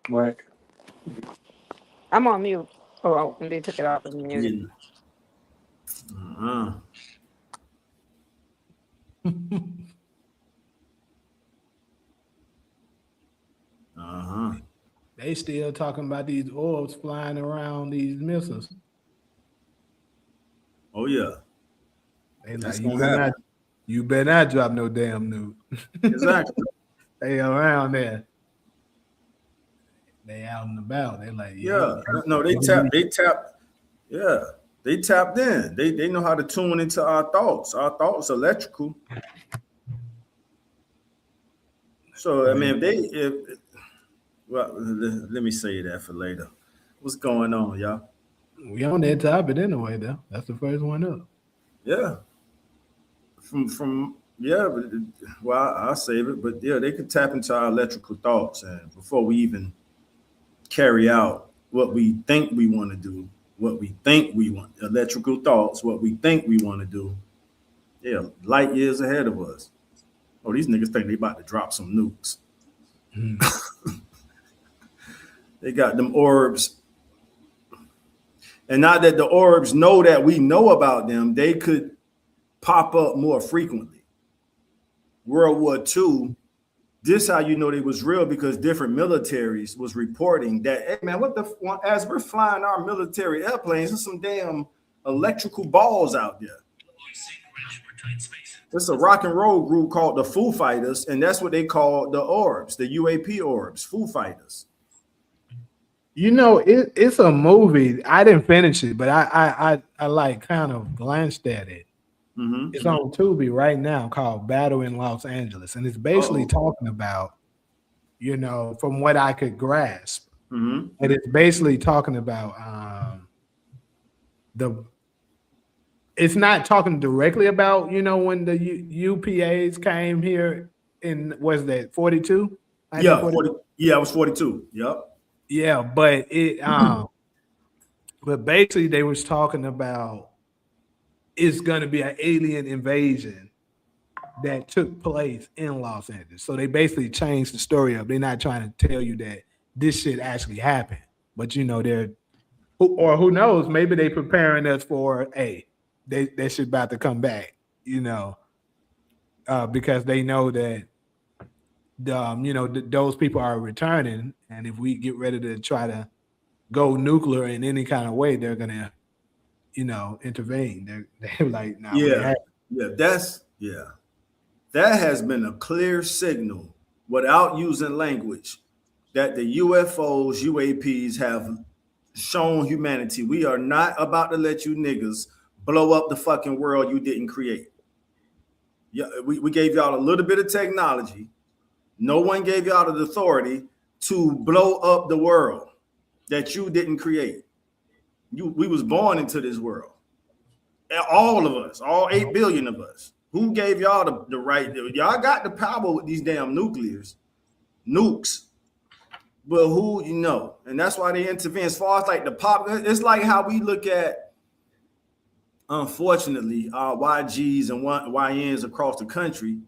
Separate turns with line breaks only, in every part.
Right.
I'm on mute. Oh, and they took it off of mute.
Yeah. Uh-huh. Uh-huh.
They still talking about these orbs flying around these missiles.
Oh yeah.
They
That's
like
gonna happen.
you better not drop no damn nuke.
Exactly.
They around there. They out and about. They like,
Yeah. No, they tapped. Yeah. They tapped in. They know how to tune into our thoughts. Our thoughts are electrical. So I mean, well, let me say that for later. What's going on, y'all?
we on that topic anyway, though. That's the first one up.
Yeah. From yeah, but well, I'll save it. But yeah, they could tap into our electrical thoughts, and before we even carry out what we think we want to do, what we think we want, electrical thoughts, what we think we want to do. Yeah, light years ahead of us. Oh, these niggas think they about to drop some nukes. They got them orbs. And now that the orbs know that we know about them, they could pop up more frequently. World War II, this how you know they was real, because different militaries was reporting that, hey man, as we're flying our military airplanes, there's some damn electrical balls out there. It's a rock and roll group called the Foo Fighters, and that's what they call the orbs, the UAP orbs, Foo Fighters.
You know, it's a movie. I didn't finish it, but I like kind of glanced at it.
Mm-hmm.
It's on Tubi right now called Battle in Los Angeles. And it's basically talking about, you know, from what I could grasp, and it's basically talking about it's not talking directly about, you know, when the UPAs came here in, was that 42?
Yeah, 40, yeah, it was 42. Yep.
Yeah, but it but basically they was talking about it's going to be an alien invasion that took place in Los Angeles. So they basically changed the story up. They're not trying to tell you that this shit actually happened, but you know who knows? Maybe they preparing us for that shit about to come back. You know, because they know that those people are returning, and if we get ready to try to go nuclear in any kind of way, they're gonna intervene. They're like, nah,
that has been a clear signal without using language that the UFOs, UAPs have shown humanity. We are not about to let you niggas blow up the fucking world you didn't create. Yeah, we gave y'all a little bit of technology. No one gave y'all the authority to blow up the world that you didn't create. We was born into this world. All of us, all 8 billion of us. Who gave y'all the right? Y'all got the power with these damn nukes. But who, and that's why they intervene. As far as like the pop, it's like how we look at, unfortunately, our YGs and YNs across the country,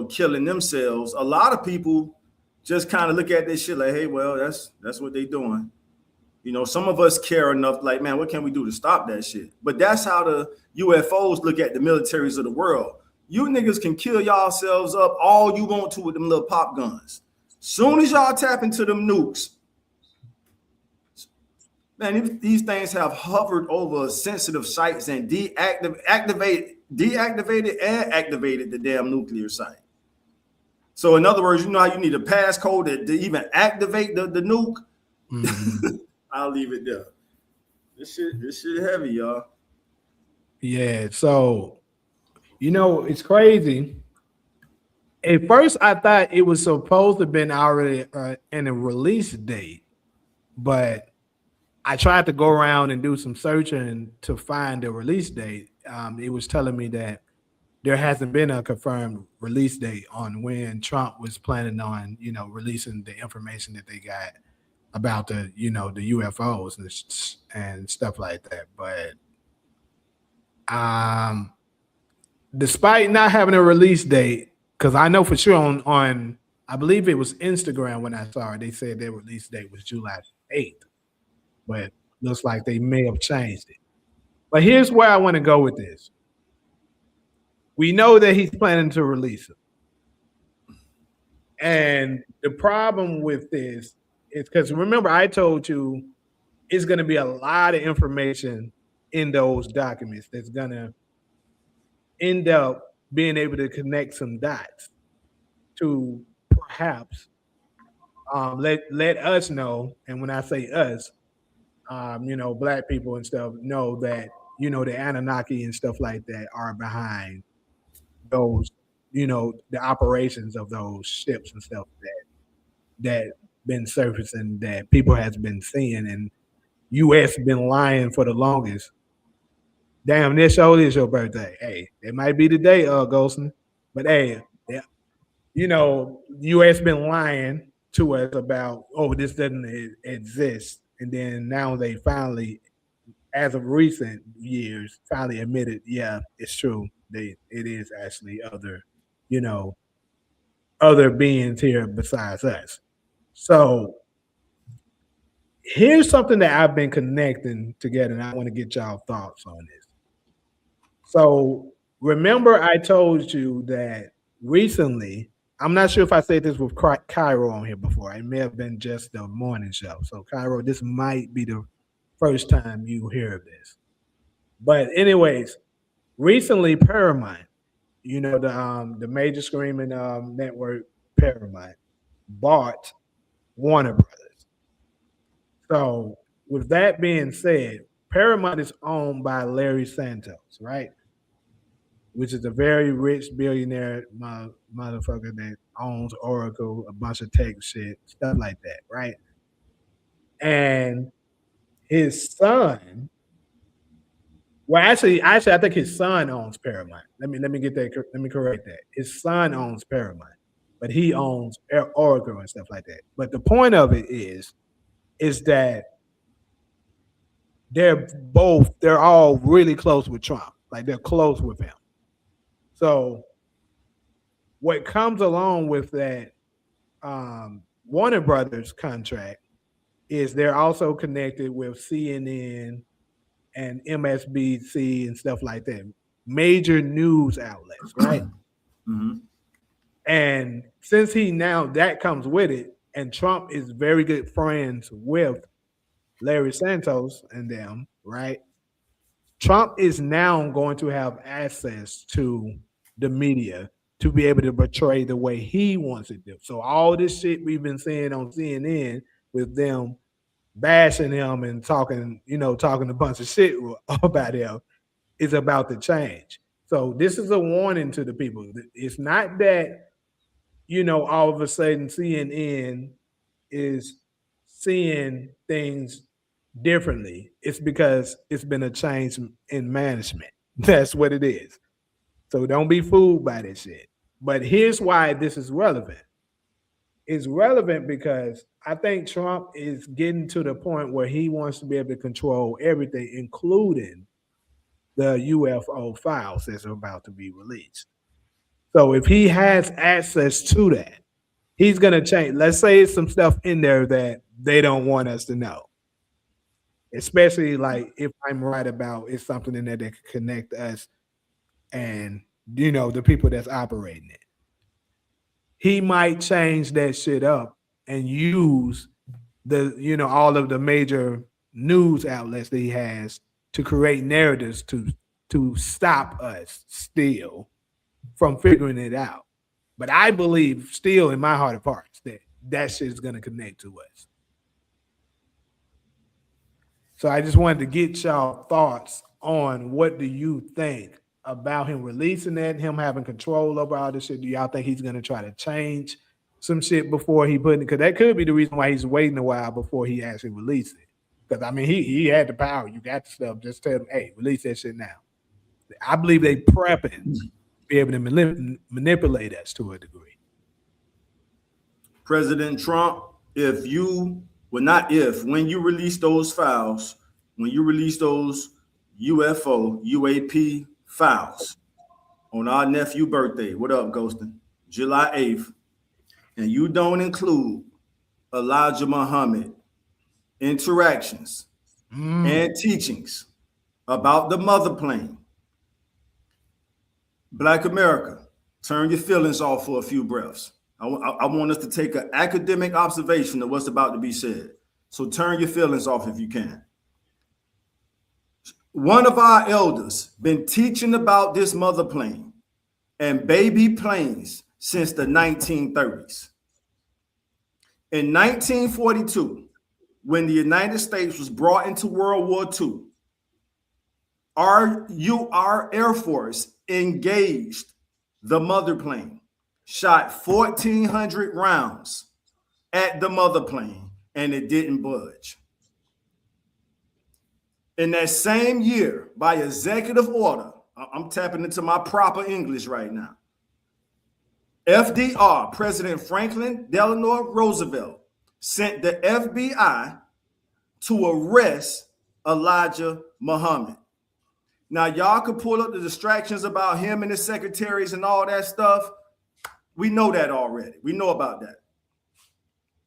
killing themselves. A lot of people just kind of look at this shit like, hey, well, that's what they doing. Some of us care enough, like, man, what can we do to stop that shit? But that's how the UFOs look at the militaries of the world. You niggas can kill yourselves up all you want to with them little pop guns. Soon as y'all tap into them nukes, man, these things have hovered over sensitive sites and deactivated and activated the damn nuclear site. So in other words, you know how you need a passcode to even activate the nuke? Mm-hmm. I'll leave it there. This shit heavy, y'all.
Yeah, so it's crazy. At first, I thought it was supposed to have been already in a release date, but I tried to go around and do some searching to find the release date. It was telling me that there hasn't been a confirmed release date on when Trump was planning on, releasing the information that they got about the UFOs and stuff like that. But despite not having a release date, because I know for sure on I believe it was Instagram when I saw it. They said their release date was July 8th, but looks like they may have changed it. But here's where I want to go with this. We know that he's planning to release it. And the problem with this is because remember, I told you it's going to be a lot of information in those documents that's going to end up being able to connect some dots to perhaps let us know. And when I say us, black people and stuff know that, the Anunnaki and stuff like that are behind those, the operations of those ships and stuff that been surfacing that people has been seeing and U.S. been lying for the longest. Damn, this show is your birthday. Hey, it might be the day, Ghostin, but hey, yeah, U.S. been lying to us about, oh, this doesn't exist, and then now they finally, as of recent years, finally admitted, yeah, it's true. It is actually you know, other beings here besides us. So here's something that I've been connecting together, and I want to get y'all thoughts on this. So remember, I told you that recently. I'm not sure if I said this with Cairo on here before. It may have been just the morning show. So Cairo, this might be the first time you hear of this. But anyways, recently Paramount, the major streaming network Paramount, bought Warner Brothers. So with that being said, Paramount is owned by Larry Santos, right? Which is a very rich billionaire motherfucker that owns Oracle, a bunch of tech shit, stuff like that, right? And his son, well, actually, I think his son owns Paramount. Let me get that. Let me correct that. His son owns Paramount, but he owns Oracle and stuff like that. But the point of it is that they're all really close with Trump. Like they're close with him. So what comes along with that Warner Brothers contract is they're also connected with CNN and MSNBC and stuff like that, major news outlets, right?
Mm-hmm.
And since that comes with it, and Trump is very good friends with Larry Santos and them, right? Trump is now going to have access to the media to be able to portray the way he wants it to. So all this shit we've been seeing on CNN with them bashing him and talking a bunch of shit about him is about to change. So this is a warning to the people. It's not that, all of a sudden CNN is seeing things differently. It's because it's been a change in management. That's what it is. So don't be fooled by this shit. But here's why this is relevant. It's relevant because I think Trump is getting to the point where he wants to be able to control everything, including the UFO files that's about to be released. So if he has access to that, he's going to change. Let's say it's some stuff in there that they don't want us to know. Especially like if I'm right about it's something in there that can connect us and, the people that's operating it. He might change that shit up and use all of the major news outlets that he has to create narratives to stop us still from figuring it out. But I believe still in my heart of hearts that shit is going to connect to us. So I just wanted to get y'all thoughts on what do you think about him releasing that, him having control over all this shit. Do y'all think he's going to try to change some shit before he put it? Because that could be the reason why he's waiting a while before he actually releases it. Because, I mean, he had the power. You got the stuff. Just tell him, hey, release that shit now. I believe they prepping to be able to manipulate us to a degree.
President Trump, when you release those files, when you release those UFO, UAP files on our nephew birthday, what up, Ghostin? July 8th, and you don't include Elijah Muhammad interactions and teachings about the mother plane, Black America, turn your feelings off for a few breaths. I want us to take an academic observation of what's about to be said. So turn your feelings off if you can. One of our elders been teaching about this mother plane and baby planes since the 1930s. In 1942, when the United States was brought into World War II, our Air Force engaged the mother plane, shot 1,400 rounds at the mother plane, and it didn't budge. In that same year, by executive order, I'm tapping into my proper English right now, FDR, President Franklin Delano Roosevelt, sent the FBI to arrest Elijah Muhammad. Now, y'all could pull up the distractions about him and his secretaries and all that stuff. We know that already. We know about that.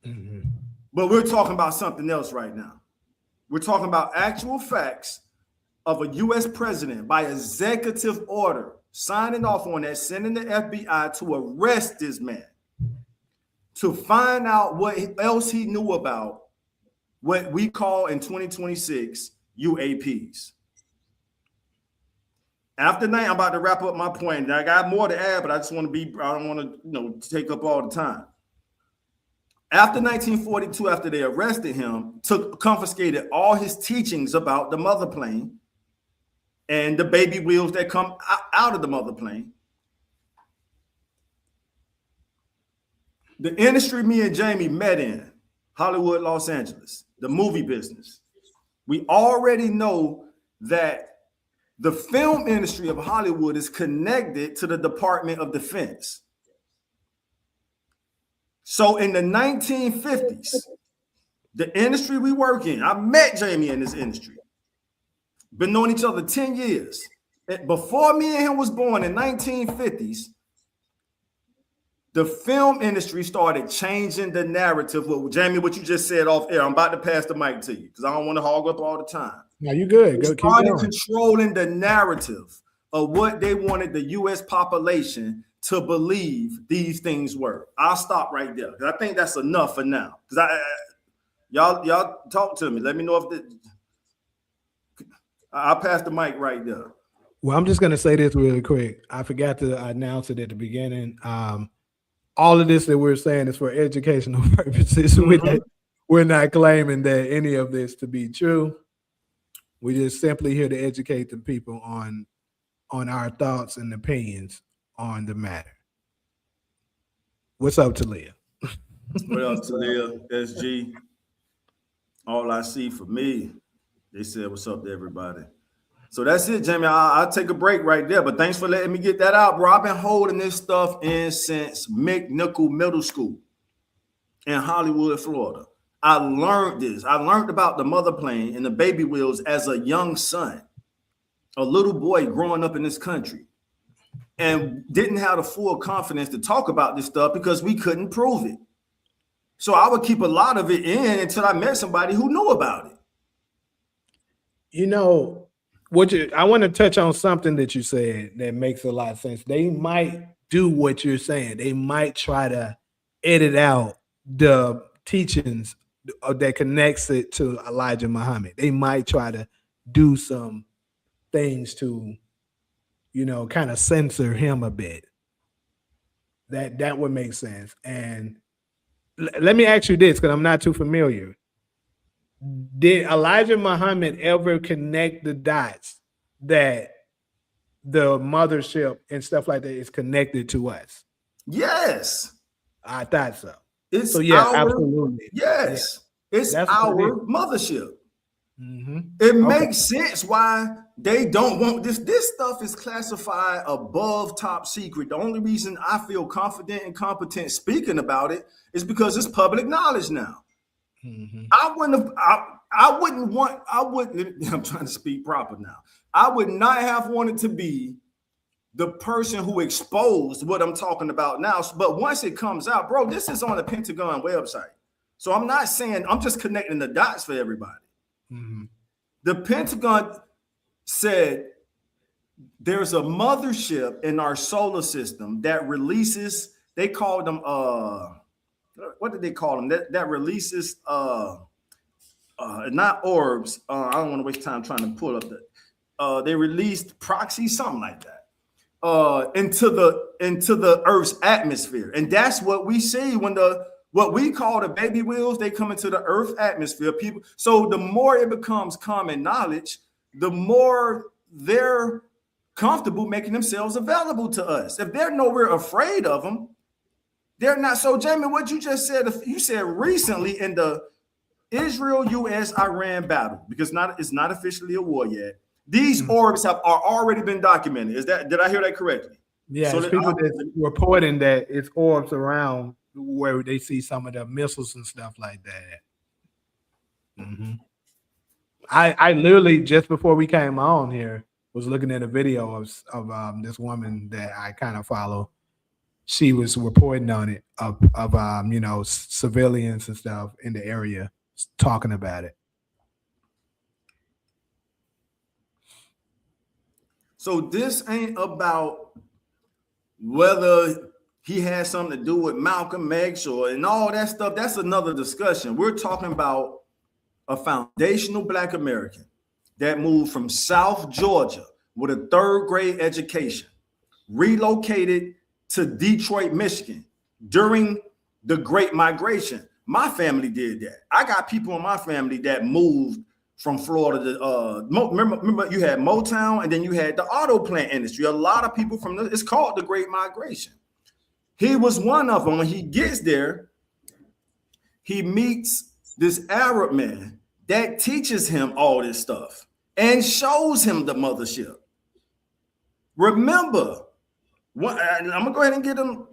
Mm-hmm. But we're talking about something else right now. We're talking about actual facts of a U.S. president by executive order signing off on that, sending the FBI to arrest this man, to find out what else he knew about what we call in 2026 UAPs. After that, I'm about to wrap up my point. I got more to add, but I don't want to, take up all the time. After 1942, after they arrested him, confiscated all his teachings about the mother plane and the baby wheels that come out of the mother plane. The industry me and Jamie met in, Hollywood, Los Angeles, the movie business. We already know that the film industry of Hollywood is connected to the Department of Defense. So in the 1950s, the industry we work in, I met Jamie in this industry. Been knowing each other 10 years. Before me and him was born in 1950s, the film industry started changing the narrative. Well, Jamie, what you just said off air, I'm about to pass the mic to you because I don't want to hog up all the time.
No, you good.
They started controlling the narrative of what they wanted the U.S. population to believe these things were. I'll stop right there because I think that's enough for now. Because y'all talk to me. Let me know if I'll pass the mic right there.
Well, I'm just gonna say this really quick. I forgot to announce it at the beginning. All of this that we're saying is for educational purposes. Mm-hmm. We're not claiming that any of this to be true. We're just simply here to educate the people on our thoughts and opinions on the matter. What's up, Talia?
What up, Talia? SG. All I see for me, they said, what's up to everybody? So that's it, Jamie. I'll take a break right there, but thanks for letting me get that out, bro. I've been holding this stuff in since McNichol Middle School in Hollywood, Florida. I learned this. I learned about the mother plane and the baby wheels as a young son, a little boy growing up in this country, and didn't have the full confidence to talk about this stuff because we couldn't prove it. So I would keep a lot of it in until I met somebody who knew about it.
You know, I want to touch on something that you said that makes a lot of sense. They might do what you're saying. They might try to edit out the teachings that connects it to Elijah Muhammad. They might try to do some things to, kind of censor him a bit. That would make sense. And let me ask you this, because I'm not too familiar. Did Elijah Muhammad ever connect the dots that the mothership and stuff like that is connected to us?
Yes.
I thought so.
Absolutely. Yes. Yeah. It's our mothership. Mm-hmm. It makes sense why they don't want this. This stuff is classified above top secret. The only reason I feel confident and competent speaking about it is because it's public knowledge now. Mm-hmm. I'm trying to speak proper now. I would not have wanted to be the person who exposed what I'm talking about now. But once it comes out, bro, this is on the Pentagon website. So I'm not saying, I'm just connecting the dots for everybody.
Mm-hmm.
The Pentagon said there's a mothership in our solar system that releases, they call them, what did they call them? That releases, not orbs. I don't want to waste time trying to pull up that. They released proxy, something like that. Into the Earth's atmosphere, and that's what we see when what we call the baby wheels, they come into the Earth atmosphere. People, so the more it becomes common knowledge, the more they're comfortable making themselves available to us. If they're nowhere afraid of them, they're not. So, Jamie, what you just said, you said recently in the Israel-U.S.-Iran battle, because it's not officially a war yet. These orbs are already been documented. Did I hear that correctly?
Yeah,
so
people that's reporting that it's orbs around where they see some of the missiles and stuff like that. Mm-hmm. I literally, just before we came on here, was looking at a video of this woman that I kind of follow. She was reporting on it of civilians and stuff in the area talking about it.
So this ain't about whether he has something to do with Malcolm X and all that stuff. That's another discussion. We're talking about a foundational Black American that moved from South Georgia with a 3rd grade education, relocated to Detroit, Michigan during the Great Migration. My family did that. I got people in my family that moved from Florida to remember you had Motown, and then you had the auto plant industry. A lot of people it's called the Great Migration. He was one of them. When he gets there, he meets this Arab man that teaches him all this stuff and shows him the mothership. Remember, I'm gonna go ahead and get them.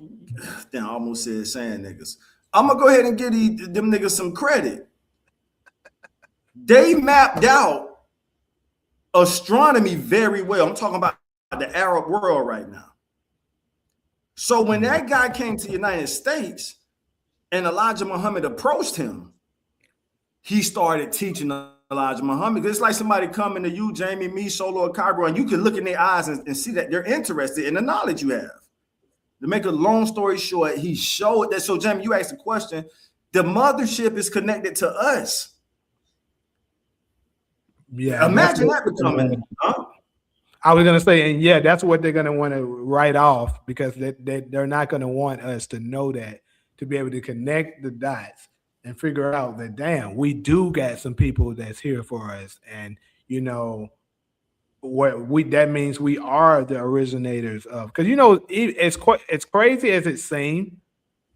Damn, I almost said saying niggas. I'm gonna go ahead and give them niggas some credit. They mapped out astronomy very well. I'm talking about the Arab world right now. So when that guy came to the United States and Elijah Muhammad approached him, he started teaching Elijah Muhammad. It's like somebody coming to you, Jamie, me, Solo, or Cairo, and you can look in their eyes and see that they're interested in the knowledge you have. To make a long story short, he showed that. So, Jamie, you asked the question. The mothership is connected to us.
Yeah,
imagine that becoming. Huh?
I was gonna say, and yeah, that's what they're gonna want to write off, because they're not gonna want us to know that, to be able to connect the dots and figure out that, damn, we do got some people that's here for us, and that means we are the originators of. Because it's crazy as it seems,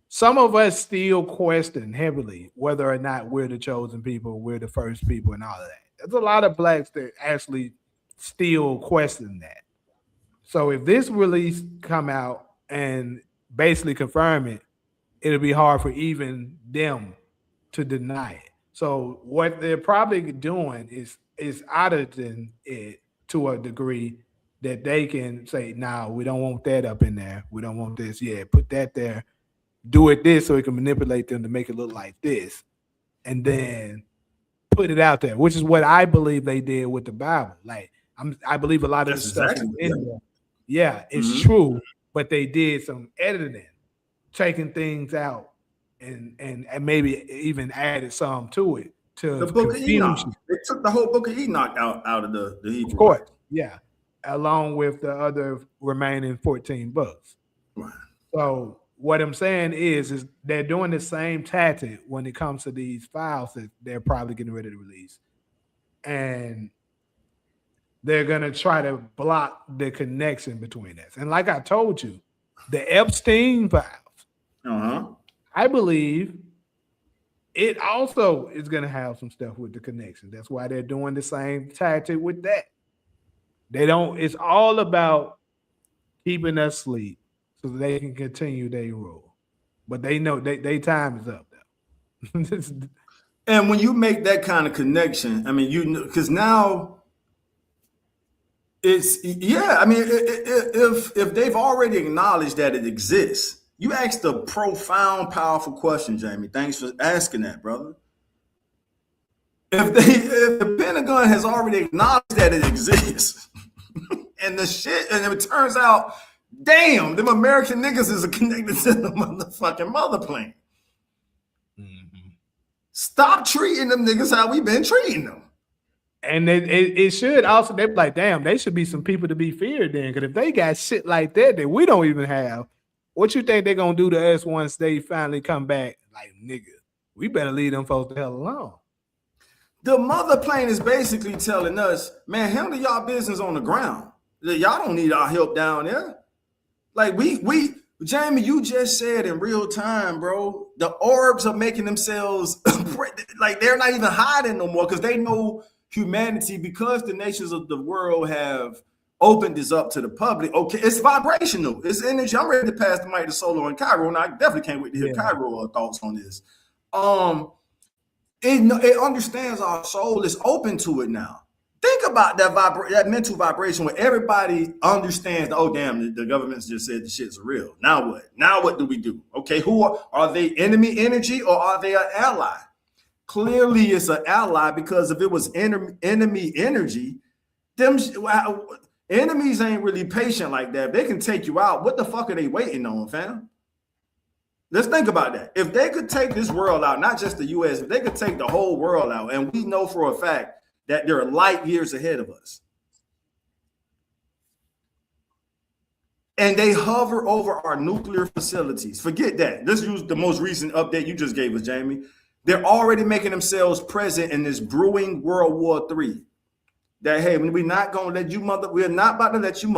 some of us still question heavily whether or not we're the chosen people, we're the first people, and all of that. There's a lot of Blacks that actually still question that. So if this release come out and basically confirm it, it'll be hard for even them to deny it. So what they're probably doing is auditing it to a degree that they can say, "No, we don't want that up in there. We don't want this. Yeah, put that there. Do it this, so we can manipulate them to make it look like this, and then put it out there," which is what I believe they did with the Bible. Like I believe a lot of this stuff is in there. Yeah, it's true, but they did some editing, taking things out, and maybe even added some to it. To
the book of Enoch. They took the whole book of Enoch out of the Hebrew.
Of course, yeah, along with the other remaining 14 books.
Right.
So what I'm saying is they're doing the same tactic when it comes to these files that they're probably getting ready to release. And they're going to try to block the connection between us. And like I told you, the Epstein files, I believe it also is going to have some stuff with the connection. That's why they're doing the same tactic with that. It's all about keeping us asleep so they can continue their rule. But they know their time is up though.
And when you make that kind of connection, I mean, because now It's yeah. I mean, if they've already acknowledged that it exists, you asked a profound, powerful question, Jamie. Thanks for asking that, brother. If the Pentagon has already acknowledged that it exists, and the shit, and it turns out, damn, them American niggas is connected to the motherfucking mother plane. Mm-hmm. Stop treating them niggas how we been treating them.
And it should also, they're like, damn, they should be some people to be feared then. Because if they got shit like that we don't even have, what you think they're going to do to us once they finally come back? Like, nigga, we better leave them folks the hell alone.
The mother plane is basically telling us, man, handle y'all business on the ground. Y'all don't need our help down there. Like Jamie, you just said in real time, bro, the orbs are making themselves like they're not even hiding no more because they know humanity, because the nations of the world have opened this up to the public. Okay, it's vibrational, it's energy. I'm ready to pass the mic to Solo and Cairo, and I definitely can't wait to hear Cairo thoughts on this. It understands our soul is open to it now. Think about that mental vibration where everybody understands, oh, damn, the government's just said the shit's real. Now what? Now what do we do? Okay, who are they enemy energy or are they an ally? Clearly it's an ally, because if it was enemy energy, them enemies ain't really patient like that. If they can take you out, what the fuck are they waiting on, fam? Let's think about that. If they could take this world out, not just the US, if they could take the whole world out, and we know for a fact that there are light years ahead of us, and they hover over our nuclear facilities. Forget that. Let's use the most recent update you just gave us, Jamie. They're already making themselves present in this brewing World War III. That, hey, we're not going to let you we're not about to let you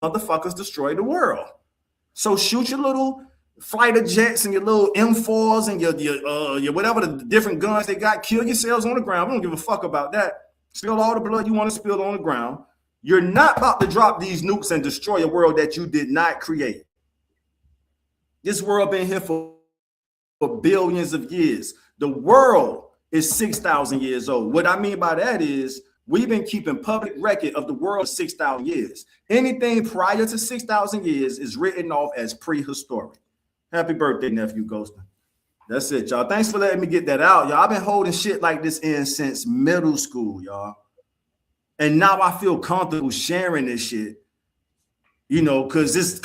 motherfuckers destroy the world. So shoot your little fighter jets and your little M4s and your whatever the different guns they got. Kill yourselves on the ground. We don't give a fuck about that. Spill all the blood you want to spill on the ground. You're not about to drop these nukes and destroy a world that you did not create. This world been here for billions of years. The world is 6,000 years old. What I mean by that is we've been keeping public record of the world for 6,000 years. Anything prior to 6,000 years is written off as prehistoric. Happy birthday, nephew Ghostin. That's it, y'all. Thanks for letting me get that out, y'all. I've been holding shit like this in since middle school, y'all. And now I feel comfortable sharing this shit, you know, because it's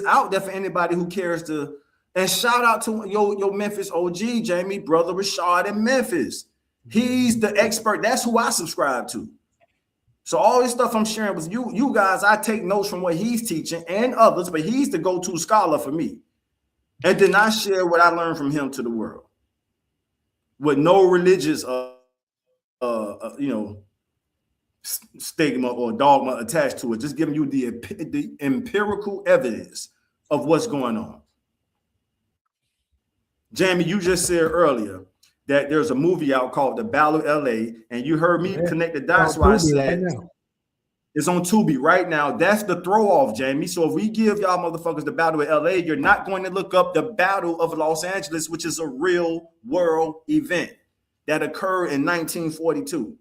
out there for anybody who cares to. And shout out to your Memphis OG, Jamie, brother Rashad in Memphis. He's the expert. That's who I subscribe to. So all this stuff I'm sharing with you guys, I take notes from what he's teaching and others, but he's the go-to scholar for me. And then I share what I learned from him to the world with no religious, stigma or dogma attached to it. Just giving you the empirical evidence of what's going on. Jamie, you just said earlier that there's a movie out called The Battle of LA, and you heard me connect the dots where I said it's on Tubi right now. That's the throw off, Jamie. So if we give y'all motherfuckers The Battle of LA, you're not going to look up the Battle of Los Angeles, which is a real world event that occurred in 1942.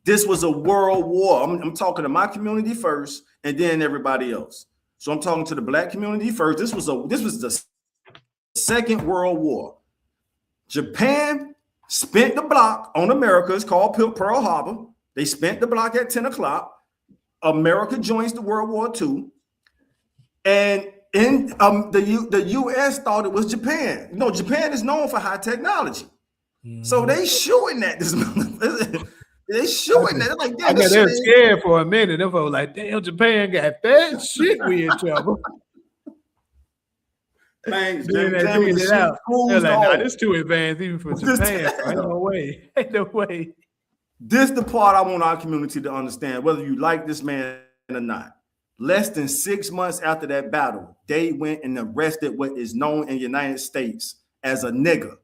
This was a world war. I'm talking to my community first and then everybody else. So I'm talking to the Black community first. This was the Second World War. Japan spent the block on America. It's called Pearl Harbor. They spent the block at 10 o'clock. America joins the World War II. And in the U.S. thought it was Japan. You know, Japan is known for high technology. Mm-hmm. So they shooting at this. They shooting at it like that.
They're scared for a minute. They were like, damn, Japan got that shit. We in trouble.
Thanks,
They're like, nah, this too advanced even for Japan. Ain't no way. Ain't no way.
This is the part I want our community to understand, whether you like this man or not. Less than 6 months after that battle, they went and arrested what is known in the United States as a nigger.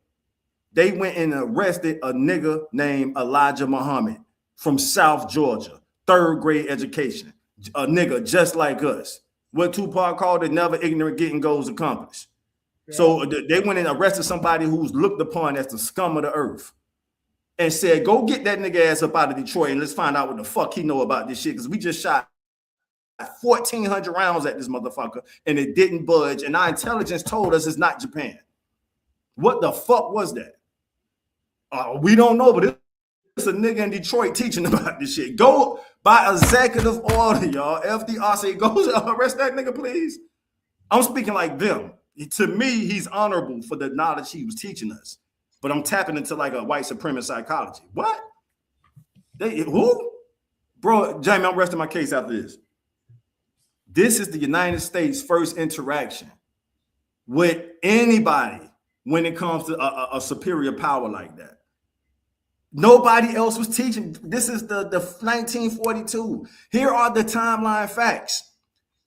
They went and arrested a nigger named Elijah Muhammad from South Georgia, 3rd grade education, a nigger just like us. What Tupac called it, never ignorant getting goals accomplished. Yeah. So they went and arrested somebody who's looked upon as the scum of the earth. and said, go get that nigga ass up out of Detroit and let's find out what the fuck he know about this shit, because we just shot 1,400 rounds at this motherfucker and it didn't budge, and our intelligence told us it's not Japan. What the fuck was that? We don't know, but it's a nigga in Detroit teaching about this shit. Go by executive order, y'all. FDR say, go arrest that nigga, please. I'm speaking like them. To me, he's honorable for the knowledge he was teaching us. But I'm tapping into like a white supremacist psychology. What? Who? Bro, Jamie, I'm resting my case after this. This is the United States' first interaction with anybody when it comes to a superior power like that. Nobody else was teaching. This is the 1942. Here are the timeline facts.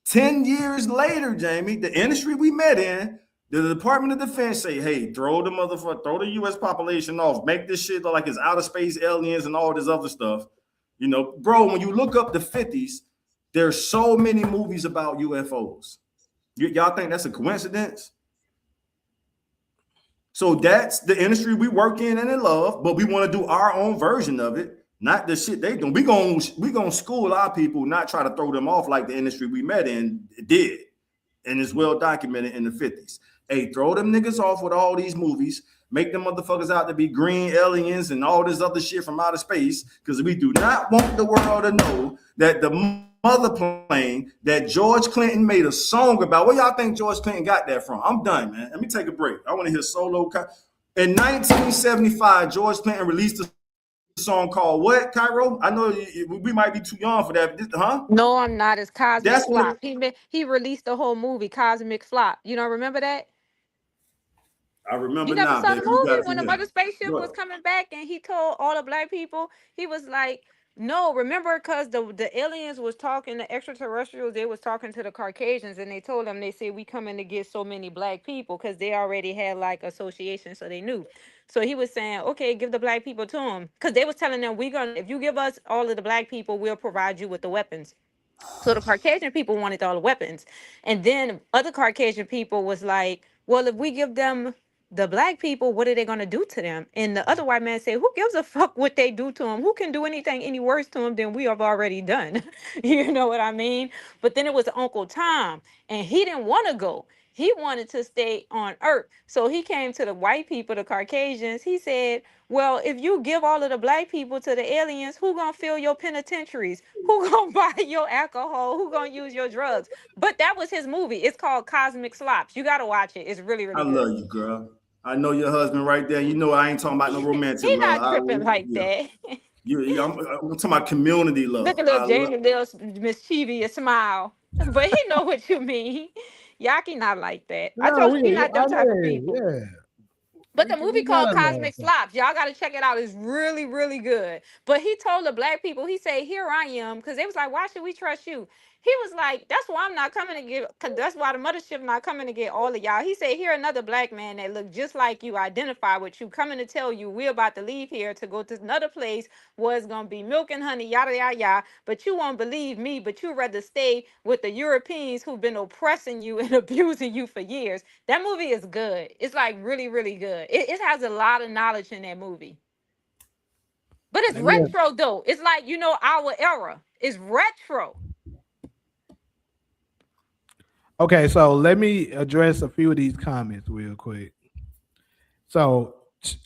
10 years later, Jamie, the industry we met in, the Department of Defense say, hey, throw the U.S. population off. Make this shit look like it's outer space aliens and all this other stuff. You know, bro, when you look up the 50s, there's so many movies about UFOs. Y'all think that's a coincidence? So that's the industry we work in and in love, but we want to do our own version of it, not the shit they do. We gonna school our people, not try to throw them off like the industry we met in did, and it's well documented in the 50s. Hey, throw them niggas off with all these movies, make them motherfuckers out to be green aliens and all this other shit from outer space, because we do not want the world to know that the mother plane that George Clinton made a song about. Where y'all think George Clinton got that from? I'm done, man. Let me take a break. I want to hear solo. In 1975, George Clinton released a song called what, Cairo? I know we might be too young for that. Huh?
No, I'm not. It's Cosmic
That's
Flop.
when
He released the whole movie, Cosmic Flop. You don't remember that?
I remember
You never
now,
saw the
baby. You got
movie
it
when
from
the
here.
mother spaceship was coming back and he told all the black people, he was like, no, remember, because the aliens was talking, the extraterrestrials, they was talking to the Caucasians, and they told them, they said, we coming to get so many black people, because they already had like association, so they knew. So he was saying, okay, give the black people to them, because they was telling them, if you give us all of the black people, we'll provide you with the weapons. So the Caucasian people wanted all the weapons. And then other Caucasian people was like, well, if we give them the black people, what are they going to do to them? And the other white man said, who gives a fuck what they do to them? Who can do anything any worse to them than we have already done? You know what I mean? But then it was Uncle Tom, and he didn't want to go. He wanted to stay on Earth. So he came to the white people, the Caucasians. He said, well, if you give all of the black people to the aliens, who gonna fill your penitentiaries? Who gonna buy your alcohol? Who gonna use your drugs? But that was his movie. It's called Cosmic Slops. You gotta watch it. It's really,
I
really good.
love you, girl. I know your husband right there. You know I ain't talking about no romantic
He
love.
not tripping like that.
I'm talking about community
Look
love.
at little Jamie, little mischievous smile. But he know what you mean. Yaki not like that. I
No,
told you he not them type of people.
yeah.
But the movie
We
called
gotta love
Cosmic
them.
Slops, y'all got to check it out. It's really, really good. But he told the black people, he said, here I am. Because they was like, why should we trust you? He was like, that's why I'm not coming to get, because that's why the mothership not coming to get all of y'all. He said, here another black man that look just like you, identify with you, coming to tell you we're about to leave here to go to another place where it's going to be milk and honey, yada, yada, yada. But you won't believe me, but you rather stay with the Europeans who've been oppressing you and abusing you for years. That movie is good. It's like really, really good. It has a lot of knowledge in that movie. But it's
Yeah.
retro though. It's like, our era. It's retro.
Okay, so let me address a few of these comments real quick. So,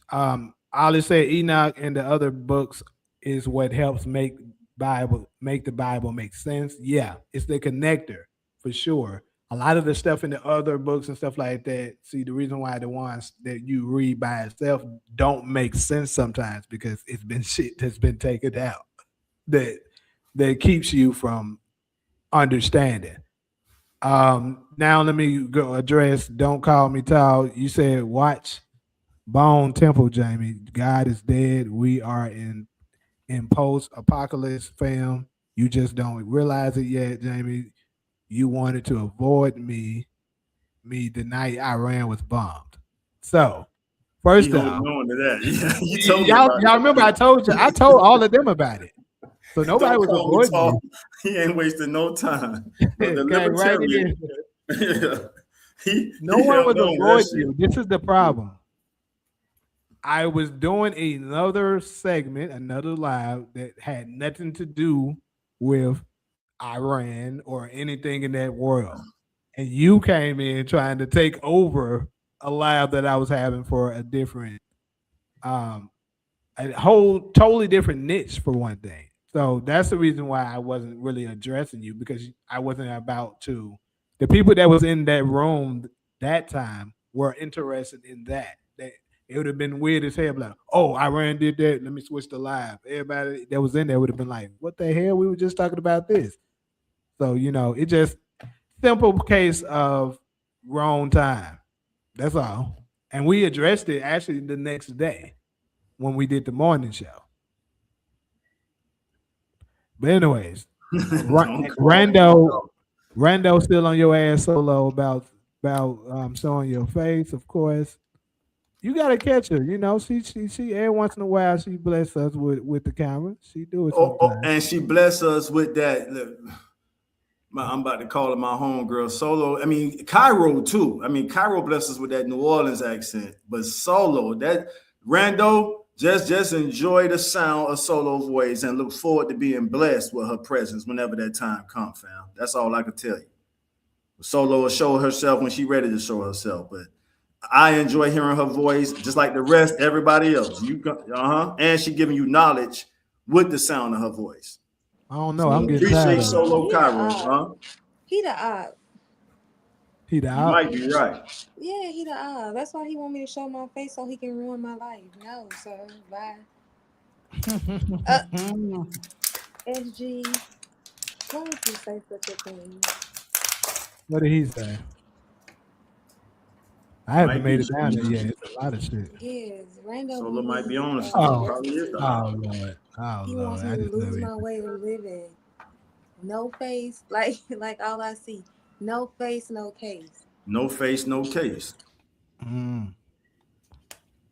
Ollie said Enoch and the other books is what helps make the Bible make sense. Yeah, it's the connector for sure. A lot of the stuff in the other books and stuff like that. See, the reason why the ones that you read by itself don't make sense sometimes because it's been shit that's been taken out that keeps you from understanding. Now let me go address Don't Call Me Tall. You said watch Bone Temple, Jamie. God is dead. We are in post-apocalypse, fam. You just don't realize it yet, Jamie. You wanted to avoid me the night Iran was bombed. So first off,
on to that. Yeah, you told me
y'all
about
remember I told all of them about it. So nobody
Don't
was
call me
avoiding
tall.
me.
He ain't wasting no time. But the
Okay, right
libertarian,
no one was avoiding you. This is the problem. I was doing another segment, another live that had nothing to do with Iran or anything in that world. And you came in trying to take over a live that I was having for um a whole totally different niche for one thing. So that's the reason why I wasn't really addressing you because I wasn't about to. The people that was in that room that time were interested in that. It would have been weird as hell. Like, oh, Iran did that. Let me switch to live. Everybody that was in there would have been like, what the hell? We were just talking about this. So it just simple case of wrong time. That's all. And we addressed it actually the next day when we did the morning show. But anyways,
Don't call me
Rando,
dog.
Rando still on your ass solo about showing your face. Of course, you gotta catch her. She every once in a while she bless us with the camera. She do it
Oh,
sometimes.
and she bless us with that. Look, I'm about to call her my homegirl Solo. I mean, Cairo too. I mean, Cairo bless us with that New Orleans accent, but Solo, that Rando, just enjoy the sound of Solo voice and look forward to being blessed with her presence whenever that time comes, fam. That's all I can tell you. Solo will show herself when she's ready to show herself, but I enjoy hearing her voice just like the rest, everybody else. And she giving you knowledge with the sound of her voice.
I don't know.
So
I'm getting
appreciate
tired of it.
Solo
He the
Cairo,
odd.
huh?
He the odd.
He the
You
out.
might be right.
Yeah, he the odd. That's why he want me to show my face so he can ruin my life. No, sir. Bye. Uh, SG, why would you say such a thing?
What did he say? I haven't
Might
made
be.
it down there yet. It's a lot of shit.
Yes, Rando
Solo
want
might be
me
on something.
Oh,
Probably is.
destitute.
oh Lord, oh
He wants
Lord.
me
I
to
just love
lose
you.
my way of living. No face, like all I see. No face, no case.
No face, no case.
Mm.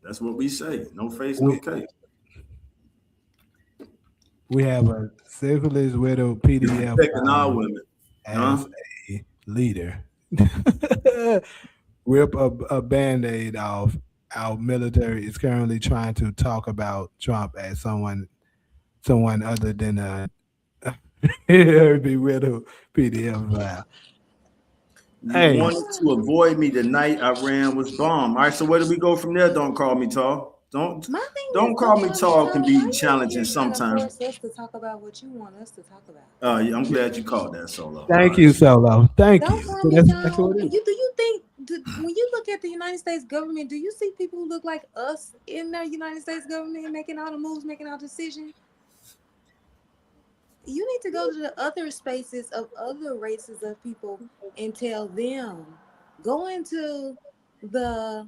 That's what we say. No face, no
We
case.
we have a syphilis widow PDF
Protecting our
file
women. Huh?
as a leader. Rip a band-aid off. Our military is currently trying to talk about Trump as someone other than a be widow PDF file.
You
Hey,
wanted to avoid me the night Iran was bombed. All right, so where do we go from there? Don't call me tall. Don't
My thing is,
don't
don't
call me
call me
tall can
tall.
be
Why you
challenging
here trying to
sometimes.
force us to talk about what you want us to talk about?
I'm glad you called that solo. All
thank
right.
you, Solo. Thank
Don't
you.
call
So
me
that's exactly
tall.
what it is.
You do you think when you look at the United States government, do you see people who look like us in the United States government making all the moves, making all the decisions? You need to go to the other spaces of other races of people and tell them. Go into the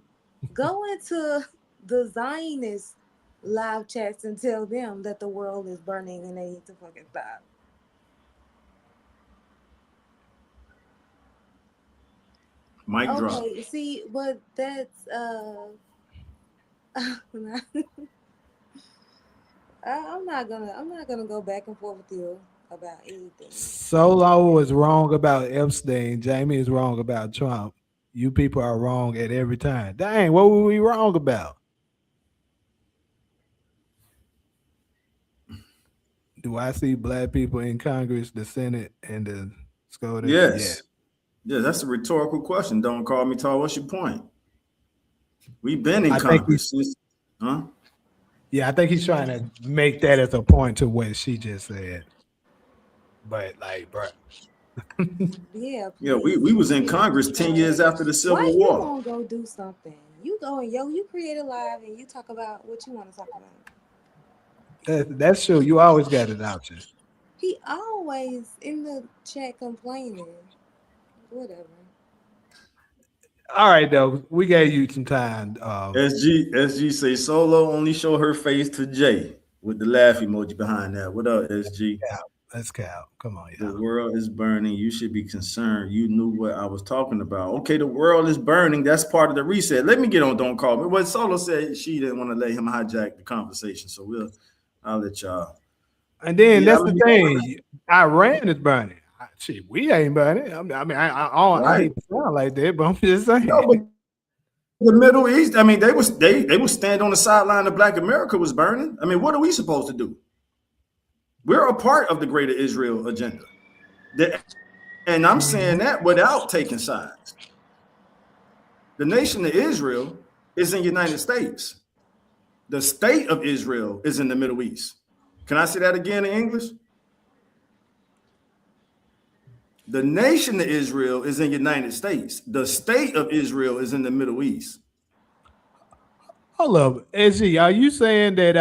go into the Zionist live chats and tell them that the world is burning and they need to fucking stop.
Mic drop.
Okay, see, but that's I'm not gonna go back and forth with you about anything.
Solo was wrong about Epstein. Jamie is wrong about Trump. You people are wrong at every time. Dang, what were we wrong about? Do I see black people in Congress, the Senate, and the SCOTUS? Yeah.
Yes. Yeah, that's a rhetorical question. Don't call me tall. What's your point? We've been in
I think he's
Congress since, huh?
yeah, I think he's trying to make that as a point to what she just said. But like, bro.
Yeah,
Yeah,
please
we was in
get it
Congress 10 years
together.
after the
Why
Civil
you
War.
won't go do something? You go and you create a live and you talk about what you want to talk about.
That's true. You always got an option.
He always in the chat complaining. Whatever.
All right, though. We gave you some time.
SG say Solo only show her face to Jay with the laugh emoji behind that. What up, SG?
Yeah, let's count. Come on,
The
y'all.
world is burning. You should be concerned. You knew what I was talking about. Okay, the world is burning. That's part of the reset. Let me get on. Don't call me. What Solo said, she didn't want to let him hijack the conversation. So I'll let y'all.
And then
Yeah,
that's the thing. Iran is burning. Shit, we ain't burning. I mean, I
right.
hate to sound like that, but I'm just
No,
saying.
but the Middle East. I mean, they would stand on the sideline of Black America was burning. I mean, what are we supposed to do? We're a part of the greater Israel agenda. And I'm saying
Mhm.
that without taking sides. The nation of Israel is in the United States. The state of Israel is in the Middle East. Can I say that again in English? The nation of Israel is in the United States. The state of Israel is in the Middle East.
Hold up, SG, are you saying that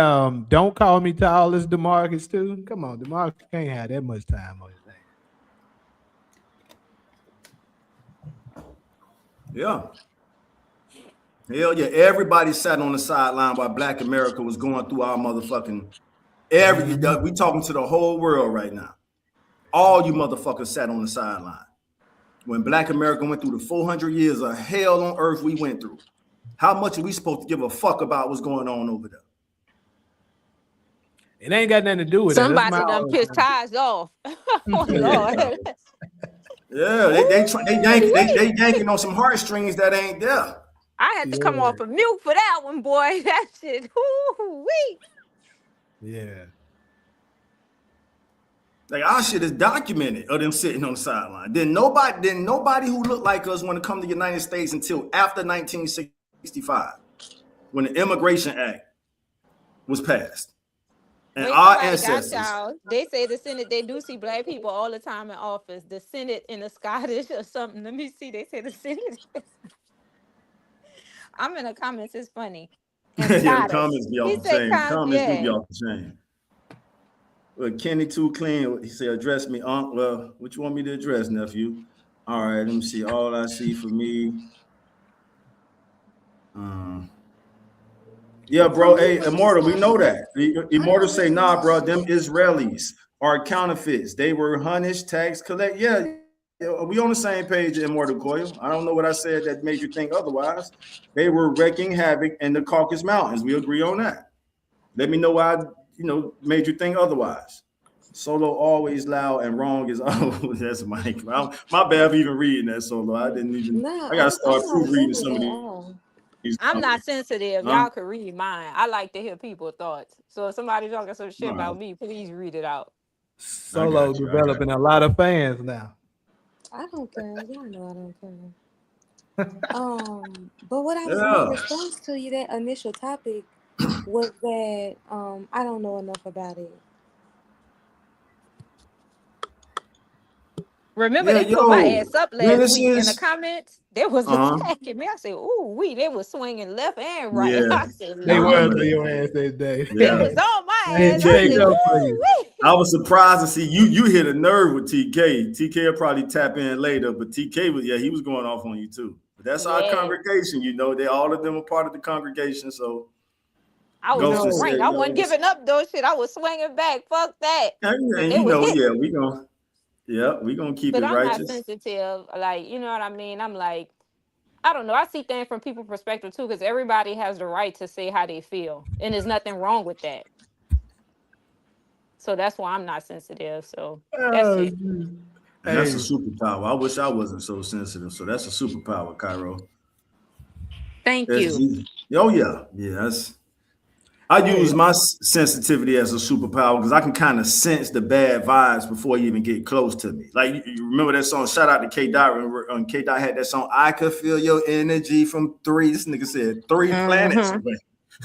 don't call me tall is DeMarcus too? Come on, DeMarcus can't have that much time on his hands.
Yeah. Hell yeah. Everybody sat on the sideline while Black America was going through our motherfucking
Mhm.
we talking to the whole world right now. All you motherfuckers sat on the sideline. When Black America went through the 400 years of hell on earth we went through. How much are we supposed to give a fuck about what's going on over there?
It ain't got nothing to do with that. That's my
Somebody done
always
pissed ties off. Oh Lord.
Yeah. Yeah,
Ooh-wee.
they yanking on some heartstrings that ain't there.
I had to come
yeah,
off of mute for that one, boy. That shit. Ooh-wee.
yeah.
Like our shit is documented of them sitting on the sideline. Then nobody who looked like us want to come to the United States until after 1965, when the Immigration Act was passed. And
Wait
our
till I got
ancestors,
y'all. They say the Senate, they do see black people all the time in office. The Senate in the Scottish or something. Let me see. They say the Senate. I'm in the comments. It's funny. In
yeah, the
Scottish.
comments be
He
off the
said,
chain. The comments do be
yeah.
off the chain. Well, Kenny too clean. He said, address me. Well, what you want me to address, nephew? All right, let me see. All I see for me. Um, yeah,
For
bro.
me,
Hey,
what you
Immortal, we know
said,
that.
I
Immortal
don't
say,
really
nah, bro, them
know.
Israelis are counterfeits. They were hunnish, tax collect. Yeah, we on the same page, Immortal Coil. I don't know what I said that made you think otherwise. They were wreaking havoc in the Caucasus Mountains. We agree on that. Let me know why, made you think otherwise. Solo always loud and wrong is always that's Mike. My bad for even reading that solo. I didn't even.
No,
I gotta
I'm
start
not
proofreading
offended
some of
at
these
all.
I'm
comments.
not sensitive.
Huh?
Y'all could read mine. I like to hear people's thoughts. So if somebody talking some shit
All right.
about me, please read it out.
I
Solo
got you. I got
developing a lot of fans now.
I don't care. Y'all know I don't care. But what I
you.
was my
Yeah.
response to you that initial topic was that I don't know enough about it.
Remember,
Yeah,
they put my
yo.
ass up last week in the
Witnesses.
comments. They was
Uh-huh.
attacking me. I said, "Ooh, they was swinging left and right."
Yeah.
I said,
I
They
"Lord."
was
remember
on
that.
your ass that day.
They
Yeah.
was on
I
my
had
ass.
to
I
take
said,
TK.
up for you.
"Ooh,
I was surprised to see you hit a nerve with TK. TK will probably tap in later, but TK was he was going off on you too. But that's our
yeah."
congregation, they all of them are part of the congregation. So
I
You
was
Ghost
on
has
know,
said,
rank. I wasn't giving up those shit. I was swinging back. Fuck that. But
and
they was
yeah,
hitting.
we gonna keep
But
it
I'm not
righteous.
sensitive. Like, you know what I mean? I'm like, I don't know. I see things from people's perspective too, because everybody has the right to say how they feel. And there's nothing wrong with that. So that's why I'm not sensitive. So that's
oh,
it.
shoot.
And that's a
Hey,
superpower. I wish I wasn't so sensitive. So that's a superpower, Cairo.
Thank you.
SG. Oh yeah. Yeah, I
hey,
use my sensitivity as a superpower because I can kind of sense the bad vibes before you even get close to me. Like you remember that song? Shout out to K Dot. K Dot had that song. I could feel your energy from three. This nigga said 3 planets
Hmm.
away.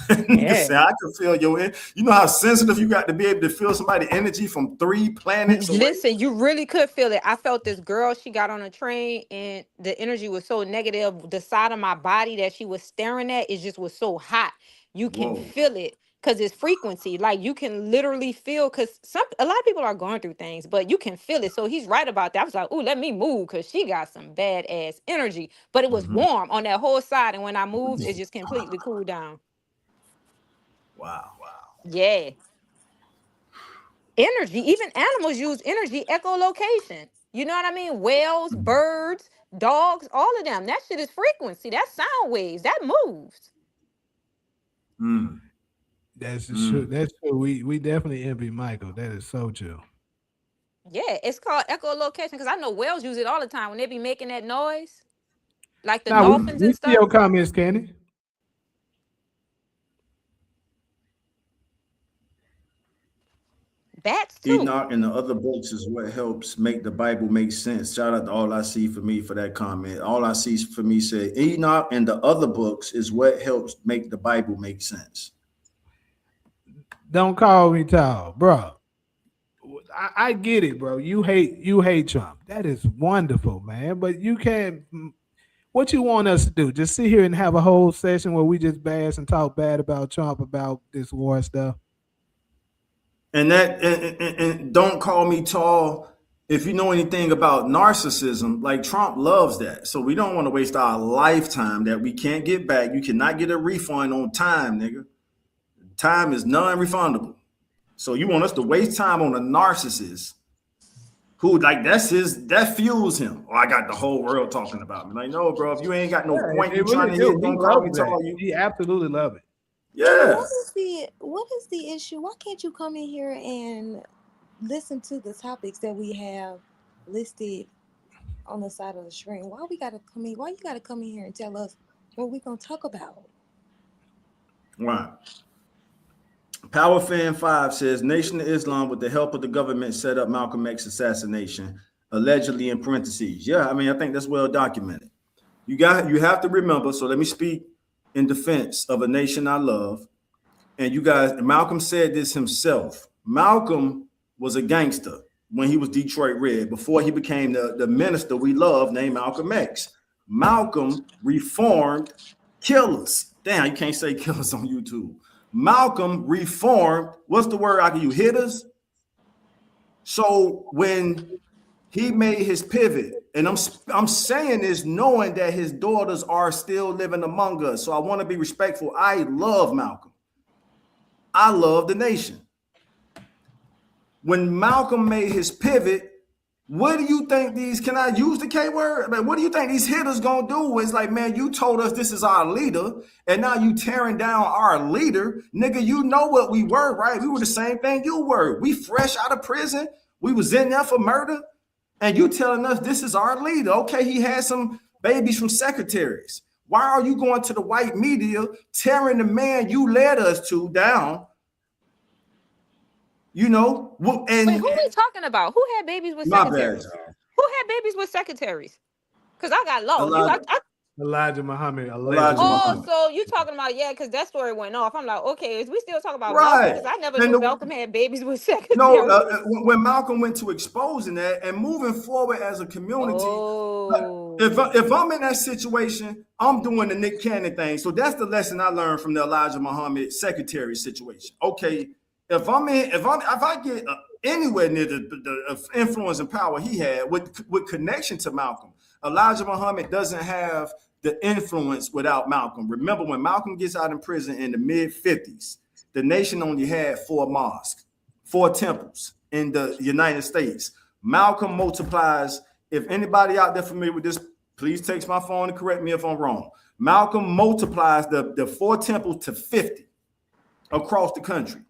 Nigga
Yeah.
said I could feel your. You know how sensitive you got to be able to feel somebody energy from 3 planets away.
Listen, you really could feel it. I felt this girl, she got on a train and the energy was so negative. The side of my body that she was staring at, it just was so hot. You can
Whoa.
feel it because it's frequency. Like you can literally feel because a lot of people are going through things, but you can feel it. So he's right about that. I was like, ooh, let me move because she got some bad ass energy. But it was
Mhm.
warm on that whole side. And when I moved, it just completely cooled down.
Wow.
Yeah. Energy, even animals use energy echolocation. You know what I mean? Whales, birds, dogs, all of them. That shit is frequency. That's sound waves. That moves.
Mm,
that's the true.
mm.
That's true. We definitely envy Michael. That is so true.
Yeah, it's called echolocation because I know whales use it all the time when they be making that noise. like the
Now
dolphins
we
and
see your
stuff.
comments, Kenny.
Bats too.
Enoch and the other books is what helps make the Bible make sense. Shout out to All I See for me for that comment. All I See for me said Enoch and the other books is what helps make the Bible make sense.
Don't call me tall, bro. I get it, bro. You hate Trump. That is wonderful, man. But you can't. What you want us to do? Just sit here and have a whole session where we just bash and talk bad about Trump about this war stuff?
And and don't call me tall. If you know anything about narcissism, like Trump loves that. So we don't want to waste our lifetime that we can't get back. You cannot get a refund on time, nigga. Time is non-refundable. So you want us to waste time on a narcissist who like that fuels him. Oh, I got the whole world talking about me. Like, no, bro, if you ain't got no
Yeah,
point
it
you trying
really
to
do.
hit,
He
don't call me
loves that.
tall. You
He absolutely love it.
So
yeah.
what is the issue? Why can't you come in here and listen to the topics that we have listed on the side of the screen? Why we gotta come in? Why you gotta come in here and tell us what we gonna talk about?
Right. Power Fan 5 says Nation of Islam, with the help of the government, set up Malcolm X assassination, allegedly in parentheses. Yeah, I mean, I think that's well documented. You have to remember, so let me speak in defense of a nation I love. And you guys, Malcolm said this himself. Malcolm was a gangster when he was Detroit Red, before he became the minister we love named Malcolm X. Malcolm reformed killers. Damn, you can't say killers on YouTube. Malcolm reformed, what's the word I can use? Hitters. So when he made his pivot, and I'm saying this knowing that his daughters are still living among us. So I want to be respectful. I love Malcolm. I love the nation. When Malcolm made his pivot, what do you think these, can I use the K word? Like, what do you think these hitters gonna do? It's like, man, you told us this is our leader, and now you tearing down our leader. Nigga, you know what we were, right? We were the same thing you were. We fresh out of prison. We was in there for murder. And you telling us this is our leader. Okay, he had some babies from secretaries. Why are you going to the white media tearing the man you led us to down? You know,
Wait,
and
who we talking about? Who had babies with
my bad,
secretaries?
y'all.
Who had babies with secretaries? Cause I got lost.
Elijah,
Elijah Muhammad
Elijah
allegedly.
Oh,
Muhammad.
so you talking about, yeah? Cause that story went off. I'm like, okay, is we still talking about Malcolm?
Right.
Cause I never
And
knew
the,
Malcolm had babies with
no,
secretaries.
when Malcolm went to exposing that and moving forward as a community, if
Oh,
I'm in that situation, I'm doing the Nick Cannon thing. So that's the lesson I learned from the Elijah Muhammad secretary situation. Okay, if I get anywhere near the influence and power he had with connection to Malcolm, Elijah Muhammad doesn't have the influence without Malcolm. Remember, when Malcolm gets out in prison in the mid-50s, the nation only had 4 mosques, 4 temples in the United States. Malcolm multiplies. If anybody out there familiar with this, please text my phone and correct me if I'm wrong. Malcolm multiplies the 4 temples to 50 across the country,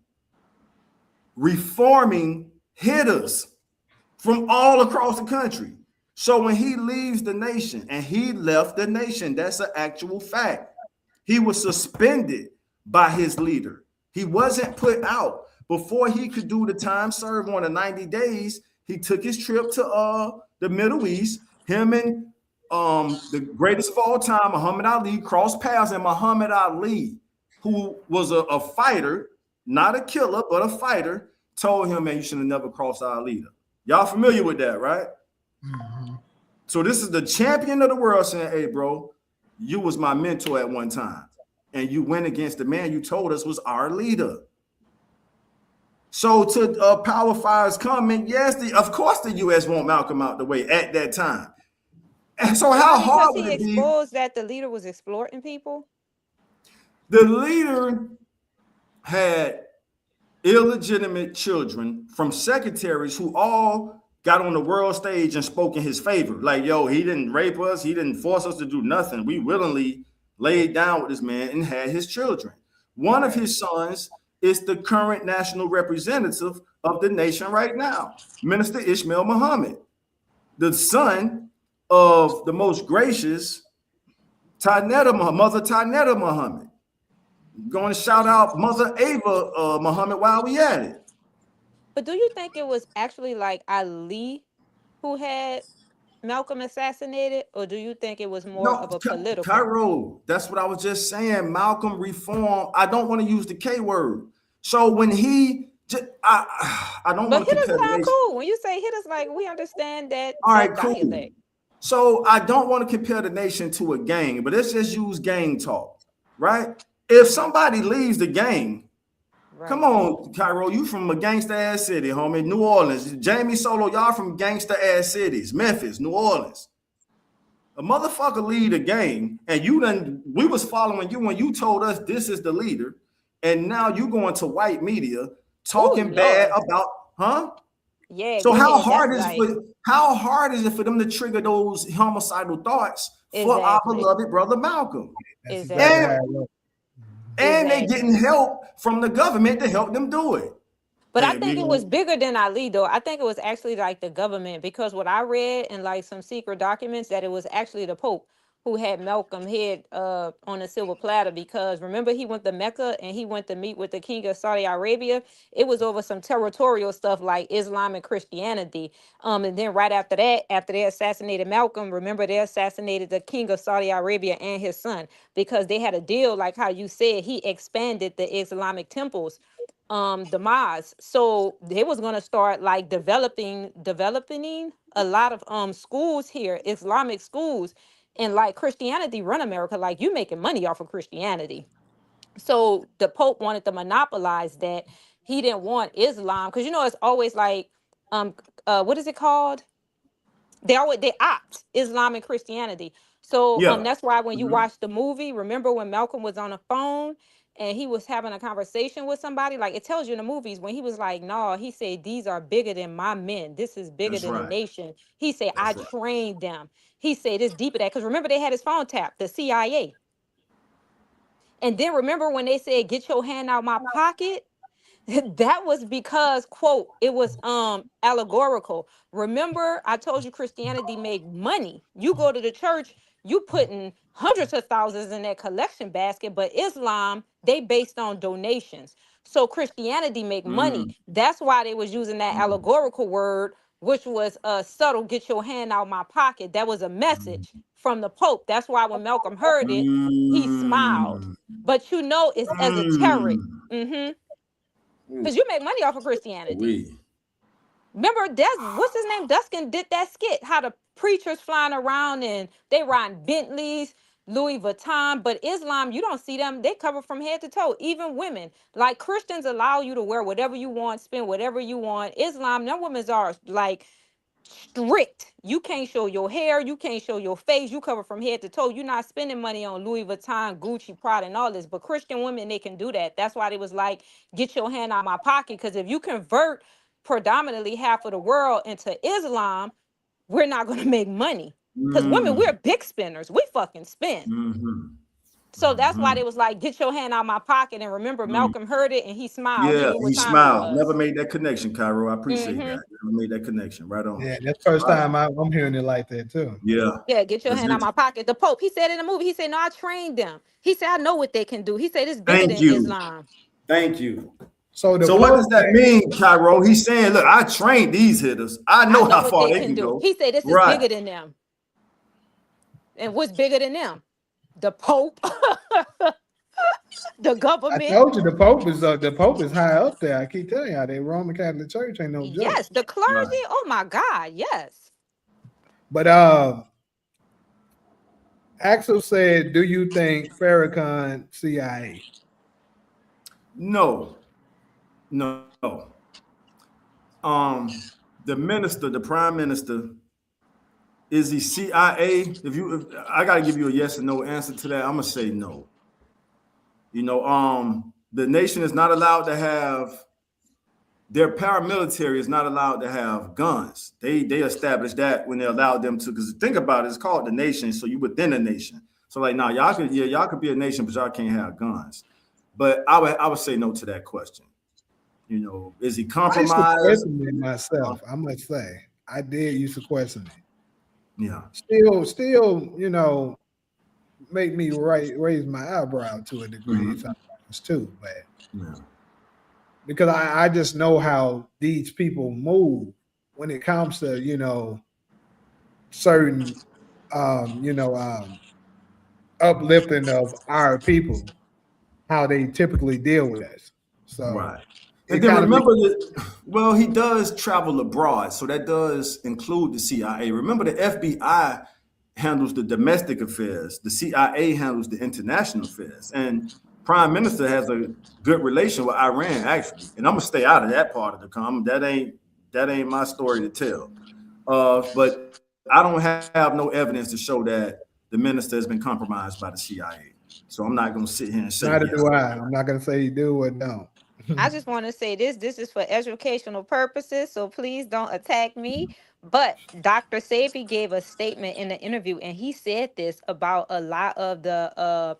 reforming hitters from all across the country. So when he leaves the nation, and he left the nation, that's an actual fact. He was suspended by his leader. He wasn't put out. Before he could do the time served on the 90 days, he took his trip to the Middle East. Him and the greatest of all time, Muhammad Ali, crossed paths, and Muhammad Ali, who was a fighter, not a killer, but a fighter, told him, man, you should have never crossed our leader. Y'all familiar with that, right?
Mm-hmm.
So this is the champion of the world saying, hey, bro, you was my mentor at one time, and you went against the man you told us was our leader. So to Power Fire's comment, yes, of course the U.S. want Malcolm out the way at that time. And so how
why? Because
hard would
he
it be?
exposed that the leader was exploiting people.
The leader had illegitimate children from secretaries who all got on the world stage and spoke in his favor. Like, yo, he didn't rape us. He didn't force us to do nothing. We willingly laid down with this man and had his children. One of his sons is the current national representative of the nation right now, Minister Ishmael Muhammad, the son of the most gracious Tanetta, Mother Tanetta Muhammad. Going to shout out Mother Ava Muhammad while we at it.
But do you think it was actually like Ali who had Malcolm assassinated, or do you think it was more
No,
of a political?
Cairo, that's what I was just saying. Malcolm reform. I don't want to use the K word. So when I don't
But
want to
hit us
compare the
sound
nation.
cool. When you say hit us, like we understand that
All right,
that
cool.
dialect.
So I don't want to compare the nation to a gang, but let's just use gang talk, right? If somebody leaves the gang, come
Right.
on, Cairo, you from a gangster ass city, homie. New Orleans. Jamie Solo, y'all from gangster ass cities. Memphis, New Orleans. A motherfucker lead a gang, and we was following you when you told us this is the leader, and now you going to white media
Oh
talking bad
Lord.
about, huh?
Yeah,
So
go ahead. That's like
how hard is it for them to trigger those homicidal thoughts for our
exactly.
beloved brother Malcolm?
That's exactly how
And
Exactly.
it works.
they getting
Exactly.
help from the government to help them do it.
But I
Hey, we
think it was
gonna
bigger than Ali though. I think it was actually like the government because what I read in like some secret documents that it was actually the Pope who had Malcolm head on a silver platter because remember he went to Mecca and he went to meet with the king of Saudi Arabia. It was over some territorial stuff like Islam and Christianity. And then right after that, after they assassinated Malcolm, remember they assassinated the king of Saudi Arabia and his son because they had a deal like how you said he expanded the Islamic temples demise. So they was gonna start like developing a lot of schools here, Islamic schools, and like Christianity run America. Like you making money off of Christianity. So the Pope wanted to monopolize that. He didn't want Islam because you know it's always like um what is it called? They opt Islam and Christianity. So
yeah.
that's why when you
Mhm.
watch the movie, remember when Malcolm was on the phone and he was having a conversation with somebody, like it tells you in the movies when he was like, "No," he said, "These are bigger than my men. This is bigger
That's
than a
right.
nation." He said, "I
That's right.
trained them." He said, "It's deeper that because remember they had his phone tapped, the CIA." And then remember when they said, "Get your hand out my pocket." That was because quote it was allegorical. Remember I told you Christianity make money. You go to the church, you putting hundreds of thousands in that collection basket, but Islam they based on donations. So Christianity make money.
Mm,
That's why they was using that
mm,
allegorical word, which was subtle, get your hand out my pocket. That was a
mm,
message from the Pope. That's why when Malcolm heard it, he smiled.
mm,
But you know it's esoteric.
mm.
Mm-hmm.
Ooh,
Because you make money off of Christianity.
we.
Remember, what's his name? Duskin did that skit. How the preachers flying around and they riding Bentleys, Louis Vuitton. But Islam, you don't see them. They cover from head to toe. Even women. Like Christians allow you to wear whatever you want, spend whatever you want. Islam, no women's are like strict. You can't show your hair, you can't show your face, you cover from head to toe. You're not spending money on Louis Vuitton, Gucci, Prada, and all this. But Christian women, they can do that. That's why they was like, get your hand out my pocket. Because if you convert predominantly half of the world into Islam, we're not gonna make money. Because women,
Mm,
we're big spenders. We fucking spend.
mm-hmm,
So that's why
mm-hmm,
they was like, get your hand out my pocket. And remember,
mm.
Malcolm heard it and he smiled. He
Yeah,
knew
he
what time it
smiled. Never
was.
made that connection, Cairo. I appreciate
Hmm.
that. Never made that connection. Right on.
Yeah, that's the first
Right
time
on.
I'm hearing it like that too.
Yeah.
Yeah, get your
That's
hand out
it.
my pocket. The Pope, he said in the movie, he said, "No, I trained them." He said, "I know what they can do." He said, "It's bigger
Thank
than
you.
Islam."
Thank you.
So the
So what does
Pope
that mean, Cairo? He's saying, look, I trained these hitters. I
I
know
know
how
what
far
they
they
can
can
do.
go.
He said, "This is
Right.
bigger than them." And what's bigger than them? The Pope, the
I
government.
told you the Pope is high up there. I keep telling y'all, the Roman Catholic Church ain't no joke.
Yes, the clergy.
Right.
Oh my God, yes.
But Axel said, "Do you think Farrakhan CIA?"
No. No. The minister, the prime minister, is he CIA? If I gotta give you a yes or no answer to that, I'm gonna say no. The nation is not allowed to have their paramilitary is not allowed to have guns. They established that when they allowed them to, because think about it, it's called the nation, so you within a nation. So like now y'all could be a nation, but y'all can't have guns. But I would say no to that question. Is he
I used to
compromised?
question it
Uh,
myself. I must say, I did used to question it.
yeah.
Still, make me raise my eyebrow to a degree
Mm-hmm.
sometimes too, but
Yeah.
because I just know how these people move when it comes to certain uplifting of our people, how they typically deal with us. So
Right. And
it
then
kind of
remember that, well, he does travel abroad, so that does include the CIA. Remember, the FBI handles the domestic affairs, the CIA handles the international affairs. And Prime Minister has a good relation with Iran, actually. And I'm gonna stay out of that part of the comment. That ain't my story to tell. But I don't have no evidence to show that the minister has been compromised by the CIA. So I'm not gonna sit here and say yes
neither
or
do
no.
I. I'm not gonna say you do or don't.
I just want to say this. This is for educational purposes, so please don't attack me. But Dr. Sabi gave a statement in the interview, and he said this about a lot of the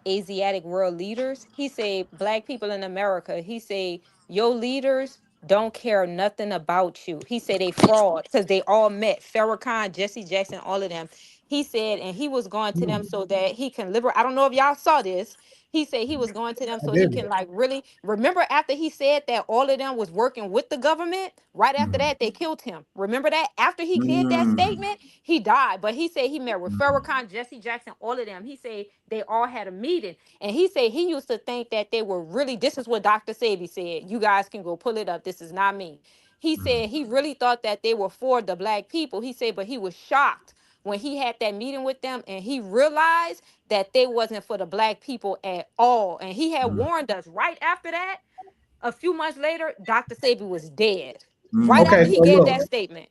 Asiatic world leaders. He say black people in America. He say your leaders don't care nothing about you. He said they fraud because they all met Farrakhan, Jesse Jackson, all of them. He said, and he was going to them so that he can liberate. I don't know if y'all saw this. He said he was going to them
I
so he
didn't.
can like really remember after he said that all of them was working with the government. Right after
Mhm.
that, they killed him. Remember that? After he did that
Mm.
statement, he died. But he said he met with
Mhm.
Farrakhan, Jesse Jackson, all of them. He said they all had a meeting. And he said he used to think that they were really, this is what Dr. Sabi said. You guys can go pull it up. This is not me. He said he really thought that they were for the black people. He said, but he was shocked when he had that meeting with them and he realized that they wasn't for the black people at all. And he had
Mhm.
warned us right after that. A few months later, Dr. Sabi was dead. Right
Okay,
after
Mhm.
he
so
gave
look,
that statement.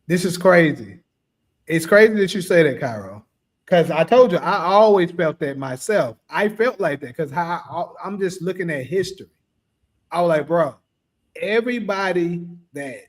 this is crazy. It's crazy that you say that, Cairo. Because I told you, I always felt that myself. I felt like that because I'm just looking at history. I was like, bro, everybody that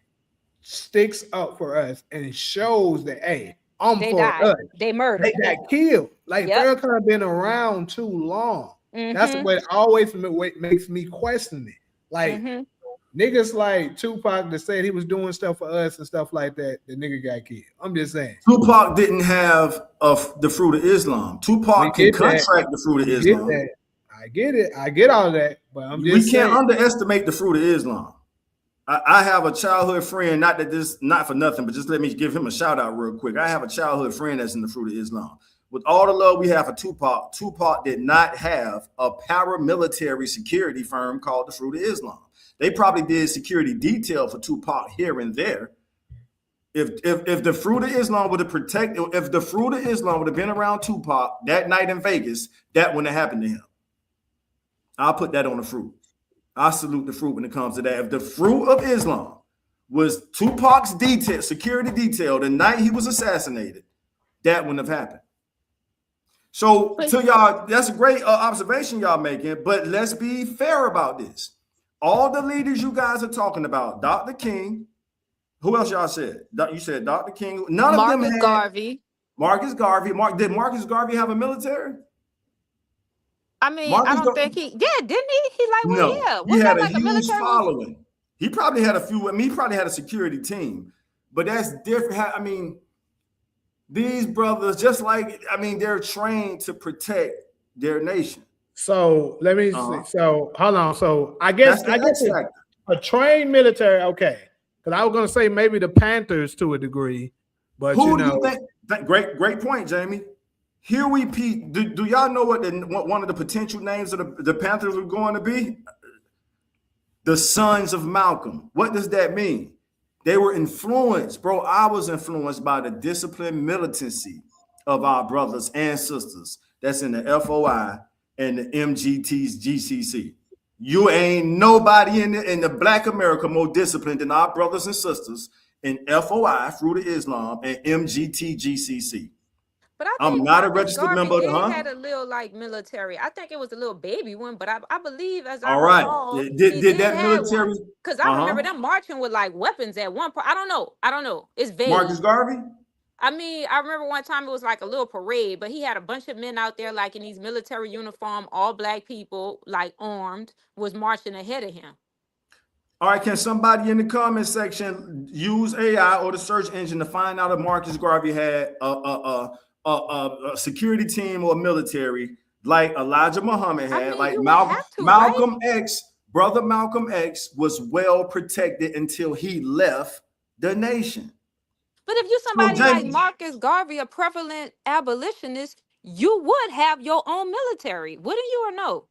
sticks up for us and shows that, hey, I'm
They
for
died.
us,
They
they
murdered.
got killed. Like
Yep.
Farrakhan been around too long. That's
Mm-hmm.
what always makes me question it. Like
Mm-hmm.
niggas like Tupac that said he was doing stuff for us and stuff like that. The nigga got killed. I'm just saying.
Tupac didn't have the fruit of Islam.
We
Tupac can
get that.
contract the fruit of
We get
Islam.
that. I get it. I get all that. But I'm
We
just
can't
saying.
underestimate the fruit of Islam. I have a childhood friend, not that this, not for nothing, but just let me give him a shout out real quick. I have a childhood friend that's in the fruit of Islam. With all the love we have for Tupac, Tupac did not have a paramilitary security firm called the Fruit of Islam. They probably did security detail for Tupac here and there. If the Fruit of Islam would have protected, if the Fruit of Islam would have been around Tupac that night in Vegas, that wouldn't have happened to him. I'll put that on the fruit. I salute the fruit when it comes to that. If the fruit of Islam was Tupac's detail, security detail, the night he was assassinated, that wouldn't have happened. So
But
to y'all, that's a great observation y'all making, but let's be fair about this. All the leaders you guys are talking about, Dr. King, who else y'all said? You said Dr. King. None of them
Marcus
had
Garvey.
Marcus Garvey. Did Marcus Garvey have a military?
I mean, I
Marcus
don't
Garvey.
think he. Yeah, didn't he? He like, well,
No,
yeah.
he
Was that
had a
like a
huge
military?
following. He probably had a few. I mean, he probably had a security team, but that's different. I mean, these brothers, just like I mean, they're trained to protect their nation.
So let me see.
Uh-huh.
So hold on. So I
That's
guess
the X factor.
a trained military, okay. Because I was gonna say maybe the Panthers to a degree, but
Who do you think? Great point, Jamie. Huey P. Do y'all know what one of the potential names of the Panthers were going to be? The Sons of Malcolm. What does that mean? They were influenced, bro. I was influenced by the disciplined militancy of our brothers and sisters that's in the FOI and the MGT's GCC. You ain't nobody in the Black America more disciplined than our brothers and sisters in FOI, Fruit of Islam, and MGT GCC.
But I
I'm
think
not a
Marcus
registered
Garvey
member,
did
huh?
had a little like military. I think it was a little baby one, but I believe, as I
All right.
recall, he
Did
did
that
have
military,
one. Cause I
uh-huh.
remember them marching with like weapons at one point. I don't know. I don't know. It's
Marcus
vague.
Garvey?
I mean, I remember one time it was like a little parade, but he had a bunch of men out there like in these military uniform, all black people, like armed, was marching ahead of him.
All right, can somebody in the comment section use AI or the search engine to find out if Marcus Garvey had a security team or military like Elijah Muhammad
I
had,
mean,
like
you would have to, right?
Malcolm X, brother Malcolm X was well protected until he left the nation.
But if you
So
somebody like
James,
Marcus Garvey, a prevalent abolitionist, you would have your own military, wouldn't you, or no?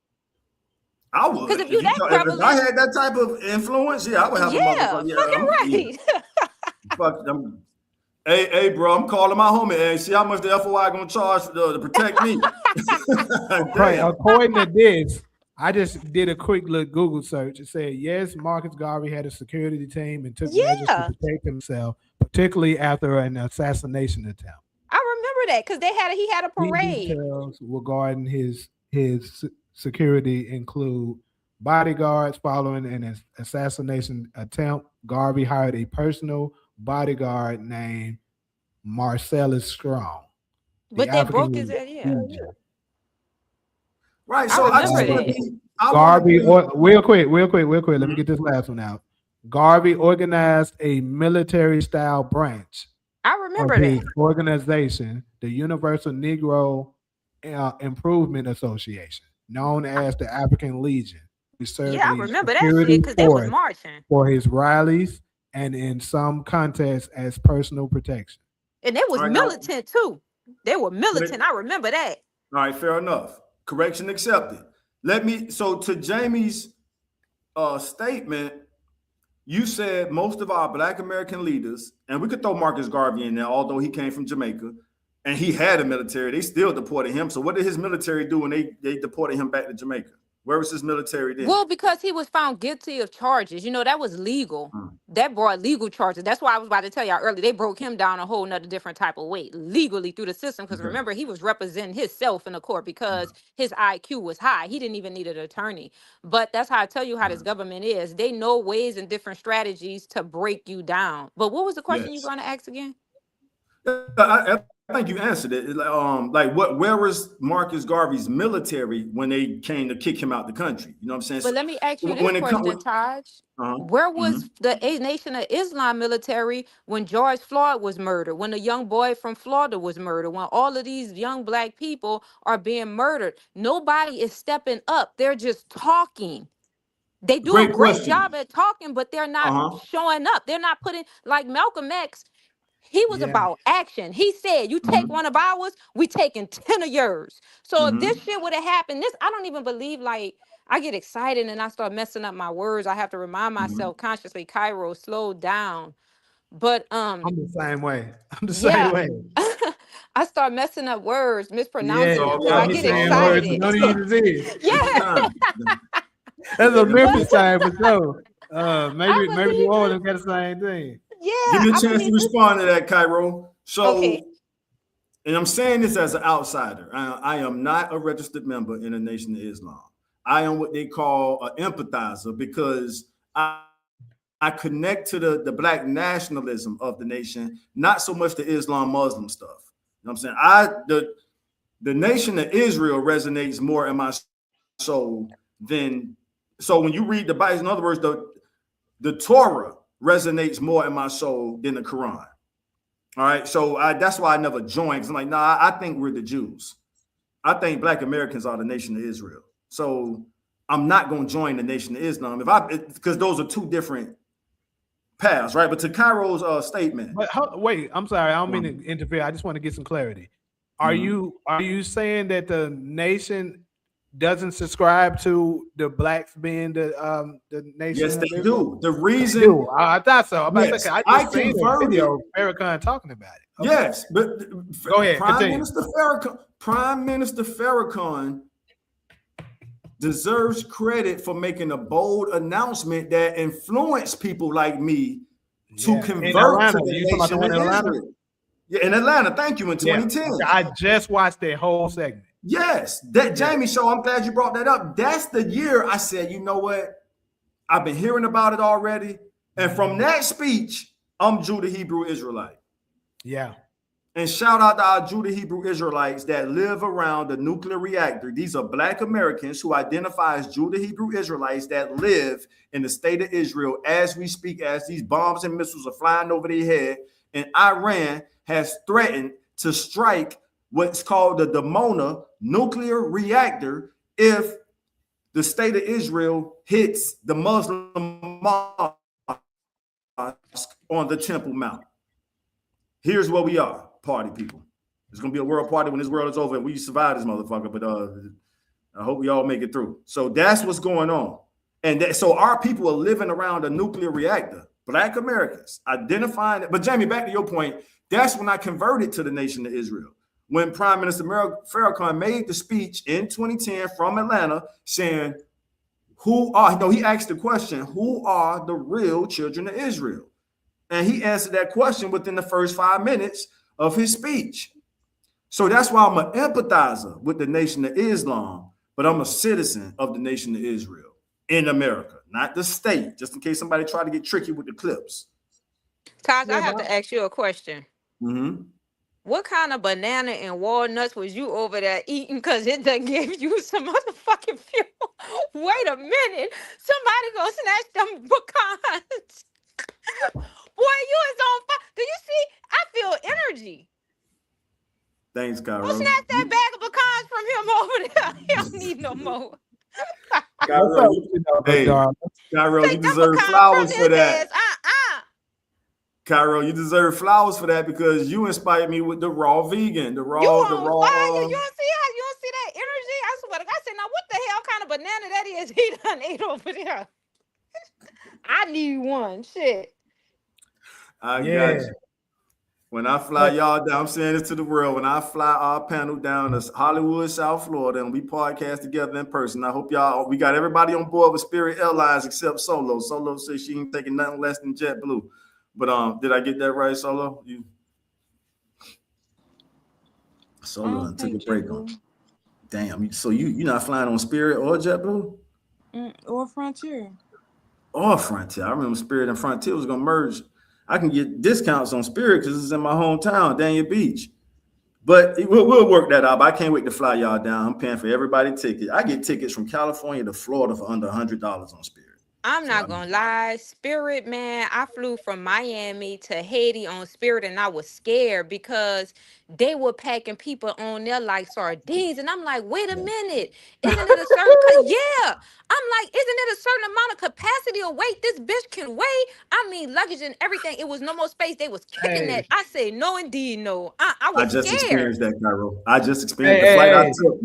I
Because
would.
if you that
If I
prevalent,
had that type of influence, yeah, I would have a
yeah,
motherfucker.
fucking
Yeah,
right.
fuck them. Hey, bro, I'm calling my homie. Hey, see how much the FOI gonna charge to protect me?
Right.
Damn.
According to this, I just did a quick little Google search. It said, yes, Marcus Garvey had a security team and took measures to
Yeah,
protect himself, particularly after an assassination attempt.
I remember that because he had a
Key
parade.
details regarding his security include bodyguards following an assassination attempt. Garvey hired a personal bodyguard named Marcellus Strong, the
But they broke his
African
head. Yeah,
Legion.
Right.
I
So I just
remember
want to
that.
be. I want to
Garvey,
be.
or real quick, let me
Mhm.
get this last one out. Garvey organized a military style branch
I
of
remember
his
that.
organization, the Universal Negro Improvement Association, known as the African Legion, which served
Yeah, I
a
remember that shit
security
because they was
force
marching
for his rallies and in some contests as personal protection.
and they
All
was
right now.
militant too. They were militant. I remember that.
All right, fair enough. Correction accepted. Let me. So to Jamie's statement, you said most of our Black American leaders, and we could throw Marcus Garvey in there, although he came from Jamaica, and he had a military. They still deported him. So what did his military do when they deported him back to Jamaica? Where was his military then?
Well, because he was found guilty of charges. That was legal.
Mm,
That brought legal charges. That's why I was about to tell y'all earlier. They broke him down a whole nother different type of way legally through the system. Because
okay.
remember, he was representing himself in the court because his IQ was high. He didn't even need an attorney. But that's how I tell you how this
Mhm.
government is. They know ways and different strategies to break you down. But what was the question you
Yes.
going to ask again?
I think you answered it. Like what? Where was Marcus Garvey's military when they came to kick him out the country? You know what I'm saying?
But
So,
let me ask you this
when it comes,
question, Taj.
uh
Where
mhm.
was the Nation of Islam military when George Floyd was murdered, when the young boy from Florida was murdered, when all of these young Black people are being murdered? Nobody is stepping up. They're just talking. They do a
Great
great
question.
job at talking, but they're not
Uh-huh.
showing up. They're not putting, like Malcolm X, he was
Yeah.
about action. He said, you take
Hmm.
one of ours, we taking 10 of yours. So if this
Hmm.
shit would have happened, I don't even believe, like, I get excited and I start messing up my words. I have to remind
Hmm.
myself consciously, Cairo, slow down. But
I'm the same way. I'm the same
yeah.
way.
I start messing up words,
It's
Yeah,
mispronouncing them
all
because
I'll
I
good.
be
get
It's all
saying
love.
words you
excited.
don't even see.
Take your
Yeah.
time.
That's a
And
Memphis
But
time for sure.
I
Maybe New
believe,
Orleans got the same thing.
give
yeah,
me a
I
chance to
believe this.
respond to that, Cairo.
Okay.
So, and I'm saying this as an outsider. I am not a registered member in the Nation of Islam. I am what they call an empathizer because I connect to the black nationalism of the nation, not so much the Islam Muslim stuff. You know what I'm saying? The nation of Israel resonates more in my soul than so when you read the Bible, in other words, the Torah resonates more in my soul than the Quran. All right. So that's why I never joined. Cause I'm like, nah, I think we're the Jews. I think Black Americans are the nation of Israel. So I'm not going to join the nation of Islam because those are two different paths, right? But to Cairo's statement,
But wait, I'm sorry, I don't mean
um,
to interfere. I just want to get some clarity.
mhm.
Are you saying that the nation doesn't subscribe to the blacks being the
Yes,
nation
they
of Israel?
do. The
They
reason,
do. I thought so. I'm about to say,
yes,
'cause I
I
just seen a
converted.
video of Farrakhan talking about it. Okay,
Yes, but
go ahead,
Prime
continue.
Minister Farrakhan, Prime Minister Farrakhan deserves credit for making a bold announcement that influenced people like me to
Yeah, in
convert to
Atlanta.
the
You talking about the
nation
one
of
in Atlanta?
Israel. Yeah, in Atlanta. Thank you. In
Yeah.
2010.
Okay, I just watched that whole segment.
Yes, that
Yeah.
Jamie show. I'm glad you brought that up. That's the year I said, you know what? I've been hearing about it already. And from that speech, I'm Judah Hebrew Israelite.
Yeah.
And shout out to our Judah Hebrew Israelites that live around the nuclear reactor. These are Black Americans who identify as Judah Hebrew Israelites that live in the state of Israel as we speak, as these bombs and missiles are flying over their head. And Iran has threatened to strike what's called the Dimona nuclear reactor if the state of Israel hits the Muslim mosque on the Temple Mount. Here's where we are, party people. It's gonna be a world party when this world is over and we survive this motherfucker. But I hope we all make it through. So that's what's going on. And so our people are living around a nuclear reactor. Black Americans identifying it. But Jamie, back to your point, that's when I converted to the nation of Israel. When Prime Minister Farrakhan made the speech in 2010 from Atlanta saying, he asked the question, who are the real children of Israel? And he answered that question within the first 5 minutes of his speech. So that's why I'm an empathizer with the Nation of Islam, but I'm a citizen of the Nation of Israel in America, not the state, just in case somebody try to get tricky with the clips.
Tosh, I have to ask you a question.
Mm-hmm.
What kind of banana and walnuts was you over there eating? Because it done gave you some motherfucking fuel. Wait a minute. Somebody go snatch them pecans. Boy, you is on fire. Do you see? I feel energy.
Thanks, Cairo.
Go snatch that bag of pecans from him over there. He don't need no more.
Cairo, you deserve flowers for that. Cairo, you deserve flowers for that because you inspired me with the raw vegan, the raw.
You on fire. You don't see that energy? I swear to God, I said, now what the hell kind of banana that is he done ate over there? I need one. Shit.
I got you. When I fly y'all down, I'm saying this to the world. When I fly our panel down to Hollywood, South Florida, and we podcast together in person, I hope we got everybody on board with Spirit Airlines except Solo. Solo says she ain't taking nothing less than JetBlue. But did I get that right, Solo? Solo took a break on. Damn. So you not flying on Spirit or JetBlue?
Or Frontier.
Or Frontier. I remember Spirit and Frontier was gonna merge. I can get discounts on Spirit because it's in my hometown, Dania Beach. But we'll work that out. But I can't wait to fly y'all down. I'm paying for everybody ticket. I get tickets from California to Florida for under $100 on Spirit.
I'm not gonna lie, Spirit, man. I flew from Miami to Haiti on Spirit, and I was scared because they were packing people on there like sardines, and I'm like, wait a minute, isn't it a certain? Yeah, I'm like, isn't it a certain amount of capacity or weight this bitch can weigh? I mean, luggage and everything. It was no more space. They was kicking that. I say, no, indeed, no. I was
just
scared.
Experienced that, Cairo. I just experienced the flight I took.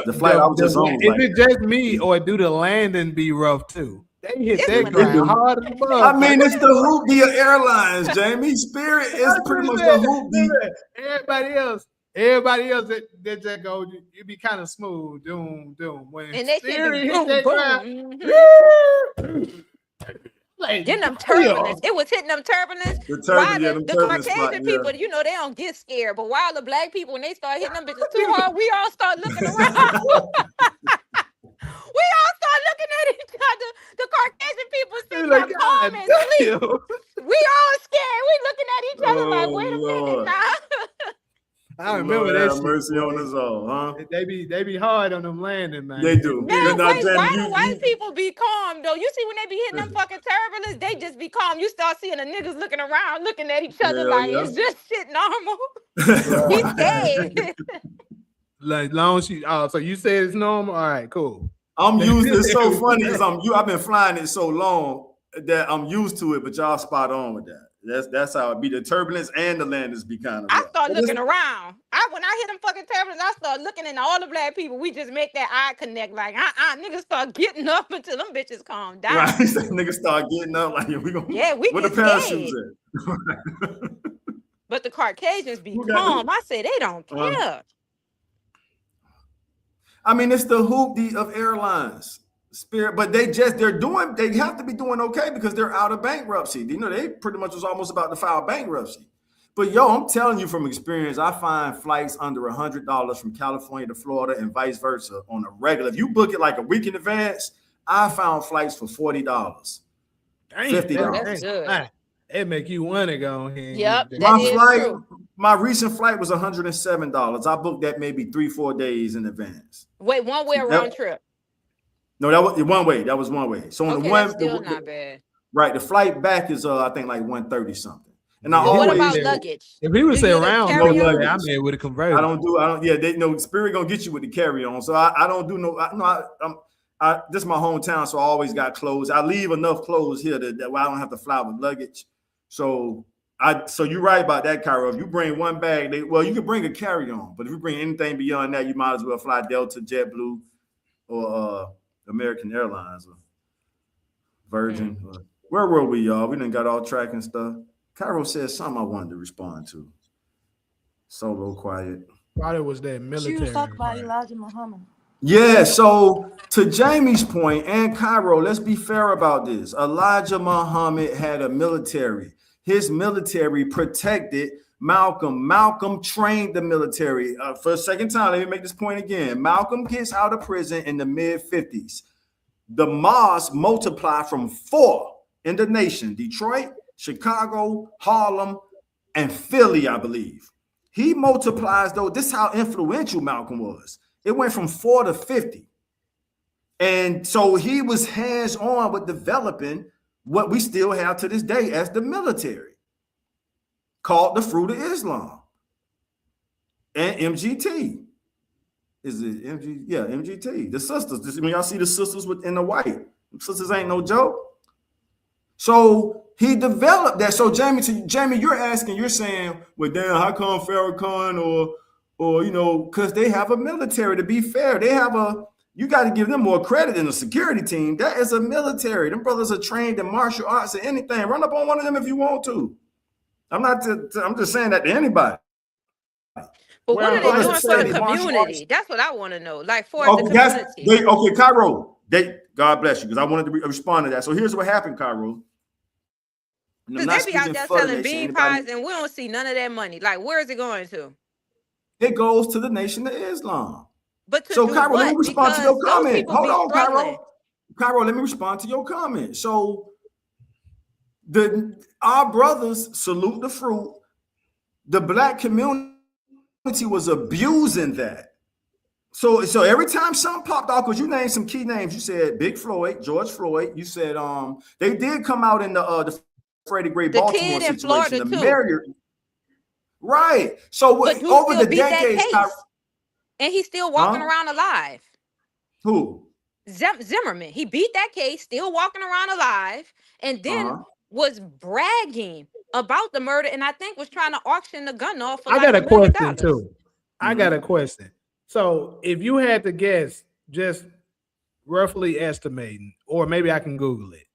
The flight I was just on.
Is it just me, or do the landing be rough too? They hit that ground hard as well.
I mean, it's the hoopty of airlines, Jamie. Spirit is pretty much the hoopty.
Everybody else that just go, you be kind of smooth, doom. When
and they
Spirit
hit
that
boom.
Like,
getting them turbulence. It was hitting them turbulence. The Caucasian people, they don't get scared. But while the black people, when they start hitting them bitches too hard, we all start looking around. We all start looking at each other. The Caucasian people sitting there calm and sleep. We all scared. We looking at each other like, wait a minute now.
I remember that shit.
Mercy on us all, huh?
They be hard on them landing, man.
They do.
Man, why do white people be calm though? You see when they be hitting them fucking turbulence, they just be calm. You start seeing the niggas looking around, looking at each other is this shit normal? He's scared.
Like long as so you say it's normal. All right, cool.
I'm used to it. So funny because I've been flying it so long that I'm used to it, but y'all spot on with that. That's how it be. The turbulence and the landings be kind of rough.
I start looking around. When I hit them fucking turbulence, I start looking at all the black people. We just make that eye connect like, niggas start getting up until them bitches calm down.
Right. Niggas start getting up like, we gonna where the parachutes at?
But the Caucasians be calm. I say they don't care.
I mean, it's the hoopty of airlines, Spirit, but they have to be doing okay because they're out of bankruptcy. They pretty much was almost about to file bankruptcy. But I'm telling you from experience, I find flights under $100 from California to Florida and vice versa on a regular. If you book it like a week in advance, I found flights for $40, $50.
It make you want to go ahead.
Yep,
my recent flight was $107. I booked that maybe 3-4 days in advance.
Wait, one way or round trip?
No, that was one way. That was one way. So on the one,
that's still not bad.
Right, the flight back is I think like 130 something. And I
Yeah,
But what
always
about luggage?
if he
Do
was
you
around
no
carry on?
military, I
luggage.
may would have
I
converted.
don't do. I don't. Yeah, they no Spirit gonna get you with the carry on. So I don't do no. This is my hometown, so I always got clothes. I leave enough clothes here that I don't have to fly with luggage. So so you're right about that, Cairo. If you bring one bag, you can bring a carry on, but if you bring anything beyond that, you might as well fly Delta, JetBlue, or American Airlines or Virgin. Where were we, y'all? We done got all track and stuff. Cairo said something I wanted to respond to. Solo quiet.
Probably was that
She was
military
talking about
part.
Elijah Muhammad.
Yeah, so to Jamie's point and Cairo, let's be fair about this. Elijah Muhammad had a military. His military protected Malcolm. Malcolm trained the military. For a second time, let me make this point again. Malcolm gets out of prison in the mid-50s. The mosques multiply from 4 in the nation: Detroit, Chicago, Harlem, and Philly, I believe. He multiplies, though. This is how influential Malcolm was. It went from 4 to 50. And so he was hands-on with developing what we still have to this day as the military, called the Fruit of Islam and MGT. Is it MG? Yeah, MGT. The sisters. When y'all see the sisters in the white, sisters ain't no joke. So he developed that. So Jamie, you're saying, well, damn, how come Farrakhan or because they have a military. To be fair, you got to give them more credit than a security team. That is a military. Them brothers are trained in martial arts or anything. Run up on one of them if you want to. I'm just saying that to anybody.
But what
Well,
are they
Brothers
doing for the
trained in martial arts.
community? That's what I want to know. Like for the
Okay,
community.
okay, Cairo. God bless you, because I wanted to respond to that. So here's what happened, Cairo. And I'm
Because
not
they be out
speaking
there
for the
selling
nation.
bean
Anybody,
pies and we don't see none of that money. Like, where is it going to?
it goes to the Nation of Islam.
But to
So,
do
Cairo, let me
what?
respond to your
Because those
comment.
people
Hold
be
on,
struggling.
Cairo, let me respond to your comment. So, our brothers salute the fruit. The black community was abusing that. So every time something popped off, because you named some key names, you said Big Floyd, George Floyd. You said they did come out in the Freddie Gray
The
Baltimore
kid in
situation.
Florida
The
too.
mayor, right? So
But dude
over
still
the
beat that
decades,
case. And he's still walking
huh?
around alive.
Who?
Zimmerman. He beat that case, still walking around alive, and then
Uh-huh.
was bragging about the murder, and I think was trying to auction the gun off for
I
like
got a
$1 million.
question too. I got a question. So if you had to guess, just roughly estimating, or maybe I can Google it,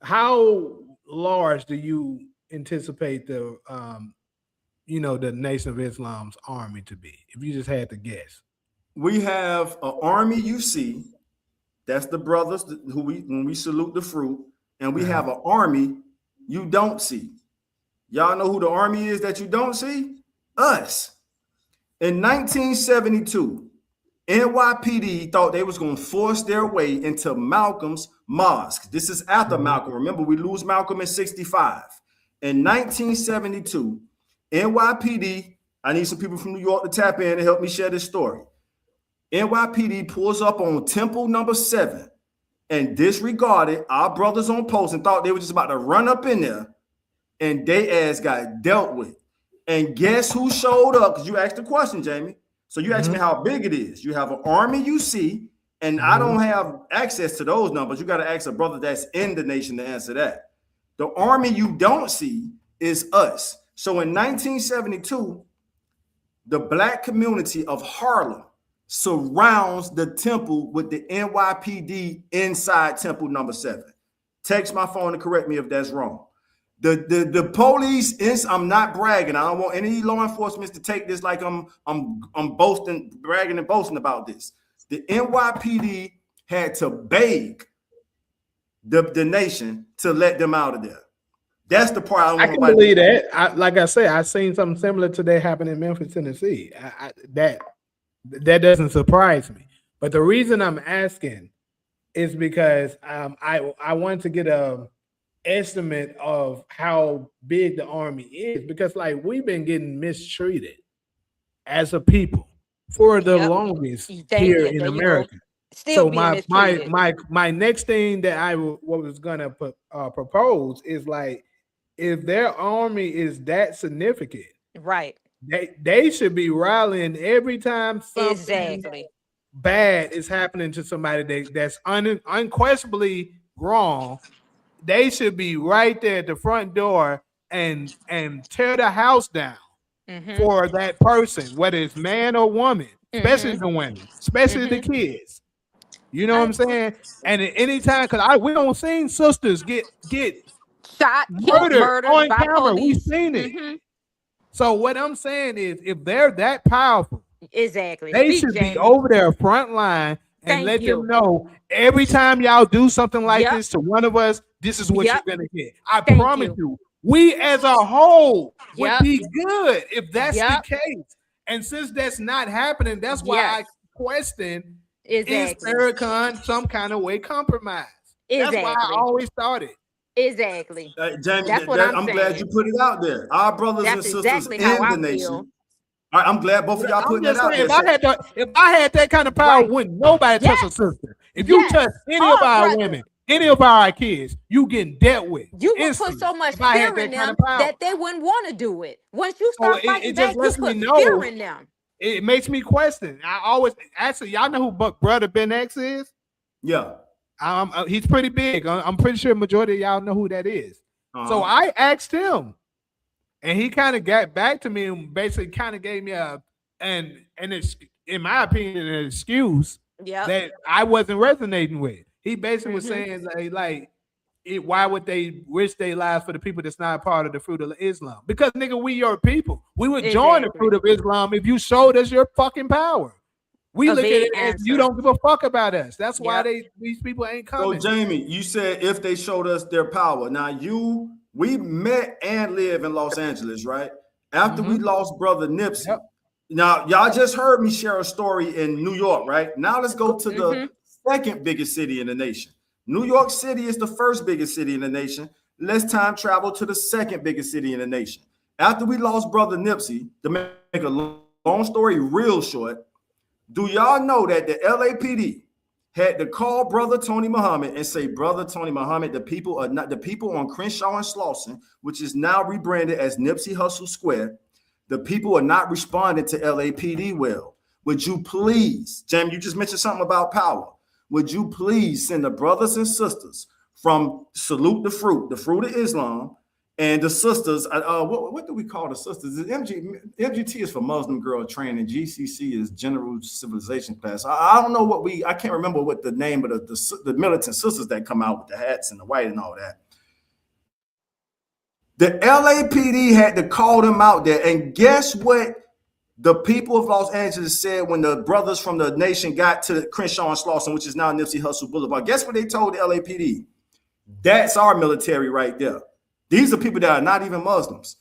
how large do you anticipate the Nation of Islam's army to be? If you just had to guess.
We have an army you see. That's the brothers who when we salute the fruit, and we have an army you don't see. Y'all know who the army is that you don't see? Us. In 1972, NYPD thought they was going to force their way into Malcolm's mosque. This is after Malcolm. Remember, we lose Malcolm in 65. In 1972, NYPD, I need some people from New York to tap in and help me share this story. NYPD pulls up on Temple number 7 and disregarded our brothers on post and thought they were just about to run up in there, and they ass got dealt with. And guess who showed up? Because you asked the question, Jamie. So you asked me how big it is. You have an army you see, and I don't have access to those numbers. You got to ask a brother that's in the nation to answer that. The army you don't see is us. So in 1972, the black community of Harlem surrounds the temple with the NYPD inside Temple number 7. Text my phone to correct me if that's wrong. The police is, I'm not bragging. I don't want any law enforcement to take this like I'm boasting, bragging and boasting about this. The NYPD had to beg the nation to let them out of there. That's the part I don't
I
want
can believe that. Like I said, I seen something similar to that happen in Memphis, Tennessee. That doesn't surprise me. But the reason I'm asking is because I want to get a estimate of how big the army is, because like we've been getting mistreated as a people for the longest here in
There you go.
America.
Still
So
being mistreated.
my next thing that I was gonna propose is like if their army is that significant,
Right.
they should be rallying every time something
Exactly.
bad is happening to somebody that's unquestionably wrong. They should be right there at the front door and tear the house down
Mm-hmm.
for that person, whether it's man or woman, especially
Mm-hmm.
the women, especially the
Mm-hmm.
kids. You know what
I
I'm saying? And at any time, because I we don't seen sisters get
Shot, killed,
murdered
murdered
on
by
camera. We
police.
seen it.
Mm-hmm.
So what I'm saying is, if they're that powerful,
Exactly.
they
Speak,
should be
Jamie.
over their front line and
Thank
let them
you.
know every time y'all do something like
Yep.
this to one of us, this is what you're
Yep.
gonna get. I
Thank
promise
you.
you, we as a whole would
Yep.
be good if that's the
Yep.
case. And since that's not happening, that's why
Yes.
I question, is
Exactly.
Farrakhan some kind of way compromised? That's why I
Exactly.
always thought it.
Exactly.
Jamie,
That's what I'm
I'm glad you
saying.
put it out there. Our brothers and
That's
sisters
exactly how
in
I
the
feel.
nation. I'm glad both of y'all
I'm
putting that
just
out
saying,
there. So,
if I had that kind of power,
Right.
wouldn't nobody touch a
Yes.
sister. If you
Yes.
touch any of
All
our
brothers.
women, any of our kids, you getting dealt with
You would put
instantly.
so much
If I had
fear in
that kind of
them
power,
that they wouldn't want to do it. Once you
so
start fighting
it just
back, you
lets me
put fear
know.
in them.
It makes me question. I always actually, y'all know who Brother Ben X is?
yeah.
He's pretty big. I'm pretty sure majority of y'all know who that is. So
Uh-huh.
I asked him, and he kind of got back to me and basically kind of gave me and it's, in my opinion, an excuse
Yep.
that I wasn't resonating with. He basically was
Mm-hmm.
saying why would they risk their lives for the people that's not part of the fruit of Islam? Because nigga, we your people. We would join the
Exactly.
fruit of Islam if you showed us your fucking power. We
A
look at
big
it as you
answer.
don't give a fuck about us. That's why
Yep.
these people ain't
So,
coming.
Jamie, you said if they showed us their power. Now, we met and live in Los Angeles, right? After we
Mm-hmm.
lost brother
Yep.
Nipsey. Now, y'all just heard me share a story in New York, right? Now, let's go to the
Mm-hmm.
second biggest city in the nation. New York City is the first biggest city in the nation. Let's time travel to the second biggest city in the nation. After we lost brother Nipsey, to make a long story real short, do y'all know that the LAPD had to call brother Tony Muhammad and say, brother Tony Muhammad, the people on Crenshaw and Slauson, which is now rebranded as Nipsey Hussle Square, the people are not responding to LAPD well. Would you please, Jamie, you just mentioned something about power. Would you please send the brothers and sisters from Salute the Fruit of Islam, and the sisters, what do we call the sisters? MGT is for Muslim Girl Training. GCC is General Civilization Class. I don't know I can't remember what the name of the militant sisters that come out with the hats and the white and all that. The LAPD had to call them out there. And guess what the people of Los Angeles said when the brothers from the nation got to Crenshaw and Slauson, which is now Nipsey Hussle Boulevard? Guess what they told the LAPD? That's our military right there. These are people that are not even Muslims.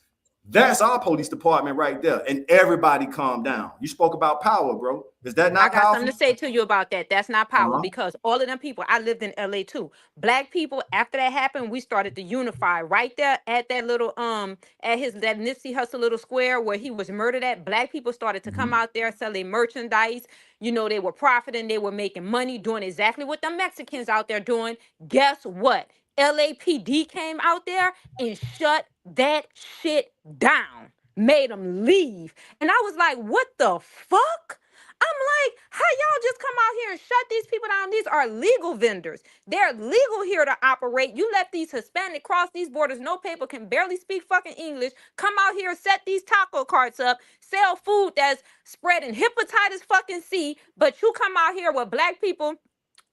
That's our police department right there. And everybody calm down. You spoke about power, bro. Is that
I
not
got something
powerful?
to say to you about that. That's not power
Uh-huh.
because all of them people, I lived in LA too. Black people, after that happened, we started to unify right there at that little at that Nipsey Hussle little square where he was murdered at. Black people started to come
Mhm.
out there selling merchandise. You know, they were profiting, they were making money, doing exactly what the Mexicans out there doing. Guess what? LAPD came out there and shut that shit down. Made them leave. And I was like, what the fuck? I'm like, how y'all just come out here and shut these people down? These are legal vendors. They're legal here to operate. You let these Hispanic cross these borders, no paper, can barely speak fucking English, come out here, set these taco carts up, sell food that's spreading hepatitis fucking C, but you come out here with black people,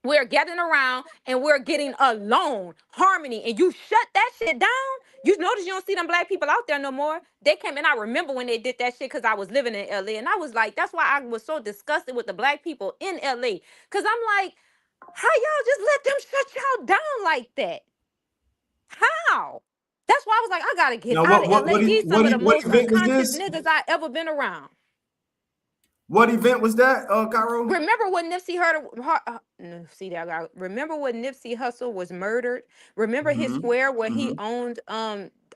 we're getting around and we're getting along, harmony, and you shut that shit down. You notice you don't see them black people out there no more. They came and I remember when they did that shit because I was living in LA and I was like, that's why I was so disgusted with the black people in LA. Cause I'm like, how y'all just let them shut y'all down like that? How? That's why I was like, I gotta get
Now,
out of LA. These some of the
what
most
event was
unconscious
this?
niggas I ever been around.
What event was that, Cairo?
Remember when see that guy. Remember when Nipsey Hussle was murdered? Remember his
Mm-hmm.
square where he
Mm-hmm.
owned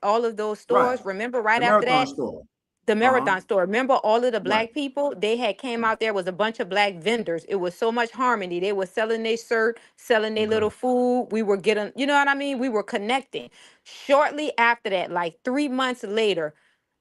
all of those
Right.
stores? Remember right
The
after
Marathon
that?
store.
The
Uh-huh.
marathon store. Remember all of the
Right.
black people? They had came out there was a bunch of black vendors. It was so much harmony. They were selling their shirt, selling their
Okay.
little food. We were getting, you know what I mean? We were connecting. Shortly after that, like 3 months later,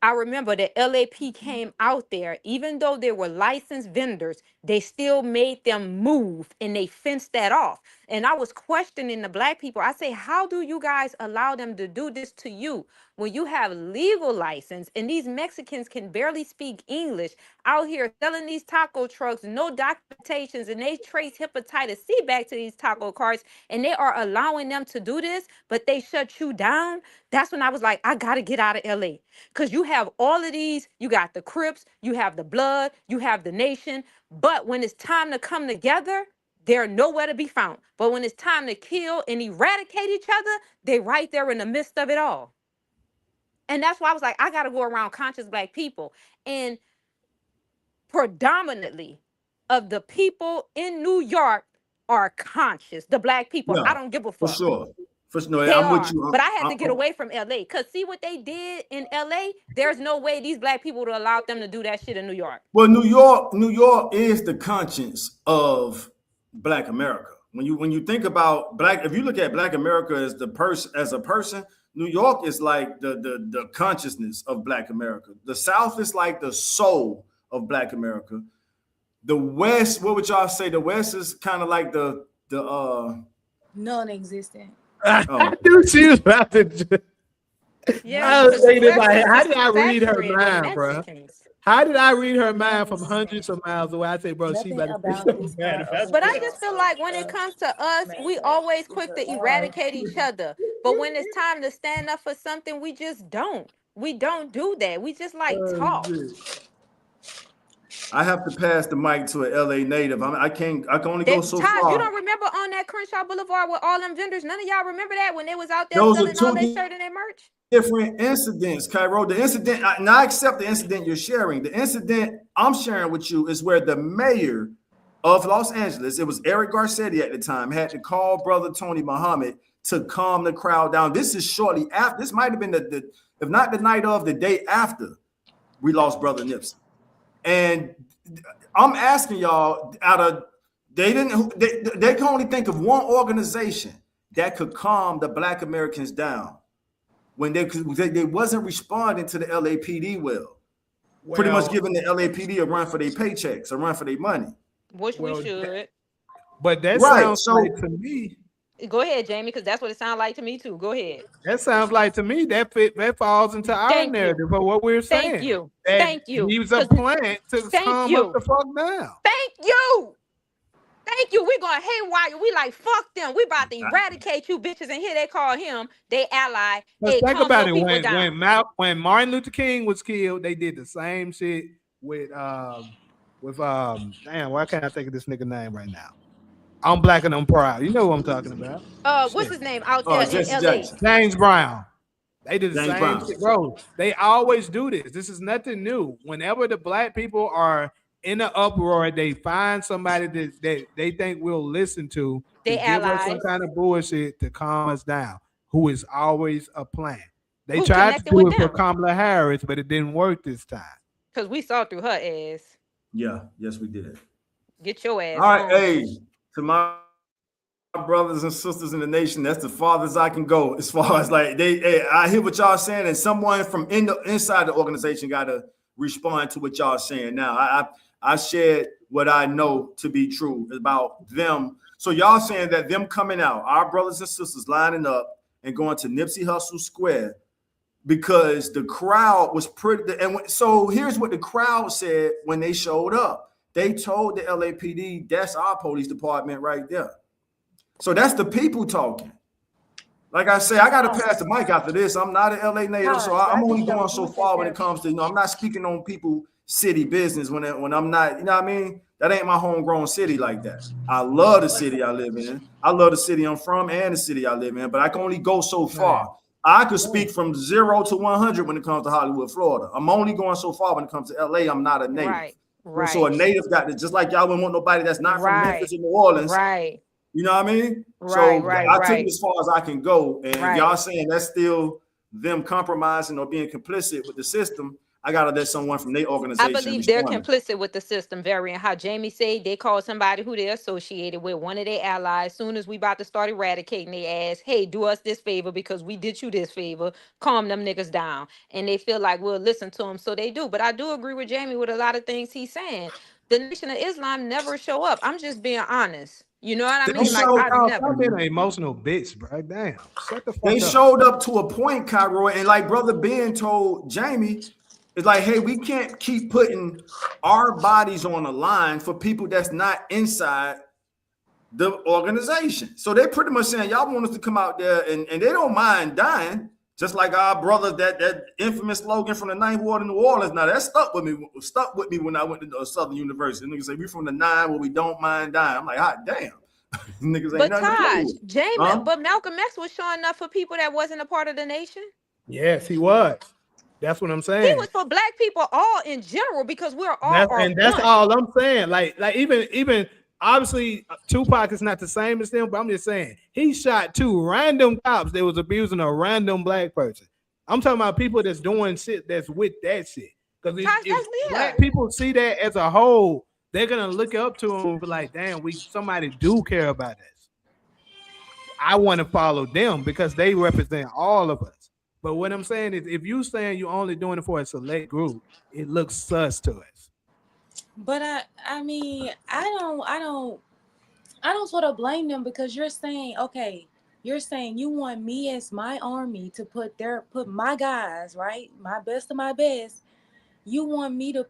I remember the LAP came out there, even though they were licensed vendors, they still made them move and they fenced that off. And I was questioning the black people. I say, how do you guys allow them to do this to you when you have legal license and these Mexicans can barely speak English out here selling these taco trucks, no documentations, and they trace hepatitis C back to these taco carts and they are allowing them to do this, but they shut you down? That's when I was like, I got to get out of LA. Because you have all of these, you got the Crips, you have the Blood, you have the Nation. But when it's time to come together, they're nowhere to be found. But when it's time to kill and eradicate each other, they right there in the midst of it all. And that's why I was like, I got to go around conscious black people. And predominantly of the people in New York are conscious. The black people,
Yeah,
I don't give a
for
fuck.
sure. For sure. No,
They
I'm with
are.
you.
But I had to get away from LA because see what they did in LA? There's no way these black people would allow them to do that shit in New York.
Well, New York is the conscience of Black America. When you think about black, if you look at Black America as the person as a person, New York is like the consciousness of Black America. The South is like the soul of Black America. The West, what would y'all say? The West is kind of like the
Non-existent.
I
oh
knew she was about to.
Yeah,
I was
because the
thinking
West
like,
is
how
just
did I read her
saturated with
mind, bro?
Mexicans.
How did I read her mind from
Non-existent.
hundreds of miles away? I say, bro, she
Nothing
better say
about
something
this
bad
part of
about
the
But I
that.
just
world
feel like when it
does
comes to us, we
matter
always quick to
because
eradicate each other. But when it's time to stand up for something, we just don't. We don't do that. We just like
Oh,
talk.
shit.
I have to pass the mic to an LA native. I can't. I can only go
That
so
Taj, you
far.
don't remember on that Crenshaw Boulevard with all them vendors? None of y'all remember that when they was out there
Those are
selling all
two
their shirt and their merch?
different incidents, Cairo. The incident, and I accept the incident you're sharing. The incident I'm sharing with you is where the mayor of Los Angeles, it was Eric Garcetti at the time, had to call brother Tony Muhammad to calm the crowd down. This is shortly after. This might have been the if not the night of, the day after we lost brother Nipsey. And I'm asking y'all, out of they can only think of one organization that could calm the Black Americans down when they wasn't responding to the LAPD well, pretty much
Well,
giving the LAPD a run for their paychecks, a run for their money.
Which we
well,
should.
but that
Right.
sounds
So
like to me.
Go ahead, Jamie, because that's what it sounded like to me too. Go ahead.
That sounds like to me that falls into our
Thank you.
narrative of what we're
Thank
saying.
you.
That
Thank you.
he was a
Because
plant to
thank
calm us
you.
the fuck down.
Thank you. Thank you. We going haywire. We like, fuck them. We about to eradicate you bitches. And here they call him, they ally.
Let's
Hey,
think
calm
about
your
it.
people down.
When Martin Luther King was killed, they did the same shit with damn, why can't I think of this nigga name right now? I'm black and I'm proud. You know what I'm talking about.
What's
Shit.
his name out there in
Jesse
LA?
Jackson,
James Brown. They did the
James
same
Brown.
shit, bro. They always do this. This is nothing new. Whenever the black people are in an uproar, they find somebody that they think we'll listen to
They
give us some
allies
kind of bullshit to calm us down, who is always a plan. They
who
tried to
connected
do
with
it for
them.
Kamala Harris, but it didn't work this time.
Because we saw through her ass.
Yeah, yes, we did.
Get your
All
ass
right,
on.
hey, to my brothers and sisters in the nation, that's the farthest I can go as far as like hey, I hear what y'all saying, and someone from inside the organization got to respond to what y'all saying. Now, I shared what I know to be true about them. So y'all saying that them coming out, our brothers and sisters lining up and going to Nipsey Hussle Square because the crowd was pretty. And so here's what the crowd said when they showed up. They told the LAPD, that's our police department right there. So that's the people talking. Like I say, I got to pass the mic after this. I'm not an LA native, so
Taj, why
I'm
do
only
you
going
don't
so
use that
far when it
therapy?
comes to, I'm not speaking on people city business when I'm not, you know what I mean? That ain't my homegrown city like that. I love the city I live in. I love the city I'm from and the city I live in, but I can only go so
Man,
far. I could speak from 0 to 100 when it comes to Hollywood, Florida. I'm only going so far when it comes to LA. I'm not a native.
Right.
So a
Right.
native got to, just like y'all wouldn't want nobody that's not from Memphis
Right.
and New Orleans.
Right.
You know what I mean?
Right.
So
Right.
I took it
Right.
as far as I can go. And if
Right.
y'all saying that's still them compromising or being complicit with the system, I gotta let someone from their
I
organization
believe they're
respond.
complicit with the system, very, and how Jamie said they call somebody who they're associated with, one of their allies. Soon as we about to start eradicating their ass, hey, do us this favor because we did you this favor. Calm them niggas down, and they feel like we'll listen to them, so they do. But I do agree with Jamie with a lot of things he's saying. The Nation of Islam never show up. I'm just being honest. You know what I
They
mean? Like
showed
I
Oh, stop
never.
being an emotional bitch, bro. Damn. Shut the
they
fuck up.
showed up to a point, Cairo, and like Brother Ben told Jamie, it's like, hey, we can't keep putting our bodies on the line for people that's not inside the organization. So they pretty much saying, y'all want us to come out there and they don't mind dying, just like our brothers, that infamous slogan from the Ninth Ward in New Orleans. Now that stuck with me when I went to Southern University. Niggas say we from the nine where we don't mind dying. I'm like, hot damn. Niggas ain't
But
nothing to play
Taj,
with.
Jamie,
Huh?
but Malcolm X was showing up for people that wasn't a part of the nation.
Yes, he was. That's what I'm
He
saying.
was for black people all in general because we're all are
That's
one.
all I'm saying. Like even obviously Tupac is not the same as them, but I'm just saying he shot two random cops that was abusing a random black person. I'm talking about people that's doing shit that's with that shit. Because
Taj,
if
that's
black
yeah.
people see that as a whole, they're gonna look up to him and be like, damn, somebody do care about us. I want to follow them because they represent all of us. But what I'm saying is, if you saying you only doing it for a select group, it looks sus to us.
But I mean, I don't sort of blame them because you're saying, okay, you're saying you want me as my army to put my guys, right? My best of my best. You want me to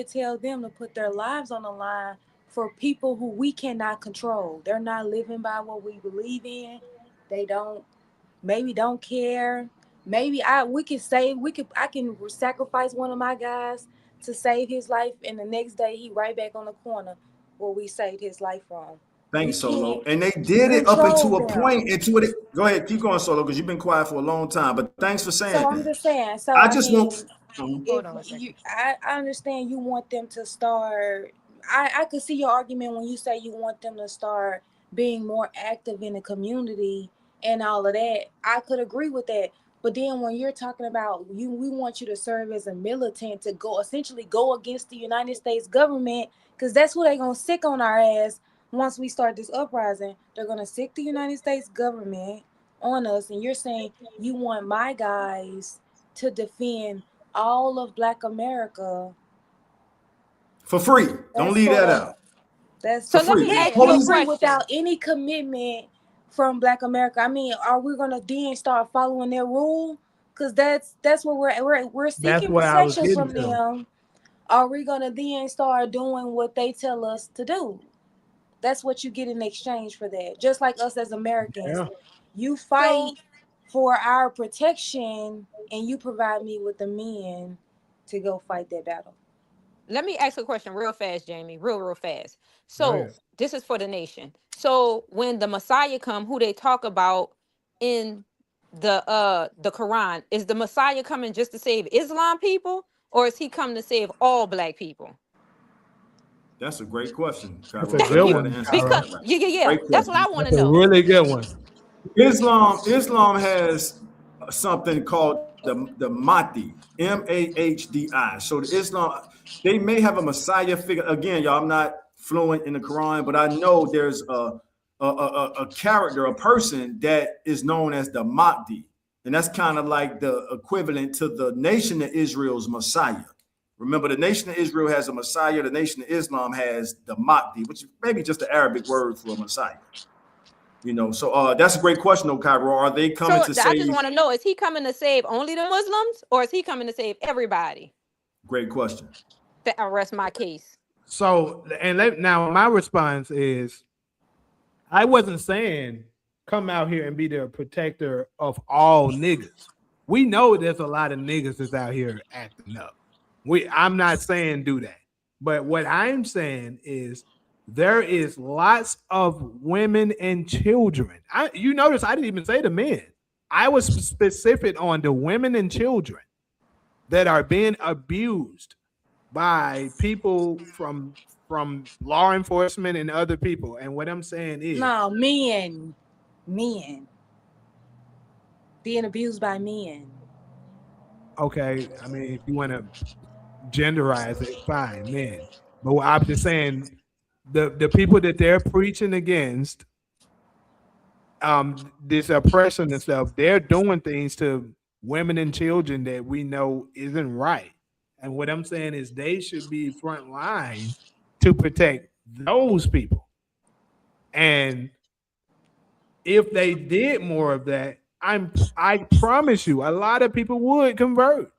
tell them to put their lives on the line for people who we cannot control. They're not living by what we believe in. They don't care. Maybe I can sacrifice one of my guys to save his life, and the next day he right back on the corner where we saved his life from. We
Thanks, Solo.
can't
And they did it up
control
into a point
them.
into it. Go ahead, keep going, Solo, because you've been quiet for a long time. But thanks for saying
So I'm
that.
just saying. So
I
I
just want.
mean,
Mhm.
if
Hold on a
you,
second.
I understand you want them to start. I could see your argument when you say you want them to start being more active in the community and all of that. I could agree with that. But then when you're talking about we want you to serve as a militant to go essentially go against the United States government because that's who they're gonna sick on our ass once we start this uprising. They're gonna sick the United States government on us, and you're saying you want my guys to defend all of Black America.
For free. Don't
That's
leave
sort
that
of
out.
that's
For
So let
free.
me
yeah,
ask you a
Police.
free without
question.
any commitment from Black America. I mean, are we gonna then start following their rule? Because that's what we're
That's
seeking
what I was
protection
getting
from
to.
them. Are we gonna then start doing what they tell us to do? That's what you get in exchange for that. Just like us as Americans,
Yeah.
you fight
So
for our protection and you provide me with the men to go fight that battle.
let me ask a question real fast, Jamie. Real fast.
Go
So
ahead.
this is for the nation. So when the Messiah come, who they talk about in the Quran, is the Messiah coming just to save Islam people, or is he coming to save all black people?
That's a great question,
That's a
Cairo. I
good
know how to
one,
answer
Because
Kyra.
that. Right.
yeah.
Great
That's what I
question.
want
That's
to
a
know.
really good one.
Islam has something called the Mahdi, Mahdi. So the Islam, they may have a Messiah figure. Again, y'all, I'm not fluent in the Quran, but I know there's a character, a person that is known as the Mahdi, and that's kind of like the equivalent to the nation of Israel's Messiah. Remember, the nation of Israel has a Messiah. The nation of Islam has the Mahdi, which is maybe just the Arabic word for a Messiah. So that's a great question, though, Cairo. Are they coming
So
to
I just
save?
want to know: is he coming to save only the Muslims, or is he coming to save everybody?
Great question.
That I rest my case.
So, now my response is I wasn't saying come out here and be the protector of all niggas. We know there's a lot of niggas that's out here acting up. I'm not saying do that. But what I'm saying is there is lots of women and children. You notice I didn't even say the men. I was specific on the women and children that are being abused by people from law enforcement and other people. And what I'm saying is
No, men being abused by men.
Okay, I mean, if you want to genderize it, fine, men. But I'm just saying, the people that they're preaching against, this oppression and stuff, they're doing things to women and children that we know isn't right. And what I'm saying is they should be front line to protect those people. And if they did more of that, I promise you, a lot of people would convert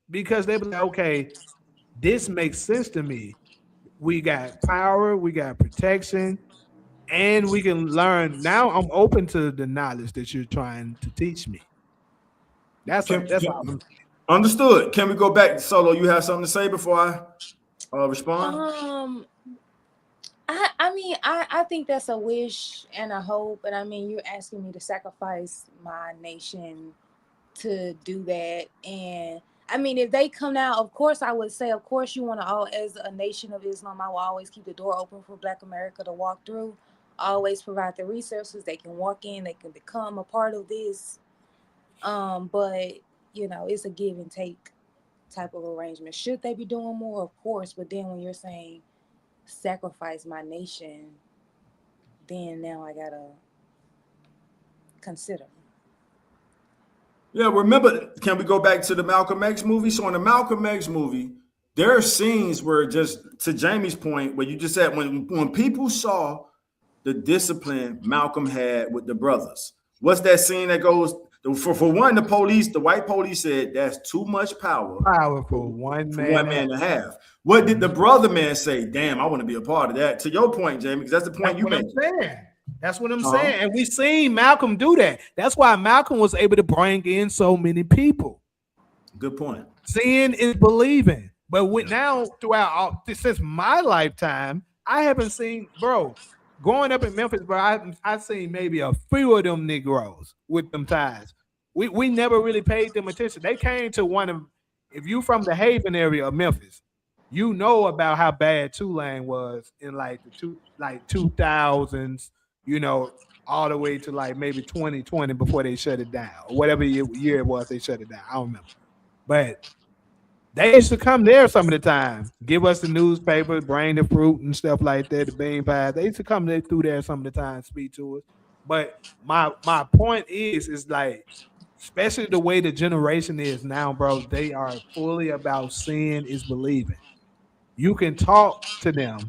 because they'd be like, okay, this makes sense to me. We got power, we got protection, and we can learn. Now I'm open to the knowledge that you're trying to teach me. That's all I'm saying.
Understood. Can we go back to Solo? You have something to say before I respond?
Um, I mean, I think that's a wish and a hope, and I mean, you're asking me to sacrifice my nation to do that, and I mean, if they come out, of course, I would say, of course, you want to all, as a nation of Islam, I will always keep the door open for Black America to walk through. Always provide the resources they can walk in, they can become a part of this. But it's a give and take type of arrangement. Should they be doing more? Of course, but then when you're saying sacrifice my nation, then now I gotta consider.
Yeah, remember, can we go back to the Malcolm X movie? So in the Malcolm X movie, there are scenes where, just to Jamie's point, where you just said when people saw the discipline Malcolm had with the brothers, what's that scene that goes for one, the police, the white police said that's too much power
Powerful one
for
man.
one man to have. What did the brother man say? Damn, I want to be a part of that. To your point, Jamie, because that's the point
That's
you
what
made.
I'm saying. That's what I'm saying. And we seen Malcolm do that. That's why Malcolm was able to bring in so many people.
Good point.
Seeing is believing. But now, throughout since my lifetime, I haven't seen, bro, growing up in Memphis, bro, I've seen maybe a few of them Negroes with them ties. We never really paid them attention. They came to one of, if you from the Haven area of Memphis, you know about how bad Tulane was in like the 2000s, all the way to like maybe 2020 before they shut it down, or whatever year it was they shut it down. I don't remember. But they used to come there some of the time, give us the newspaper, bring the fruit and stuff like that, the bean pies. They used to come there through there some of the time, speak to us. But my point is like, especially the way the generation is now, bro, they are fully about seeing is believing. You can talk to them,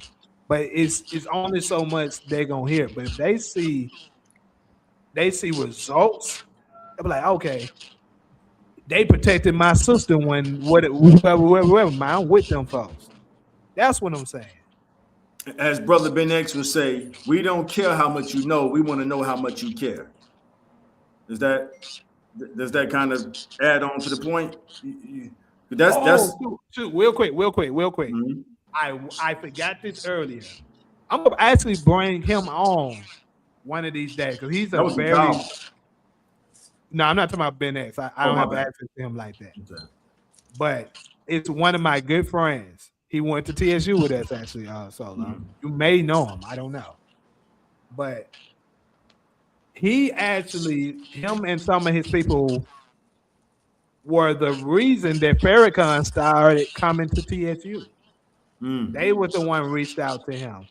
but it's only so much they're gonna hear. But if they see results, they'll be like, okay, they protected my sister when whoever, man, I'm with them folks. That's what I'm saying.
As Brother Ben X would say, we don't care how much you know. We want to know how much you care. Does that kind of add on to the point? That's
Shoot, real quick.
mhm.
I forgot this earlier. I'm gonna actually bring him on one of these days because he's a
That was
very
McCall.
no. I'm not talking about Ben X. I
Oh,
don't
my
have
bad.
access to him like that.
Okay.
But it's one of my good friends. He went to TSU with us actually. So you may know him. I don't know, but him and some of his people were the reason that Farrakhan started coming to TSU. They was the one reached out to him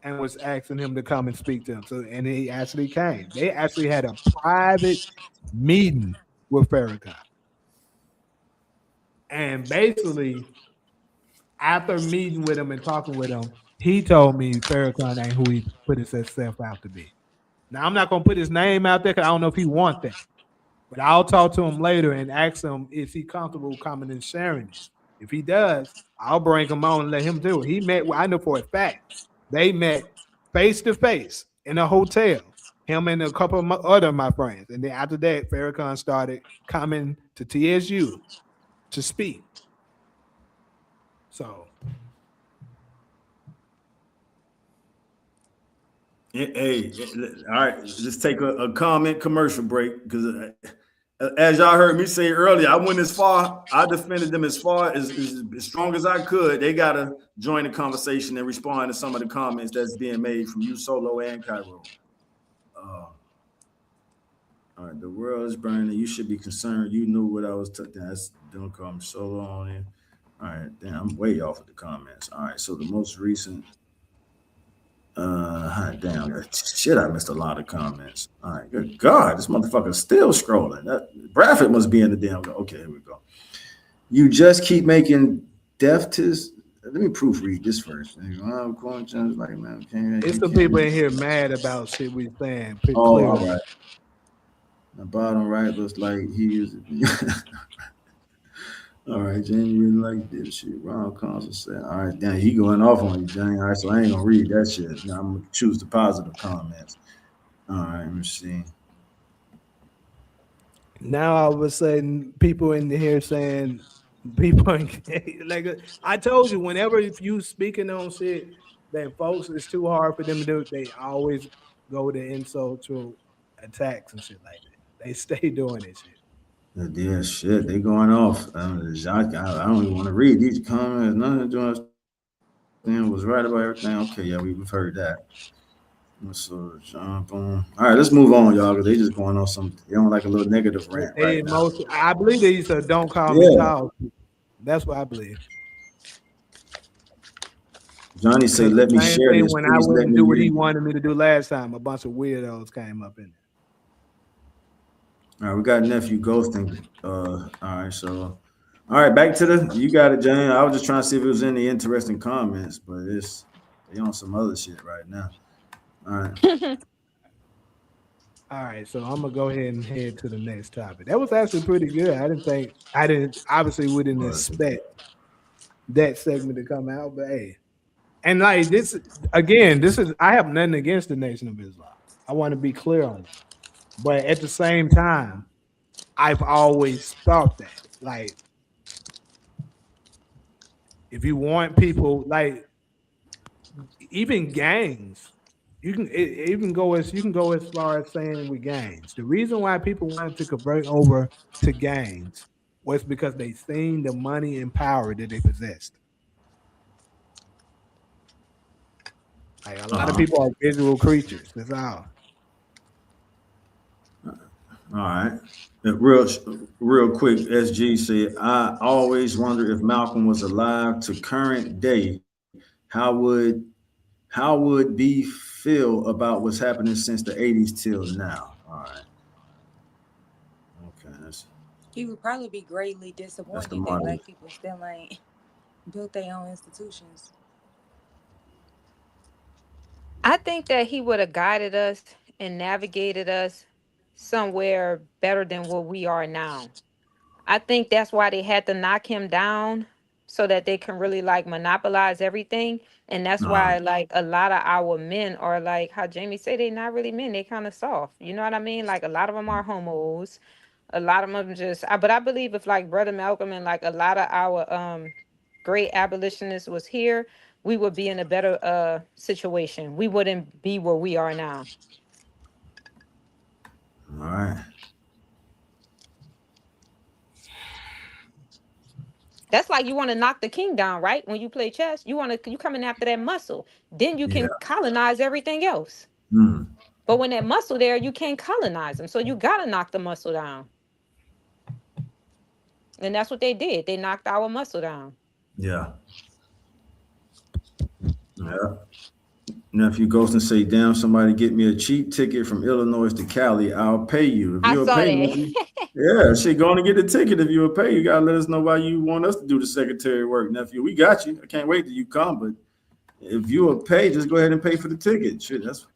and was asking him to come and speak to him. So, and he actually came. They actually had a private meeting with Farrakhan. And basically, after meeting with him and talking with him, he told me Farrakhan ain't who he put himself out to be. Now, I'm not going to put his name out there because I don't know if he wants that. But I'll talk to him later and ask him, is he comfortable coming and sharing this? If he does, I'll bring him on and let him do it. I know for a fact, they met face to face in a hotel, him and a couple of my friends. And then after that, Farrakhan started coming to TSU to speak. So,
Hey, all right. Let's take a comment commercial break because, as y'all heard me say earlier, I went as far. I defended them as far as strong as I could. They gotta join the conversation and respond to some of the comments that's being made from you, Solo and Cairo. Uh, All right, the world is burning. You should be concerned. You knew what I was. That's don't come solo on it. All right, damn, I'm way off of the comments. All right, so the most recent. Damn, shit, I missed a lot of comments. All right, good God, this motherfucker's still scrolling. That Bradford must be in the damn. Okay, here we go. You just keep making death to. Let me proofread this first. Oh, like, man,
It's
you
some
can't.
people in here mad about shit we saying. Pretty
Oh,
clear.
all right. The bottom right looks like he is. All right, Jane really like this shit. Ron Constant said, all right, damn, he going off on you, Jane. All right, so I ain't gonna read that shit. Now I'm gonna choose the positive comments. All right, let me see.
Now all of a sudden, people in here saying people like I told you, whenever if you speaking on shit that folks it's too hard for them to do, they always go to insult to attacks and shit like that. They stay doing this shit.
Yeah, shit, they going off. I don't even want to read these comments. None of them was right about everything. Okay, yeah, we've heard that. So, boom. All right, let's move on, y'all, because they just going on some. They don't like a little negative rant right
They
now.
most I believe they used to don't call me
Yeah,
tall. That's what I believe.
Johnny say,
Because the
let me
same
share
thing
this.
when I
Please let
wouldn't
me
do what he
read.
wanted me to do last time, a bunch of weirdos came up in
All right, we got nephew ghosting. All right, so all right, back to the you got it, Jane. I was just trying to see if it was any interesting comments, but it's they on some other shit right now. All right,
All right, so I'm gonna go ahead and head to the next topic. That was actually pretty good. I didn't obviously we didn't
was
expect that segment to come out, but hey. And like this again, this is I have nothing against the Nation of Islam. I want to be clear on that. But at the same time, I've always thought that. Like, if you want people like even gangs, even go as you can go as far as saying with gangs. The reason why people wanted to convert over to gangs was because they seen the money and power that they possessed. Like a lot of
uh-huh.
people are visual creatures. That's all.
All right. Real real quick, SG said, I always wonder if Malcolm was alive to current day, how would how would B feel about what's happening since the 80s till now? All right. Okay,
He would probably be greatly
that's the
disappointed that
model.
black people still ain't built their own institutions.
I think that he would have guided us and navigated us somewhere better than what we are now. I think that's why they had to knock him down so that they can really like monopolize everything. And that's why like a lot of our men are like how Jamie said they not really men, they kind of soft. You know what I mean? Like a lot of them are homos. A lot of them just but I believe if like Brother Malcolm and like a lot of our great abolitionists was here, we would be in a better situation. We wouldn't be where we are now.
All right.
That's like you want to knock the king down, right? When you play chess, you coming after that muscle. Then you
Yeah.
can colonize everything else.
Mm,
But when that muscle there, you can't colonize them. So you gotta knock the muscle down. And that's what they did. They knocked our muscle down.
yeah. Yeah. Now, if you ghost and say, damn, somebody get me a cheap ticket from Illinois to Cali, I'll pay you. If
I
you'll
saw
pay,
that.
nephew, yeah, shit, go on and get the ticket. If you'll pay, you got to let us know why you want us to do the secretary work, nephew. We got you. I can't wait till you come, but if you will pay, just go ahead and pay for the ticket. Shit, that's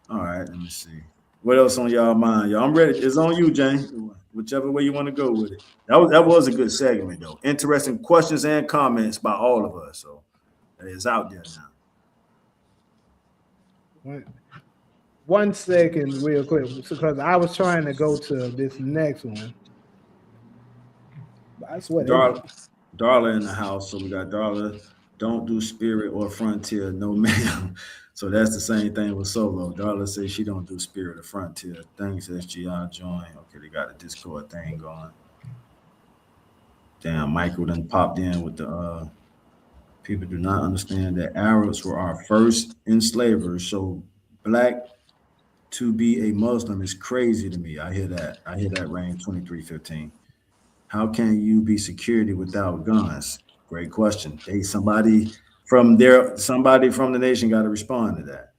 all right. Let me see. What else on y'all mind? Y'all, I'm ready. It's on you, Jane. Whichever way you want to go with it. That was a good segment, though. Interesting questions and comments by all of us. So it's out there now.
One second, real quick, because I was trying to go to this next one. But I swear they
Dar- Darla in the house. So we got Darla. Don't do spirit or frontier, no ma'am. So that's the same thing with solo. Darla says she don't do spirit or frontier. Thanks, SGI join. Okay, they got a Discord thing going. Damn, Michael done popped in with the people do not understand that Arabs were our first enslavers. So black to be a Muslim is crazy to me. I hear that. I hear that range 2315. How can you be security without guns? Great question. Somebody from the nation got to respond to that.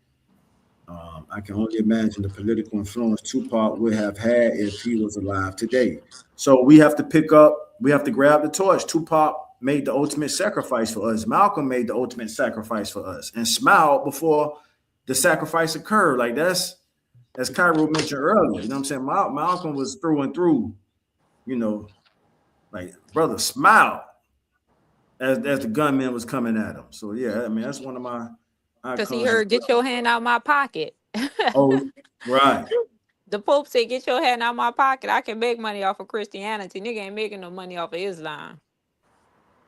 I can only imagine the political influence Tupac would have had if he was alive today. So we have to grab the torch. Tupac made the ultimate sacrifice for us. Malcolm made the ultimate sacrifice for us and smiled before the sacrifice occurred. Like as Cairo mentioned earlier, you know what I'm saying? Malcolm was through and through, you know, like brother smiled as the gunman was coming at him. So yeah, I mean that's one of my
Because he
icons.
heard, get your hand out my pocket.
Oh, right.
The Pope said, get your hand out my pocket. I can make money off of Christianity. Nigga ain't making no money off of Islam.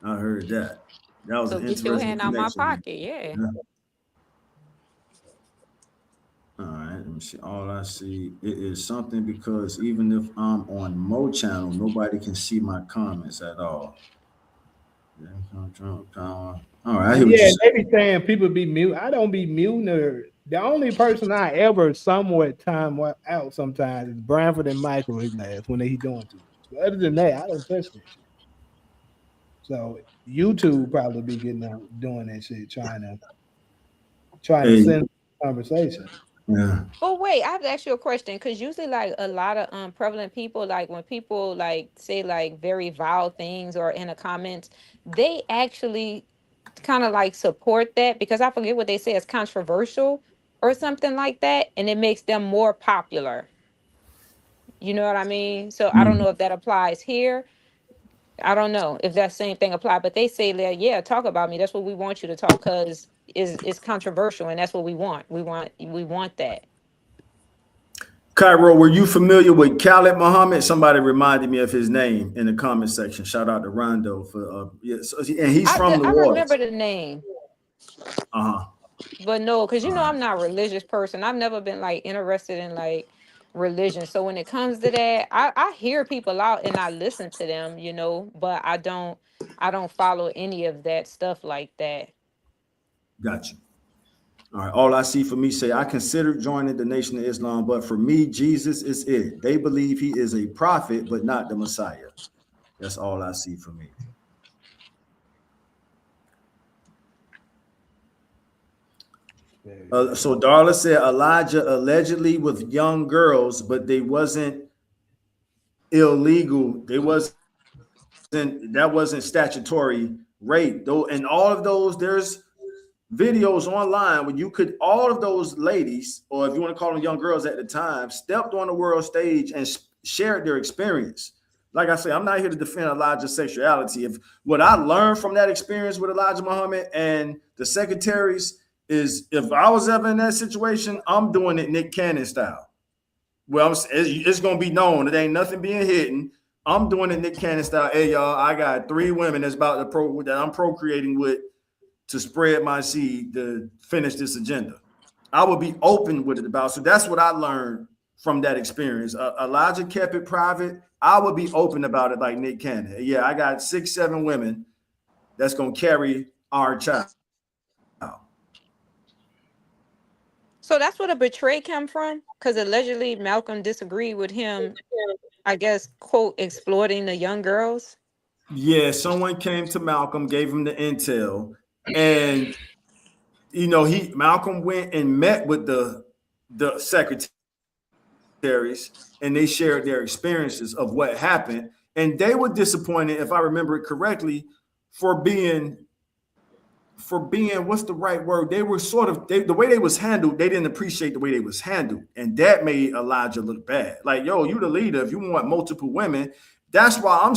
I heard that. That was
So
an
get your
interesting
hand out my
connection.
pocket. Yeah.
Yeah. All right, let me see. All I see it is something because even if I'm on Mo channel, nobody can see my comments at all. Yeah, all right, I hear what you're
Yeah,
saying.
they be saying people be mute. I don't be muting her. The only person I ever somewhat time out sometimes is Branford and Michael his last when they doing too much. But other than that, I don't touch that shit. So YouTube probably be getting out doing that shit, trying to
Hey,
send conversation.
yeah.
But wait, I have to ask you a question because usually, like a lot of prevalent people, like when people like say like very vile things or in the comments, they actually kind of like support that because I forget what they say is controversial or something like that, and it makes them more popular. You know what I mean? So I don't
Mm.
know if that applies here. I don't know if that same thing apply, but they say that yeah, talk about me. That's what we want you to talk because it's controversial and that's what we want. We want that.
Cairo, were you familiar with Khalid Muhammad? Somebody reminded me of his name in the comment section. Shout out to Rondo for yes, and he's from the
I remember
waters.
the name,
Uh-huh.
but no, because
All right.
I'm not a religious person. I've never been like interested in like religion. So when it comes to that, I hear people out and I listen to them, but I don't follow any of that stuff like that.
Got you. All right. All I see for me say, I considered joining the Nation of Islam, but for me, Jesus is it. They believe he is a prophet, but not the Messiah. That's all I see for me. So Darla said Elijah allegedly with young girls, but they wasn't illegal. That wasn't statutory rape. Though, and all of those, there's videos online when you could all of those ladies, or if you want to call them young girls at the time, stepped on the world stage and shared their experience. Like I say, I'm not here to defend Elijah's sexuality. If what I learned from that experience with Elijah Muhammad and the secretaries is if I was ever in that situation, I'm doing it Nick Cannon style. Well, it's going to be known. It ain't nothing being hidden. I'm doing it Nick Cannon style. Hey, y'all, I got 3 women that I'm procreating with to spread my seed to finish this agenda. I would be open with it about. So that's what I learned from that experience. Elijah kept it private. I would be open about it like Nick Cannon. Yeah, I got 6, 7 women that's going to carry our child.
So that's where the betray come from, because allegedly Malcolm disagreed with him. I guess quote exploiting the young girls.
Yeah, someone came to Malcolm, gave him the intel, and Malcolm went and met with the secretaries, and they shared their experiences of what happened, and they were disappointed, if I remember it correctly, for being what's the right word? They were sort of the way they was handled. They didn't appreciate the way they was handled, and that made Elijah look bad. Like, yo, you the leader. If you want multiple women, that's why I'm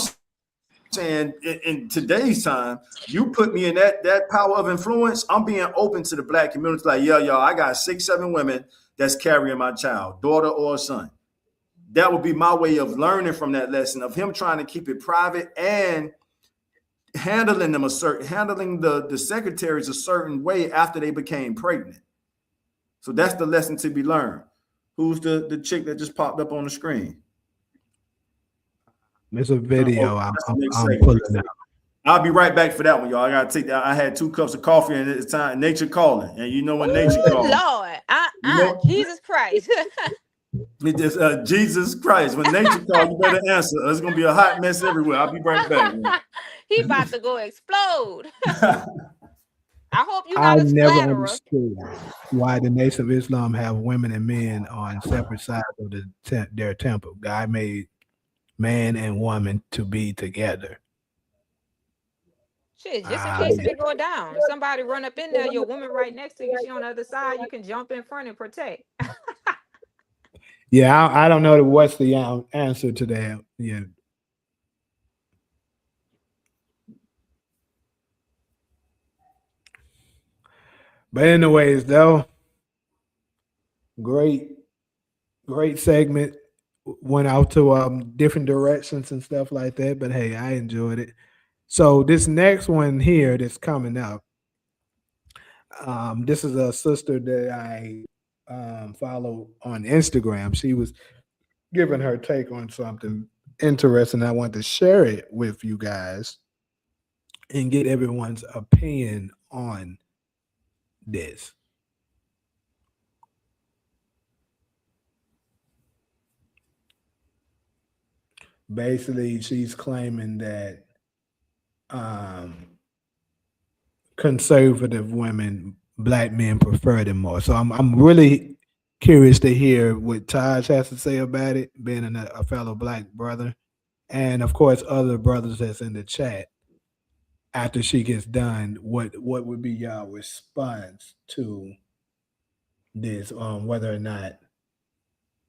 saying in today's time, you put me in that power of influence. I'm being open to the black community. Like, yeah, y'all, I got 6, 7 women that's carrying my child, daughter or son. That would be my way of learning from that lesson of him trying to keep it private and handling the secretaries a certain way after they became pregnant. So that's the lesson to be learned. Who's the chick that just popped up on the screen?
It's a video.
That's the next
I'm
segment.
pulling out.
I'll be right back for that one, y'all. I gotta take that. I had 2 cups of coffee and it's time. Nature calling, and you know when nature calling.
Lord,
You know,
Jesus Christ.
it just Jesus Christ. When nature calls, you better answer. It's gonna be a hot mess everywhere. I'll be right back, man.
He about to go explode. I hope you're
I
not a
never
splatterer.
understood why the Nation of Islam have women and men on separate sides of their temple. God made man and woman to be together.
Shit, just in
Ah,
case if it go down, somebody run up in there, your woman right next to you, she on the other side, you can jump in front and protect.
yeah. I don't know what's the answer to that. Yeah, but anyways, though, great, great segment. Went out to different directions and stuff like that. But hey, I enjoyed it. So this next one here that's coming up, this is a sister that I follow on Instagram. She was giving her take on something interesting. I want to share it with you guys and get everyone's opinion on this. Basically, she's claiming that um, conservative women, black men prefer them more. So I'm really curious to hear what Taj has to say about it, being a fellow black brother, and of course other brothers that's in the chat. After she gets done, what would be y'all response to this? Whether or not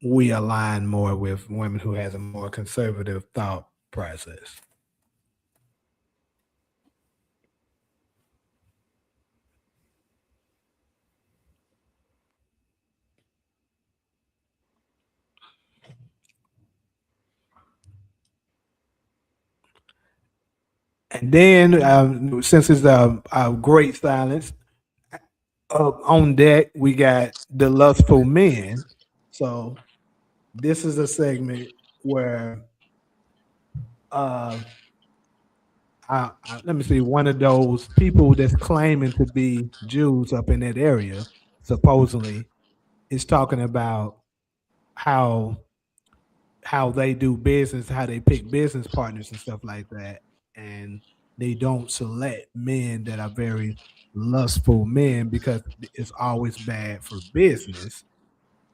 we align more with women who has a more conservative thought process. And then, since it's a great silence, on deck we got the lustful men. So this is a segment where uh, let me see, one of those people that's claiming to be Jews up in that area, supposedly, is talking about how how they do business, how they pick business partners and stuff like that, and they don't select men that are very lustful men because it's always bad for business.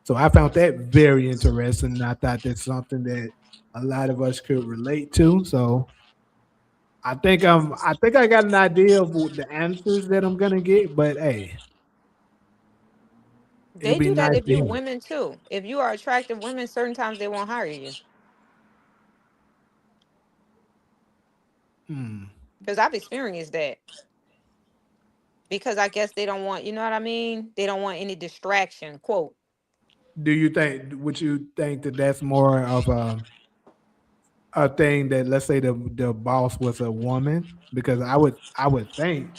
So I found that very interesting, and I thought that's something that a lot of us could relate to. So I think I got an idea of the answers that I'm gonna get, but hey, it'll
They
be
do that
nice
if
to
you
hear.
women too. If you are attractive women, certain times they won't hire you.
Hmm.
Because I've experienced that. Because I guess they don't want, you know what I mean? They don't want any distraction, quote.
Do you think? Would you think that that's more of a thing that, let's say, the boss was a woman? Because I would think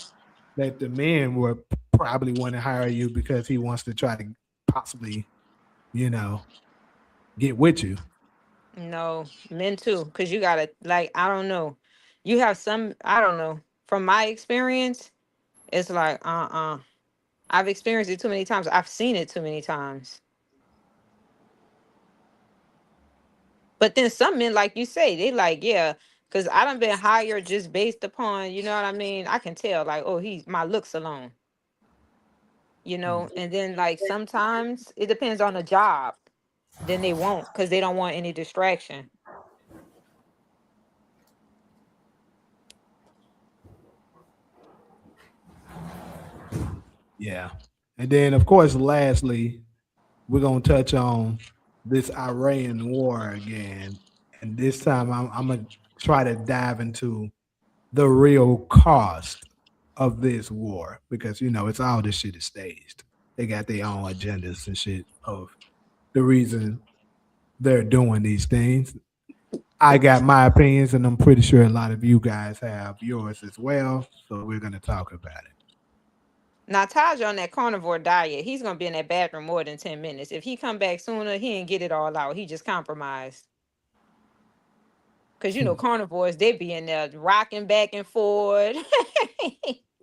that the men would probably want to hire you because he wants to try to possibly, you know, get with you.
No, men too. Because you gotta, like, I don't know. You have some, I don't know. From my experience, it's like, I've experienced it too many times. I've seen it too many times. But then some men, like you say, they like, yeah, because I done been hired just based upon, you know what I mean? I can tell, like, oh, he's my looks alone, you
Hmm.
know? And then, like, sometimes it depends on the job. Then they won't because they don't want any distraction.
Yeah. And then, of course, lastly, we're gonna touch on this Iran war again, and this time I'm gonna try to dive into the real cost of this war because it's all this shit is staged. They got their own agendas and shit of the reason they're doing these things. I got my opinions, and I'm pretty sure a lot of you guys have yours as well. So we're gonna talk about it.
Now, Taj on that carnivore diet, he's gonna be in that bathroom more than 10 minutes. If he come back sooner, he ain't get it all out. He just compromised. Cause you know
Hmm.
carnivores, they be in there rocking back and forth.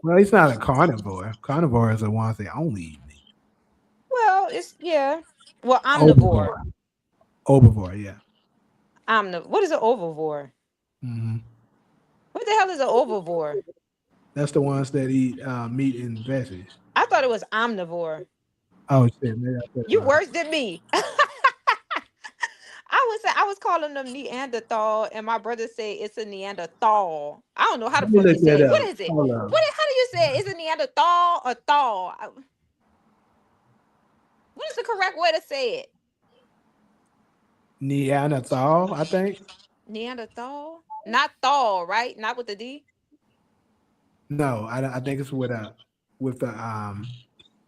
Well, he's not a carnivore. Carnivores are ones that only eat meat.
Well, it's yeah. Well,
Overboard.
omnivore.
Overboard, yeah.
What is an ovivore?
Hmm.
What the hell is an ovivore?
That's the ones that eat meat and veggies.
I thought it was omnivore.
Oh shit, maybe I said it
You
wrong.
worse than me. I was calling them Neanderthal, and my brother said it's a Neanderthal. I don't know how the
Let me
fuck
look
you say
that
it. What
up.
is it?
Hold on.
How do you say it? Is it Neanderthal or thal? What is the correct way to say it?
Neanderthal, I think.
Neanderthal, not thal, right? Not with the D.
No, I think it's with the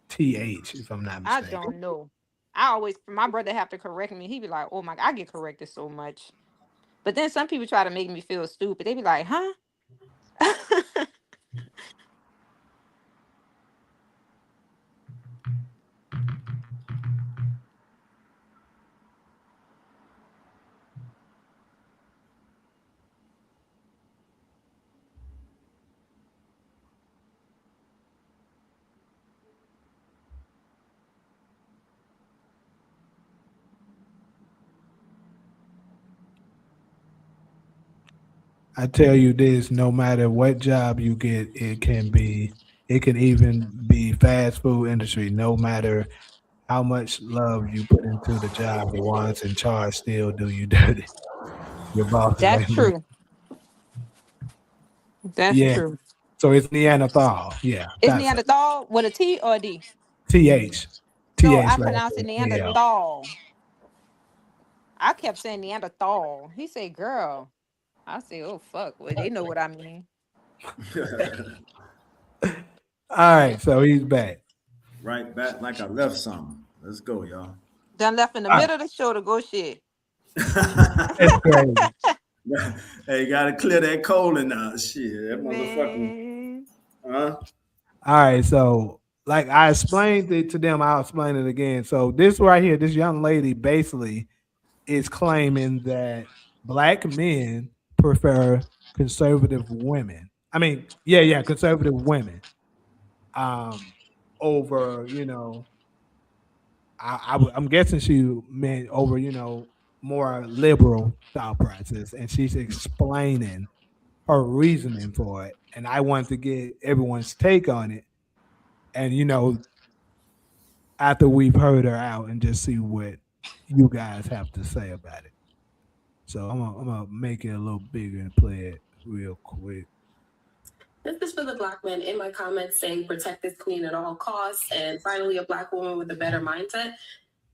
th, if I'm not
I
mistaken.
don't know. I always my brother have to correct me. He be like, "Oh my, I get corrected so much." But then some people try to make me feel stupid. They be like, "Huh?"
I tell you this, no matter what job you get, it can even be fast food industry. No matter how much love you put into the job, the ones in charge still do you dirty. Your bosses
That's
ain't look.
true. That's
Yeah.
true.
So it's Neanderthal. Yeah,
Is
that's it.
Neanderthal with a T or a D?
TH.
No, I
TH last
pronounce it
name. Yeah.
Neanderthal. I kept saying Neanderthal. He said, "Girl." I say, "Oh fuck." Well, they know what I mean.
All right, so he's back.
Right back like I left something. Let's go, y'all.
Done left in the
All right,
middle of the show to go shit.
that's crazy.
Hey, gotta clear that colon out. Shit, that motherfucking
Man.
huh?
All right, so like I explained it to them, I'll explain it again. So this right here, this young lady basically is claiming that black men prefer conservative women. I mean, yeah, conservative women. Um, over, I'm guessing she meant over, more liberal thought process, and she's explaining her reasoning for it. And I wanted to get everyone's take on it. And after we've heard her out, and just see what you guys have to say about it. So I'm gonna make it a little bigger and play it real quick.
This is for the black men in my comments saying protect this queen at all costs and finally a black woman with a better mindset.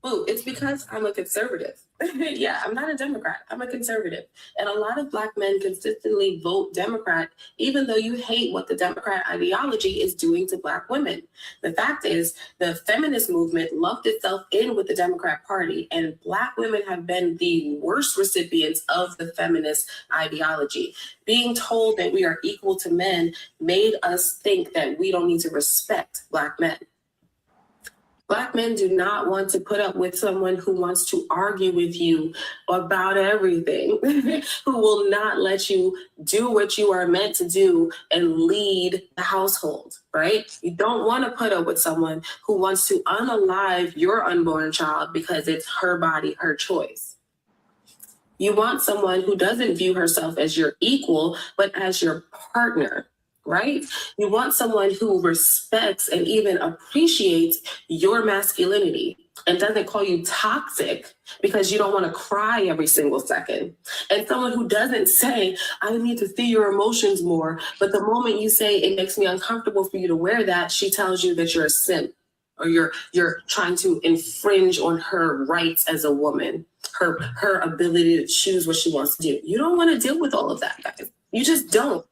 Boo, it's because I'm a conservative. Yeah, I'm not a Democrat. I'm a conservative. And a lot of black men consistently vote Democrat, even though you hate what the Democrat ideology is doing to black women. The fact is, the feminist movement lumped itself in with the Democrat Party, and black women have been the worst recipients of the feminist ideology. Being told that we are equal to men made us think that we don't need to respect black men. Black men do not want to put up with someone who wants to argue with you about everything, who will not let you do what you are meant to do and lead the household, right? You don't want to put up with someone who wants to unalive your unborn child because it's her body, her choice. You want someone who doesn't view herself as your equal, but as your partner, right? You want someone who respects and even appreciates your masculinity and doesn't call you toxic because you don't want to cry every single second. And someone who doesn't say, I need to feel your emotions more, but the moment you say it makes me uncomfortable for you to wear that, she tells you that you're a simp or you're trying to infringe on her rights as a woman, her ability to choose what she wants to do. You don't want to deal with all of that, guys. You just don't.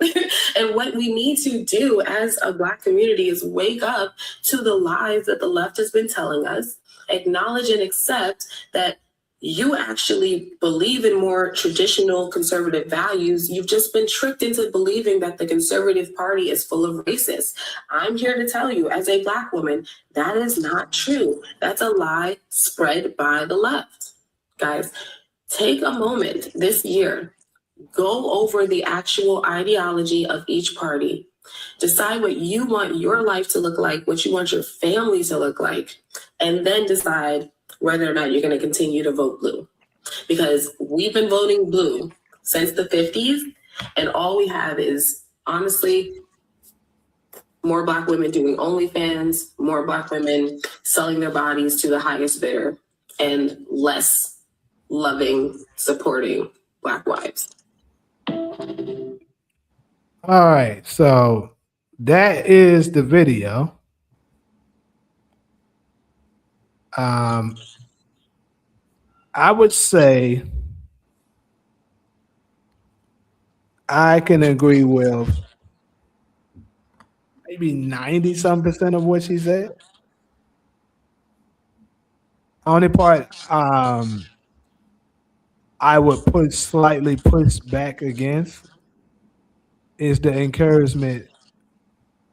And what we need to do as a Black community is wake up to the lies that the left has been telling us, acknowledge and accept that you actually believe in more traditional conservative values. You've just been tricked into believing that the conservative party is full of racists. I'm here to tell you, as a Black woman, that is not true. That's a lie spread by the left. Guys, take a moment this year, go over the actual ideology of each party. Decide what you want your life to look like, what you want your family to look like, and then decide whether or not you're going to continue to vote blue. Because we've been voting blue since the 50s, and all we have is, honestly, more Black women doing OnlyFans, more Black women selling their bodies to the highest bidder, and less loving, supporting Black wives.
All right, so that is the video. I would say I can agree with maybe 90 some percent of what she said. Only part I would slightly push back against is the encouragement.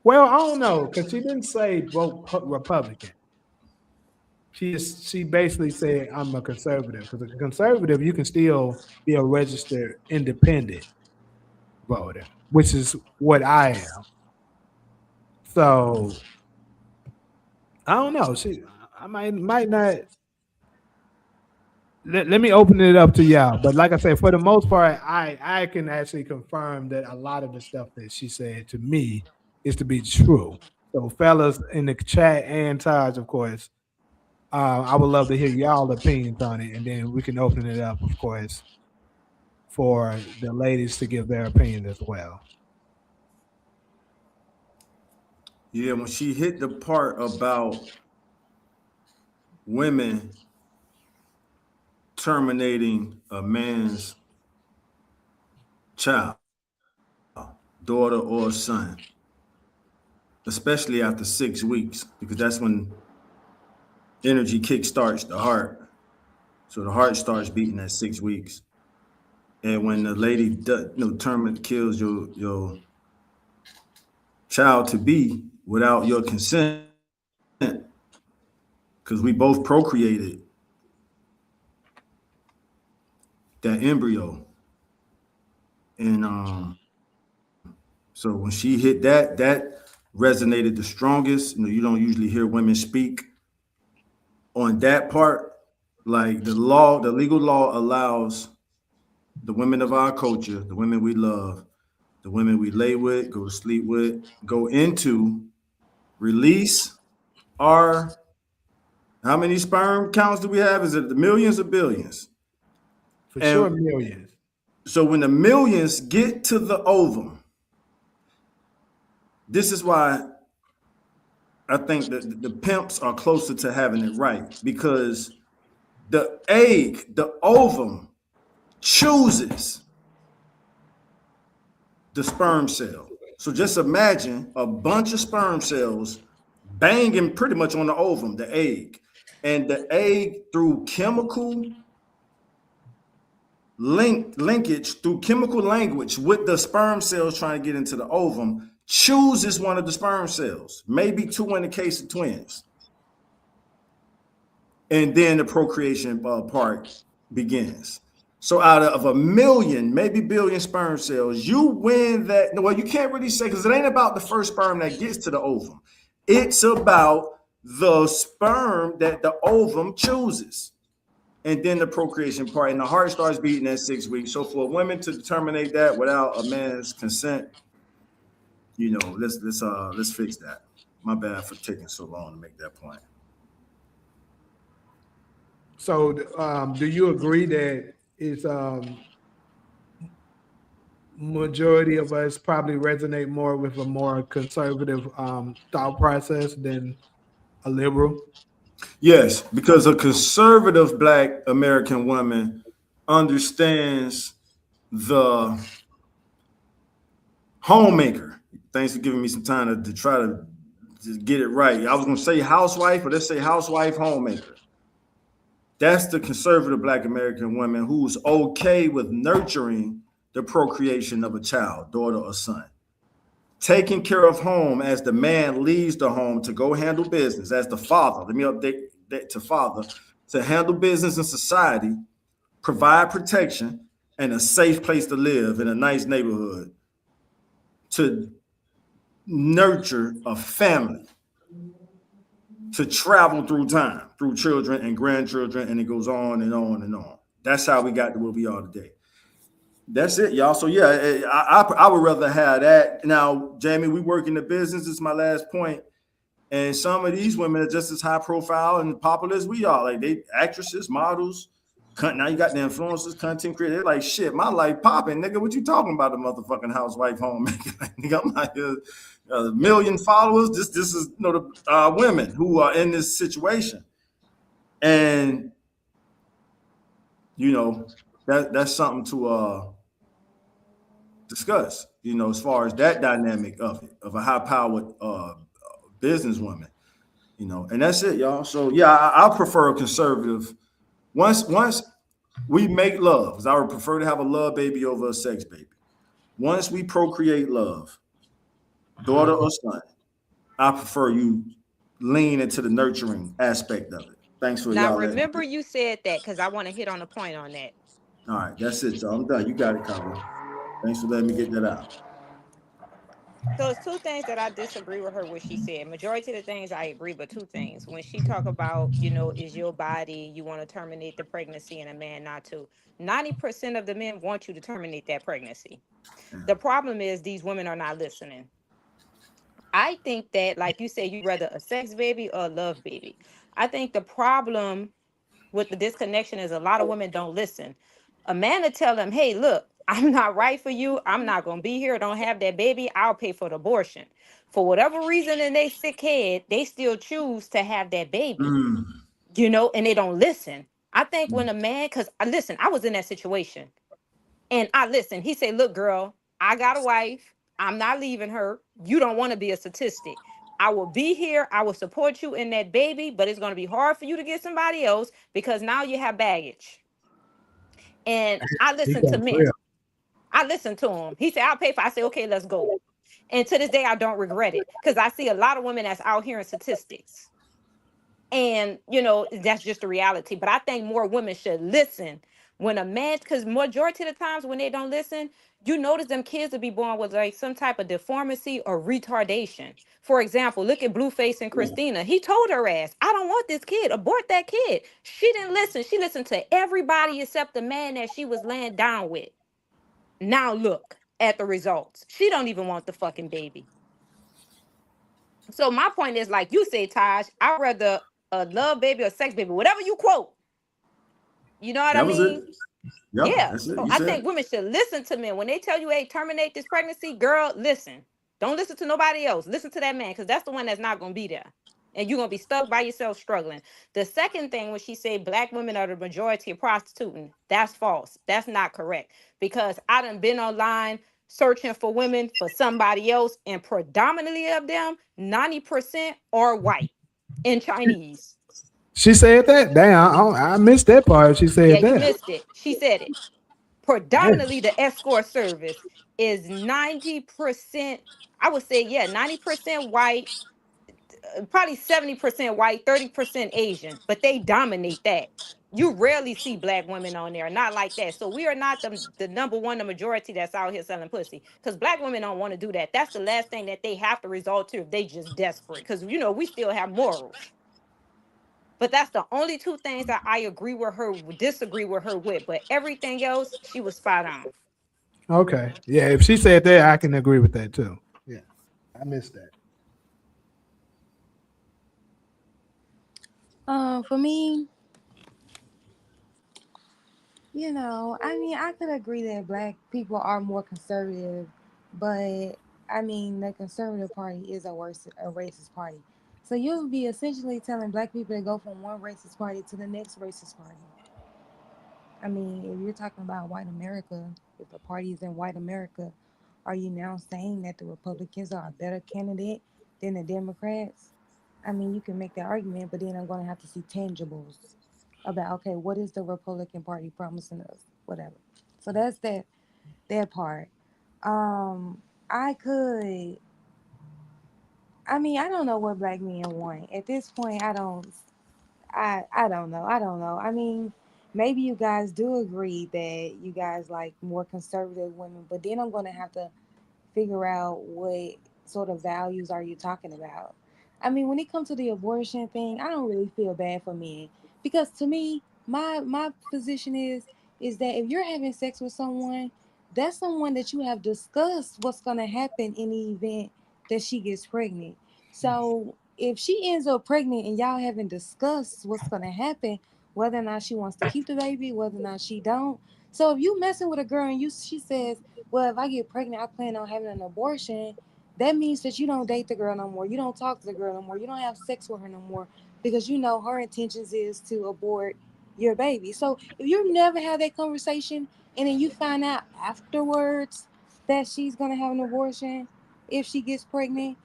Well, I don't know, because she didn't say vote Republican. She basically said I'm a conservative. Because a conservative, you can still be a registered independent voter, which is what I am. So I don't know. I might not. Let me open it up to y'all. But like I said, for the most part, I can actually confirm that a lot of the stuff that she said to me is to be true. So fellas in the chat and Taj, of course, I would love to hear y'all opinions on it, and then we can open it up, of course, for the ladies to give their opinion as well.
Yeah, when she hit the part about women terminating a man's child, daughter or son, especially after 6 weeks, because that's when energy kickstarts the heart. So the heart starts beating at 6 weeks. And when the lady kills your child to be without your consent, because we both procreated that embryo. And so when she hit that resonated the strongest. You don't usually hear women speak on that part. Like the legal law allows the women of our culture, the women we love, the women we lay with, go to sleep with, go into, release our, how many sperm counts do we have? Is it the millions or billions?
For sure,
And
millions.
so when the millions get to the ovum, this is why I think that the pimps are closer to having it right, because the egg, the ovum, chooses the sperm cell. So just imagine a bunch of sperm cells banging pretty much on the ovum, the egg. And the egg, through chemical linkage, through chemical language with the sperm cells trying to get into the ovum, chooses one of the sperm cells, maybe two in the case of twins. And then the procreation part begins. So out of a million, maybe billion sperm cells, you win that. Well, you can't really say, because it ain't about the first sperm that gets to the ovum. It's about the sperm that the ovum chooses. And then the procreation part, and the heart starts beating at 6 weeks. So for women to terminate that without a man's consent, let's fix that. My bad for taking so long to make that point.
So, do you agree that it's majority of us probably resonate more with a more conservative thought process than a liberal?
Yes, because a conservative Black American woman understands the homemaker. Thanks for giving me some time to try to get it right. I was going to say housewife, but let's say housewife, homemaker. That's the conservative Black American woman who's okay with nurturing the procreation of a child, daughter or son. Taking care of home as the man leaves the home to go handle business, as the father, let me update that to father, to handle business in society, provide protection and a safe place to live in a nice neighborhood, to nurture a family. to travel through time, through children and grandchildren, and it goes on and on and on. That's how we got to where we are today. That's it, y'all. So yeah, I would rather have that. Now, Jamie, we work in the business. This is my last point. And some of these women are just as high profile and popular as we are. Like they actresses, models. Now you got the influencers, content creators. They're like, shit, my life popping, nigga. What you talking about? The motherfucking housewife homemaker. Nigga, I'm like a million followers. This is the women who are in this situation, and you know that's something to discuss. As far as that dynamic of it, of a high powered businesswoman. And that's it, y'all. So yeah, I prefer a conservative. Once we make love, because I would prefer to have a love baby over a sex baby. Once we procreate love, daughter or son, I prefer you lean into the nurturing aspect of it. Thanks for
Now
y'all letting
remember
me.
you said that because I want to hit on a point on that.
All right, that's it, y'all. I'm done. You got it, Kyla. Thanks for letting me get that out.
So it's two things that I disagree with her what she said. Majority of the things I agree, but two things. When she talk about, is your body, you want to terminate the pregnancy and a man not to. 90% of the men want you to terminate that pregnancy.
Yeah.
The problem is these women are not listening. I think that, like you said, you rather a sex baby or a love baby. I think the problem with the disconnection is a lot of women don't listen. A man to tell them, hey, look, I'm not right for you. I'm not going to be here. Don't have that baby. I'll pay for the abortion. For whatever reason in their sick head, they still choose to have that baby,
Mm.
and they don't listen. I think when a man, because listen, I was in that situation. And I listen, he said, look, girl, I got a wife. I'm not leaving her. You don't want to be a statistic. I will be here. I will support you in that baby, but it's going to be hard for you to get somebody else because now you have baggage. And I
He
listen to
got
men.
real.
I listened to him. He said, I'll pay for it. I said, okay, let's go. And to this day, I don't regret it because I see a lot of women that's out here in statistics. And that's just the reality, but I think more women should listen when a man, because majority of the times when they don't listen, you notice them kids will be born with like some type of deformity or retardation. For example, look at Blueface and Christina. He told her ass, I don't want this kid, abort that kid. She didn't listen. She listened to everybody except the man that she was laying down with. Now look at the results. She don't even want the fucking baby. So my point is, like you say, Taj, I'd rather a love baby or sex baby, whatever you quote. You know what I
That was it.
mean?
Yep,
Yeah.
that's it.
So
You
I
said
think
it.
women should listen to men when they tell you, "Hey, terminate this pregnancy, girl." Listen. Don't listen to nobody else. Listen to that man because that's the one that's not gonna be there, and you're gonna be stuck by yourself struggling. The second thing when she said black women are the majority of prostituting, that's false. That's not correct because I done been online searching for women for somebody else, and predominantly of them, 90% are white and Chinese.
She said that. Damn, I missed that part. She
Yeah,
said
you
that.
missed it. She said it.
Damn.
Predominantly the escort service is 90%, I would say, yeah, 90% white, probably 70% white, 30% Asian, but they dominate that. You rarely see black women on there, not like that. So we are not the number one, the majority that's out here selling pussy. Because black women don't want to do that. That's the last thing that they have to resort to if they just desperate. Because we still have morals. But that's the only two things that I agree with her, disagree with her with. But everything else, she was spot on.
Okay. Yeah, if she said that, I can agree with that too. Yeah. I missed that.
For me, I mean, I could agree that black people are more conservative, but I mean, the conservative party is a racist party. So you'll be essentially telling black people to go from one racist party to the next racist party. I mean, if you're talking about white America, if the party is in white America, are you now saying that the Republicans are a better candidate than the Democrats? I mean, you can make that argument, but then I'm going to have to see tangibles about, okay, what is the Republican Party promising us? Whatever. So that's that part. I could. I mean, I don't know what black men want at this point. I don't. I don't know. I don't know. I mean, maybe you guys do agree that you guys like more conservative women, but then I'm gonna have to figure out what sort of values are you talking about. I mean, when it comes to the abortion thing, I don't really feel bad for men because to me, my position is that if you're having sex with someone, that's someone that you have discussed what's gonna happen in the event that she gets pregnant. So if she ends up pregnant and y'all haven't discussed what's gonna happen, whether or not she wants to keep the baby, whether or not she don't. So if you messing with a girl and she says, well, if I get pregnant, I plan on having an abortion, that means that you don't date the girl no more. You don't talk to the girl no more. You don't have sex with her no more because you know her intentions is to abort your baby. So if you never have that conversation and then you find out afterwards that she's gonna have an abortion if she gets pregnant,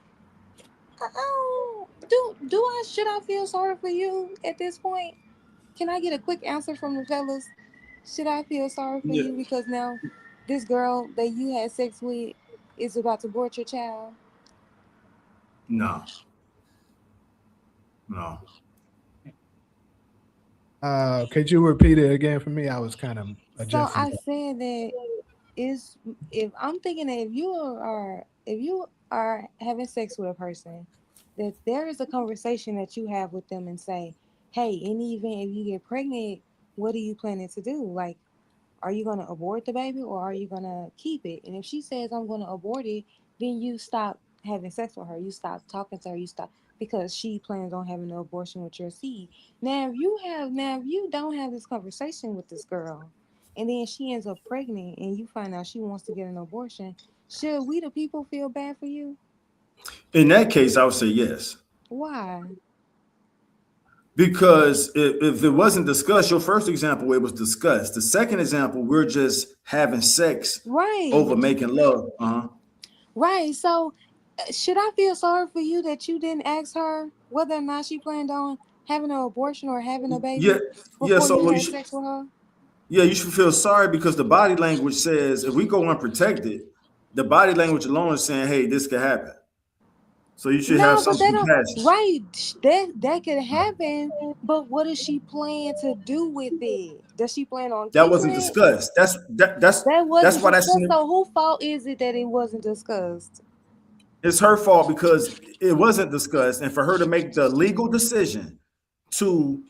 do I should I feel sorry for you at this point? Can I get a quick answer from the fellas? Should I feel sorry for
Yeah.
you because now this girl that you had sex with is about to abort your child?
No, no.
Could you repeat it again for me? I was kind of
So
adjusting.
I said that is if I'm thinking that if you are having sex with a person, that there is a conversation that you have with them and say, hey, in the event if you get pregnant, what are you planning to do? Like, are you going to abort the baby or are you going to keep it? And if she says, I'm going to abort it, then you stop having sex with her. You stop talking to her. You stop because she plans on having an abortion with your seed. Now if you don't have this conversation with this girl and then she ends up pregnant and you find out she wants to get an abortion, should we the people feel bad for you?
In that case, I would say yes.
Why?
Because if it wasn't discussed, your first example, it was discussed. The second example, we're just having sex over
Right.
making love. Uh-huh.
Right. So, should I feel sorry for you that you didn't ask her whether or not she planned on having an abortion or having a
Yeah,
baby
yeah.
before
So
you
you
had
should,
sex with her?
yeah, you should feel sorry because the body language says if we go unprotected, the body language alone is saying, "Hey, this could happen." So you should have
No,
some
but they don't.
compassion.
Right. That could happen. But what does she plan to do with it? Does she plan on
That
keeping
wasn't
it?
discussed.
That
That's
wasn't
why that's
discussed. So, who fault is it that it wasn't discussed?
it's her fault because it wasn't discussed, and for her to make the legal decision to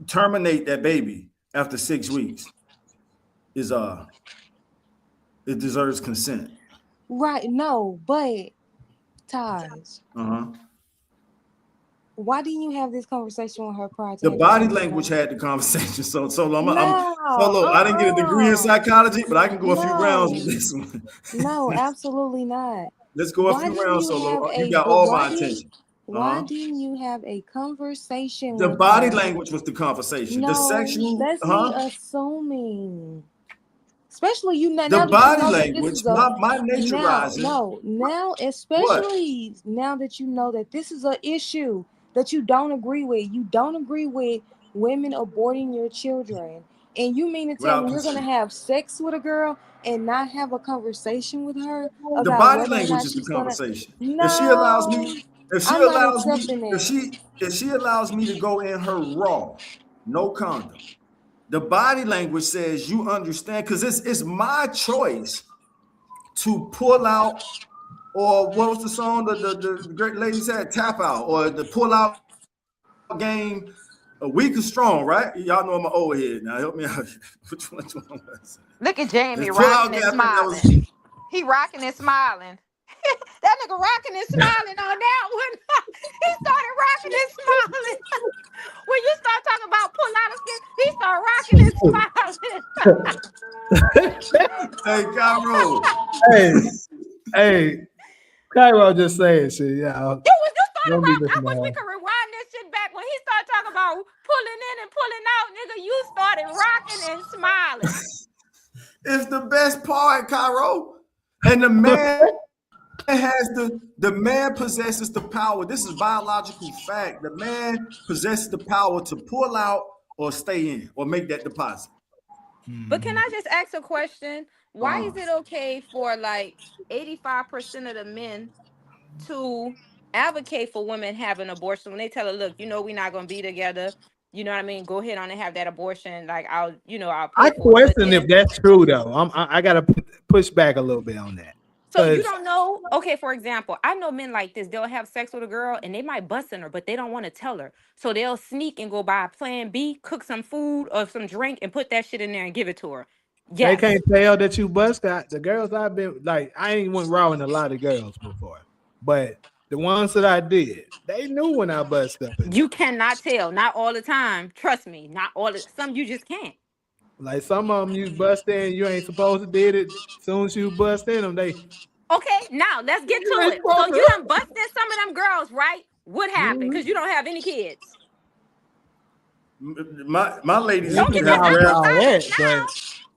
terminate that baby after 6 weeks is it deserves consent.
Right. No, but Taj,
Uh-huh.
why didn't you have this conversation with her prior to
The
having
body
sex with
language
her?
had the conversation. So
No,
look, I didn't get a degree in psychology, but I can go a few rounds with
no,
this one.
no, absolutely not.
Let's go a
Why
few
didn't
rounds,
you
Solo.
have
You
a
got
but
all my attention.
why
Uh-huh.
didn't you have a conversation
The
with
body
her?
language was the conversation. The
No,
sexual,
that's me
huh?
assuming. Especially you
The
now that you
body
know that this
language,
is a
my naturizing.
now
What?
especially now that you know that this is a issue that you don't agree with. You don't agree with women aborting your children. And you mean to tell
Without
me you're gonna
consent.
have sex with a girl and not have a conversation with her
The
about
body
whether or
language
not
is the
she's gonna
conversation. If she allows
no,
me, if she
I'm not
allows me,
accepting that.
if she allows me to go in her raw, no condom. The body language says you understand because it's my choice to pull out, or what was the song the great lady said, tap out, or the pull out game. Weak and strong, right? Y'all know I'm an old head now. Help me out. Which one was it?
Look at
It's
Jamie
pull out
rocking
game.
and
I think that
smiling.
was.
He rocking and smiling. That nigga rocking and smiling on that one. He started rocking and smiling. When you start talking about pull out of skin, he started rocking and smiling.
Hey, Cairo.
Hey, hey, Cairo just saying shit. Yeah,
When you started
don't be
rock, I
listening
wish
to
we
her.
could rewind this shit back. When he started talking about pulling in and pulling out, nigga, you started rocking and smiling.
It's the best part, Cairo. And the man possesses the power. This is biological fact. The man possesses the power to pull out or stay in or make that deposit.
But can
Mhm.
I just ask a question? Why
Uh,
is it okay for like 85% of the men to advocate for women having abortion when they tell her, look, we're not gonna be together. You know what I mean? Go ahead on and have that abortion. Like I'll
I
pay for it. But
question if
then
that's true though. I gotta push back a little bit on that.
So you don't know. Okay, for example, I know men like this. They'll have sex with a girl and they might bust in her, but they don't want to tell her. So they'll sneak and go buy plan B, cook some food or some drink, and put that shit in there and give it to her.
They
Yes.
can't tell that you bust out. The girls I've been like, I ain't went raw in a lot of girls before, but the ones that I did, they knew when I bust up in
You
them.
cannot tell. Not all the time. Trust me. Not all the some you just can't.
Like some of them, you bust in, you ain't supposed to did it. Soon as you bust in them, they
Okay, now let's get to
you ain't
it. So
supposed
you
to.
done busted some of them girls, right? What happened?
Mhm.
Because you don't have any kids.
My
We
ladies
ain't
Don't
finna
get
do
get
that
have
all
aqua
rare.
all that,
silence
but
now.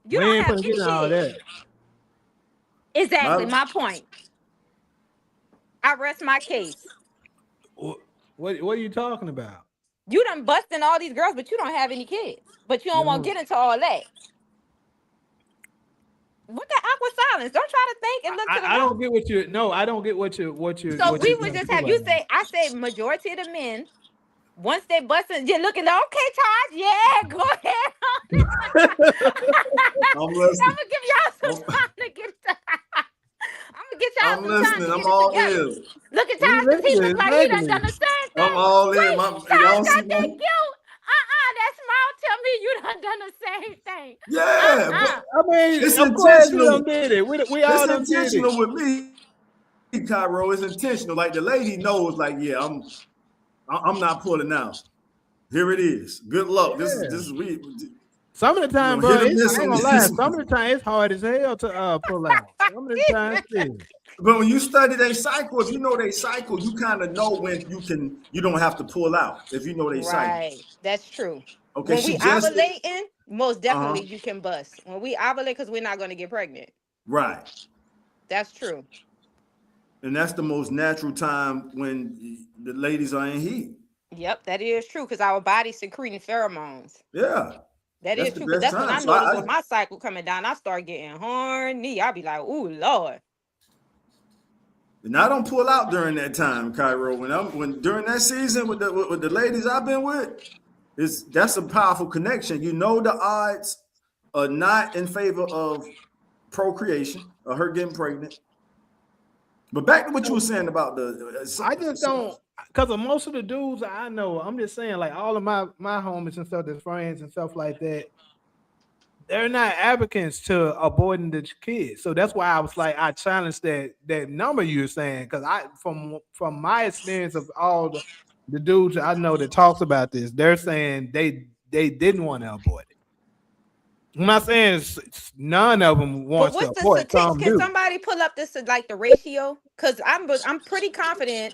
You
we
don't
ain't
have
finna
any
get all
kids.
that.
Exactly
My
my point. I rest my case.
What are you talking about?
You done busting all these girls, but you don't have any kids. But you
You
don't want to
know,
get into all that. What that aqua silence? Don't try to think and look to the
I don't
left.
get what you. No, I don't get
So
what
we
you're
would
trying to
just
do
have
right
you
now.
say, I say majority of the men, once they busting, you're looking, okay, Taj, yeah, go ahead.
I'm
I'm
listening.
gonna give y'all some
I'm,
time to get I'm gonna get y'all
I'm
some time
listening.
to
I'm
get it
all
together.
ears.
Look at
We
Taj because he
listening
looked like he done
exactly.
done the same
I'm
thing.
all in.
Wait, Taj
Y'all see
got that
me?
cute. That smile tell me you done done the same thing.
Yeah, but
I mean,
it's
of course we
intentional.
done did it. We
It's
all done did it.
intentional with me, Cairo. It's intentional. Like the lady knows. Like, yeah, I'm not pulling out. Here it is. Good luck.
Yeah.
This is we.
Some of the time, bro,
Hit or
it's,
miss
I ain't
on
gonna lie.
this
Some
one.
of the time, it's hard as hell to pull out. Some of the time, shit.
But when you study their cycle, if you know they cycle, you kind of know when you don't have to pull out if you know they cycle.
Right. That's true.
Okay,
When
she
we
just
ovulating, most definitely
uh-huh.
you can bust. When we ovulate, because we're not gonna get pregnant.
Right.
That's true.
And that's the most natural time when the ladies are in heat.
Yep, that is true because our body's secreting pheromones.
Yeah.
That
That's
is
the
true because
best
that's when
time.
I
So
notice when my cycle coming down, I start getting horny. I be like, "Ooh, Lord."
and I don't pull out during that time, Cairo. When during that season with the ladies I've been with, that's a powerful connection. You know the odds are not in favor of procreation or her getting pregnant. But back to what you were saying about the
I just don't, because of most of the dudes I know. I'm just saying, like all of my homies and stuff, their friends and stuff like that. They're not advocates to aborting the kids. So that's why I was like, I challenged that number you're saying, because I from my experience of all the dudes I know that talks about this, they're saying they didn't want to abort it. I'm not saying none of them
But
wants to
what's the
abort.
statistics?
Some
Can
do.
somebody pull up this like the ratio? Because I'm pretty confident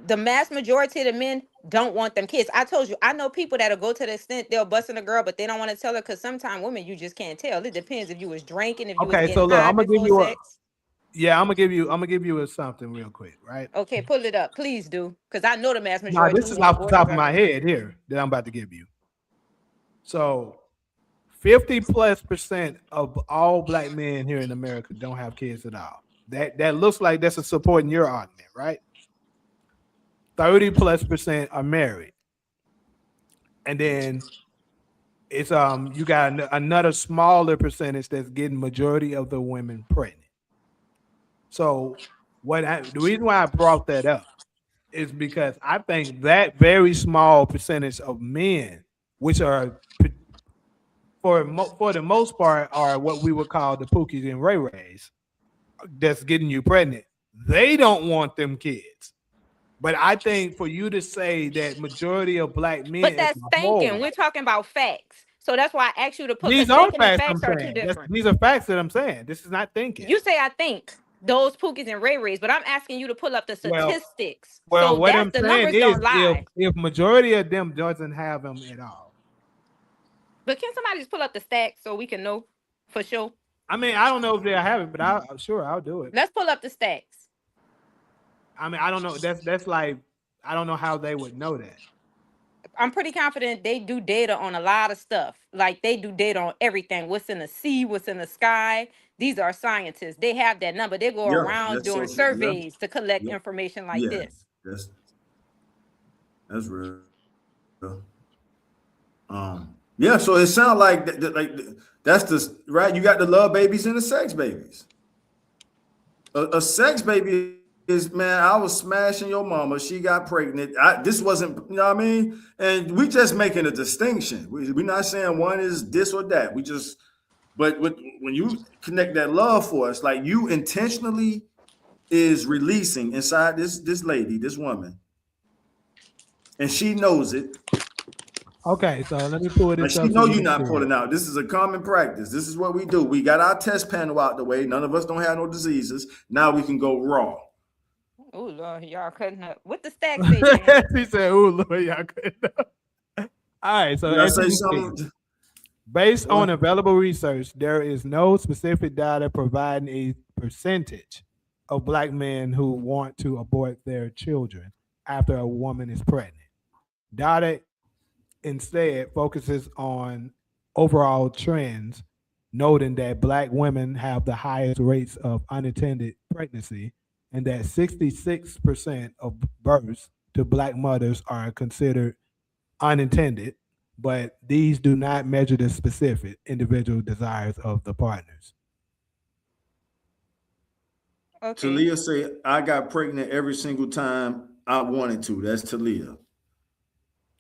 the mass majority of the men don't want them kids. I told you, I know people that'll go to the extent they'll bust in a girl, but they don't want to tell her because sometimes women you just can't tell. It depends if you was drinking, if you was
Okay, so
getting
look,
high
I'm gonna give
before
you a
sex.
yeah, I'm gonna give you a something real quick, right?
Okay, pull it up, please do, because I know the mass
Now
majority
this
who
is
want
off the
aborted
top of my
girls.
head here that I'm about to give you. So 50+% of all black men here in America don't have kids at all. That looks like that's a supporting your argument, right? 30+% are married. And then it's you got another smaller percentage that's getting majority of the women pregnant. So the reason why I brought that up is because I think that very small percentage of men, which are for the most part are what we would call the Pookies and Ray Rays, that's getting you pregnant. They don't want them kids. But I think for you to say that majority of black
But
men as
that's
a
thinking.
whole,
We're talking about facts. So that's why I asked you to put
these
because
are
thinking and
facts I'm
facts are two
saying.
different.
These are facts that I'm saying. This is not thinking.
You say I think those Pookies and Ray Rays, but I'm asking you to pull up the
Well,
statistics.
well,
So
what
that's
I'm
the
saying
numbers
is
don't lie.
if majority of them doesn't have them at all.
But can somebody just pull up the stats so we can know for sure?
I mean, I don't know if they have it, but I'm sure I'll do it.
Let's pull up the stats.
I mean, I don't know. That's like I don't know how they would know that.
I'm pretty confident they do data on a lot of stuff. Like they do data on everything. What's in the sea, what's in the sky. These are scientists. They have that number. They go
yeah,
around
that's
doing
social. Yeah,
surveys to collect
yeah,
information like
yeah.
this.
That's that's real. Yeah. So it sounds like that's the right. You got the love babies and the sex babies. A sex baby is, man, I was smashing your mama. She got pregnant. This wasn't, you know what I mean? And we just making a distinction. We're not saying one is this or that. We just, but when you connect that love for us, like you intentionally is releasing inside this lady, this woman, and she knows it.
Okay, so let me pull
And
this
she
up so
know
you
you're
can
not
see it.
pulling out. This is a common practice. This is what we do. We got our test panel out the way. None of us don't have no diseases. Now we can go raw.
Oh Lord, y'all cutting up. What the stack say, Dan?
He said, "Oh Lord, y'all could." All right, so
You gotta
as you
say
can see,
something.
based
Go
on
ahead.
available research, there is no specific data providing a percentage of black men who want to abort their children after a woman is pregnant. Data instead focuses on overall trends, noting that black women have the highest rates of unintended pregnancy and that 66% of births to black mothers are considered unintended, but these do not measure the specific individual desires of the partners.
Okay.
Talia say I got pregnant every single time I wanted to. That's Talia.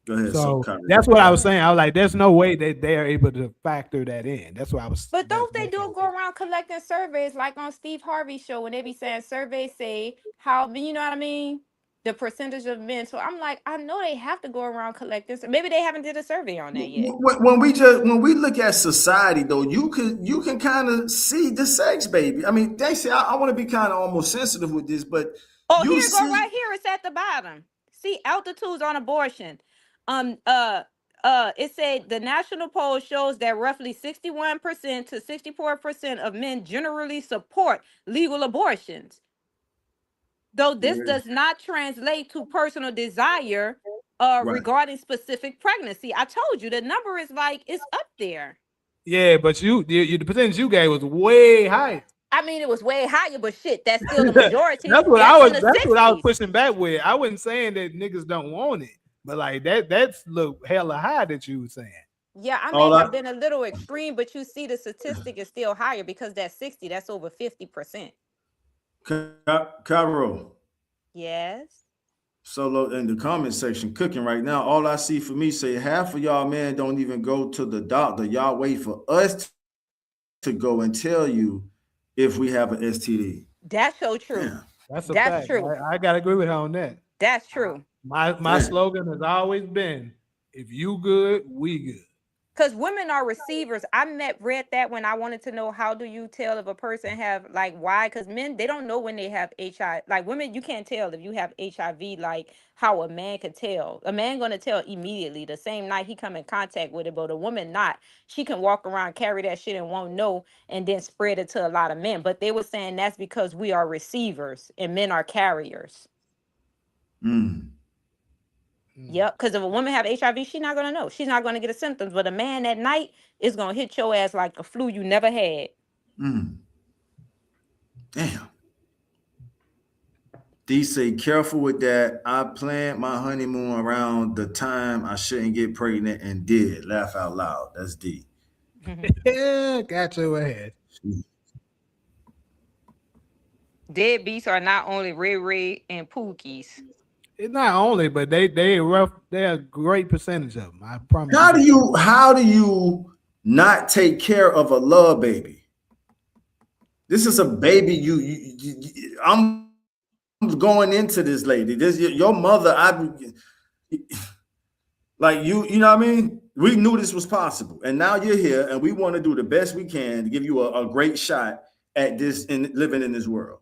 Go ahead, so
So
Kyrie.
that's what
Go
I was
ahead.
saying. I was like, there's no way that they are able to factor that in. That's why I was.
But
That's
don't they
what I
do
was
go
saying.
around collecting surveys like on Steve Harvey's show when they be saying surveys say how you know what I mean? The percentage of men. So I'm like, I know they have to go around collecting. Maybe they haven't did a survey on that yet.
When we look at society though, you can kind of see the sex baby. I mean, they say I want to be kind of almost sensitive with this, but
Oh, here
you
it go
see,
right here. It's at the bottom. See, altitudes on abortion. Um uh it said the national poll shows that roughly 61% to 64% of men generally support legal abortions. Though this
yeah,
does not translate to personal desire
right.
regarding specific pregnancy. I told you the number is like it's up there.
Yeah, but the percentage you gave was way higher.
I mean, it was way higher, but shit, that's still the majority.
That's what I
That's in
was.
the
That's what I was
60s.
pushing back with. I wasn't saying that niggas don't want it, but like that. That's look hella high that you were saying.
Yeah, I may
All I
have been a little extreme, but you see the statistic is still higher because that's 60, that's over 50%.
Cairo
Yes.
solo in the comment section cooking right now. All I see for me say half of y'all men don't even go to the doctor. Y'all wait for us to go and tell you if we have an STD.
That's so true.
Damn,
That's a
That's
fact.
true.
I gotta agree with her on that.
That's
Uh,
true.
my
damn.
slogan has always been, "If you good, we good."
Because women are receivers. Read that when I wanted to know how do you tell if a person have like why? Because men they don't know when they have HIV. Like women, you can't tell if you have HIV. Like how a man could tell. A man gonna tell immediately the same night he come in contact with it. But a woman not. She can walk around carry that shit and won't know, and then spread it to a lot of men. But they were saying that's because we are receivers and men are carriers.
Mm,
Mm.
Yep, because if a woman have HIV, she's not gonna know. She's not gonna get the symptoms. But a man at night is gonna hit your ass like a flu you never had.
mm, damn. D say careful with that. I planned my honeymoon around the time I shouldn't get pregnant and did. Laugh out loud. That's D.
Yeah, got your ass.
Deadbeats are not only Ray Ray and Pookies.
It's not only, but they rough. They're a great percentage of them. I promise you
How do
that.
you not take care of a love baby? This is a baby. I'm going into this lady. This your mother. Like you know what I mean? We knew this was possible. And now you're here and we want to do the best we can to give you a great shot at this and living in this world.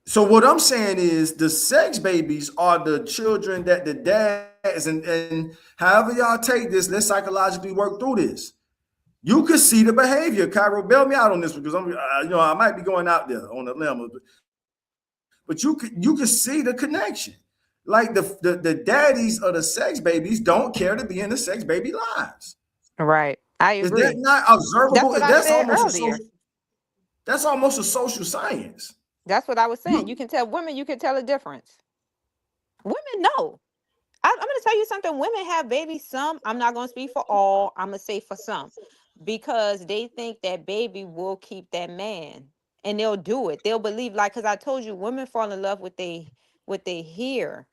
So what I'm saying is the sex babies are the children that the dads and however y'all take this, let's psychologically work through this. You could see the behavior. Cairo, bail me out on this because I'm, I might be going out there on a limb, but you could see the connection. Like the daddies of the sex babies don't care to be in the sex baby lives.
Right. I
Is that
agree.
not
That's
observable?
what I
That's
said
almost a
earlier.
social. That's almost a social science.
That's what I was saying. You
You
can tell women, you can tell a difference. Women know. I'm gonna tell you something. Women have babies. Some, I'm not gonna speak for all. I'm gonna say for some. Because they think that baby will keep that man. and they'll do it. They'll believe, like, because I told you, women fall in love with what they hear.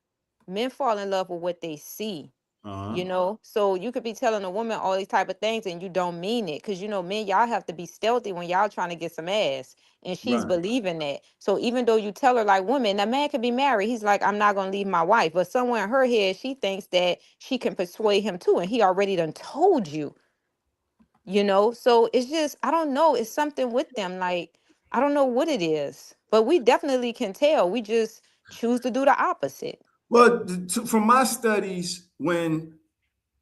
Men fall in love with what they see.
Uh-huh.
You know, so you could be telling a woman all these type of things and you don't mean it, because you know, men, y'all have to be stealthy when y'all trying to get some ass, and she's
Right.
believing that. So even though you tell her, like, woman, a man could be married, he's like, I'm not gonna leave my wife, but somewhere in her head she thinks that she can persuade him too, and he already done told you. You know, so it's just, I don't know, it's something with them, like, I don't know what it is, but we definitely can tell, we just choose to do the opposite.
Well, from my studies, when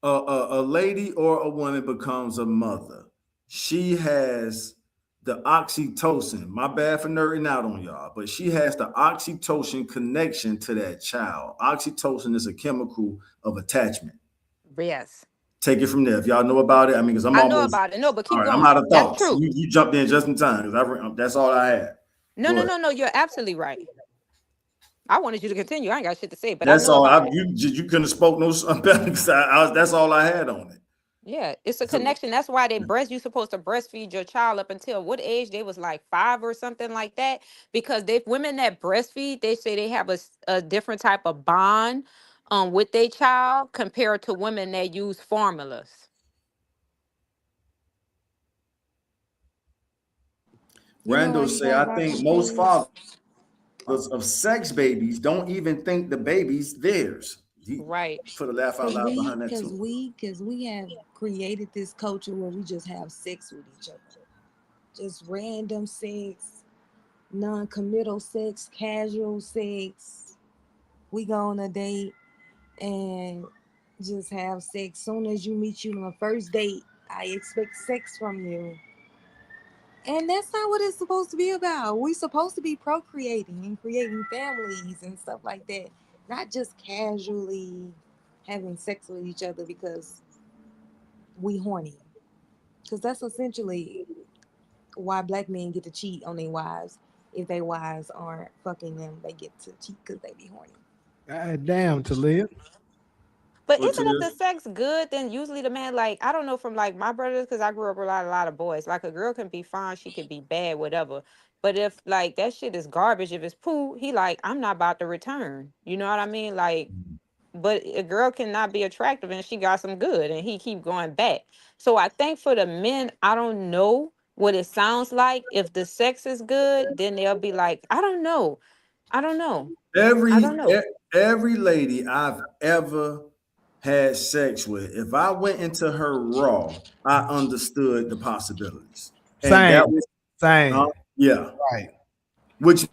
a lady or a woman becomes a mother, she has the oxytocin. My bad for nerding out on y'all, but she has the oxytocin connection to that child. Oxytocin is a chemical of attachment.
Yes,
Take it from there. If y'all know about it, I mean, because I'm
I know
almost
about it. No, but
all
keep
right. I'm
going.
out of
That's
thoughts.
true.
You jumped in just in time because that's all I had.
No,
Go
no,
ahead.
no, no. You're absolutely right. I wanted you to continue. I ain't got shit to say, but I
That's
know
all.
about it.
You couldn't have spoke no better. That's all I had on it.
Yeah, it's a
So,
connection. That's why you supposed to breastfeed your child up until what age? They was like 5 or something like that. Because they women that breastfeed, they say they have a different type of bond with their child compared to women that use formulas.
You know how
Randall
you
say,
got
I think
Robert
most
Page?
fathers of sex babies don't even think the baby's theirs. He
Right.
put a laugh out loud behind that too.
Cause we have created this culture where we just have sex with each other. Just random sex, non-committal sex, casual sex. We go on a date and just have sex. Soon as you meet you on a first date, I expect sex from you. And that's not what it's supposed to be about. We're supposed to be procreating and creating families and stuff like that. Not just casually having sex with each other because we horny. Because that's essentially why black men get to cheat on their wives. If their wives aren't fucking them, they get to cheat because they be horny.
God damn, Talia.
But
What
isn't
to
if the
this?
sex good, then usually the man, like, I don't know, from like my brothers, because I grew up with a lot of boys. Like, a girl can be fine, she can be bad, whatever. But if like that shit is garbage, if it's poo, he like, I'm not about to return. You know what I mean? Like, but a girl cannot be attractive and she got some good and he keep going back. So I think for the men, I don't know what it sounds like. If the sex is good, then they'll be like, I don't know. I don't know. I
Every
don't know.
every lady I've ever had sex with, if I went into her raw, I understood the possibilities, and that
Same,
was
same.
yeah,
Right.
which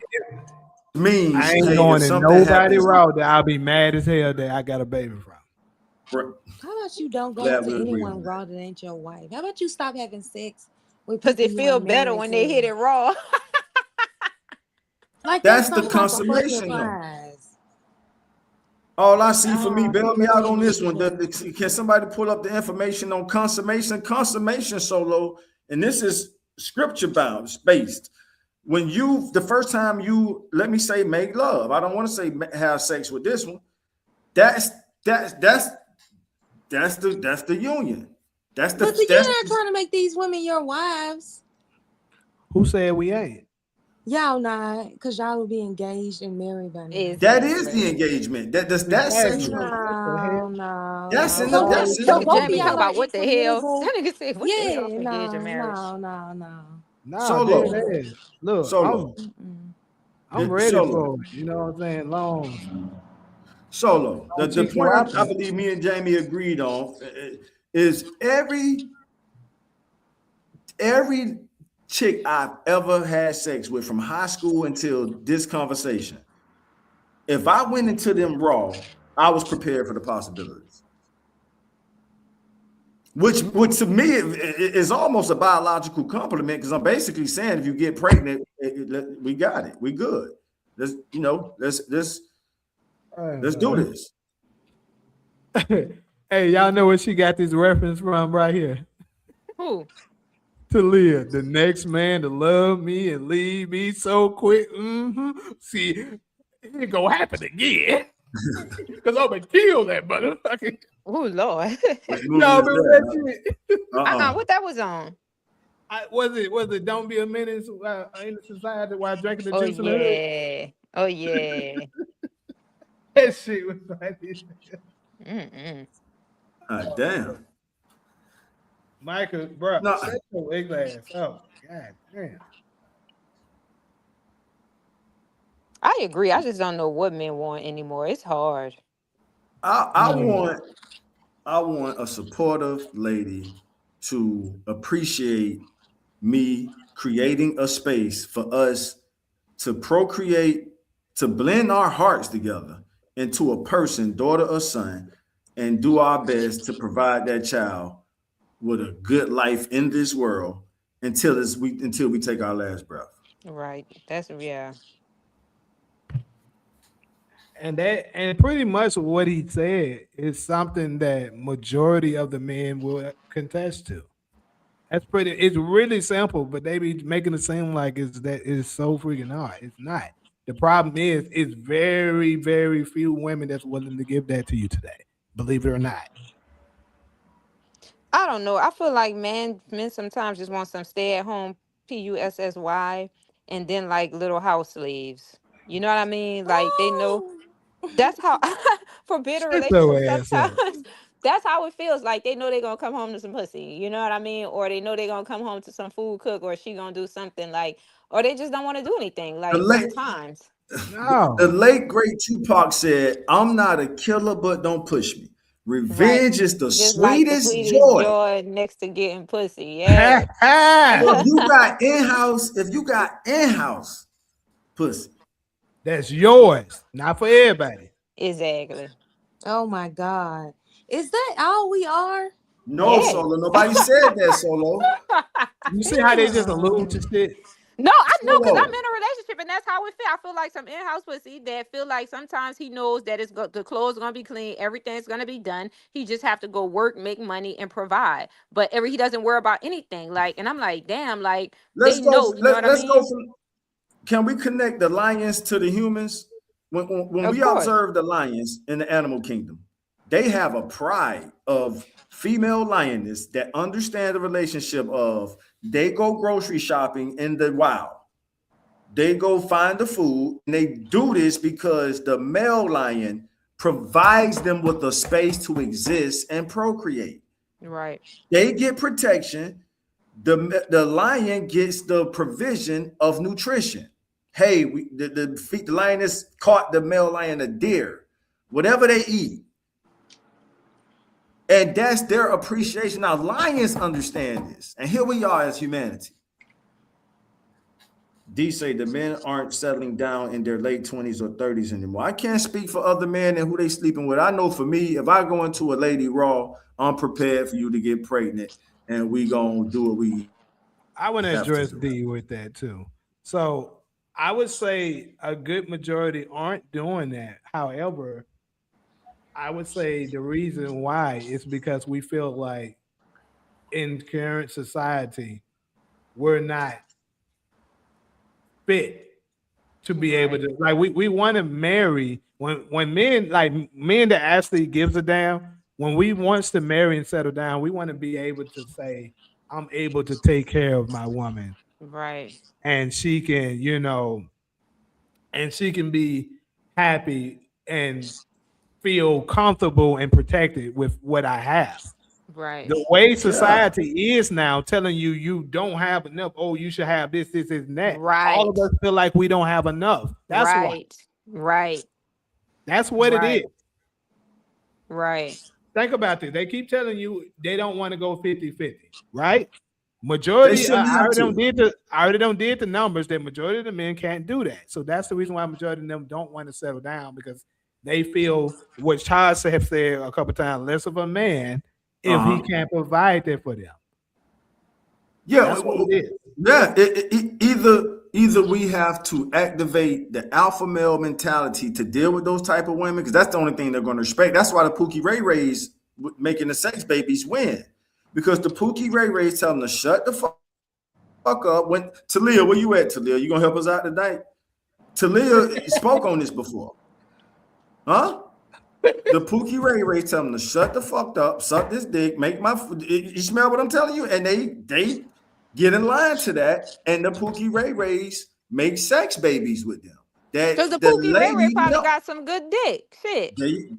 I
means
ain't
hey, if
going in
something
nobody
happens,
route that I'll be mad as hell that I got a baby from.
How about you don't go
glad
into
we agree
anyone
on that.
raw that ain't your wife? How about you stop having sex with
Because
people
they
you
feel
ain't
better
married
when they hit
to?
it raw.
Like that's
That's the
some type of fucking
consummation, though.
prize.
All I see for me,
Oh,
bail me
people
out
ain't
on
get
this
it
one.
together.
Can somebody pull up the information on consummation? Consummation solo, and this is scripture bound, based. When you the first time you let me say make love, I don't want to say have sex with this one. That's that's that's that's the union. That's the
But you're
that's
not trying to make these women your wives.
Who said we ain't?
Y'all not, because y'all will be engaged and married by now.
that is
Exactly.
the engagement. That's
Exactly.
sexual.
What the
No,
hell?
no,
That's
no.
in the
So,
that's in
Look
so
the
at
both of
Jamie
blueprint.
talking
y'all are
about what the hell.
incrementable.
That nigga said, what the hell
Yeah,
off engaged your
no,
marriage?
no, no, no.
Nah, dead
Solo,
No.
ass. Look,
solo,
Mm-mm.
I'm ready
solo.
for it. You know what I'm saying?
Solo.
Long
The
chicken
point I
wrapper.
believe me and Jamie agreed on is every chick I've ever had sex with from high school until this conversation. If I went into them raw, I was prepared for the possibilities. Which to me is almost a biological compliment because I'm basically saying if you get pregnant, we got it, we good. Let's let's do
Uh,
this.
hey, y'all know where she got this reference from right here?
Who?
To live, the next man to love me and leave me so quick. See, it ain't gonna happen again. Because I'm gonna kill that motherfucker.
Oh, Lord.
Which movie
Y'all
is
remember that
that?
shit?
Uh-uh.
What that was on?
Was it don't be a menace in the society while drinking the
Oh
juice in the hood?
yeah. Oh yeah.
That shit was like
Mm-mm.
Ah, damn.
Michael, bro,
No,
shut your ugly ass up. God damn.
I agree. I just don't know what men want anymore. It's hard.
I, I
Man.
want I want a supportive lady to appreciate me creating a space for us to procreate, to blend our hearts together into a person, daughter or son, and do our best to provide that child with a good life in this world until we take our last breath.
Right. That's yeah.
And pretty much what he said is something that majority of the men will contest to. That's pretty. It's really simple, but they be making it seem like it's so freaking hard. It's not. The problem is, it's very, very few women that's willing to give that to you today. Believe it or not.
I don't know. I feel like men sometimes just want some stay at home pussy and then like little house slaves. You know what I mean? Like they know
Oh,
that's how for better
Shut your
relationships
ass up.
sometimes that's how it feels. Like they know they're gonna come home to some pussy, you know what I mean? Or they know they're gonna come home to some food cook or she gonna do something like or they just don't want to do anything
The
like
late
sometimes.
the
No,
late great Tupac said, "I'm not a killer, but don't push me.
Right.
Revenge is the
Just like the
sweetest
sweetest
joy."
joy next to getting pussy. Yes.
So if you got in-house pussy,
that's yours, not for everybody.
Exactly.
oh my God. Is that all we are?
no
Yes.
solo. Nobody said that solo.
You see how they just allude
Damn.
to shit?
No, I know because I'm
Solo.
in a relationship and that's how it feel. I feel like some in-house pussy that feel like sometimes he knows that the clothes gonna be clean, everything's gonna be done. He just have to go work, make money, and provide. But he doesn't worry about anything. Like, and I'm like, damn, like
Let's
they
go.
know. You know what I
Let's go
mean?
from. Can we connect the lions to the humans? When
Of
we
course.
observe the lions in the animal kingdom, they have a pride of female lioness that understand the relationship of they go grocery shopping in the wild. They go find the food, and they do this because the male lion provides them with a space to exist and procreate.
Right.
They get protection. The lion gets the provision of nutrition. Hey, the lioness caught the male lion a deer, whatever they eat, and that's their appreciation. Now lions understand this, and here we are as humanity. D say the men aren't settling down in their late 20s or 30s anymore. I can't speak for other men and who they sleeping with. I know for me, if I go into a lady raw, I'm prepared for you to get pregnant, and we gonna do what we
I want to
have to
address
do.
D with that too. So I would say a good majority aren't doing that. However, I would say the reason why is because we feel like in current society, we're not fit to be able
Right.
to like we want to marry when men like men that actually gives a damn when we wants to marry and settle down we want to be able to say I'm able to take care of my woman
Right.
and she can and she can be happy and feel comfortable and protected with what I have.
Right.
The way
Yeah.
society is now telling you you don't have enough. Oh, you should have this, and that. All of
Right.
us feel like we don't have enough. That's why.
Right. Right.
That's what it is.
Right. Right.
Think about this. They keep telling you they don't want to go 50-50, right?
They
Majority,
shouldn't have to.
I already don't did the numbers that majority of the men can't do that. So that's the reason why majority of them don't want to settle down because they feel what Charles have said a couple times, less of a man if he
Uh-huh.
can't provide that for them.
Yeah,
That's what it is.
yeah. Either we have to activate the alpha male mentality to deal with those type of women because that's the only thing they're going to respect. That's why the Pookie Ray Rays making the sex babies win because the Pookie Ray Rays tell them to shut the fuck up. When Talia, where you at, Talia? You gonna help us out tonight? Talia spoke on this before, huh? The Pookie Ray Rays tell them to shut the fuck up, suck this dick, make my. You smell what I'm telling you? And they get in line to that, and the Pookie Ray Rays make sex babies with them.
Because the
That the
Pookie Ray Ray
lady,
probably
no,
got some good dick. Shit.
they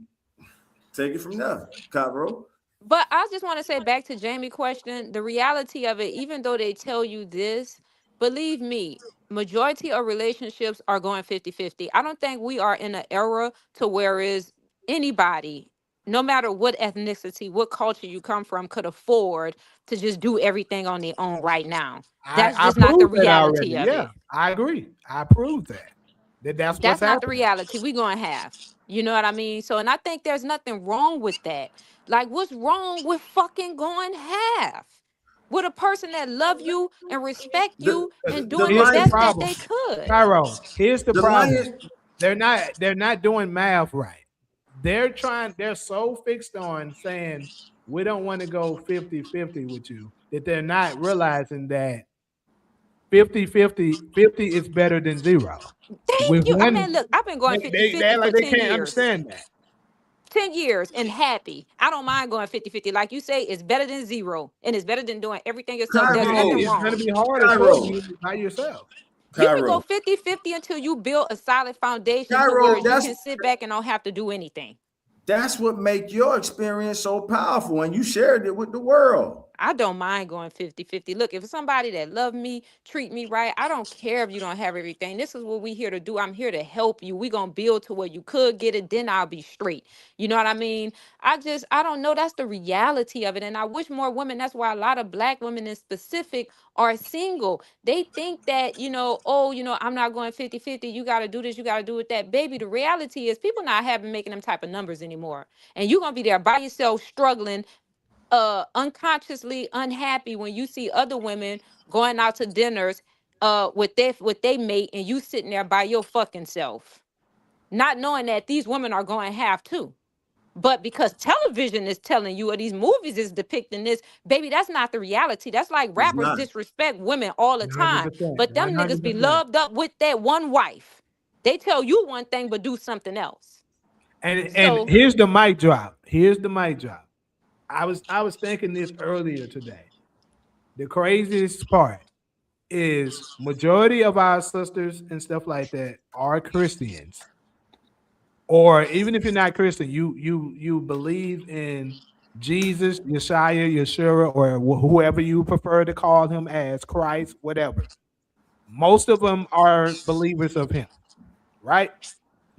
take it from there, Cairo.
But I just want to say back to Jamie question, the reality of it, even though they tell you this, believe me, majority of relationships are going 50-50. I don't think we are in an era to where is anybody, no matter what ethnicity, what culture you come from, could afford to just do everything on their own right now. That's
I
just not the
proved that
reality
already.
of
Yeah,
it.
I agree. I proved that. That's what's
That's not the
happening.
reality we gonna have. You know what I mean? So, and I think there's nothing wrong with that. Like, what's wrong with fucking going half with a person that love you and respect
The
you and
the
doing the
Here's the
best
lion,
that
problem,
they could?
Tyrone. Here's the
the
problem.
lion.
They're not doing math right. They're so fixed on saying we don't want to go 50-50 with you that they're not realizing that 50-50 is better than zero.
Thank
With
you. I
one,
mean, look, I've been going 50
they
50
act like
for
they
10
can't
years.
understand that.
10 years and happy. I don't mind going 50-50. Like you say, it's better than zero. And it's better than doing everything yourself. There's nothing
Cairo,
It's gonna
wrong.
be harder for
Cairo,
you by yourself.
You can go
Cairo,
50-50 until you build a solid foundation to where
Cairo.
you can sit back and don't have to do anything.
That's what make your experience so powerful, and you shared it with the world.
I don't mind going 50-50. Look, if it's somebody that love me, treat me right, I don't care if you don't have everything. This is what we here to do. I'm here to help you. We going to build to where you could get it, then I'll be straight. You know what I mean? I don't know. That's the reality of it. And I wish more women, that's why a lot of black women in specific are single. They think that, oh, I'm not going 50-50. You got to do this, you got to do it that. Baby, the reality is people not having making them type of numbers anymore. And you're going to be there by yourself struggling, unconsciously unhappy when you see other women going out to dinners with their mate, and you sitting there by your fucking self, not knowing that these women are going half too. But because television is telling you, or these movies is depicting this, baby, that's not the reality. That's like
It's
rappers
not.
disrespect women all the time,
100%.
but them niggas be
100%.
loved up with that one wife. They tell you one thing but do something else.
And
So
here's the mic drop. Here's the mic drop. I was thinking this earlier today. The craziest part is majority of our sisters and stuff like that are Christians. Or even if you're not Christian, you believe in Jesus, Yeshua, or whoever you prefer to call him as Christ, whatever. Most of them are believers of him, right?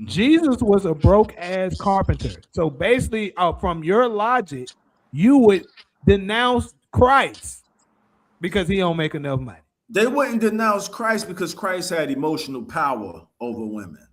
Jesus was a broke ass carpenter. So basically, from your logic, you would denounce Christ because he don't make enough money.
They wouldn't denounce Christ because Christ had emotional power over women.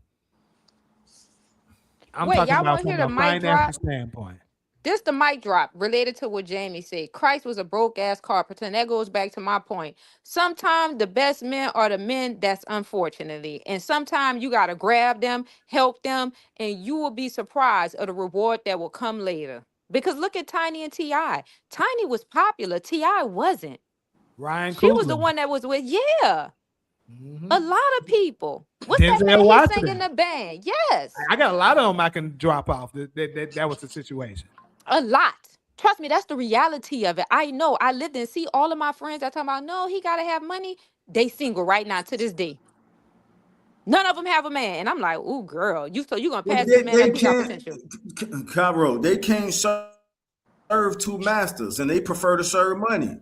I'm
wait,
talking
y'all
about
want to hear
from
the
a
mic drop?
financial standpoint.
This the mic drop related to what Jamie said. Christ was a broke ass carpenter. And that goes back to my point. Sometimes the best men are the men that's unfortunately. And sometimes you gotta grab them, help them, and you will be surprised of the reward that will come later. Because look at Tiny and T.I. Tiny was popular. T.I. wasn't.
Ryan
She was the
Coogler,
one that was with, yeah, a lot of people. What's that
Denzel
man? He sang in
Washington.
the band. Yes.
I got a lot of them I can drop off. That was the situation.
A lot. Trust me, that's the reality of it. I know. I lived and see all of my friends that talking about, no, he gotta have money. They single right now to this day. None of them have a man. And I'm like, ooh, girl, you gonna
But
pass this
they,
man
they
up? He got
can't,
potential.
Cairo, they can't serve two masters, and they prefer to serve money.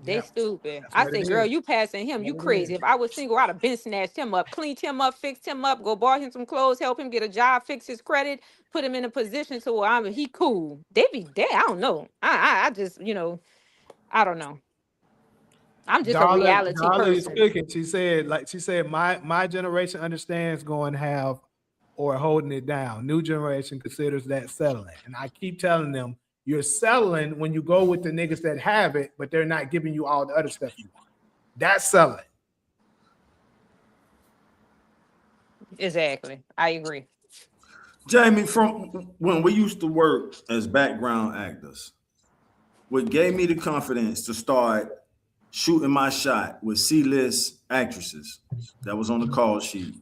They
Yeah,
stupid.
that's
I
what it
say, girl,
is.
you passing him.
That's
You
what it
crazy.
is.
If I was single, I'd have been snatched him up, cleaned him up, fixed him up, go buy him some clothes, help him get a job, fix his credit, put him in a position to where he cool. They be dead. I don't know. I just, I don't know. I'm just a reality
Darla is
person.
cooking. She said, my generation understands going half or holding it down. New generation considers that settling. And I keep telling them, you're settling when you go with the niggas that have it, but they're not giving you all the other stuff you want. That's selling.
Exactly. I agree.
Jamie, from when we used to work as background actors, what gave me the confidence to start shooting my shot with C-list actresses that was on the call sheet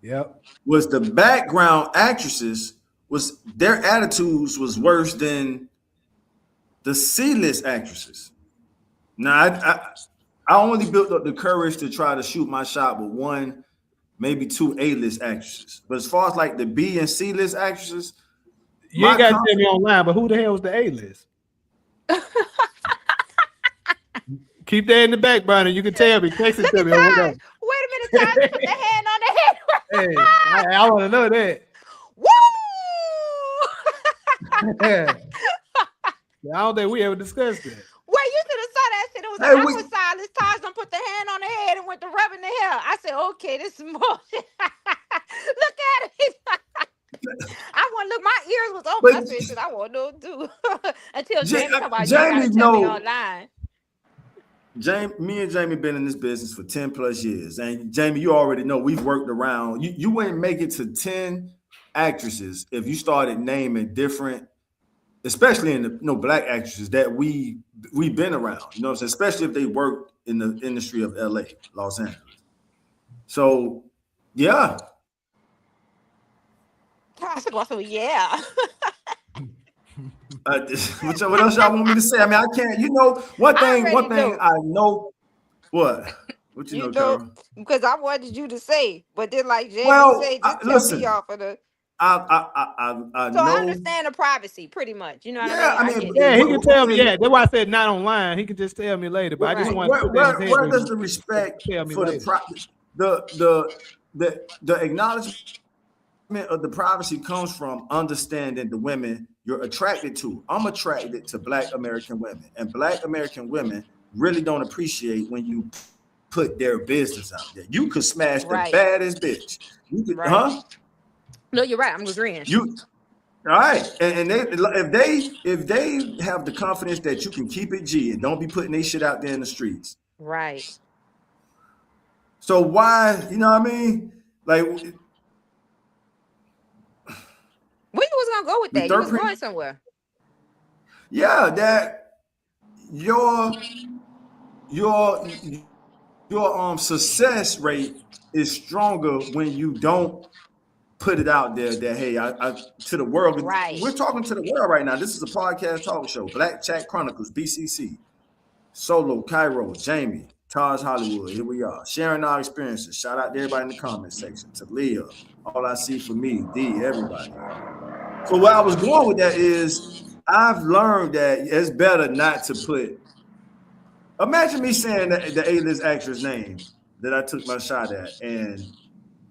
Yep.
was the background actresses was their attitudes was worse than the C-list actresses. Now, I only built up the courage to try to shoot my shot with one, maybe two A-list actresses. But as far as like the B and C-list actresses,
You ain't
my
got to tell me
confidence.
online, but who the hell was the A list? Keep that in the back burner. You can tell me, text it
Look
to
at
me or whatever.
Taj. Wait a minute, Taj. Put the hand on the head.
Hey, I want to know that.
Woo!
I don't think we ever discussed that.
Wait, you should have saw that shit. It was an
Hey, we
awkward silence. Taj done put the hand on the head and went to rubbing the hair. I said, okay, this is more. Look at it. I want to look. My ears was open. I
but
said, shit, I want to know too. Until Jamie talk about, you ain't got
Jamie
to tell me
know.
online.
Me and Jamie been in this business for 10 plus years. And Jamie, you already know we've worked around. You wouldn't make it to 10 actresses if you started naming different, especially in the black actresses that we've been around. You know what I'm saying? Especially if they worked in the industry of LA, Los Angeles. So yeah.
I said, also, yeah.
What else y'all want me to say? I mean, I can't, one
I
thing
already know.
I know. What you know,
know,
Carol?
because I wanted you to say, but then like Jamie
Well,
say, just tell me
listen,
off of the.
I
So I
know.
understand the privacy, pretty much. You know what I
Yeah,
mean?
I
I
mean,
get
Yeah,
that.
he can tell me.
and
Yeah, that's why I said not online. He can just tell me later. But I just
Right.
want to put that in his head.
where does the respect
Tell me
for
later.
the acknowledgement of the privacy comes from understanding the women you're attracted to. I'm attracted to Black American women, and Black American women really don't appreciate when you put their business out there. You could smash the
Right.
baddest bitch. You could,
Right. No, you're right. I'm agreeing.
You all right, and if they have the confidence that you can keep it G and don't be putting their shit out there in the streets.
Right.
So why, you know what I mean? Like
Where you was gonna go with
the
that? You
third
was going somewhere.
yeah, that your success rate is stronger when you don't put it out there that hey, I to the world.
Right.
We're talking to the world right now. This is a podcast talk show. Black Chat Chronicles, BCC, Solo, Cairo, Jamie, Taj Hollywood. Here we are, sharing our experiences. Shout out to everybody in the comment section. To Leah, all I see for me, D, everybody. So where I was going with that is I've learned that it's better not to put. Imagine me saying the A-list actress name that I took my shot at, and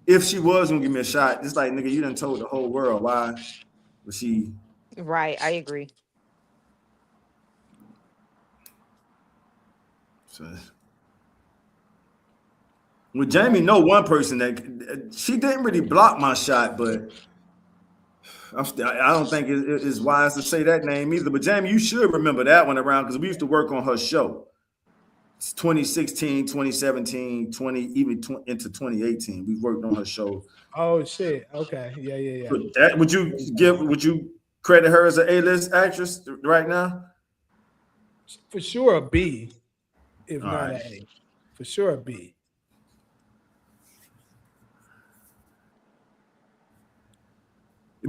if she was gonna give me a shot, it's like nigga, you done told the whole world why was she.
Right. I agree.
So, well, Jamie know one person that she didn't really block my shot, but I don't think it's wise to say that name either. But Jamie, you should remember that one around because we used to work on her show. It's 2016, 2017, 20, even into 2018. We worked on her show.
Oh shit. Okay. Yeah.
But that, would you credit her as an A-list actress right now?
For sure a B, if
All
not
right.
an A. For sure a B.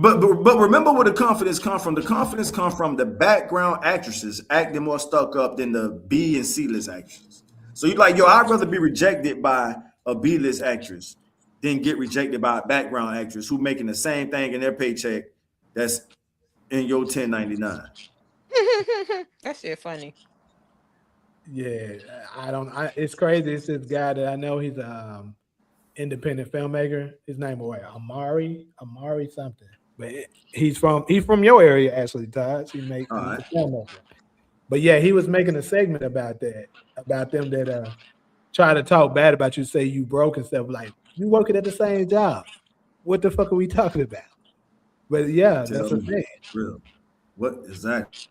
But remember where the confidence come from. The confidence come from the background actresses acting more stuck up than the B and C list actresses. So you're like, yo, I'd rather be rejected by a B list actress than get rejected by a background actress who making the same thing in their paycheck that's in your 1099.
That shit funny.
Yeah, it's crazy. It's this guy that I know. He's independent filmmaker. His name was Amari something. But he's from your area, actually, Todd. He's a filmmaker. But yeah, he was making a segment about that, about them that try to talk bad about you, say you broke and stuff. Like, you working at the same job. What the fuck are we talking about? But yeah, that's the thing.
Real. What exactly?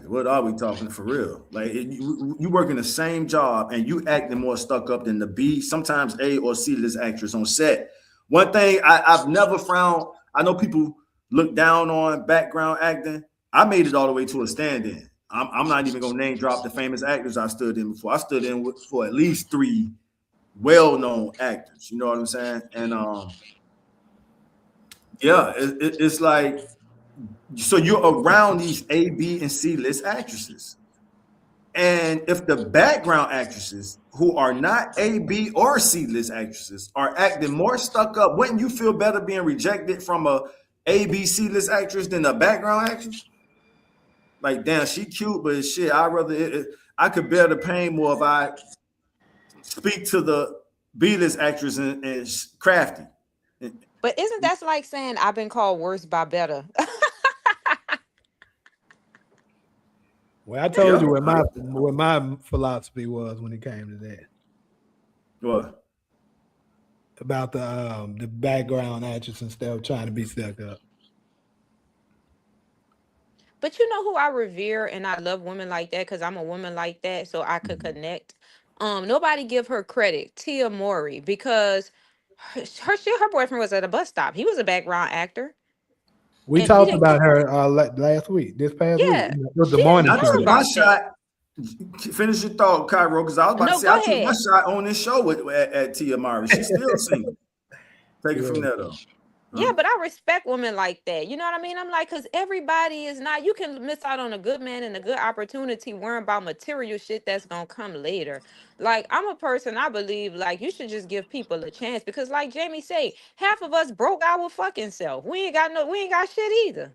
What are we talking for real? Like you working the same job and you acting more stuck up than the B, sometimes A or C list actress on set. One thing I've never found, I know people look down on background acting. I made it all the way to a stand-in. I'm not even gonna name drop the famous actors I stood in before. I stood in for at least 3 well-known actors. You know what I'm saying? And yeah, it's like. So you're around these A, B, and C list actresses. And if the background actresses who are not A, B, or C list actresses are acting more stuck up, wouldn't you feel better being rejected from A, B, C list actress than a background actress? Like, damn, she cute, but shit, I could bear the pain more if I speak to the B list actress and crafty.
But isn't that like saying I've been called worse by better?
Well, I told
Yeah.
you what my philosophy was when it came to that
What?
about the background actress instead of trying to be stuck up.
But you know who I revere and I love women like that because I'm a woman like that, so I could connect. Nobody give her credit, Tia Mowry, because her boyfriend was at a bus stop. He was a background actor,
We
and he
talked
didn't.
about her last week, this past week,
Yeah,
with the
she didn't
morning
I
care
show.
took my
about that.
shot. Finish your thought, Cairo, because I was about to
No,
say
go
I took my
ahead.
shot on this show at Tia Mari. She's still single. Take it from
Yeah.
there though.
Yeah,
Huh?
but I respect women like that. You know what I mean? I'm like, because everybody is not, you can miss out on a good man and a good opportunity worrying about material shit that's going to come later. Like, I'm a person, I believe, like, you should just give people a chance because, like Jamie say, half of us broke our fucking self. We ain't got shit either.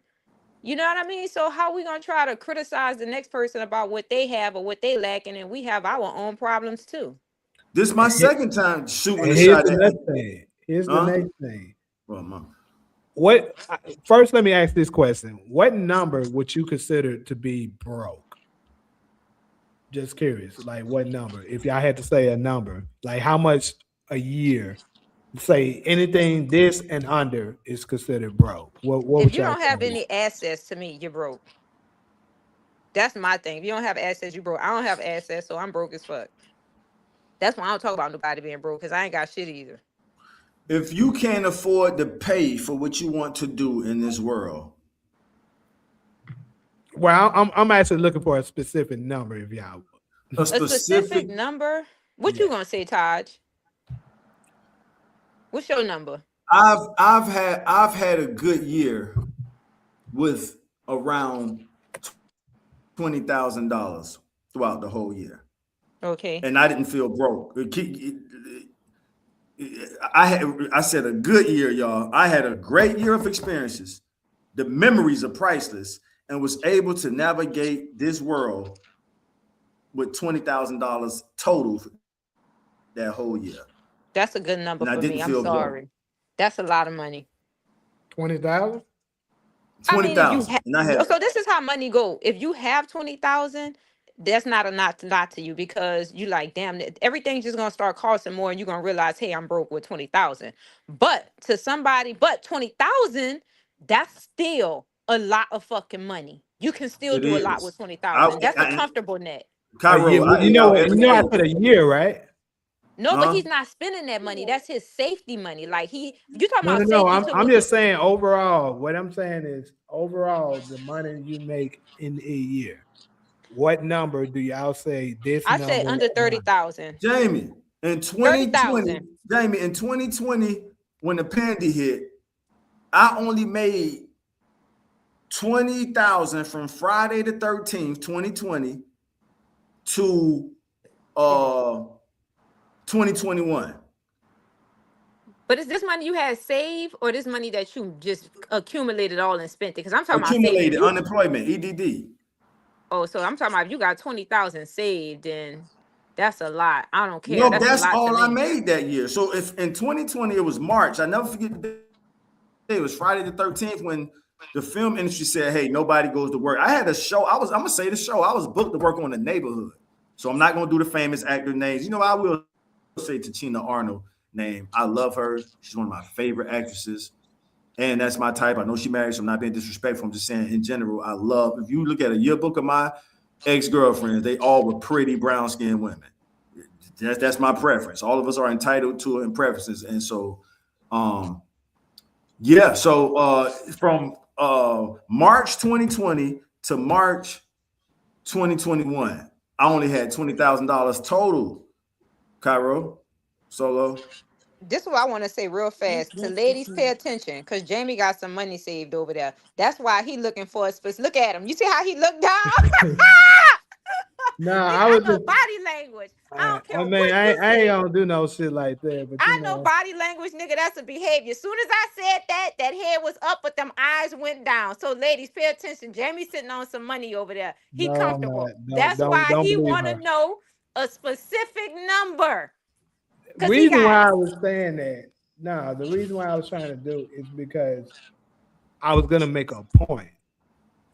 You know what I mean? So, how we going to try to criticize the next person about what they have or what they lacking and we have our own problems too?
This is my second time shooting
And
a
here's
shot
the
at
next thing. Here's the
huh?
next thing.
Well, mom.
First, let me ask this question: what number would you consider to be broke? Just curious, like what number? If y'all had to say a number, like how much a year? Say anything this and under is considered broke. What
If
would
you
y'all
don't have
say?
any assets to me, you're broke. That's my thing. If you don't have assets, you broke. I don't have assets, so I'm broke as fuck. That's why I don't talk about nobody being broke because I ain't got shit either.
If you can't afford to pay for what you want to do in this world,
Well, I'm actually looking for a specific number. If y'all,
a
A
specific
specific number? What
yeah,
you gonna say, Taj? What's your number?
I've had a good year with around $20,000 throughout the whole year,
Okay.
and I didn't feel broke. I said a good year, y'all. I had a great year of experiences. The memories are priceless, and was able to navigate this world with $20,000 total for that whole year,
That's a good
and
number
I
for
didn't
me. I'm
feel broke.
sorry. That's a lot of money.
20,000.
I mean, if you
20,000, and I had
so this is how money go. If you have 20,000, that's not a not to you because you like damn everything's just gonna start costing more and you're gonna realize, hey, I'm broke with 20,000. But to somebody, but 20,000, that's still a lot of fucking money. You can still
it
do a lot with
is.
20,000. That's a
I
comfortable net.
A year.
Cairo,
Well,
I ate out every
I
day.
said a year, right?
No, but
Huh?
he's not spending that money. That's his safety money. Like you talking
No, no,
about
no.
safety
I'm
to
I'm
what?
just saying overall. What I'm saying is overall the money you make in a year. What number do y'all say this
I said
number?
under 30,000.
Jamie, in 2020,
30,000.
Jamie, in 2020, when the pandy hit, I only made 20,000 from Friday the 13th, 2020 to uh 2021.
But is this money you had saved or this money that you just accumulated all and spent it? Because I'm talking about saving. If
Accumulated
you
unemployment, EDD.
so I'm talking about if you got 20,000 saved, then that's a lot. I don't care.
No,
That's a
that's
lot to
all I
me.
made that year. So if in 2020 it was March, I never forget the day. It was Friday the 13th when the film industry said, "Hey, nobody goes to work." I had a show. I'm gonna say the show. I was booked to work on The Neighborhood, so I'm not gonna do the famous actor names. You know, I will say Tachina Arnold name. I love her. She's one of my favorite actresses, and that's my type. I know she married, so I'm not being disrespectful. I'm just saying in general, I love. If you look at a yearbook of my ex-girlfriends, they all were pretty brown-skinned women. That's my preference. All of us are entitled to it in preferences, and so yeah. So from March 2020 to March 2021, I only had $20,000 total. Cairo, Solo.
This is what I want to say real fast. To ladies, pay attention because Jamie got some money saved over there. That's why he looking for a space. Look at him. You see how he looked down?
Nah,
Nigga,
I
I
was
know
just.
body language. I don't
I
care
mean,
what you
I ain't
say.
gonna do no shit like that, but
I know body language, nigga. That's a behavior. As soon as I said that, that head was up, but them eyes went down. So, ladies, pay attention. Jamie's sitting on some money over there. He
no, I'm
comfortable.
not. Don't
That's
don't
why
don't
he
believe
want to
her.
know a specific number. Cause he
Reason
got
why
it.
I was saying that, no, the reason why I was trying to do is because I was gonna make a point.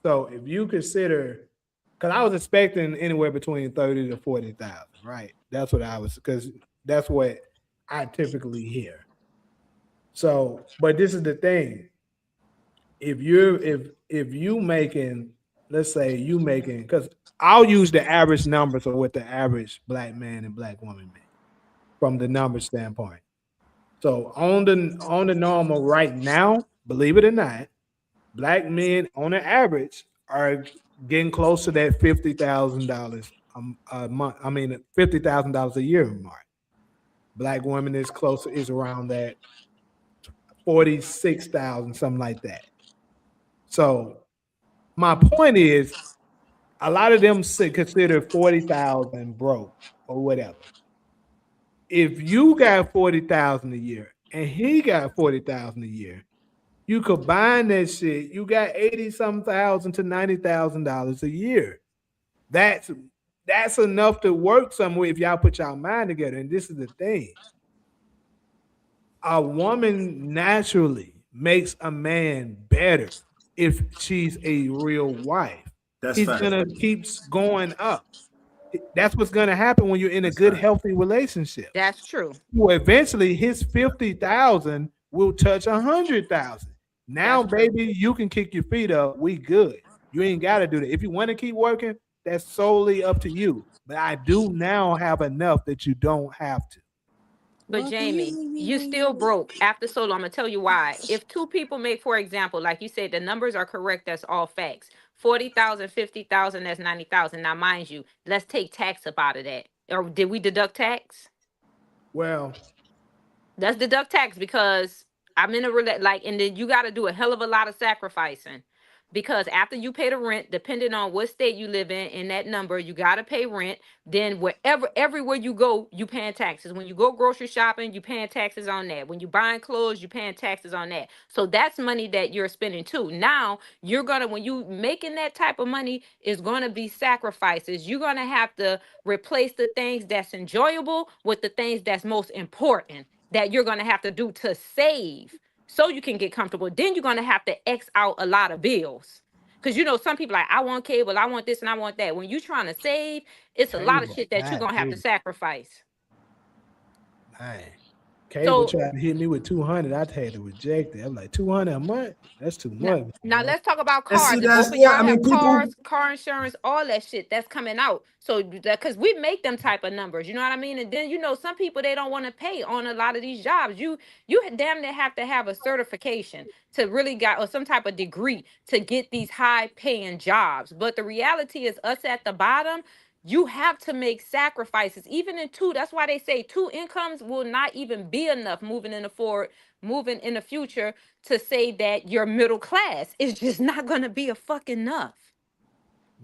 So if you consider, because I was expecting anywhere between 30 to 40,000, right? That's what I was, because that's what I typically hear. So, but this is the thing: if you making, let's say you making, because I'll use the average numbers of what the average black man and black woman make from the number standpoint. So on the normal right now, believe it or not, black men on the average are getting close to that $50,000 a month. I mean, $50,000 a year mark. Black women is closer, is around that 46,000, something like that. So my point is, a lot of them consider 40,000 broke or whatever. If you got 40,000 a year and he got 40,000 a year, you combine that shit, you got 80 some thousand to $90,000 a year. That's that's enough to work somewhere if y'all put y'all mind together. And this is the thing: a woman naturally makes a man better if she's a real wife.
That's
He's
fact.
gonna keeps going up. That's what's gonna happen when you're in a
That's
good,
fact.
healthy relationship.
That's true.
Well, eventually his 50,000 will touch 100,000. Now,
That's true.
baby, you can kick your feet up. We good. You ain't got to do that. If you want to keep working, that's solely up to you. But I do now have enough that you don't have to.
But
Well, can you
Jamie,
leave me
you
when
still
you?
broke after so long. I'm gonna tell you why. If two people make, for example, like you said, the numbers are correct. That's all facts. 40,000, 50,000. That's 90,000. Now, mind you, let's take tax up out of that. Or did we deduct tax?
Well,
Let's deduct tax because I'm in a like, and then you got to do a hell of a lot of sacrificing because after you pay the rent, depending on what state you live in that number, you got to pay rent. Then wherever, everywhere you go, you paying taxes. When you go grocery shopping, you paying taxes on that. When you buying clothes, you paying taxes on that. So that's money that you're spending too. Now you're gonna, when you making that type of money, is gonna be sacrifices. You're gonna have to replace the things that's enjoyable with the things that's most important that you're going to have to do to save so you can get comfortable. Then you're going to have to X out a lot of bills. Because you know, some people like, I want cable, I want this, and I want that. When you're trying to save, it's a lot of
cable,
shit that you're
God
going to have to
damn,
sacrifice.
man. Cable
So
tried to hit me with 200. I had to reject it. I'm like, 200 a month? That's too
now,
much,
now
man.
let's talk about
And see,
cars. And both
that's
of
yeah.
y'all
I
have
mean,
cars,
people.
car insurance, all that shit that's coming out. So because we make them type of numbers, you know what I mean? And then you know, some people they don't want to pay on a lot of these jobs. You damn near have to have a certification to really got or some type of degree to get these high paying jobs. But the reality is us at the bottom. You have to make sacrifices, even in two. That's why they say two incomes will not even be enough moving in the future to say that you're middle class. It's just not gonna be a fucking enough.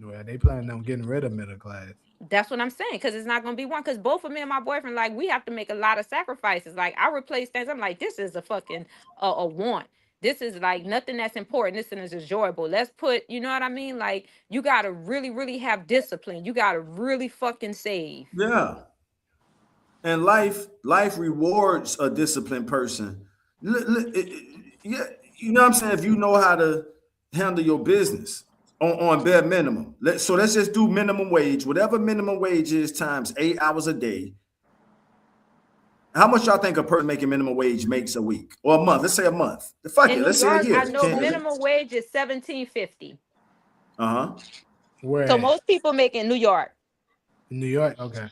Well, they planning on getting rid of middle class.
That's what I'm saying, because it's not gonna be one. Because both of me and my boyfriend, like, we have to make a lot of sacrifices. Like, I replace things. I'm like, this is a fucking a want. This is like nothing that's important. This is enjoyable. Let's put, you know what I mean? Like, you gotta really, really have discipline. You gotta really fucking save.
Yeah. And life rewards a disciplined person. Yeah, you know what I'm saying? If you know how to handle your business on bare minimum. So let's just do minimum wage. Whatever minimum wage is times 8 hours a day. How much y'all think a person making minimum wage makes a week or a month? Let's say a month. Fuck
In
it.
New
Let's say a
York, I
year.
know
Can't.
minimum wage is 17.50.
Uh-huh.
Where
So
at?
most people make in New York.
In New York? Okay.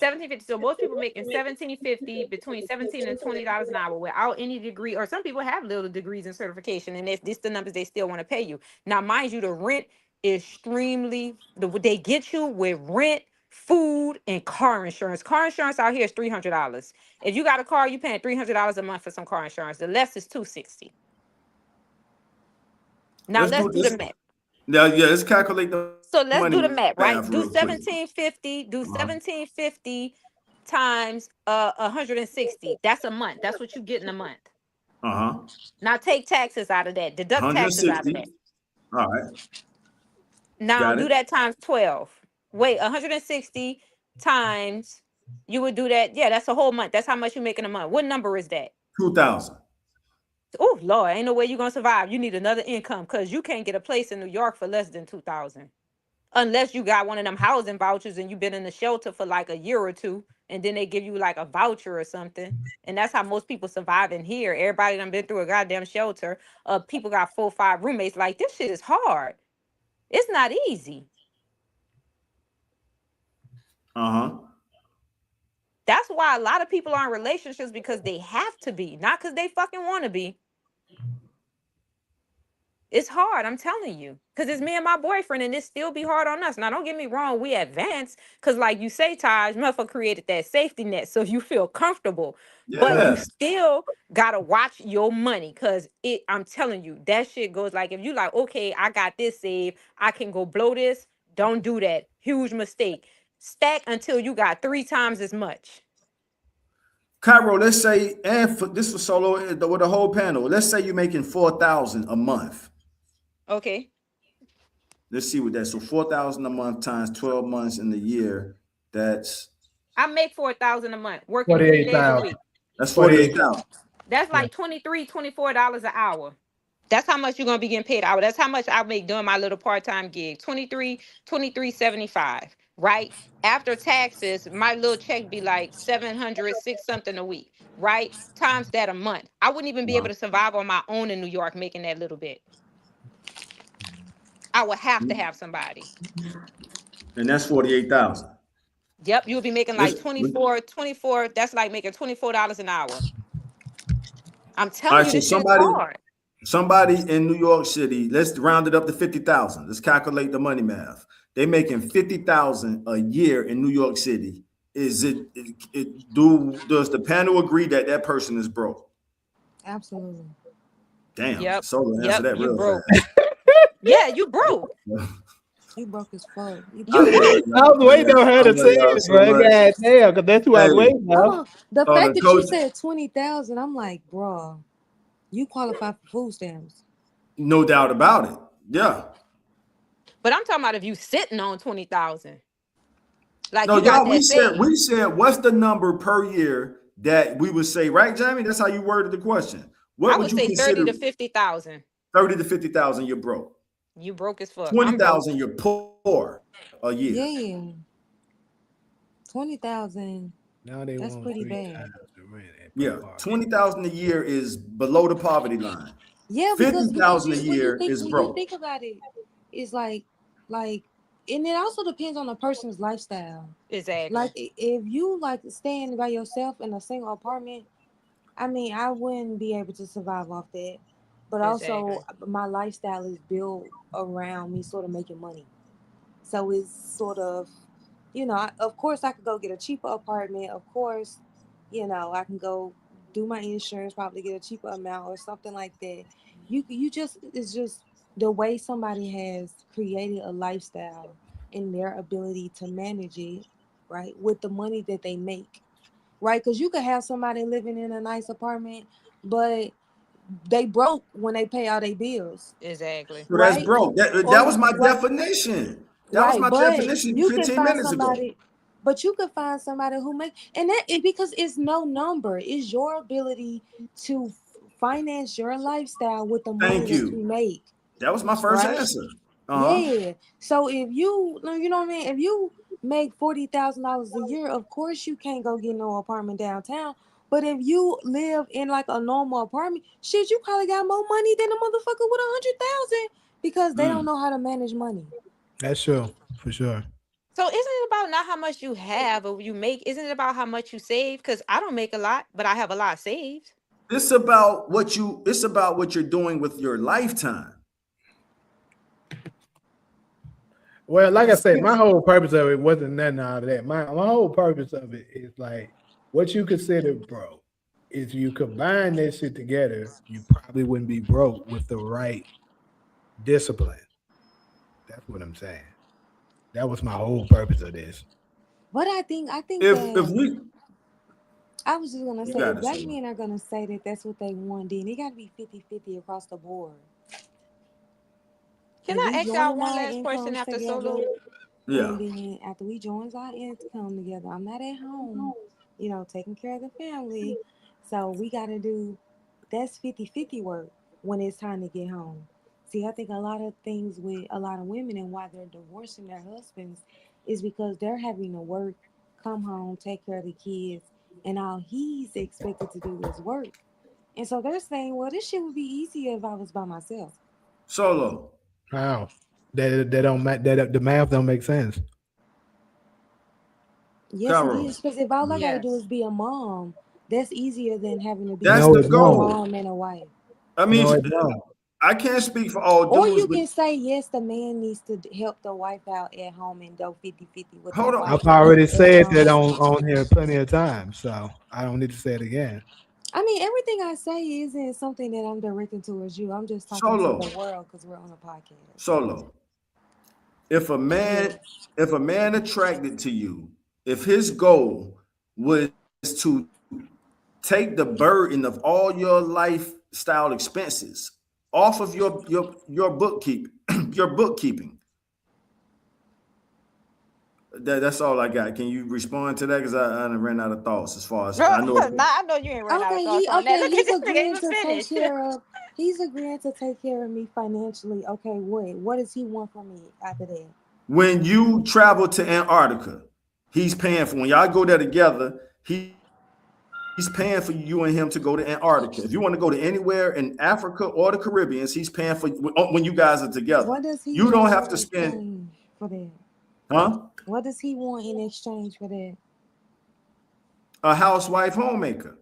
17.50. So most people making 17.50 between 17 and $20 an hour without any degree, or some people have little degrees in certification, and if this the numbers they still want to pay you. Now, mind you, the rent is extremely they get you with rent, food, and car insurance. Car insurance out here is $300. If you got a car, you paying $300 a month for some car insurance. The less is $260. Now
Let's
let's
do
do the
this.
math.
Yeah, let's calculate the
So So let's do the math, right?
Math
Do
real quick.
1750, do 1750 times 160. That's a month. That's what you get in a month.
Uh-huh.
Now take taxes out of that. Deduct taxes out of
160.
that.
All right.
Now
Got
do
it.
that times 12. Wait, 160 times, you would do that. Yeah, that's a whole month. That's how much you make in a month. What number is that?
2,000.
Oh Lord, ain't no way you're gonna survive. You need another income because you can't get a place in New York for less than 2,000. Unless you got one of them housing vouchers and you've been in the shelter for like a year or two, and then they give you like a voucher or something. And that's how most people survive in here. Everybody done been through a goddamn shelter. People got 4 or 5 roommates. Like, this shit is hard. It's not easy.
Uh-huh.
That's why a lot of people are in relationships, because they have to be, not because they fucking want to be. It's hard, I'm telling you, because it's me and my boyfriend, and it still be hard on us. Now, don't get me wrong, we advance, because like you say, Taj, motherfucker created that safety net so you feel comfortable, but you
Yeah.
still gotta watch your money, because I'm telling you, that shit goes like, if you like, okay, I got this saved, I can go blow this, don't do that. Huge mistake. Stack until you got 3 times as much.
Cairo, let's say, and for, this was solo with the whole panel. Let's say you're making 4,000 a month.
Okay.
Let's see what that. So 4,000 a month times 12 months in the year. That's
I make 4,000 a month, working 3 days a
48,000.
week.
48,000.
That's
Yeah.
like $23, $24 an hour. That's how much you're gonna be getting paid hour. That's how much I make doing my little part-time gig. 23.75, right? After taxes, my little check be like 706 something a week, right? Times that a month. I wouldn't even be able to survive on my own in New York making that little bit. I would have to have somebody.
And that's 48,000.
Yep, you'll be making
Let's,
like 24. That's like making $24 an hour. I'm
all
telling
right,
you,
so
this shit is
somebody
hard.
somebody in New York City, let's round it up to 50,000. Let's calculate the money math. They making 50,000 a year in New York City. Is does the panel agree that that person is broke?
Absolutely.
Damn,
Yep.
Solo answer
Yep.
that
You
real
broke.
fast.
Yeah, you broke.
You broke as fuck. You
I
You
broke.
love
broke.
I
y'all,
was waiting
man.
on her
I
to
love
say
y'all
it,
so
bro.
much.
God damn, because that's who I was
Hey,
waiting
Hold
on.
on. The
so
fact
the
that you
coach,
said 20,000, I'm like, bro, you qualify for food stamps.
no doubt about it. Yeah.
But I'm talking about if you sitting on 20,000, like
No,
you got
y'all,
that saved.
we said what's the number per year that we would say, right, Jamie? That's how you worded the question.
I
What would
would
you
say 30
consider
to 50,000.
30 to 50,000 you're broke?
You broke as fuck. I'm broke.
20,000 you're poor a year.
Yeah. 20,000.
Now they
That's
want
pretty
3 times
bad.
the rent at
Yeah,
Park.
20,000 a year is below the poverty line.
Yeah, because
50,000 a year is
when you
broke.
think about it, it's like and it also depends on the person's lifestyle. Like
Exactly.
if you like staying by yourself in a single apartment, I mean, I wouldn't be able to survive off that. But also,
Exactly.
my lifestyle is built around me sort of making money. So it's sort of, of course, I could go get a cheaper apartment. Of course, I can go do my insurance, probably get a cheaper amount or something like that. You just, it's just the way somebody has created a lifestyle and their ability to manage it, right, with the money that they make, right? Because you could have somebody living in a nice apartment, but they broke when they pay all their bills,
Exactly.
So that's
right?
broke.
Or
That was my
right,
definition. That was
right.
my
But
definition
you can
15
find
minutes ago.
somebody, who make, and that is because it's no number. It's your ability to finance your lifestyle with the money
Thank
that you
you.
make,
That was my first
right?
answer. Uh-huh.
Yeah. So if you know what I mean, if you make $40,000 a year, of course you can't go get no apartment downtown. But if you live in like a normal apartment, shit, you probably got more money than a motherfucker with 100,000 because they don't
Mm.
know how to manage money.
That's true, for sure.
So isn't it about not how much you have or you make? Isn't it about how much you save? Because I don't make a lot, but I have a lot saved.
It's about what you're doing with your lifetime.
Well, like I said, my
Yes.
whole purpose of it wasn't nothing out of that. My whole purpose of it is like what you consider broke. If you combine that shit together, you probably wouldn't be broke with the right discipline. That's what I'm saying. That was my whole purpose of this.
But I think
If
that
we,
I was just gonna
you
say
got
if
it,
black
Solo.
men are gonna say that that's what they want, then it got to be 50-50 across the board.
Can
If
I
we
ask y'all
joining
one
our
last question
incomes
after
together,
Solo?
Yeah.
and then after we joins our income together, I'm not at home, taking care of the family. So we got to do that's 50-50 work when it's time to get home. See, I think a lot of things with a lot of women and why they're divorcing their husbands is because they're having to work, come home, take care of the kids, and all he's expected to do is work. And so they're saying, well, this shit would be easier if I was by myself.
Solo.
How? That don't that the math don't make sense.
Yes, it is.
Cairo.
Because if all I got to do
Yes.
is be a mom, that's easier than having to be
That's
No,
the
it
a
don't.
goal.
mom and a wife.
I
No,
mean,
it don't.
I can't speak for all
Or
dudes,
you
but
can say, yes, the man needs to help the wife out at home and go 50-50 with the
hold
wife
on.
I've already
at
said that
home.
on here plenty of times, so I don't need to say it again.
I mean, everything I say isn't something that I'm directing towards you. I'm just talking to the
Solo.
world because we're on a podcast.
Solo. If a
Yeah.
man, if a man attracted to you, if his goal was to take the burden of all your lifestyle expenses off of your bookkeep your bookkeeping, that's all I got. Can you respond to that? Because I done ran out of thoughts as far as
Nah,
I know.
I know you ain't ran out of
Okay,
thoughts on that. Look at
he's
this nigga ain't
agreeing
even
to take
finished.
care of he's agreeing to take care of me financially. Okay, what does he want from me after that?
When you travel to Antarctica, he's paying for when y'all go there together. He's paying for you and him to go to Antarctica. If you want to go to anywhere in Africa or the Caribbeans, he's paying for when you guys are together.
What
You
does
don't
he
have to
want in
spend,
exchange for that?
huh?
What does he want in exchange for that?
A housewife homemaker.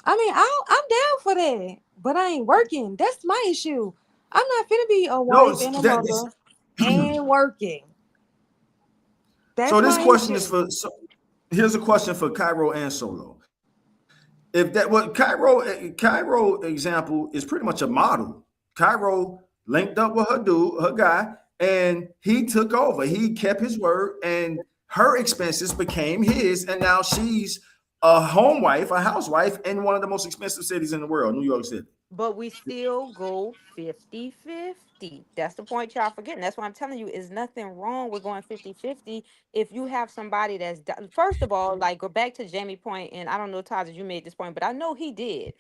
I mean, I'm down for that, but I ain't working. That's my issue. I'm not finna be a
No,
wife and a
that this.
mother and working.
So
That's
this
my
question is
issue.
for. So here's a question for Cairo and Solo. If that what Cairo example is pretty much a model. Cairo linked up with her guy, and he took over. He kept his word, and her expenses became his, and now she's a home wife, a housewife in one of the most expensive cities in the world, New York City.
But we still go 50-50. That's the point y'all forgetting. That's why I'm telling you, is nothing wrong with going 50-50 if you have somebody that's first of all, like go back to Jamie point, and I don't know, Todd, you made this point, but I know he did.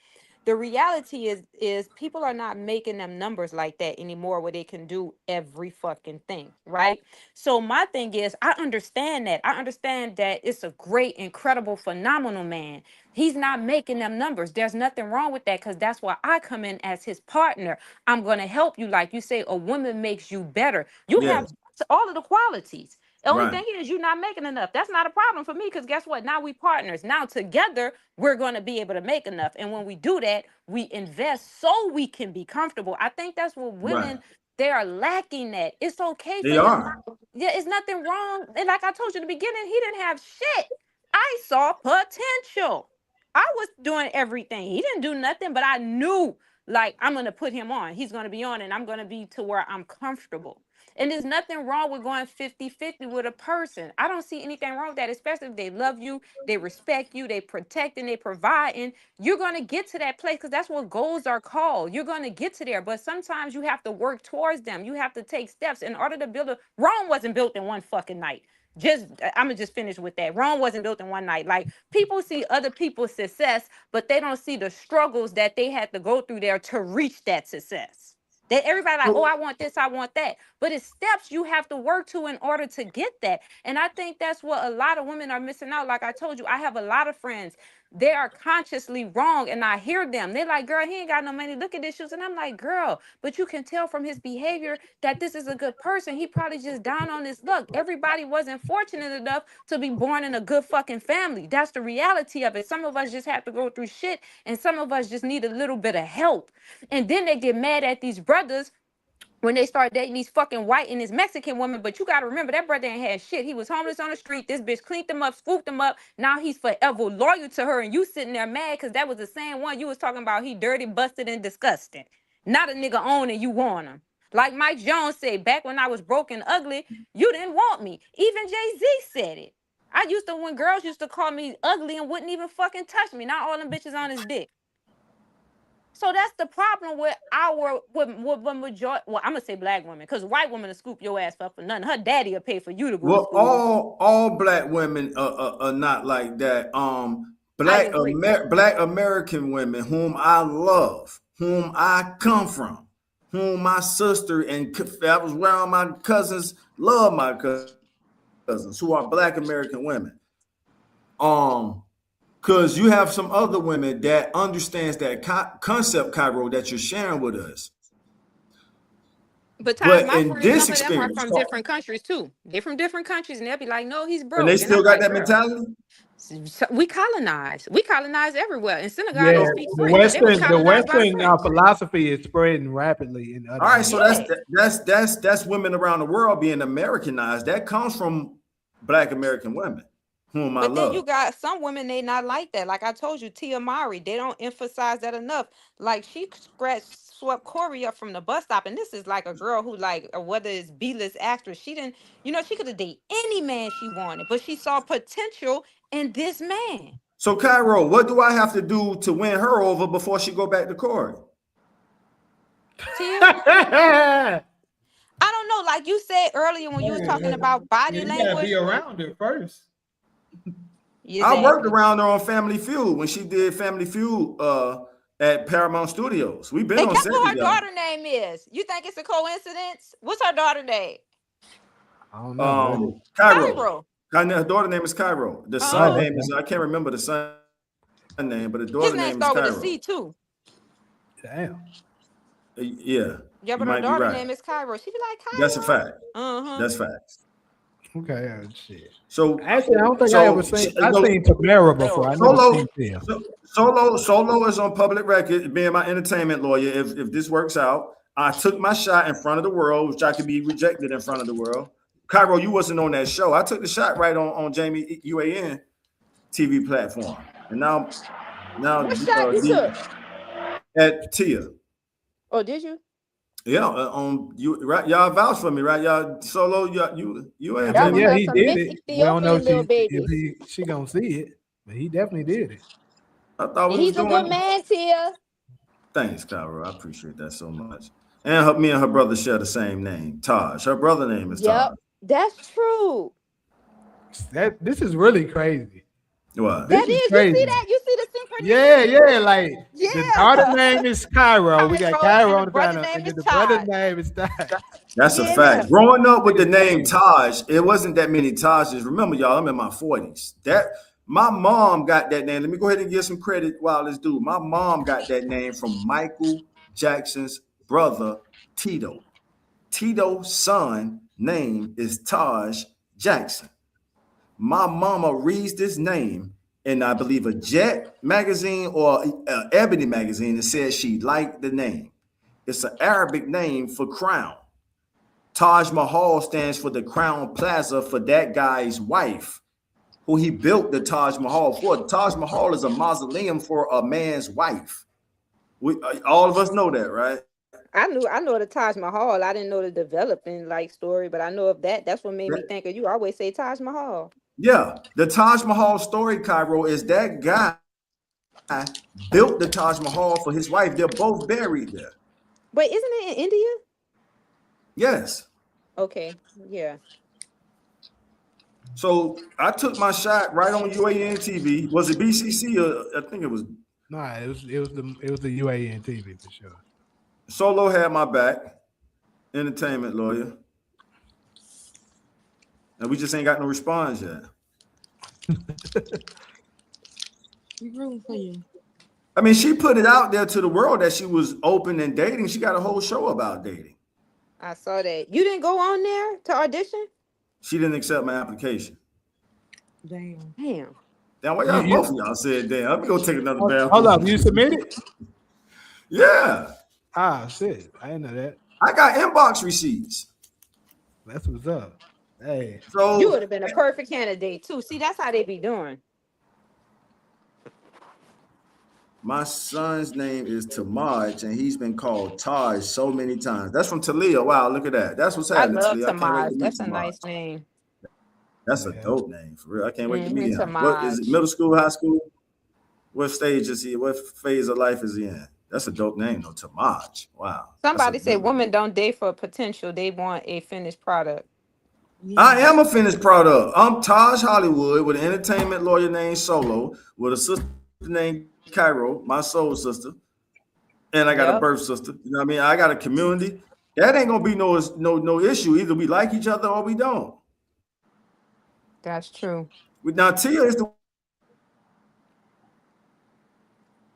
The reality is people are not making them numbers like that anymore where they can do every fucking thing, right? So my thing is, I understand that. I understand that it's a great, incredible, phenomenal man. He's not making them numbers. There's nothing wrong with that because that's why I come in as his partner. I'm going to help you. Like you say, a woman makes you better. You have
Yes,
all of the qualities. The only
right,
thing is you're not making enough. That's not a problem for me because guess what? Now we partners. Now together we're going to be able to make enough. And when we do that, we invest so we can be comfortable. I think that's what
right.
women they are lacking that. It's okay for
They
him.
are.
Yeah, it's nothing wrong. And like I told you in the beginning, he didn't have shit. I saw potential. I was doing everything. He didn't do nothing, but I knew like I'm gonna put him on. He's gonna be on, and I'm gonna be to where I'm comfortable. And there's nothing wrong with going 50-50 with a person. I don't see anything wrong with that, especially if they love you, they respect you, they protect and they provide. And you're gonna get to that place because that's what goals are called. You're gonna get to there, but sometimes you have to work towards them. You have to take steps in order to build a Rome wasn't built in one fucking night. Just I'm gonna just finish with that. Rome wasn't built in one night. Like people see other people's success, but they don't see the struggles that they had to go through there to reach that success. That everybody like, oh, I want this, I want that. But it's steps you have to work to in order to get that. And I think that's what a lot of women are missing out. Like I told you, I have a lot of friends. They are consciously wrong, and I hear them. They're like, girl, he ain't got no money. Look at this shoes. And I'm like, girl, but you can tell from his behavior that this is a good person. He probably just down on his luck. Everybody wasn't fortunate enough to be born in a good fucking family. That's the reality of it. Some of us just have to go through shit, and some of us just need a little bit of help. And then they get mad at these brothers when they start dating these fucking white and this Mexican woman. But you got to remember that brother ain't had shit. He was homeless on the street. This bitch cleaned him up, swooped him up. Now he's forever loyal to her. And you sitting there mad because that was the same one you was talking about. He dirty, busted, and disgusting. Not a nigga on and you want him. Like Mike Jones said, back when I was broke and ugly, you didn't want me. Even Jay-Z said it. When girls used to call me ugly and wouldn't even fucking touch me. Not all them bitches on his dick. So that's the problem with majority. Well, I'm gonna say black women, because white women will scoop your ass up for nothing. Her daddy will pay for you to go to
Well,
school.
all black women are not like that.
I agree.
Black American women, whom I love, whom I come from, whom my sister and I was around my cousins, love my cousins who are black American women. Because you have some other women that understands that concept, Cairo, that you're sharing with us.
But Taj,
But
my
in
friends,
this
some of them are
experience,
from different countries too. They're from different countries, and they'll be like, "No, he's
and they
broke," and I'm
still got
like,
that
"Girl,
mentality.
we colonized. We colonized everywhere. In Senegal, they
Yeah,
speak
the
French. They was
the
colonized by the
Western
French.
philosophy is spreading rapidly in other
All right, so
nations.
Yeah,
that's women around the world being Americanized. That comes from black American women, whom I
but then you
love.
got some women, they not like that. Like I told you, Tia Mari, they don't emphasize that enough. Like she swept Corey up from the bus stop, and this is like a girl who like, or whether it's B-list actress, she didn't, she could have dated any man she wanted, but she saw potential in this man.
So, Cairo, what do I have to do to win her over before she go back to court?
Tia, I don't know. Like you said earlier when you was talking about body
You gotta be
language.
around it first.
I worked
Exactly.
around her on Family Feud when she did Family Feud at Paramount Studios. We've been
And
on
guess
set
what her
together.
daughter name is? You think it's a coincidence? What's her daughter name?
I don't know. What is
Cairo.
Cairo.
Her daughter name is Cairo. The son
Uh-huh.
Oh,
name is, I can't remember the son name, but the
His
daughter
name
name is
start with a
Cairo.
C too.
damn.
Yeah,
Yeah,
you
but her
might be
daughter
right.
name is Cairo. She be like
That's a fact.
Cairo. Uh-huh.
That's facts.
Okay, shit.
So,
Actually, I don't think I ever
so,
seen. I
so
seen Tamara before. I never
Solo,
seen Tim.
Solo is on public record being my entertainment lawyer. If this works out, I took my shot in front of the world, which I could be rejected in front of the world. Cairo, you wasn't on that show. I took the shot right on Jamie UAN TV platform, and now
What shot you
the
took?
at Tia.
Oh, did you?
Yeah, on you right, y'all vouch for me, right? Y'all Solo, you
I
and
Y'all
mean,
gonna
Jamie.
yeah,
have
he
some
did
Miss
it. We don't know
Ethiopian little babies.
if she gonna see it, but he definitely did it.
I thought
And
we was
he's a good
doing.
man, Tia.
Thanks, Cairo. I appreciate that so much. And me and her brother share the same name, Taj. Her brother name is
Yep,
Taj.
that's true.
This is really crazy.
What?
This
That
is
is. You see
crazy.
that? You see the
Yeah. Like
synchronicity?
the daughter
Yeah.
name is Cairo. We got
Cairo, and
Cairo
the
on the
brother
panel,
name
and
is
then the brother's
Todd.
name is Ty.
That's a
Yeah.
fact. Growing up with the name Taj, it wasn't that many Tajes. Remember, y'all, I'm in my 40s. That my mom got that name. Let me go ahead and give some credit while it's due. My mom got that name from Michael Jackson's brother, Tito. Tito's son name is Taj Jackson. My mama reads this name in, I believe, a Jet magazine or Ebony magazine, and says she liked the name. It's an Arabic name for crown. Taj Mahal stands for the Crown Plaza for that guy's wife, who he built the Taj Mahal for. Taj Mahal is a mausoleum for a man's wife. We all of us know that, right?
I know the Taj Mahal. I didn't know the developing like story, but I know of that. That's what made me think of you. I always say Taj Mahal.
Yeah, the Taj Mahal story, Cairo, is that guy built the Taj Mahal for his wife. They're both buried there.
But isn't it in India?
Yes.
Okay. Yeah.
So I took my shot right on UAN TV. Was it BCC or I think it was
Nah, it was the UAN TV for sure.
Solo had my back, entertainment lawyer. And we just ain't got no response yet.
We rooting for you.
I mean, she put it out there to the world that she was open and dating. She got a whole show about dating.
I saw that. You didn't go on there to audition?
She didn't accept my application.
Damn.
Damn.
Damn, why
You,
both of y'all said damn? Let me go take another bath.
hold up, you submitted?
Yeah.
Ah, shit, I didn't know that.
I got inbox receipts.
That's what's up. Hey,
So
You would have been a perfect candidate too. See, that's how they be doing.
My son's name is Tamaj, and he's been called Taj so many times. That's from Talia. Wow, look at that. That's what's
I
happening,
love
Talia. I can't wait to
Tamaj.
meet
That's a
Tamaj.
nice name.
That's a
Yeah.
dope name for real. I can't wait to meet him. What is it?
Tamaj.
Middle school, high school? What stage is he? What phase of life is he in? That's a dope name, though. Tamaj. Wow, that's a
Somebody said
good one.
women don't date for potential; they want a finished product.
I am
Yes.
a finished product. I'm Taj Hollywood with an entertainment lawyer named Solo, with a sister named Cairo, my soul sister, and I got a birth
Yep,
sister. You know what I mean? I got a community. That ain't gonna be no issue. Either we like each other or we don't.
that's true.
Now Tia is the one that played on the game. She was the one that played on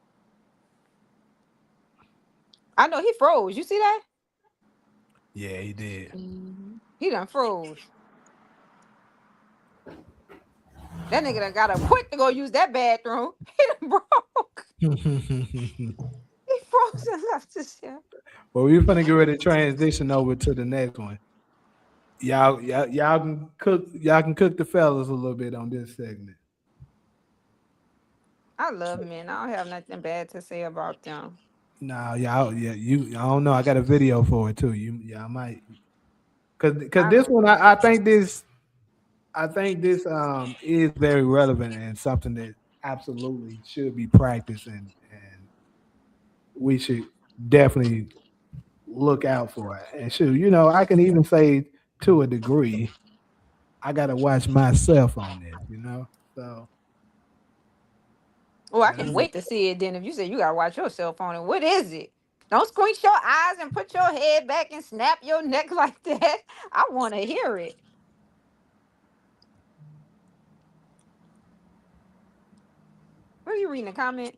the game.
I know he froze. You see that?
Yeah, he did.
Mhm.
He done froze. That nigga done got up quick to go use that bathroom. He done broke. He froze and left the shit.
Well, we're gonna get ready to transition over to the next one. Y'all can cook. Y'all can cook the fellas a little bit on this segment.
I love men. I don't have nothing bad to say about them.
Nah, y'all, yeah, you. I don't know. I got a video for it too. Y'all might, cause
I
this
love
one,
men.
I think this is very relevant and something that absolutely should be practiced and we should definitely look out for it. And shoot, I can even say to a degree, I gotta watch myself on this. So
Oh, I
and
can't
I'm
wait to see it then. If you say you gotta watch your cell phone, and what is it? Don't squint your eyes and put your head back and snap your neck like that. I want to hear it. Where you reading the comment?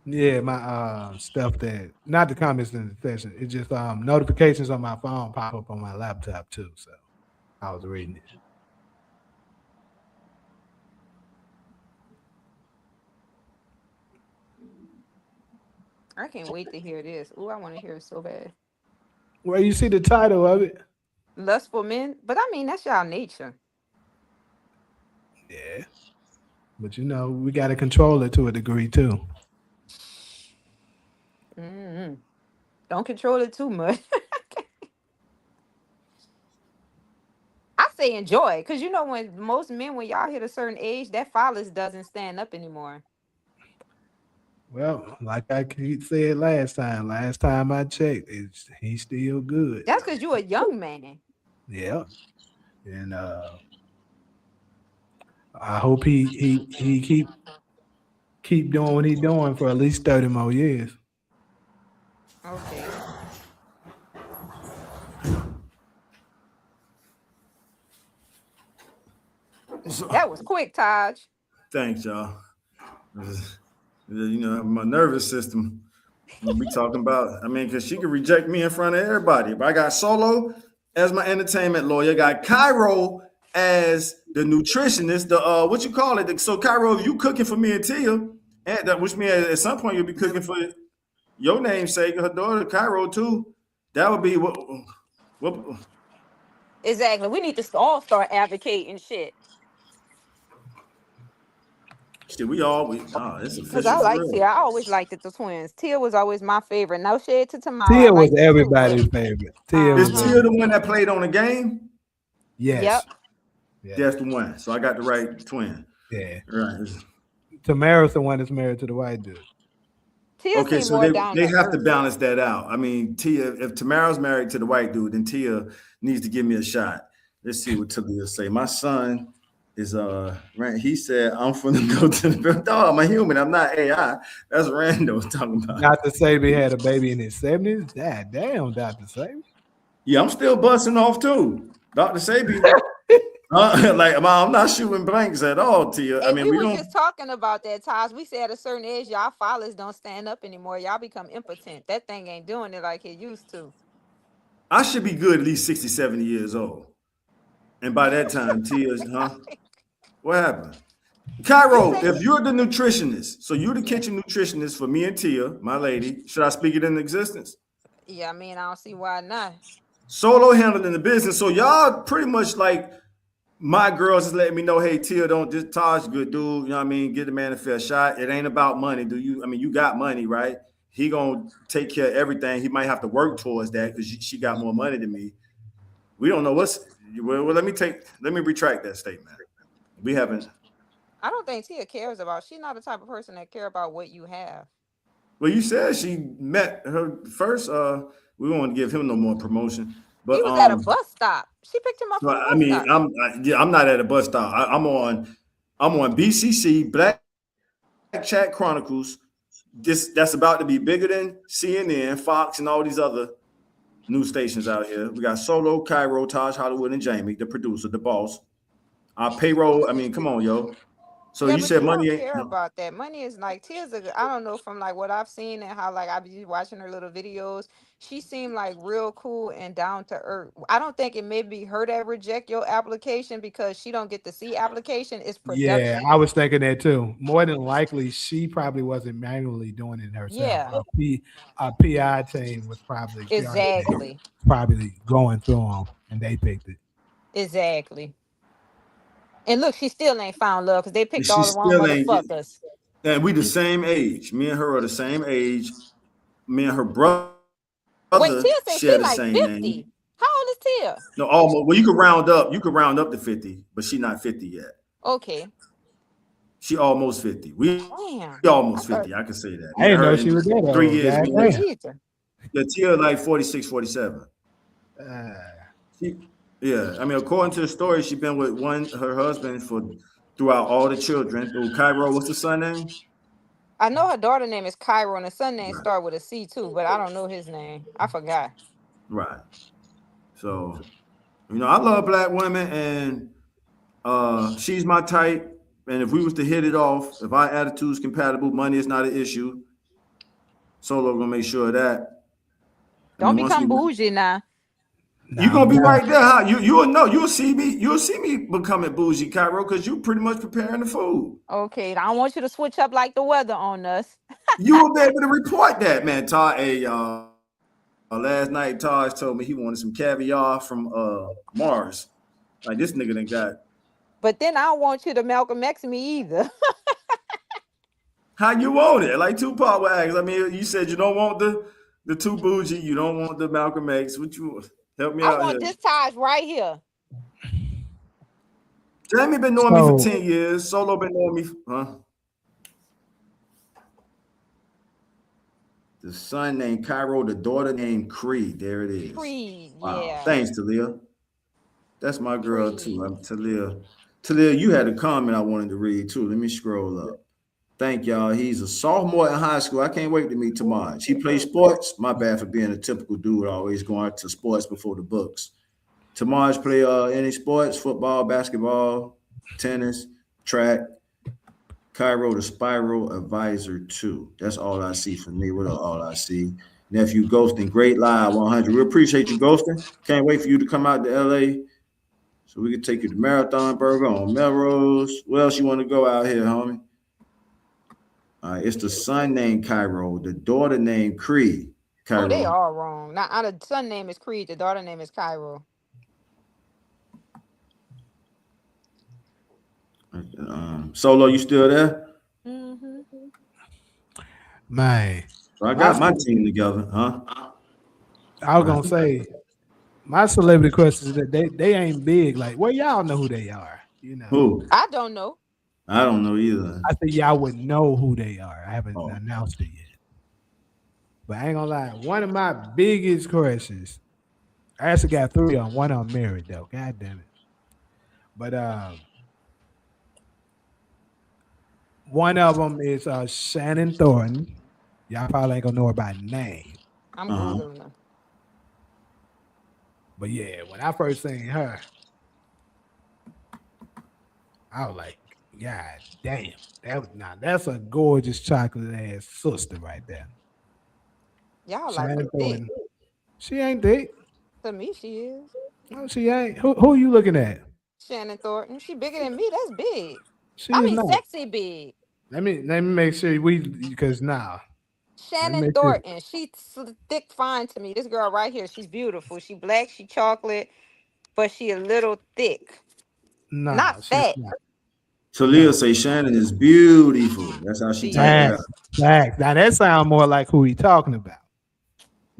yeah, my stuff that not the comments in the session. It's just notifications on my phone pop up on my laptop too. So I was reading it.
I can't wait to hear this. Oh, I want to hear it so bad.
Well, you see the title of it.
Lustful men, but I mean that's y'all nature.
Yeah. But we got to control it to a degree too.
Hmm. Don't control it too much. I say enjoy, cause you know when most men, when y'all hit a certain age, that phallus doesn't stand up anymore.
Well, like I said last time I checked, he's still good.
That's cause you a young man.
Yeah. And I hope he keep doing what he's doing for at least 30 more years.
Okay.
So,
That was quick, Taj.
thanks, y'all. My nervous system. We talking about. I mean, because she could reject me in front of everybody. But I got Solo as my entertainment lawyer. Got Cairo as the nutritionist. The what you call it? So Cairo, you cooking for me and Tia, and that which means at some point you'll be cooking for your namesake, her daughter Cairo too. That would be what
Exactly. We need to all start advocating shit.
shit. We all it's
Cause
official
I
for
like
real.
Tia. I always liked the twins. Tia was always my favorite. No shade to Tamara. I
Tia was
liked her too, but
everybody's favorite. Tia
uh
Is
was
huh.
Tia the
everybody.
one that played on the game?
Yep.
Yes. Yeah.
That's the one. So I got the right twin.
Yeah.
Right.
Tamara's the one that's married to the white dude.
Tia
Okay,
seemed
so
more down
they
to
have to
earth.
balance that out. I mean, Tia, if Tamara's married to the white dude, then Tia needs to give me a shot. Let's see what Talia say. My son is right. He said, I'm finna go to the dog. I'm a human. I'm not AI. That's Rando talking about.
Dr. Sabi had a baby in his 70s. God damn, Dr. Sabi.
Yeah, I'm still busting off too. Dr. Sabi. Like I'm not shooting blanks at all, Tia. I
Hey,
mean,
we
we
was
don't
just talking about that, Taj. We said at a certain age, y'all fathers don't stand up anymore. Y'all become impotent. That thing ain't doing it like it used to.
I should be good at least 60, 70 years old. And by that time, Tia's, huh? What happened?
You
Cairo,
say,
if you're the nutritionist, so you're the kitchen nutritionist for me and Tia, my lady, should I speak it into existence?
yeah, I mean, I don't see why not.
Solo handling the business. So y'all pretty much like My girls is letting me know, hey, Tia, don't just Taj, good dude. You know what I mean? Get the man a fair shot. It ain't about money. Do you? I mean, you got money, right? He gonna take care of everything. He might have to work towards that because she got more money than me. We don't know what's. Well, let me retract that statement. We haven't.
I don't think Tia cares about. She's not the type of person that care about what you have.
Well, you said she met her first. We won't give him no more promotion,
He
but
was at a bus stop. She picked him up from
well,
the
I
bus
mean,
stop.
yeah, I'm not at a bus stop. I'm on BCC Black Chat Chronicles. That's about to be bigger than CNN, Fox, and all these other news stations out here. We got Solo, Cairo, Taj, Hollywood, and Jamie, the producer, the boss. Our payroll. I mean, come on, yo. So
Yeah,
you
but
said
she don't
money ain't
care
no.
about that. Money is like Tia's a, I don't know from like what I've seen and how like I be watching her little videos. She seemed like real cool and down to earth. I don't think it may be her that reject your application because she don't get to see application. It's
Yeah,
production.
I was thinking that too. More than likely, she probably wasn't manually doing it herself.
Yeah,
Our PI team was probably PR team
exactly.
probably going through them, and they picked it.
Exactly. And look, she still ain't found love because they picked
She
all the wrong
still ain't.
motherfuckers.
And we the same age. Me and her are the same age. Me and her brother share the
Wait, Tia
same
say she
name.
like 50. How old is Tia?
No, almost. Well, you can round up. You can round up to 50, but she not 50 yet.
Okay.
She almost 50. We almost
Damn.
50. I
I
can say
thought
that. Me and her
I
in
didn't know she was that
3 years.
old. God
me
damn.
either.
Yeah, Tia like 46, 47.
Uh,
She, yeah. I mean, according to the story, she been with her husband for throughout all the children. Oh, Cairo, what's the son name?
I know her daughter name is Cairo and the son name
Right.
start with a C too, but I don't know his name. I forgot.
Right. So, I love black women and she's my type. And if we was to hit it off, if our attitudes compatible, money is not an issue. Solo gonna make sure of that. I
Don't
mean, once
become
we
bougie now.
you
now
gonna
I'm
be
not.
right there, huh? You'll know. You'll see me becoming bougie, Cairo, because you pretty much preparing the food.
Okay, I don't want you to switch up like the weather on us.
You will be able to report that, man. Todd, hey, last night Taj told me he wanted some caviar from Mars. Like this nigga done got.
But then I don't want you to Malcolm X me either.
How you want it? Like Tupac would ask. I mean, you said you don't want the two bougie, you don't want the Malcolm X. What you help me
I
out
want
here?
this Taj right here.
Jamie been knowing me for
So
10 years. Solo been knowing me, huh? The son named Cairo, the daughter named Creed. There it is.
Creed,
Wow.
yeah.
Thanks, Talia. That's my girl too.
Creed.
I'm Talia. Talia, you had a comment I wanted to read too. Let me scroll up. Thank y'all. He's a sophomore in high school. I can't wait to meet Tamaj. He plays sports. My bad for being a typical dude, always going to sports before the books. Tamaj play any sports, football, basketball, tennis, track. Cairo the Spiral Advisor 2. That's all I see for me. What all I see? Nephew Ghosting, great live 100. We appreciate you, Ghosting. Can't wait for you to come out to LA so we can take you to Marathon Burger on Melrose. What else you want to go out here, homie? It's the son named Cairo, the daughter named Cree.
Oh, they
Cairo.
all wrong. Now, the son name is Creed. The daughter name is Cairo.
Solo, you still there?
Mm-hmm.
man,
So I
my
got my
ce-
team together, huh?
I was gonna say my celebrity questions that they ain't big. Like, well, y'all know who they are.
Who?
I don't know.
I don't know either.
I think y'all would know who they are. I haven't
Oh,
announced it yet. But I ain't gonna lie. One of my biggest crushes. I actually got three on. One on married though. God damn it. But one of them is Shannon Thornton. Y'all probably ain't gonna know her by name.
I'm
uh-huh.
Googling them.
But yeah, when I first seen her, I was like, God damn. That's a gorgeous chocolate ass sister right there.
Y'all like her
Shannon
thick.
Thornton. She ain't thick.
To me, she is.
No, she ain't. Who you looking at?
Shannon Thornton. She bigger than me. That's big.
She
I
is
mean,
not.
sexy big.
Let me make sure because now let me
Shannon
make sure.
Thornton. She's thick, fine to me. This girl right here, she's beautiful. She black, she chocolate, but she a little thick. Not
No, she's
fat.
not.
Talia
No.
say Shannon is beautiful. That's how she
She
type it
is.
out.
Facts. Now that sounds more like who he talking about.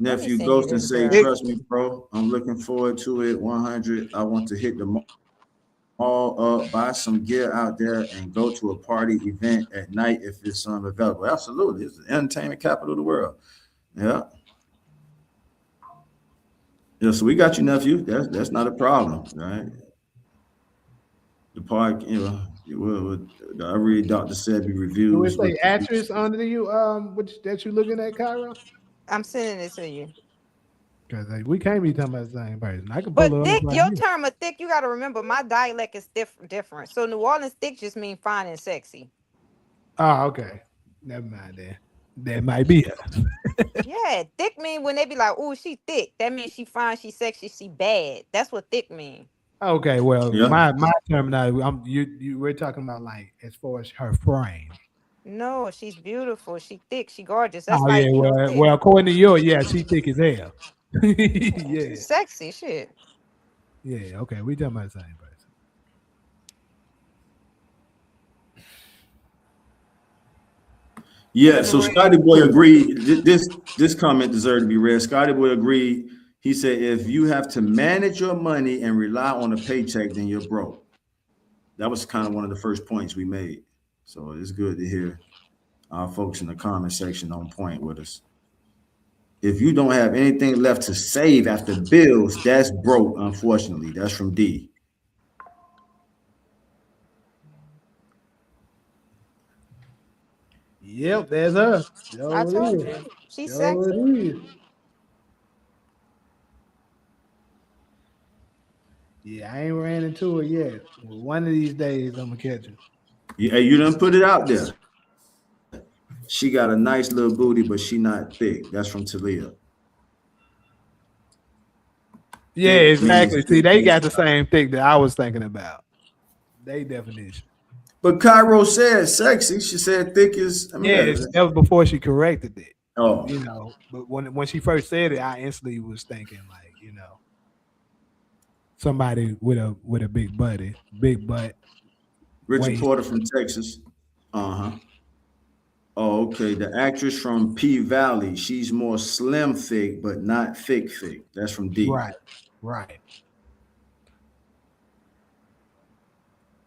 Let me
Nephew
send you
Ghost and
this
say,
girl.
Thick.
trust me, bro. I'm looking forward to it. 100. I want to hit the mall up, buy some gear out there, and go to a party event at night if it's available. Absolutely. It's the entertainment capital of the world. Yeah. Yeah, so we got you, nephew. That's not a problem, right? The park, I read Dr. Sebi
Do it
reviews
say
with
actress under you? Which that you looking at, Cairo?
I'm sending it to you.
Because we can't be talking about the same person. I can pull
But
her up
thick,
right
your
here.
term of thick, you got to remember my dialect is different. So New Orleans thick just mean fine and sexy.
Oh, okay. Never mind then. That might be her.
Yeah, thick mean when they be like, "Oh, she thick." That means she fine, she sexy, she bad. That's what thick mean.
Okay, well,
yeah.
my terminology, we're talking about like as far as her frame.
No, she's beautiful. She thick. She gorgeous. That's
Oh yeah,
like thick.
well, according to you, yeah, she thick as hell.
Yeah,
Yeah,
she's sexy. Shit.
yeah. Okay, we talking about the same person.
Yeah, so
Anyway,
Scotty Boy agreed. This comment deserved to be read. Scotty Boy agreed. He said, if you have to manage your money and rely on a paycheck, then you're broke. That was kind of one of the first points we made. So it's good to hear our folks in the comment section on point with us. If you don't have anything left to save after bills, that's broke, unfortunately. That's from D.
Yep, there's her.
I
Yo, it
told
is.
you. She's
Yo,
sexy.
it is. Yeah, I ain't ran into her yet. Well, one of these days, I'm gonna catch her.
You done put it out there. She got a nice little booty, but she not thick. That's from Talia.
Yeah,
Thick means
exactly. See, they got the same thing that I was thinking about. They definition.
but Cairo said sexy. She said thick is, I mean,
Yeah, that was before she corrected it.
oh,
But when she first said it, I instantly was thinking like, somebody with a big butt,
Richard
waist.
Porter from Texas. Uh-huh. Oh, okay. The actress from P Valley. She's more slim thick, but not thick thick. That's from D.
Right, right.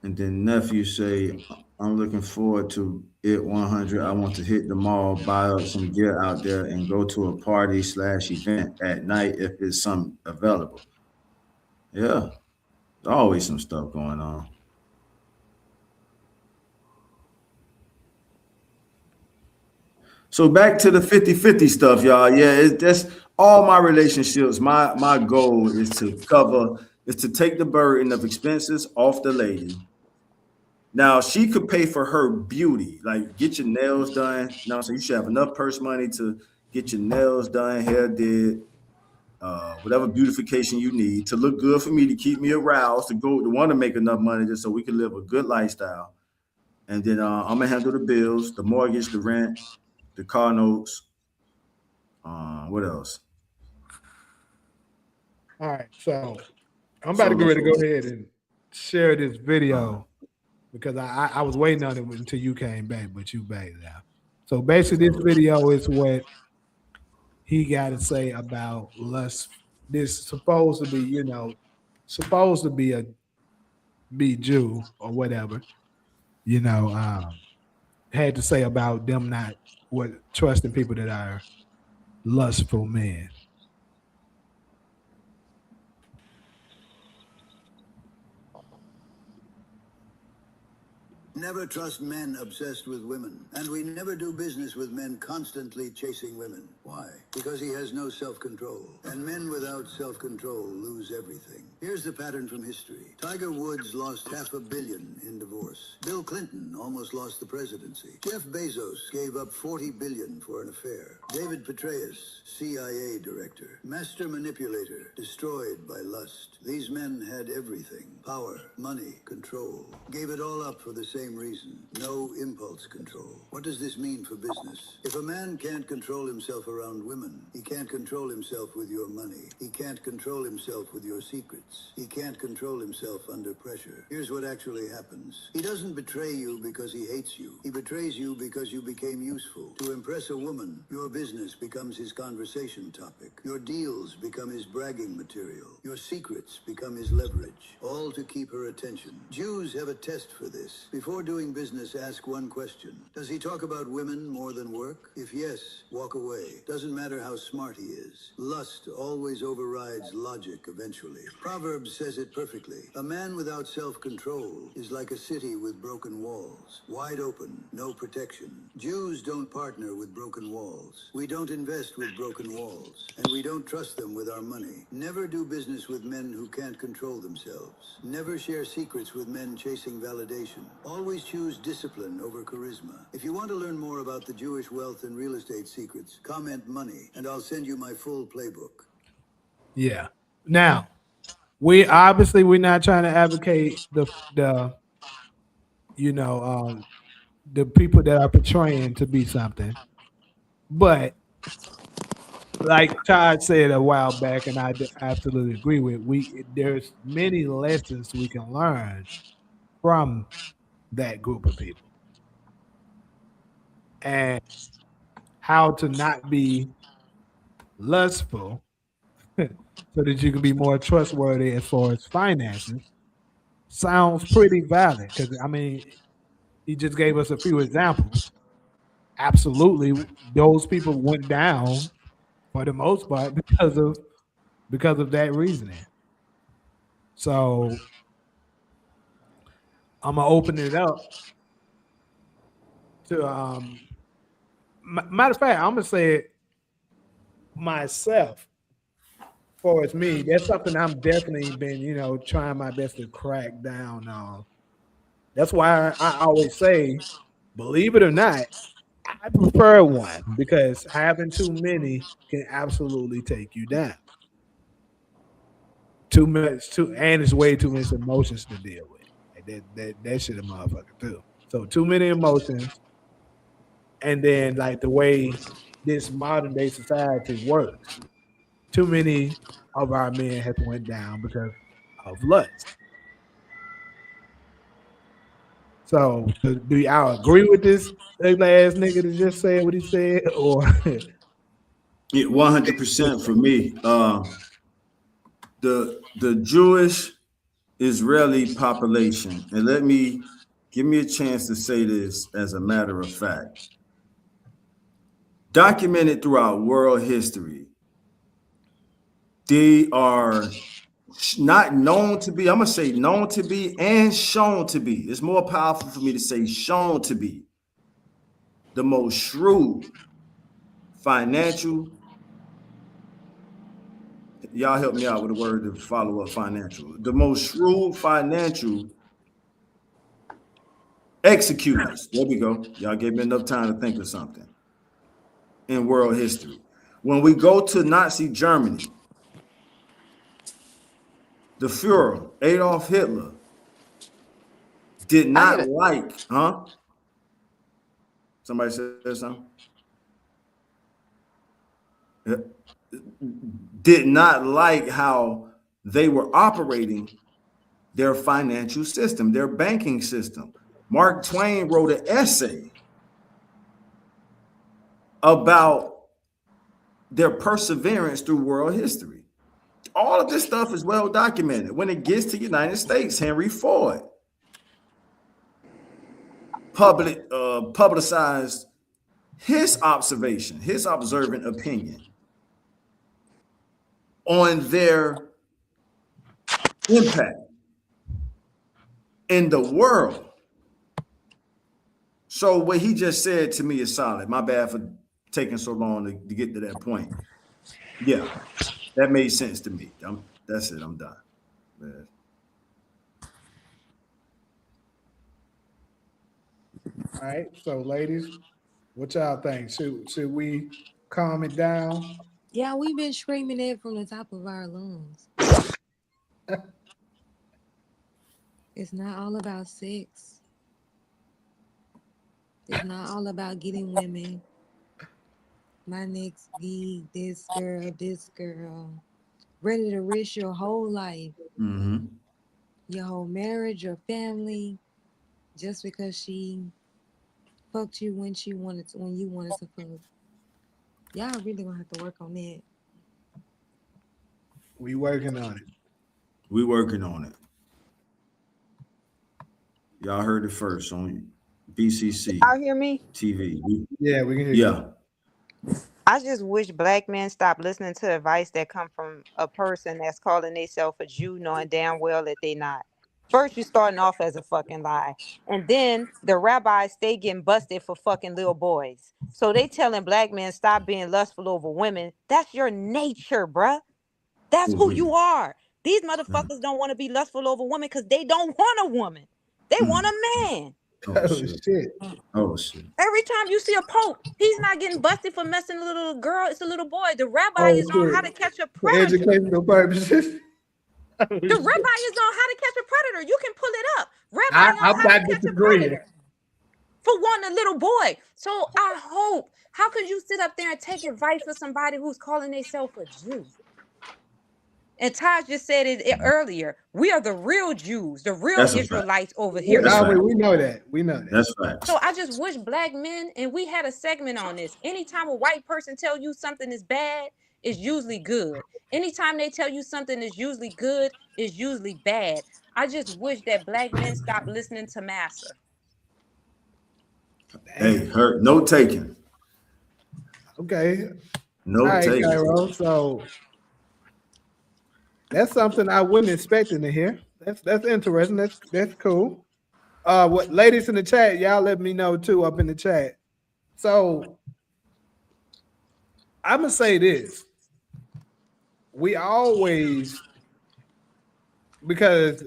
And then nephew say, I'm looking forward to it 100. I want to hit the mall, buy up some gear out there, and go to a party/event at night if it's some available. Yeah, there's always some stuff going on. So back to the 50-50 stuff, y'all. Yeah, that's all my relationships. My goal is to take the burden of expenses off the lady. Now she could pay for her beauty, like get your nails done. Now, so you should have enough purse money to get your nails done, hair did, whatever beautification you need to look good for me, to keep me aroused, to want to make enough money just so we can live a good lifestyle. And then I'm gonna handle the bills, the mortgage, the rent, the car notes. What else?
All right, so I'm about to get
So,
ready to go ahead and share this
uh,
video because I was waiting on it until you came back, but you back now. So basically, this video is what he got to say about lust. This supposed to be, supposed to be Jew or whatever, you know, had to say about them not what trusting people that are lustful men.
Never trust men obsessed with women. And we never do business with men constantly chasing women. Why? Because he has no self-control. And men without self-control lose everything. Here's the pattern from history. Tiger Woods lost $500 million in divorce. Bill Clinton almost lost the presidency. Jeff Bezos gave up $40 billion for an affair. David Petraeus, CIA director, master manipulator, destroyed by lust. These men had everything. Power, money, control. Gave it all up for the same same reason. No impulse control. What does this mean for business? If a man can't control himself around women, he can't control himself with your money. He can't control himself with your secrets. He can't control himself under pressure. Here's what actually happens. He doesn't betray you because he hates you. He betrays you because you became useful. To impress a woman, your business becomes his conversation topic. Your deals become his bragging material. Your secrets become his leverage. All to keep her attention. Jews have a test for this. Before doing business, ask one question. Does he talk about women more than work? If yes, walk away. Doesn't matter how smart he is. Lust always overrides logic eventually. Proverbs says it perfectly. A man without self-control is like a city with broken walls. Wide open, no protection. Jews don't partner with broken walls. We don't invest with broken walls. And we don't trust them with our money. Never do business with men who can't control themselves. Never share secrets with men chasing validation. Always choose discipline over charisma. If you want to learn more about the Jewish wealth and real estate secrets, comment money, and I'll send you my full playbook.
Yeah. Now, we're not trying to advocate the you know the people that are portraying to be something, but like Todd said a while back, and absolutely agree with. There's many lessons we can learn from that group of people, and how to not be lustful, so that you can be more trustworthy as far as finances. Sounds pretty valid because I mean, he just gave us a few examples. Absolutely, those people went down for the most part because of that reasoning. So I'm gonna open it up to matter of fact, I'm gonna say it myself. For it's me, that's something I'm definitely been, trying my best to crack down on. That's why I always say, believe it or not, I prefer one because having too many can absolutely take you down. Too much, too, and it's way too much emotions to deal with. Like that shit a motherfucker too. So too many emotions, and then like the way this modern day society works, too many of our men have went down because of lust. So do y'all agree with this ugly ass nigga that just said what he said, or
Yeah, 100% for me. The Jewish Israeli population, and give me a chance to say this as a matter of fact. Documented throughout world history, they are not known to be, I'm gonna say known to be and shown to be. It's more powerful for me to say shown to be the most shrewd financial. Y'all help me out with a word to follow up financial. The most shrewd financial executors. There we go. Y'all gave me enough time to think of something in world history. When we go to Nazi Germany, the Fuhrer, Adolf Hitler, did
I get
not
it.
like, huh? Somebody said something? Yeah. Did not like how they were operating their financial system, their banking system. Mark Twain wrote an essay about their perseverance through world history. All of this stuff is well documented. When it gets to the United States, Henry Ford publicized his observation, his observant opinion on their impact in the world. So what he just said to me is solid. My bad for taking so long to get to that point. Yeah, that made sense to me. That's it. I'm done. Man.
all right? So, ladies, what y'all think? Should we calm it down?
Yeah, we've been screaming it from the top of our lungs. It's not all about sex. It's not all about getting women. My next gig, this girl. Ready to risk your whole life,
Mm-hmm.
your whole marriage, your family, just because she fucked you when she wanted to, when you wanted to fuck. Y'all really gonna have to work on that.
We working on it.
We working on it. Y'all heard it first on BCC
Y'all hear me?
TV.
Yeah, we can hear you.
Yeah.
I just wish black men stop listening to advice that come from a person that's calling themselves a Jew, knowing damn well that they not. First, you starting off as a fucking lie, and then the rabbis stay getting busted for fucking little boys. So they telling black men stop being lustful over women. That's your nature, bruh. That's who
Mm-hmm.
you are. These motherfuckers don't want to be lustful over women because they don't want a woman. They want
Mm.
a man.
Oh
Oh
shit.
shit.
Oh shit.
Every time you see a pope, he's not getting busted for messing with a little girl. It's a little boy. The rabbi
Oh
is on how
shit.
to catch a
For
predator.
educational purposes. Oh,
The
shit.
rabbi is on how to catch a predator. You can pull it up. Rabbi on
I'm
how to
not
catch a
disagreeing.
predator for wanting a little boy. So I hope. How could you sit up there and take advice for somebody who's calling themselves a Jew? And Taj just said it earlier. We are the real Jews, the real
That's a fact.
Israelites over here.
That's fact.
We know that. We know that.
That's facts.
So I just wish black men, and we had a segment on this. Anytime a white person tell you something is bad, it's usually good. Anytime they tell you something is usually good, it's usually bad. I just wish that black men stop listening to massa.
Hey,
Damn.
hurt. No taking.
Okay. All
No
right,
taking.
Cairo. So that's something I wasn't expecting to hear. That's interesting. That's cool. What ladies in the chat, y'all let me know too up in the chat. So I'm gonna say this. We always because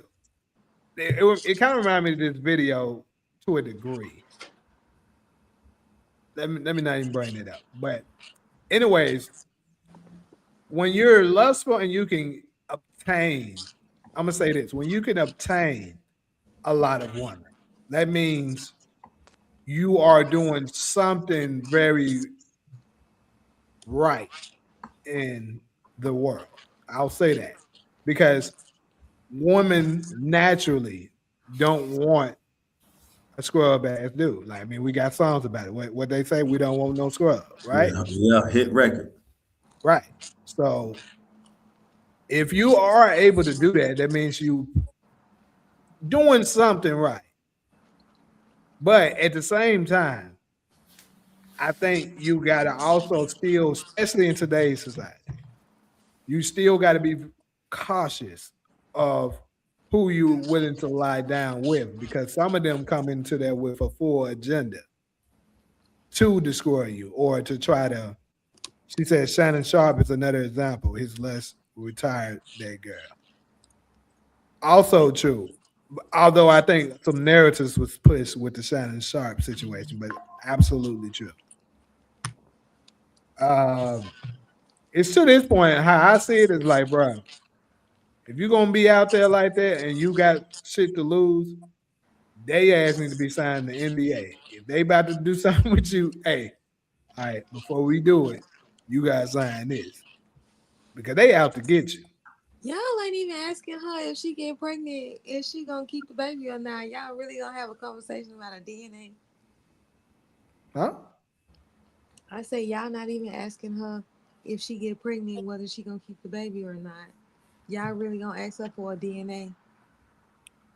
it kind of reminded me of this video to a degree. Let me not even bring it up. But anyways, when you're lustful and you can obtain, I'm gonna say this: when you can obtain a lot of women, that means you are doing something very right in the world. I'll say that because women naturally don't want a scrub ass dude. Like, I mean, we got songs about it. What they say, we don't want no scrub, right?
Yeah, yeah, hit record.
Right. So if you are able to do that, that means you doing something right. But at the same time, I think you gotta also still, especially in today's society, you still got to be cautious of who you willing to lie down with because some of them come into there with a full agenda to destroy you or to try to. She said Shannon Sharp is another example. His less retired that girl. Also true. Although I think some narratives was pushed with the Shannon Sharp situation, but absolutely true. Um, it's to this point, how I see it is like, bro, if you're gonna be out there like that and you got shit to lose, they ass need to be signed the NDA. If they about to do something with you, hey, all right, before we do it, you gotta sign this because they out to get you.
Y'all ain't even asking her if she get pregnant, if she gonna keep the baby or not. Y'all really gonna have a conversation about a DNA?
Huh?
I say y'all not even asking her if she get pregnant, whether she gonna keep the baby or not. Y'all really gonna ask her for a DNA?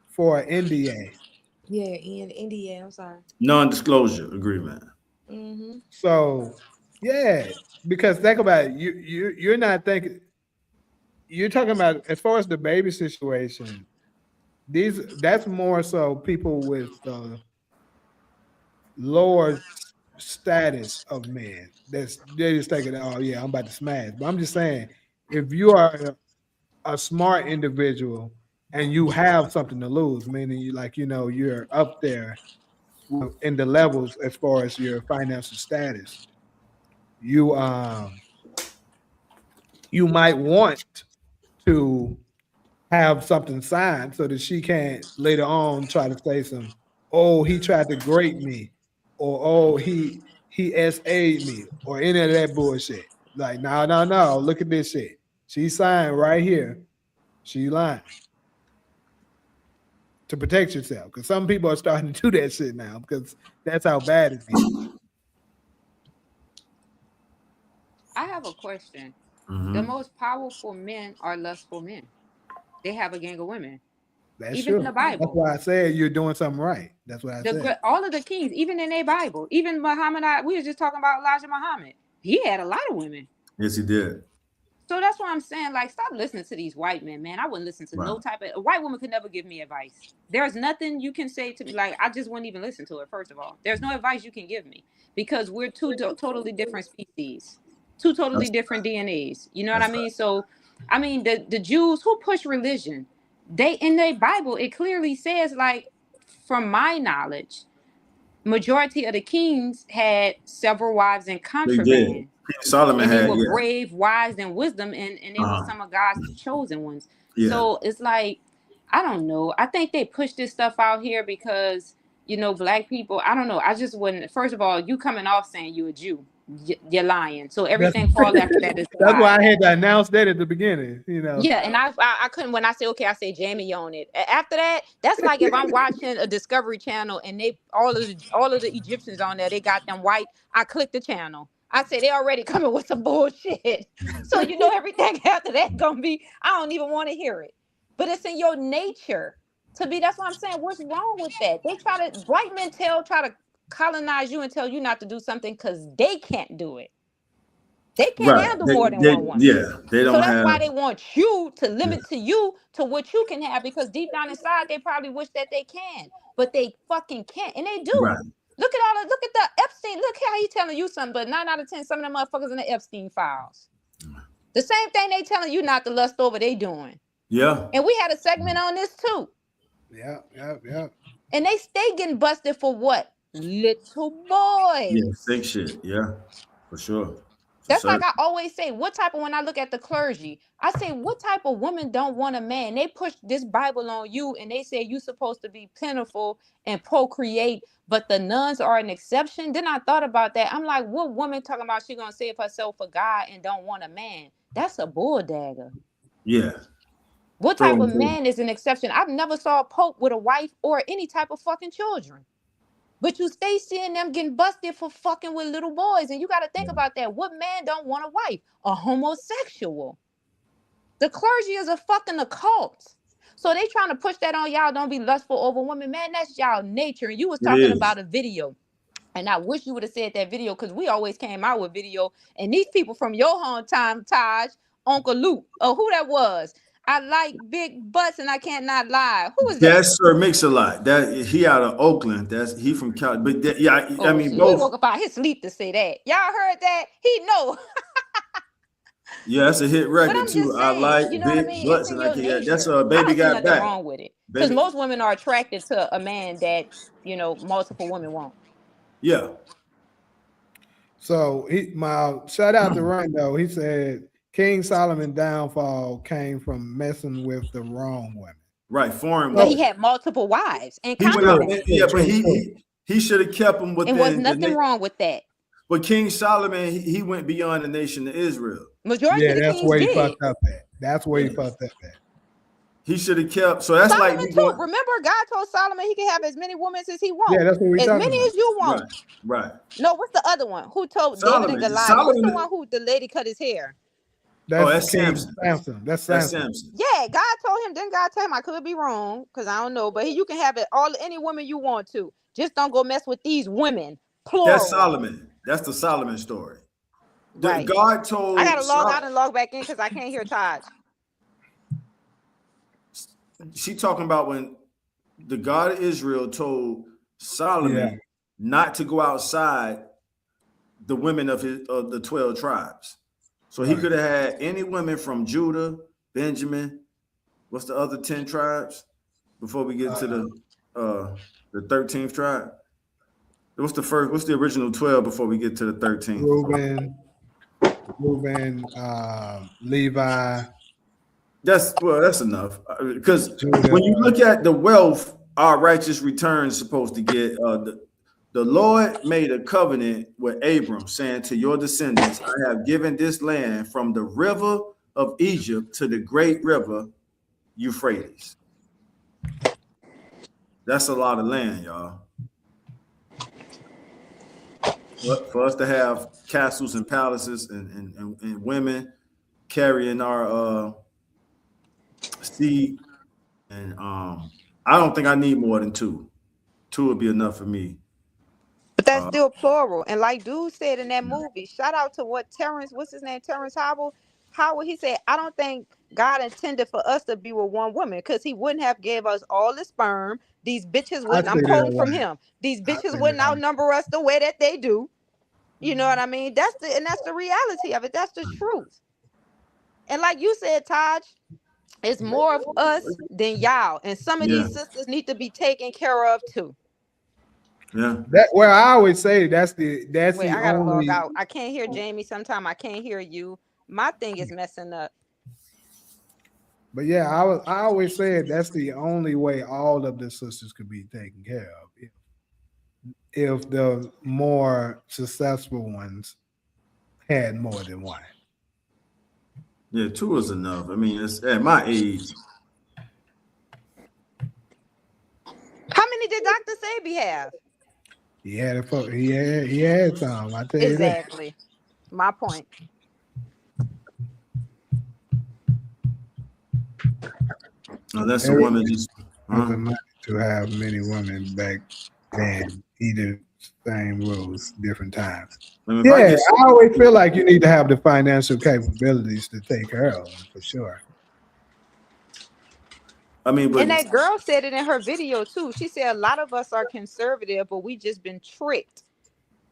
For an NDA.
Yeah, in India. I'm sorry.
Non-disclosure agreement.
Mm-hmm.
So yeah, because think about it, you're not thinking you're talking about as far as the baby situation, these that's more so people with lower status of men. That's they're just thinking, oh yeah, I'm about to smash. But I'm just saying, if you are a smart individual and you have something to lose, meaning you like you're up there in the levels as far as your financial status, you you might want to have something signed so that she can't later on try to say some, oh, he tried to grape me. or oh he SA'd me or any of that bullshit. Like, no. Look at this shit. She signed right here. She lying to protect yourself because some people are starting to do that shit now because that's how bad it's getting.
I have a question. The
Mm-hmm.
most powerful men are lustful men. They have a gang of women.
That's
Even in the
true. That's
Bible.
why I said you're doing something right. That's what I said.
All of the kings, even in their Bible, even Muhammad, we were just talking about Elijah Muhammad. He had a lot of women.
Yes, he did.
So that's why I'm saying, like, stop listening to these white men, man. I wouldn't listen to no
Right.
type of a white woman could never give me advice. There's nothing you can say to me. Like, I just wouldn't even listen to it. First of all, there's no advice you can give me because we're two totally different species, two totally
That's
different DNAs. You know what I
that's
mean? So, I mean, the Jews who push religion, they in their Bible it clearly says, like, from my knowledge, majority of the kings had several wives in
they did.
contraband,
Solomon
and they
had,
were
yeah.
brave, wise, and wisdom, and they were
Uh-huh.
some of God's chosen ones.
Yeah.
So it's like, I don't know. I think they push this stuff out here because, black people, I don't know. I just wouldn't. First of all, you coming off saying you a Jew, you're lying. So
That's,
everything fall after that is a
that's why
lie.
I had to announce that at the beginning.
Yeah, and I couldn't, when I say okay, I say Jamie on it. After that, that's like if I'm watching a Discovery Channel and they all of the Egyptians on there, they got them white. I click the channel. I say they already coming with some bullshit. So everything after that gonna be. I don't even want to hear it. But it's in your nature to be. That's what I'm saying. What's wrong with that? They white men try to colonize you and tell you not to do something because they can't do it. They can't
Right.
handle more than
They
one woman.
yeah, they
So
don't
that's
have
why they want you to
yeah.
limit to you to what you can have because deep down inside they probably wish that they can, but they fucking can't, and they do.
Right.
Look at the Epstein. Look how he telling you something, but 9 out of 10, some of them motherfuckers in the Epstein files. The same thing they telling you not to lust over, they doing.
Yeah.
And we had a segment on this too.
Yeah.
And they stay getting busted for what? Little
Yeah.
boys.
Sick shit. Yeah. For sure. For
That's like
certain.
I always say, when I look at the clergy, I say, what type of woman don't want a man? They push this Bible on you and they say you're supposed to be plentiful and procreate, but the nuns are an exception. Then I thought about that. I'm like, what woman talking about she gonna save herself for God and don't want a man? That's a bull dagger.
Yeah.
What
Throw
type
them
of
through.
man is an exception? I've never saw a pope with a wife or any type of fucking children. But you stay seeing them getting busted for fucking with little boys. And you got to think about that. What man don't want a wife? A homosexual. The clergy is a fucking occult. So they trying to push that on y'all. Don't be lustful over women. Man, that's y'all nature. And you was
It
talking
is.
about a video. And I wish you would have said that video because we always came out with video. And these people from your hometown, Taj, Uncle Luke, or who that was. I like big butts and I can't not lie. Who is that?
That's Sir Mix-a-Lot. That he out of Oakland. That's he from Cal. But yeah, I
Oh,
mean
see, he
both.
woke up out his sleep to say that. Y'all heard that? He know.
Yeah, that's a hit
But
record
I'm
too.
just
I
saying,
like
you know what I
big
mean? It's
butts
in
and I
your
can. Yeah, that's
nature.
a
I
baby
don't see
got
nothing
back.
wrong with it. Because
Baby.
most women are attracted to a man that, multiple women want.
Yeah.
So my shout out to Rondo. He said King Solomon downfall came from messing with the wrong women.
Right. Foreign
But he
women.
So
had multiple wives and
He went up.
true,
contraband.
Yeah, but
true.
he should have kept them
And was
within
nothing wrong with that.
But King Solomon, he went beyond the nation of Israel.
Majority
Yeah,
of the
that's
kings
where he
did.
fucked up at. That's where he
Yeah.
fucked up at.
He should have kept. So that's like
Solomon
we
too.
going.
Remember, God told Solomon he can have as many women as he
Yeah,
wants.
that's what we
As
talking
many
about.
as you
Right.
want.
Right.
No, what's the other one? Who told David and
Solomon.
Goliath? What's the
Solomon.
one who the lady cut his hair?
Oh,
That's
that's
King
Samson.
Samson. That's
That's
Samson.
Samson.
Yeah, God told him. Didn't God tell him? I could be wrong because I don't know, but you can have it all any woman you want to. Just don't go mess with these women.
That's
Plural.
Solomon. That's the Solomon story.
Right.
God
I
told
gotta log out and log back in because I can't hear Taj.
she talking about when the God of Israel told Solomon not to go outside the women of the 12 tribes. So he could have had any women from Judah, Benjamin. What's the other 10 tribes? Before we get to the 13th tribe. What's the original 12 before we get to the 13th?
Reuben, Levi.
That's enough. Because when you look at the wealth our righteous return is supposed to get, The Lord made a covenant with Abram, saying, to your descendants, I have given this land from the river of Egypt to the great river Euphrates. That's a lot of land, y'all. For us to have castles and palaces and women carrying our seed, and I don't think I need more than two. Two would be enough for me.
But that's still plural. And like dude said in that movie, shout out to what Terrence, what's his name? Terrence Howell. Howard, he said, I don't think God intended for us to be with one woman because he wouldn't have gave us all the sperm. These bitches
I
wouldn't, I'm
say that
quoting
a
from
lot.
him. These
I
bitches
say
wouldn't
that
outnumber us the way that they do. You know what I mean? That's the reality of it. That's the truth. And like you said, Taj, it's more of us than y'all. And some of
Yeah,
these sisters need to be taken care of too.
yeah.
that. Well, I always say that's
Wait,
the
I gotta log
only.
out. I can't hear Jamie. Sometime I can't hear you. My thing is messing up.
But yeah, I always said that's the only way all of the sisters could be taken care of. If the more successful ones had more than one.
Yeah, two is enough. I mean, it's at my age.
How many did Dr. Sabi have?
He had some. I tell you that.
Exactly. My point.
Unless a
Every
woman just,
was
huh?
a money to have many women back then. Either same rules, different times.
I mean, if I
Yeah,
get,
I always feel like you need to have the financial capabilities to take care of them for sure.
I mean,
And
but
that girl said it in her video too. She said a lot of us are conservative, but we just been tricked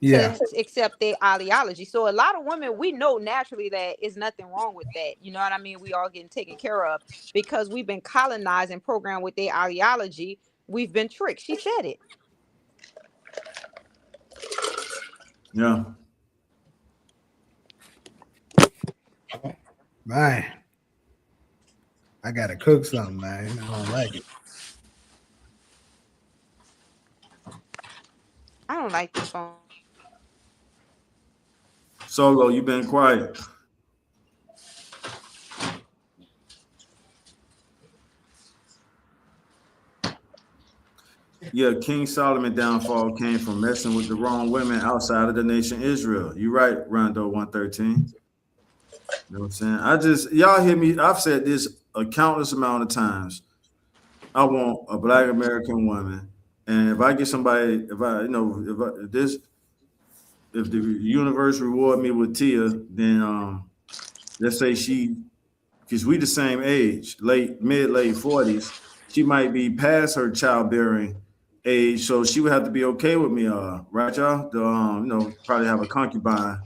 Yeah.
to accept their ideology. So a lot of women, we know naturally that is nothing wrong with that. You know what I mean? We all getting taken care of because we've been colonized and programmed with their ideology. We've been tricked. She said it.
yeah.
Man, I gotta cook something, man. I don't like it.
I don't like this phone.
Solo, you been quiet. Yeah, King Solomon downfall came from messing with the wrong women outside of the nation Israel. You right, Rondo 113. You know what I'm saying? I just y'all hear me. I've said this a countless amount of times. I want a black American woman, and if I get somebody, if I, you know, if the universe reward me with Tia, then let's say she, because we the same age, late 40s, she might be past her childbearing age, so she would have to be okay with me, right, y'all? To, probably have a concubine.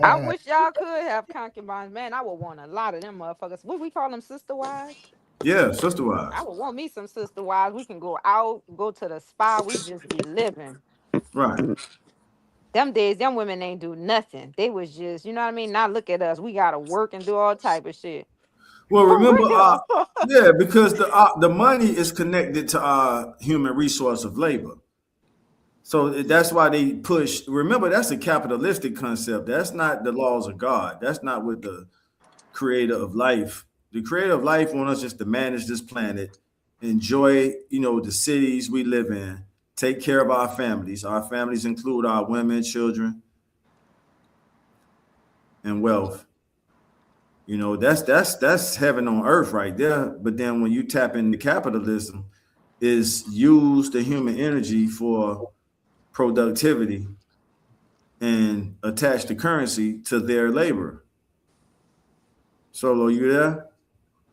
I wish y'all could have concubines. Man, I would want a lot of them motherfuckers. What we call them, sister wives?
Yeah, sister
I
wives.
would want me some sister wives. We can go out, go to the spa. We just be living.
Right.
Them days, them women ain't do nothing. They was just, you know what I mean? Now look at us. We gotta work and do all type of shit.
Well,
For
remember,
real.
yeah, because the money is connected to our human resource of labor. So that's why they push. Remember, that's a capitalistic concept. That's not the laws of God. That's not what the creator of life. The creator of life wants us just to manage this planet, enjoy, the cities we live in, take care of our families. Our families include our women, children, and wealth. That's heaven on earth right there. But then when you tap into capitalism, is use the human energy for productivity and attach the currency to their labor. Solo, you there?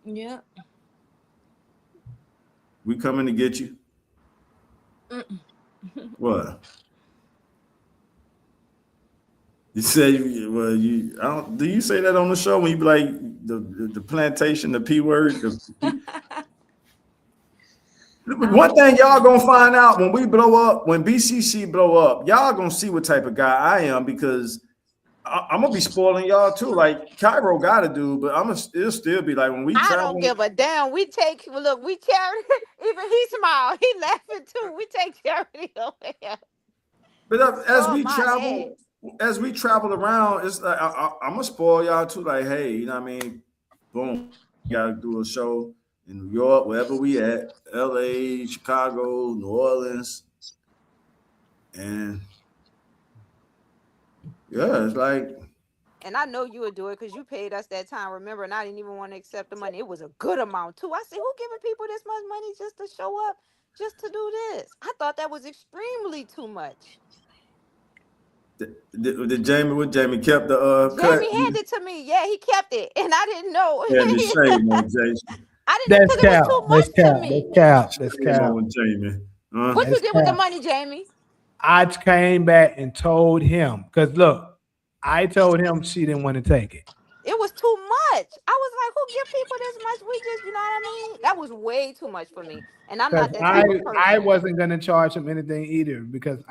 Yeah.
We coming to get you. What? You say, well, I don't. Do you say that on the show when you be like the plantation, the p word? One thing y'all gonna find out when we blow up, when BCC blow up, y'all gonna see what type of guy I am because I'm gonna be spoiling y'all too. Like Cairo got to do, but it'll still be like when we
I don't
travel.
give a damn. We take look, we charity. Even he smiled. He laughing too. We take charity over here.
But
Oh my ass.
as we travel around, it's like I'm gonna spoil y'all too. Like, hey, you know what I mean? Boom, we gotta do a show in New York, wherever we at, L.A., Chicago, New Orleans, and yeah, it's like
And I know you would do it because you paid us that time. Remember, and I didn't even want to accept the money. It was a good amount too. I said, who giving people this much money just to show up, just to do this? I thought that was extremely too much.
the Jamie what Jamie kept the cut.
Jamie handed to me. Yeah, he kept it, and I didn't know.
And the shame on Jamie.
I didn't know
That's
because it was
cap.
too
That's
much to
cap. That's
me.
cap. That's
Shame
cap.
on Jamie.
What you
That's
did with the
cap.
money, Jamie?
I came back and told him because look, I told him she didn't want to take it
It was too much. I was like, who give people this much? We just, you know what I mean? That was way too much for me. And I'm
because
not that
I
type of
I
person.
wasn't gonna charge him anything either because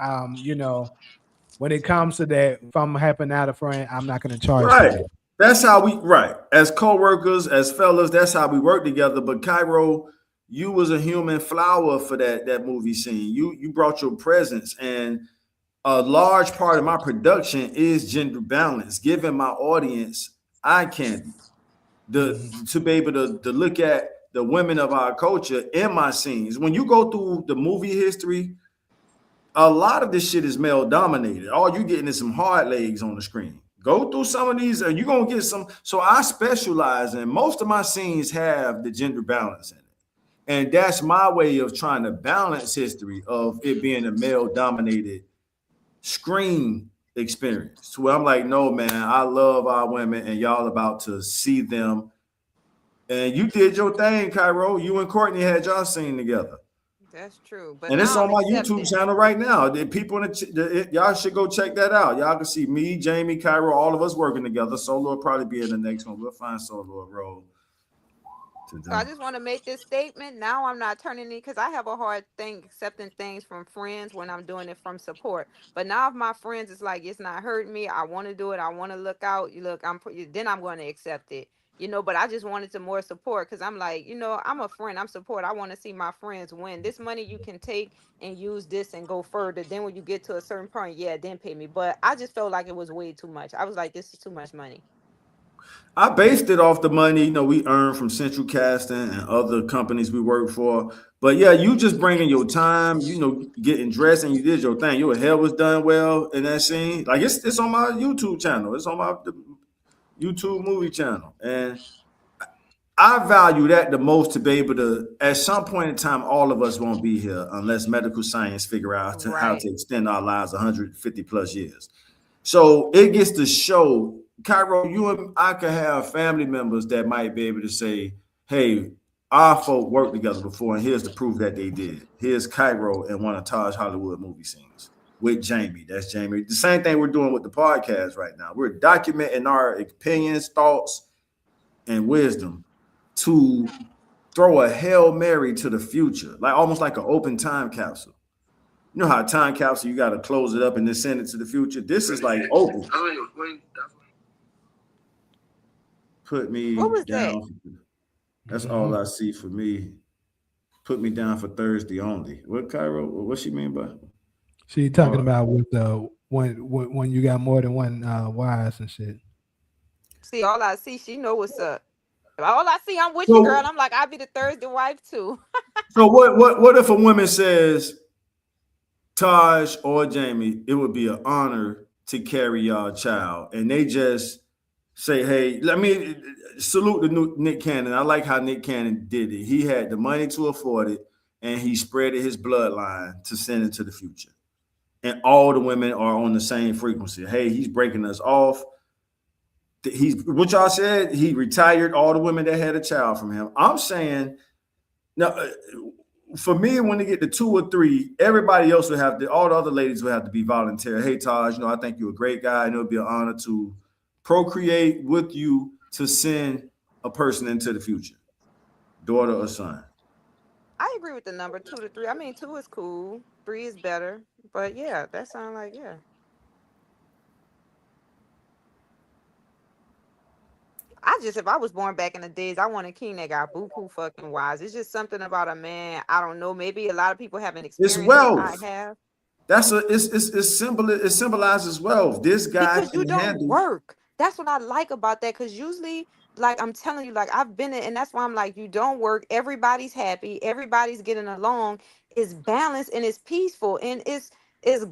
when it comes to that, if I'm helping out a friend, I'm not gonna charge for
Right.
that.
That's how we right. As co-workers, as fellas, that's how we work together. But Cairo, you was a human flower for that movie scene. You brought your presence, and a large part of my production is gender balance, giving my audience eye candy. The
Mhm.
to be able to look at the women of our culture in my scenes. When you go through the movie history, a lot of this shit is male dominated. All you getting is some hard legs on the screen. Go through some of these, and you're gonna get some. So I specialize in most of my scenes have the gender balance in it. And that's my way of trying to balance history of it being a male dominated screen experience. Where I'm like, no, man, I love our women, and y'all about to see them. And you did your thing, Cairo. You and Courtney had y'all scene together.
That's true. But
And it's
now I'm
on my YouTube
accepting.
channel right now. The people y'all should go check that out. Y'all can see me, Jamie, Cairo, all of us working together. Solo will probably be in the next one. We'll find Solo a role to
So I
do.
just want to make this statement. Now I'm not turning it because I have a hard thing accepting things from friends when I'm doing it from support. But now if my friends is like it's not hurting me, I want to do it. I want to look out. You look, then I'm going to accept it. But I just wanted to more support because I'm like, I'm a friend. I'm support. I want to see my friends win. This money you can take and use this and go further. Then when you get to a certain point, yeah, then pay me. But I just felt like it was way too much. I was like, this is too much money.
I based it off the money, we earned from Central Casting and other companies we work for. But yeah, you just bringing your time, getting dressed, and you did your thing. Your hair was done well in that scene. Like it's on my YouTube channel. It's on my YouTube movie channel, and I value that the most to be able to. At some point in time, all of us won't be here unless medical science figure out how
Right.
to extend our lives 150 plus years. So it gets to show, Cairo, you and I could have family members that might be able to say, hey, our folk worked together before, and here's the proof that they did. Here's Cairo in one of Taj Hollywood movie scenes with Jamie. That's Jamie. The same thing we're doing with the podcast right now. We're documenting our opinions, thoughts, and wisdom to throw a Hail Mary to the future, like almost like an open time capsule. You know how a time capsule, you got to close it up and then send it to the future. This is like open. Put
What
me
was that?
down. That's all
Mhm.
I see for me. Put me down for Thursday only. What Cairo? What she mean by?
She talking
Oh,
about with the when you got more than one wives and shit.
See, all I see, she know what's up. All I see, I'm with you, girl.
so
I'm like, I'll be the Thursday wife too.
so what if a woman says, Taj or Jamie, it would be an honor to carry y'all child, and they just say, hey, let me salute the new Nick Cannon. I like how Nick Cannon did it. He had the money to afford it, and he spreaded his bloodline to send into the future. And all the women are on the same frequency. Hey, he's breaking us off. He's what y'all said. He retired all the women that had a child from him. I'm saying now, for me, when they get to 2 or 3, everybody else would have to. All the other ladies would have to be voluntary. Hey, Taj, I think you're a great guy, and it would be an honor to procreate with you to send a person into the future, daughter or son.
I agree with the number 2 to 3. I mean, two is cool. Three is better. But yeah, that sounds like yeah. I just, if I was born back in the days, I want a king that got buku fucking wise. It's just something about a man. I don't know. Maybe a lot of people haven't
It's
experienced what I
wealth.
have.
That's a it's symbol. It symbolizes wealth. This guy
Because you
can
don't
handle.
work. That's what I like about that. Because usually, like I'm telling you, like I've been in, and that's why I'm like, you don't work. Everybody's happy. Everybody's getting along. It's balanced and it's peaceful and it's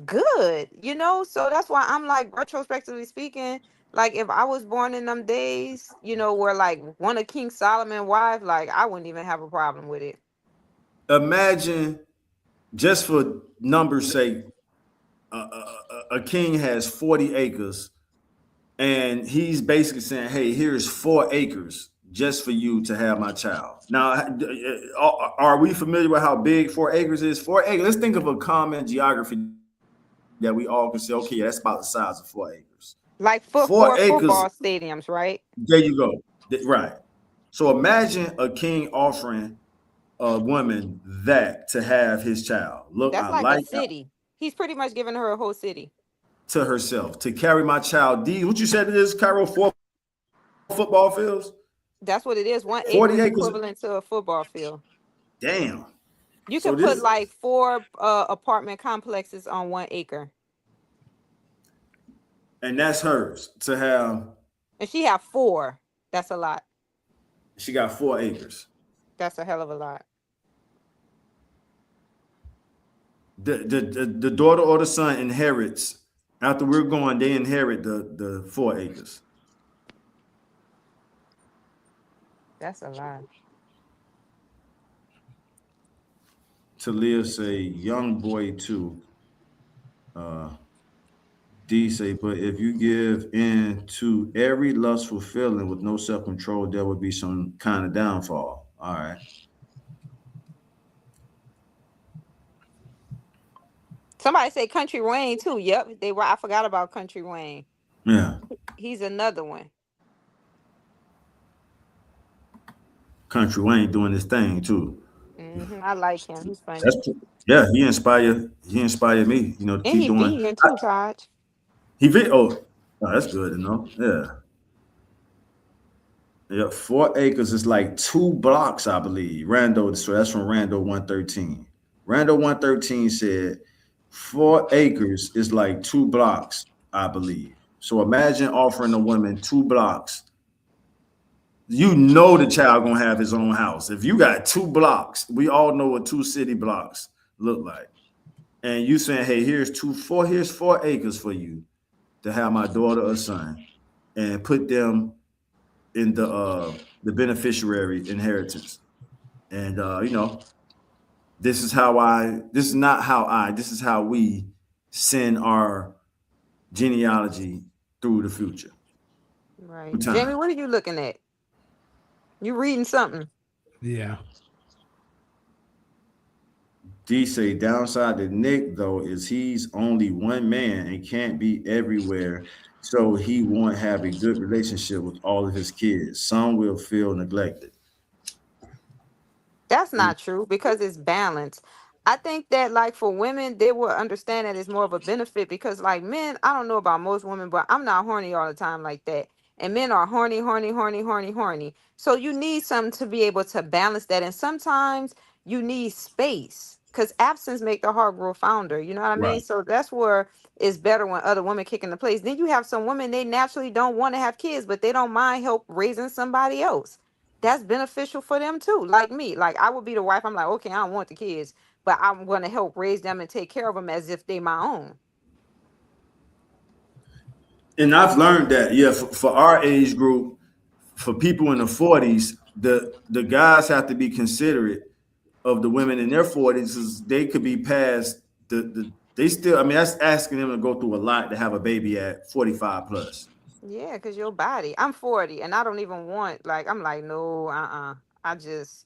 good. You know. So that's why I'm like, retrospectively speaking, like if I was born in them days, where like one of King Solomon wife, like I wouldn't even have a problem with it.
Imagine, just for numbers' sake, a king has 40 acres, and he's basically saying, "Hey, here's 4 acres just for you to have my child." Now, are we familiar with how big 4 acres is? 4 acres. Let's think of a common geography that we all can say, okay, yeah, that's about the size of 4 acres.
Like
Four
four
acres.
football stadiums, right?
There you go. Right. So imagine a king offering a woman that to have his child. Look,
That's
I
like a
like
city. He's pretty much giving her a whole city.
to herself to carry my child. D, what you said it is, Cairo? 4 football fields,
That's what it is. 1 acre
40
is
acres.
equivalent to a football field.
Damn.
You
So
can put
this,
like four apartment complexes on 1 acre,
and that's hers to have.
and she have four. That's a lot.
She got 4 acres.
That's a hell of a lot.
The daughter or the son inherits after we're gone. They inherit the 4 acres.
That's a lot.
Talia say, young boy too. Uh, D say, but if you give in to every lustful feeling with no self control, there would be some kind of downfall. All right.
Somebody say Country Wayne too. Yep, they were. I forgot about Country Wayne.
Yeah.
He's another one.
Country Wayne doing his thing too.
I like him. He's
That's
funny,
yeah, he inspired me, to
and
keep
he
doing.
vegan too, Taj.
Oh, that's good to know. Yeah. Yeah, 4 acres is like 2 blocks, I believe. So that's from Rando 113. Rando 113 said 4 acres is like 2 blocks, I believe. So imagine offering a woman 2 blocks. You know the child gonna have his own house. If you got 2 blocks, we all know what 2 city blocks look like. And you saying, hey, here's 4 acres for you to have my daughter or son, and put them in the beneficiary inheritance. And this is how we send our genealogy through the future,
Right,
through
Jamie.
time.
What are you looking at? You reading something?
Yeah.
D say downside to Nick though is he's only one man and can't be everywhere. So he won't have a good relationship with all of his kids. Some will feel neglected.
That's not true because it's balanced. I think that like for women, they will understand that it's more of a benefit because like men, I don't know about most women, but I'm not horny all the time like that. And men are horny, horny, horny, horny, horny. So you need something to be able to balance that. And sometimes you need space because absence make the heart grow fonder. You know what I mean?
Right.
So that's where it's better when other women kick into place. Then you have some women, they naturally don't want to have kids, but they don't mind help raising somebody else. That's beneficial for them too. Like me, like I would be the wife. I'm like, okay, I don't want the kids, but I'm going to help raise them and take care of them as if they my own.
And I've learned that, yeah, for our age group, for people in the 40s, the guys have to be considerate of the women in their 40s, because they could be past they still, I mean, that's asking them to go through a lot to have a baby at 45 plus.
Yeah, because your body. I'm 40 and I don't even want, like, I'm like, no, I just,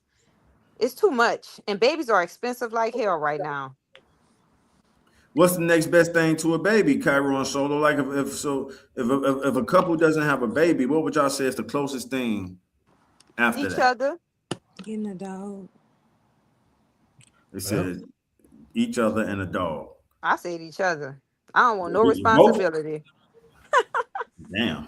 it's too much. And babies are expensive like hell right now.
What's the next best thing to a baby, Cairo and Solo? Like if a couple doesn't have a baby, what would y'all say is the closest thing after
Each
that?
other.
Getting a dog.
They
Well,
said each other and a dog.
I said each other. I don't want no
Both?
responsibility.
Damn.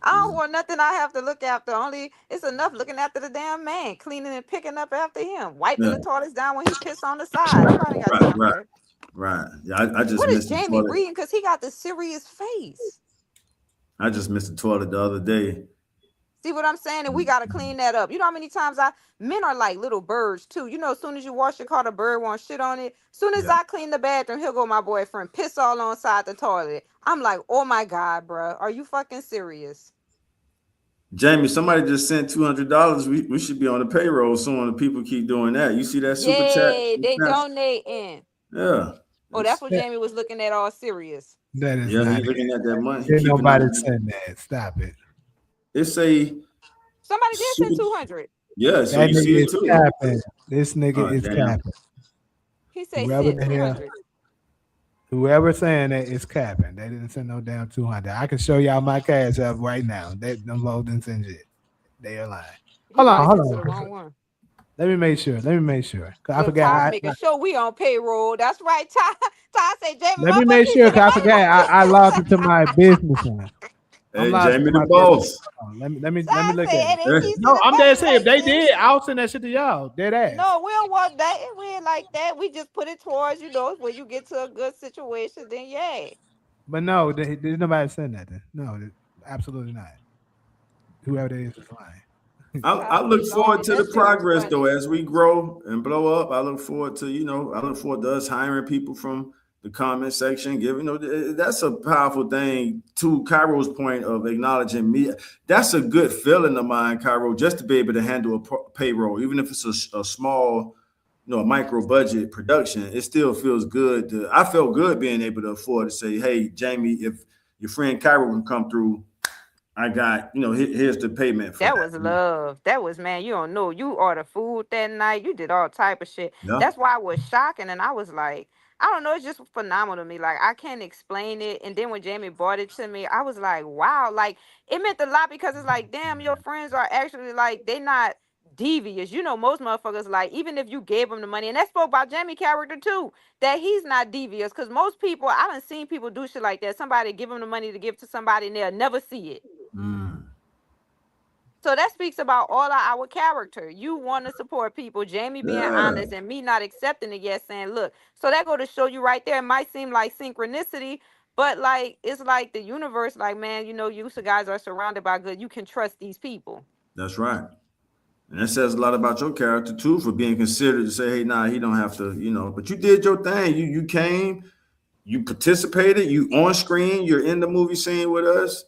I don't want nothing I have to look after. Only it's enough looking after the damn man, cleaning and picking up after him, wiping
Yeah,
the toilets down when he pissed on the side. Nobody ain't got
right,
time for
right,
that.
right. Yeah, I just
What is
missed the
Jamie
toilet.
reading? Because he got the serious face.
I just missed the toilet the other day.
See what I'm saying? And we gotta clean that up. You know how many times men are like little birds too. You know, as soon as you wash your car, the bird wants shit on it. As soon as
Yeah,
I clean the bathroom, here go my boyfriend, piss all on side the toilet. I'm like, oh my God, bro. Are you fucking serious?
Jamie, somebody just sent $200. We should be on the payroll soon. The people keep doing that. You see that super chat?
Yay, they donating.
Yeah,
Oh, that's
it's,
what
That,
Jamie was looking at all serious.
that is
yeah. He
not it.
looking at that money. He
Did
keeping that
nobody
money.
send that? Stop it.
It's a
Somebody did send
super.
200.
Yeah, so
That
you see
nigga
it
is
too.
capping. This nigga
Oh
is
damn.
capping.
He said
Whoever
sent
the hell,
200.
whoever saying that is capping. They didn't send no damn 200. I can show y'all my cash app right now. Them hoes didn't send shit. They are lying.
He
Hold on,
probably
hold
sent to the
on.
wrong one.
Let me make sure. Let me make sure. Cause I
Look,
forgot.
Ty making sure we on payroll. That's right, Ty. Ty said, Jamie,
Let me
motherfucker,
make
he
sure.
sent the
Cause I
money.
forgot. I logged into my business one. I'm
Hey,
logged into
Jamie the
my business.
boss.
Hold on. Let me
Ty
look at
said,
it.
and
Yeah.
he sent
No,
the
I'm dead
money
serious. If
like
they
this.
did, I'll send that shit to y'all. Dead ass.
No, we don't want that. We ain't like that. We just put it towards, when you get to a good situation, then yay.
But no, there's nobody saying nothing. No, absolutely not. Whoever that is lying.
I
Ty
look
said,
forward
Lord,
to the
that shit was
progress though
funny.
as we grow and blow up. I look forward to I look forward to us hiring people from the comment section. Giving that's a powerful thing. To Cairo's point of acknowledging me, that's a good feeling of mine, Cairo, just to be able to handle a payroll, even if it's a small, a micro budget production. It still feels good. I felt good being able to afford to say, hey, Jamie, if your friend Cairo can come through, I got here's the payment for
That
that.
was love. That was, man, you don't know. You ordered food that night. You did all type of shit.
Yeah,
That's why I was shocking. And I was like, I don't know. It's just phenomenal to me. Like, I can't explain it. And then when Jamie brought it to me, I was like, wow. Like, it meant a lot because it's like, damn, your friends are actually like, they not devious. Most motherfuckers, like, even if you gave them the money, and that spoke about Jamie character too, that he's not devious. Because most people, I done seen people do shit like that. Somebody give them the money to give to somebody and they'll never see it.
mm,
So that speaks about all of our character. You want to support people, Jamie being
yeah.
honest and me not accepting it yet, saying, look, so that go to show you right there. It might seem like synchronicity, but like it's like the universe, like, man, you guys are surrounded by good. You can trust these people.
That's right. And that says a lot about your character too, for being considered to say, hey, nah, he don't have to, but you did your thing. You came, you participated, you on screen, you're in the movie scene with us,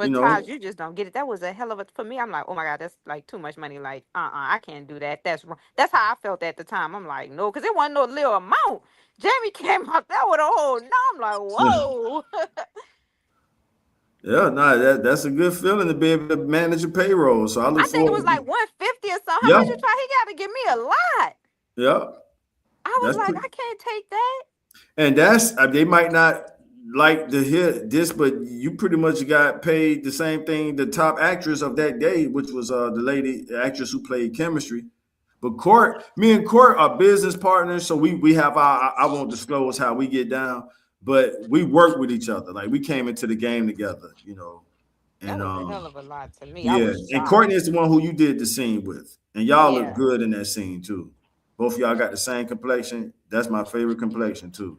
you
But Taj,
know.
you just don't get it. That was a hell of a for me. I'm like, oh my God, that's like too much money. Like, I can't do that. That's wrong. That's how I felt at the time. I'm like, no, because it wasn't no little amount. Jamie came out there with a whole no. I'm like, whoa.
Yeah, nah, that's a good feeling to be able to manage a payroll. So I look
I think it
forward
was
to
like 150 or something. How
yeah,
much you try? He got to give me a lot.
yeah.
I was
That's
like,
pretty
I can't take that.
and that's they might not like to hear this, but you pretty much got paid the same thing the top actress of that day, which was the actress who played chemistry. But me and Court are business partners, so we have our. I won't disclose how we get down, but we work with each other. Like we came into the game together,
That
and
was a hell of a lot to me. I
yeah.
was
And
shocked.
Courtney is the one who you did the scene with, and y'all look
Yeah.
good in that scene too. Both of y'all got the same complexion. That's my favorite complexion too.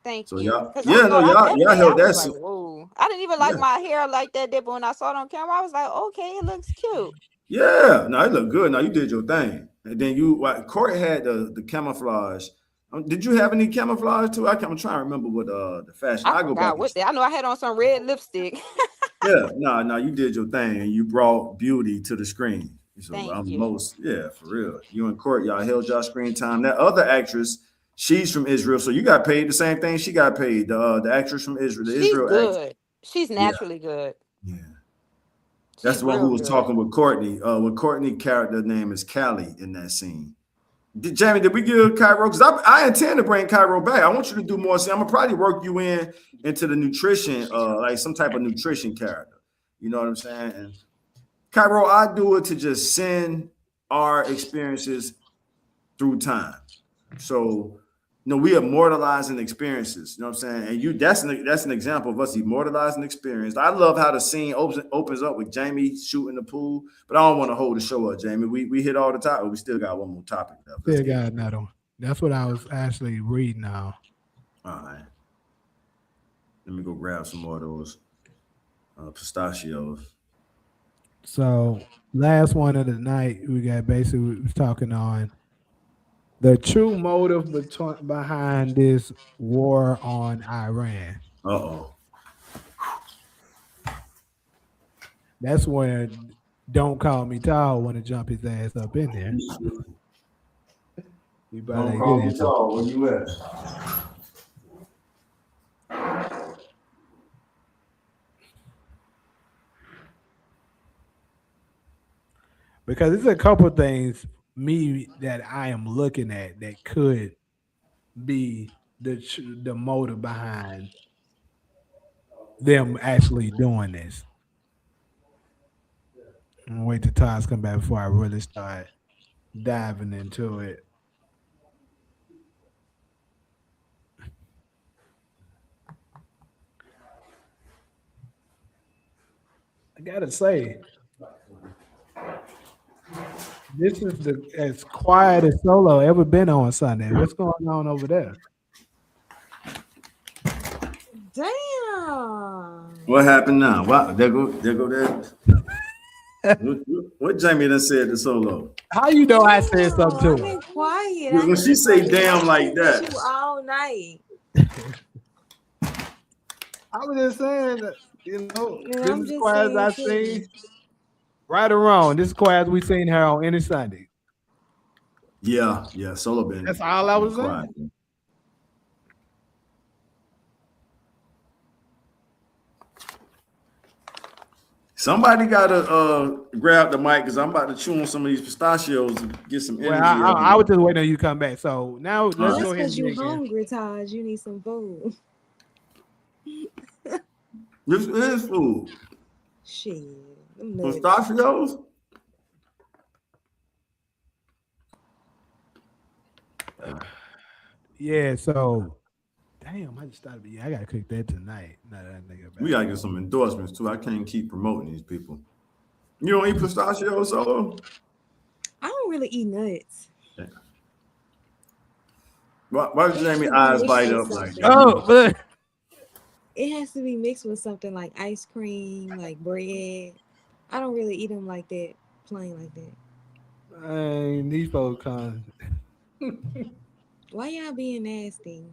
Thank
So
you.
y'all,
Because I
yeah, no,
thought
y'all,
that
y'all
day, I
held
was
that.
like, whoa. I didn't even like
Yeah,
my hair like that day, but when I saw it on camera, I was like, okay, it looks cute.
yeah. No, it looked good. Now you did your thing, and then Court had the camouflage. Did you have any camouflage too? I'm trying to remember what the fashion.
I
I go back
forgot
and
what day. I know I had on some red lipstick.
yeah, no, you did your thing, and you brought beauty to the screen. So
Thank
I'm
you.
most yeah, for real. You and Court, y'all held y'all screen time. That other actress, she's from Israel, so you got paid the same thing she got paid. The actress from Israel, the
She's
Israel actress.
good. She's
Yeah,
naturally good.
yeah. That's
She's
the one who
real
was
good.
talking with Courtney. With Courtney character name is Callie in that scene. Jamie, did we give Cairo? Because I intend to bring Cairo back. I want you to do more. See, I'm gonna probably work you into the nutrition, like some type of nutrition character. You know what I'm saying? And Cairo, I do it to just send our experiences through time. So No, we immortalizing experiences. You know what I'm saying? And you that's an example of us immortalizing experience. I love how the scene opens up with Jamie shooting the pool, but I don't want to hold the show up, Jamie. We hit all the topic. We still got one more topic left. Let's
Still
get
got
it.
another one. That's what I was actually reading now.
All right. Let me go grab some more of those pistachios.
So last one of the night, we got basically we was talking on the true motive behind this war on Iran.
Uh-oh.
That's where Don't Call Me Tall want to jump his ass up in there. We about
Don't
to get
call me
into it.
tall. Where you at?
Because there's a couple of things me that I am looking at that could be the motive behind them actually doing this. I'm gonna wait till Todd's come back before I really start diving into it. I gotta say, this is the as quiet as Solo ever been on Sunday. What's going on over there?
Damn.
What happened now? Wow, there go that. What Jamie done said to Solo?
How you know I said
Damn.
something
I've
to her?
been quiet.
When
I've
she
been
say
quiet.
damn like
I miss
that.
you all night.
I was just saying that,
And
this
I'm
is
just
quiet as
saying
I
too.
seen, right or wrong. This is quiet as we seen her on any Sunday.
Yeah. Solo
That's all I
been
was
quiet.
saying.
Somebody gotta grab the mic because I'm about to chew on some of these pistachios to get some
Well,
energy out of
I was
them.
just waiting on you to come back. So now
All
let's
right.
go
That's
ahead
because
and
you
dig in.
hungry, Taj. You need some food.
This is food.
Shit. Them nuts.
Pistachios?
Yeah, so damn, I just thought of it. Yeah, I gotta cook that tonight. Now that I think
We
about it.
gotta get some endorsements too. I can't keep promoting these people. You don't eat pistachios, Solo?
I don't really eat nuts.
Yeah. Why
It
did
has
Jamie
to be
eyes
mixed
light
with
up like
something.
that?
Oh, but
It has to be mixed with something like ice cream, like bread. I don't really eat them like that, plain like that.
man, these folks come.
Why y'all being nasty?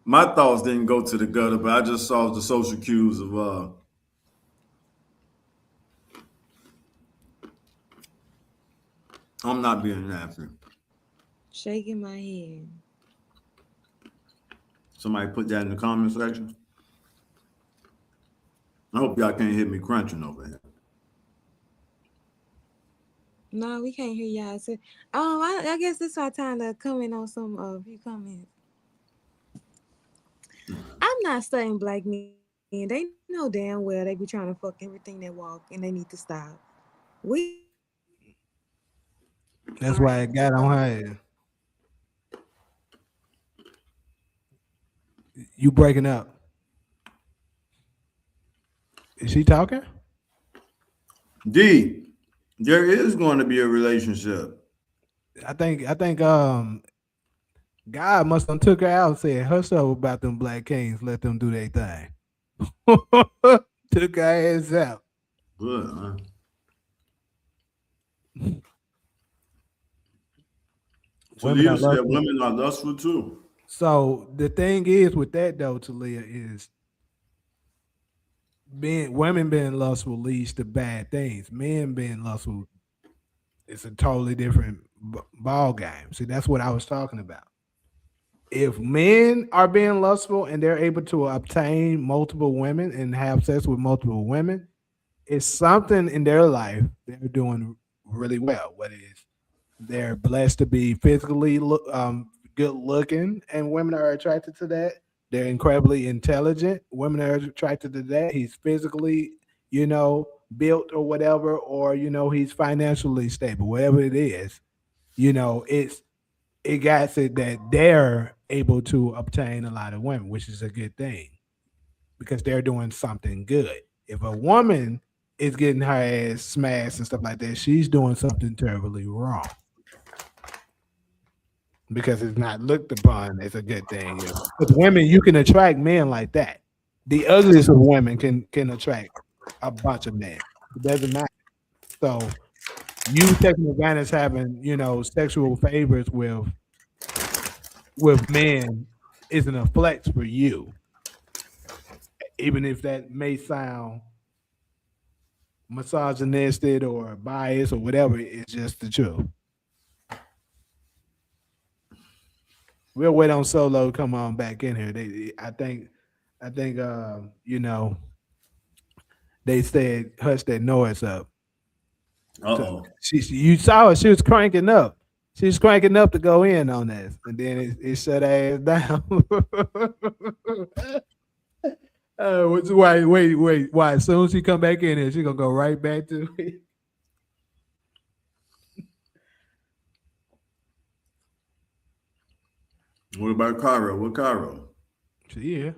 My thoughts didn't go to the gutter, but I just saw the social cues of I'm not being nasty.
Shaking my head.
Somebody put that in the comment section. I hope y'all can't hear me crunching over here.
No, we can't hear y'all. So, I guess this our time to comment on some of you comments. I'm not studying black men. They know damn well they be trying to fuck everything that walk, and they need to stop. We are the ones that need to stop.
That's why I got on her. You breaking up? Is she talking?
D, there is going to be a relationship.
I think God must have took her out and said, hush up about them black kings, let them do their thing. Took her ass out.
Good, huh?
Women
Talia
are
said
lustful.
women are lustful too.
So the thing is with that though, Talia, is being women being lustful leads to bad things. Men being lustful is a totally different ball game. See, that's what I was talking about. If men are being lustful and they're able to obtain multiple women and have sex with multiple women, it's something in their life they're doing really well. What is they're blessed to be physically good looking, and women are attracted to that. They're incredibly intelligent. Women are attracted to that. He's physically, built or whatever, or he's financially stable, whatever it is. It's it got it that they're able to obtain a lot of women, which is a good thing because they're doing something good. If a woman is getting her ass smashed and stuff like that, she's doing something terribly wrong because it's not looked upon as a good thing. With women, you can attract men like that. The ugliest of women can attract a bunch of men. It doesn't matter. So you taking advantage, having sexual favors with men isn't a flex for you, even if that may sound misogynistic or biased or whatever. It's just the truth. We'll wait on Solo to come on back in here. I think they said hush that noise up. So
Uh-oh.
you saw her, she was cranking up. She was cranking up to go in on this, and then it shut her ass down. Wait. Why? As soon as she come back in here, she gonna go right back to it.
What about Cairo? What Cairo?
Yeah.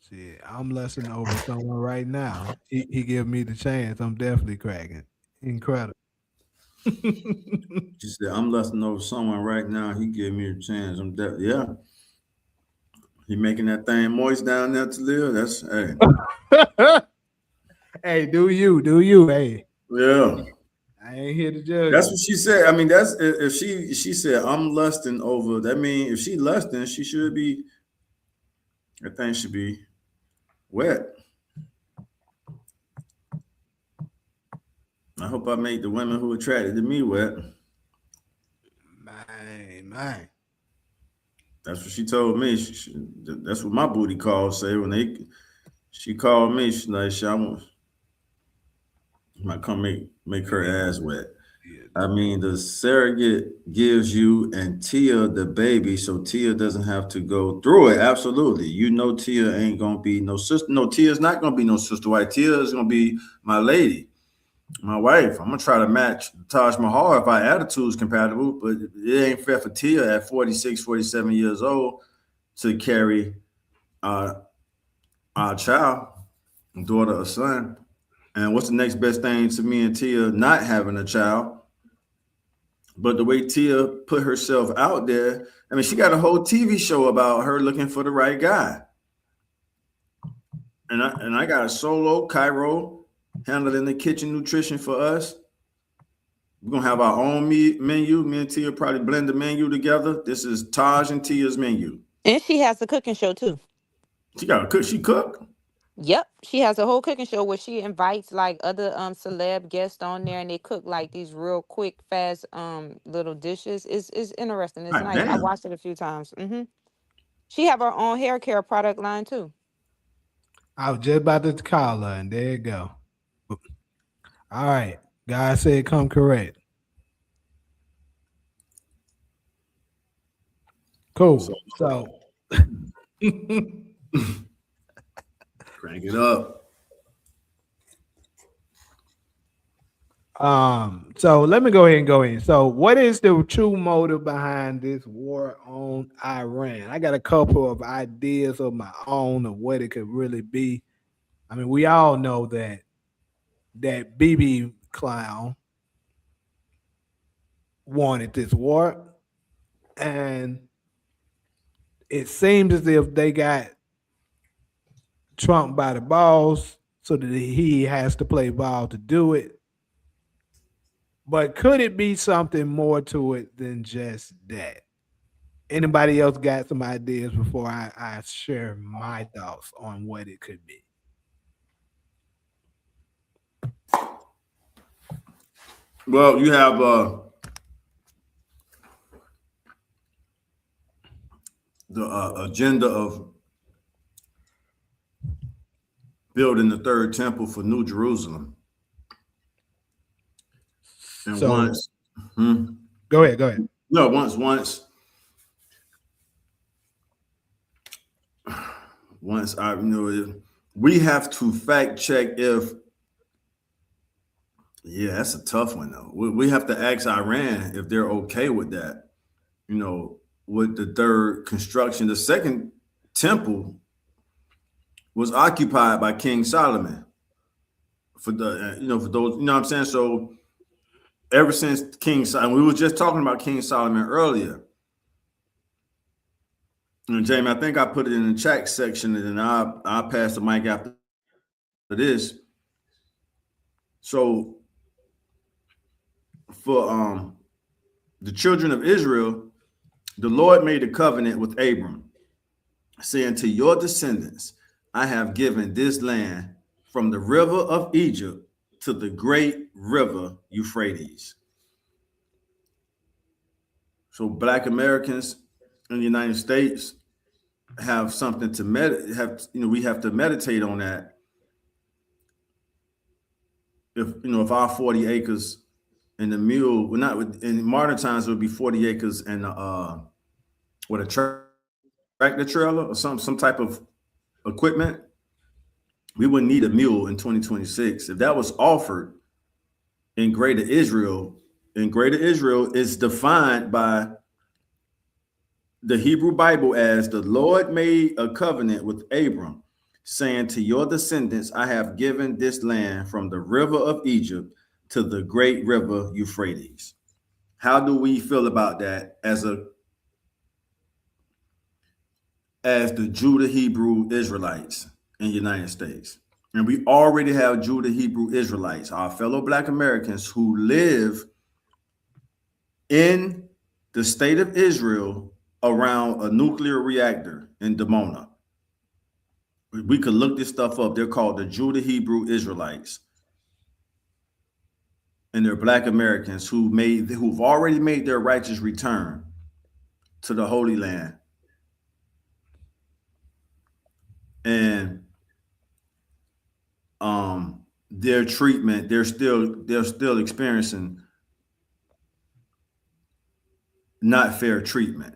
Shit, I'm lusting over someone right now. He give me the chance. I'm definitely cracking. Incredible.
She said, I'm lusting over someone right now. He gave me a chance. Yeah. He making that thing moist down there to live. That's hey.
Hey, do you? Hey,
Yeah.
I ain't here to judge
That's
you.
what she said. I mean, that's if she said I'm lusting over. That means if she lusting, she should be. That thing should be wet. I hope I make the women who attracted to me wet.
Man.
That's what she told me. That's what my booty calls say when she called me. She's like, "I want might come make her ass wet."
Yeah.
I mean, the surrogate gives you and Tia the baby, so Tia doesn't have to go through it. Absolutely. You know Tia ain't gonna be no sister. No, Tia's not gonna be no sister wife. Tia is gonna be my lady, my wife. I'm gonna try to match Taj Mahal if our attitude's compatible, but it ain't fair for Tia at 46, 47 years old to carry our child, daughter or son. And what's the next best thing to me and Tia not having a child? But the way Tia put herself out there, I mean, she got a whole TV show about her looking for the right guy. And I got a solo Cairo handling the kitchen nutrition for us. We're gonna have our own menu. Me and Tia probably blend the menu together. This is Taj and Tia's menu.
And she has a cooking show too.
She got a cook. She cook.
Yep, she has a whole cooking show where she invites like other celeb guests on there, and they cook like these real quick, fast little dishes. It's interesting. It's
God
nice. I
damn.
watched it a few times. She have her own hair care product line too.
I was just about to call her, and there you go. All right. God said come correct.
So
Cool. So
crank it up.
so let me go ahead and go in. So what is the true motive behind this war on Iran? I got a couple of ideas of my own of what it could really be. I mean, we all know that BB clown wanted this war, and it seems as if they got Trump by the balls so that he has to play ball to do it. But could it be something more to it than just that? Anybody else got some ideas before I share my thoughts on what it could be?
Well, you have the agenda of building the third temple for New Jerusalem. And
So
once, hmm,
go ahead.
no, once we have to fact check if Yeah, that's a tough one though. We have to ask Iran if they're okay with that. You know, with the third construction, the second temple was occupied by King Solomon for the for those what I'm saying. So ever since King Solomon, we were just talking about King Solomon earlier. And Jamie, I think I put it in the chat section, and then I'll pass the mic after this. So for the children of Israel, the Lord made a covenant with Abram, saying, "To your descendants, I have given this land from the river of Egypt to the great river Euphrates." So Black Americans in the United States have something to we have to meditate on that. If our 40 acres and the mule, well, not in modern times, it would be 40 acres and with a tractor trailer or some type of equipment, we wouldn't need a mule in 2026. If that was offered in Greater Israel, and Greater Israel is defined by the Hebrew Bible as the Lord made a covenant with Abram, saying, "To your descendants, I have given this land from the river of Egypt to the great river Euphrates." How do we feel about that as the Judah Hebrew Israelites in the United States? And we already have Judah Hebrew Israelites, our fellow Black Americans who live in the state of Israel around a nuclear reactor in Dimona. We could look this stuff up. They're called the Judah Hebrew Israelites, and they're Black Americans who've already made their righteous return to the Holy Land, and their treatment they're still experiencing not fair treatment.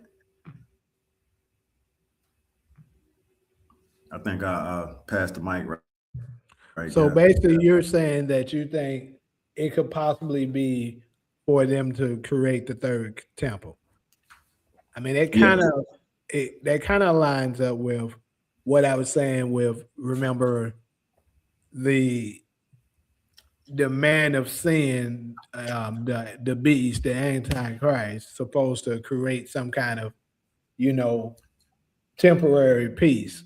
I think I passed the mic right there.
So basically, you're saying that you think it could possibly be for them to create the third temple. I mean,
Yes.
that kind of lines up with what I was saying. With remember the the man of sin, the beast, the antichrist, supposed to create some kind of you know temporary peace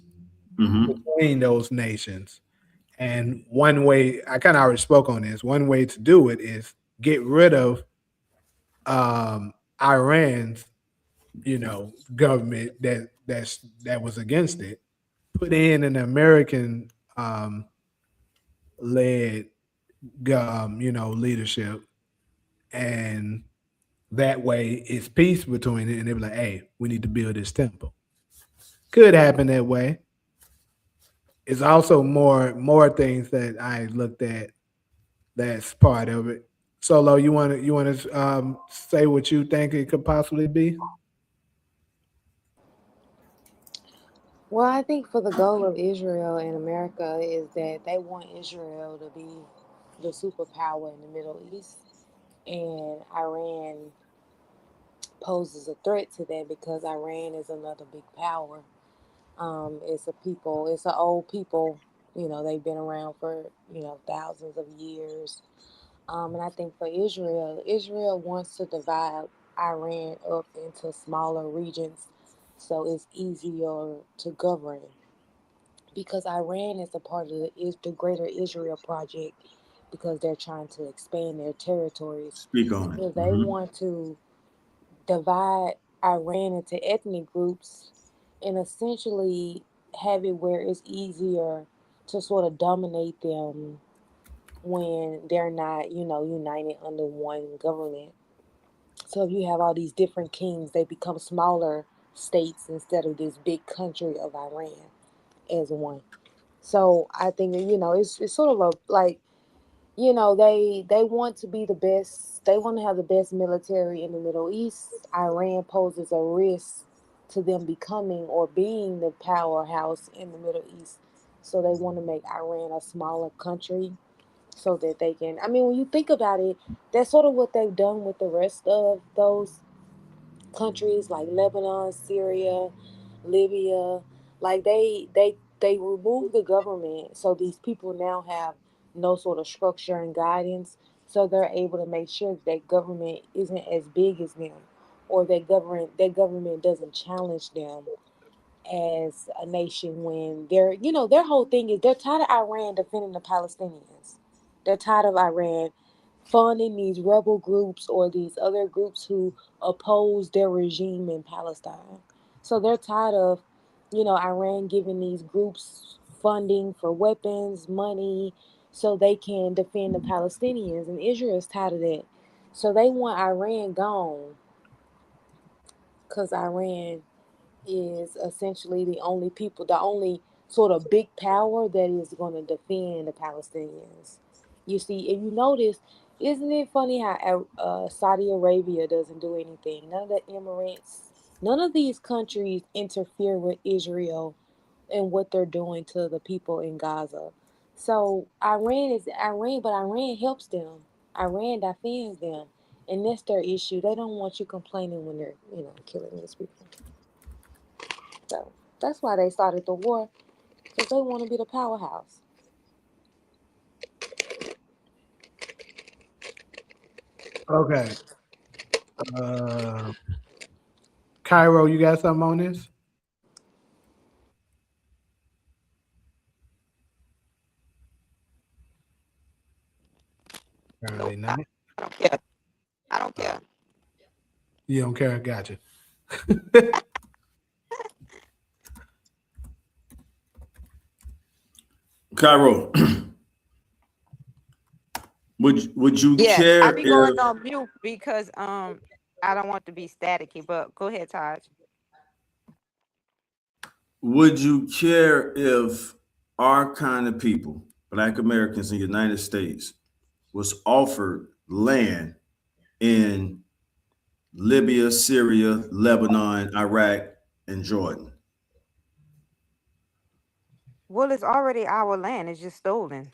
Mm-hmm.
between those nations. And one way I kind of already spoke on this. One way to do it is get rid of Iran's, government that was against it. Put in an American led, leadership, and that way it's peace between it. And they be like, "Hey, we need to build this temple." Could happen that way. It's also more things that I looked at that's part of it. Solo, you want to say what you think it could possibly be?
Well, I think for the goal of Israel and America is that they want Israel to be the superpower in the Middle East, and Iran poses a threat to that because Iran is another big power. It's an old people. They've been around for thousands of years. And I think for Israel, Israel wants to divide Iran up into smaller regions so it's easier to govern because Iran is a part of the Greater Israel Project because they're trying to expand their territories.
Speak on it.
So they
Mm-hmm.
want to divide Iran into ethnic groups and essentially have it where it's easier to sort of dominate them when they're not, united under one government. So if you have all these different kings, they become smaller states instead of this big country of Iran as one. So I think that, it's sort of a like, they want to be the best. They want to have the best military in the Middle East. Iran poses a risk to them becoming or being the powerhouse in the Middle East. So they want to make Iran a smaller country so that they can. I mean, when you think about it, that's sort of what they've done with the rest of those countries like Lebanon, Syria, Libya. Like they removed the government, so these people now have no sort of structure and guidance. So they're able to make sure that government isn't as big as them, or that government doesn't challenge them as a nation when their whole thing is they're tired of Iran defending the Palestinians. They're tired of Iran funding these rebel groups or these other groups who oppose their regime in Palestine. So they're tired of, Iran giving these groups funding for weapons, money, so they can defend the Palestinians. And Israel is tired of that. So they want Iran gone because Iran is essentially the only sort of big power that is going to defend the Palestinians. You see, if you notice, isn't it funny how Saudi Arabia doesn't do anything? None of the Emirates, none of these countries interfere with Israel and what they're doing to the people in Gaza. So Iran is Iran, but Iran helps them. Iran defends them. And that's their issue. They don't want you complaining when they're, killing these people. So that's why they started the war, because they want to be the powerhouse.
Okay. Uh, Cairo, you got something on this?
Nope.
Apparently
I
not.
don't care. I don't
Oh,
care.
you don't care? Gotcha.
Cairo, would you
Yes, I
care
be going
if
on mute because I don't want to be staticky. But go ahead, Taj.
would you care if our kind of people, Black Americans in the United States, was offered land in Libya, Syria, Lebanon, Iraq, and Jordan?
Well, it's already our land. It's just stolen.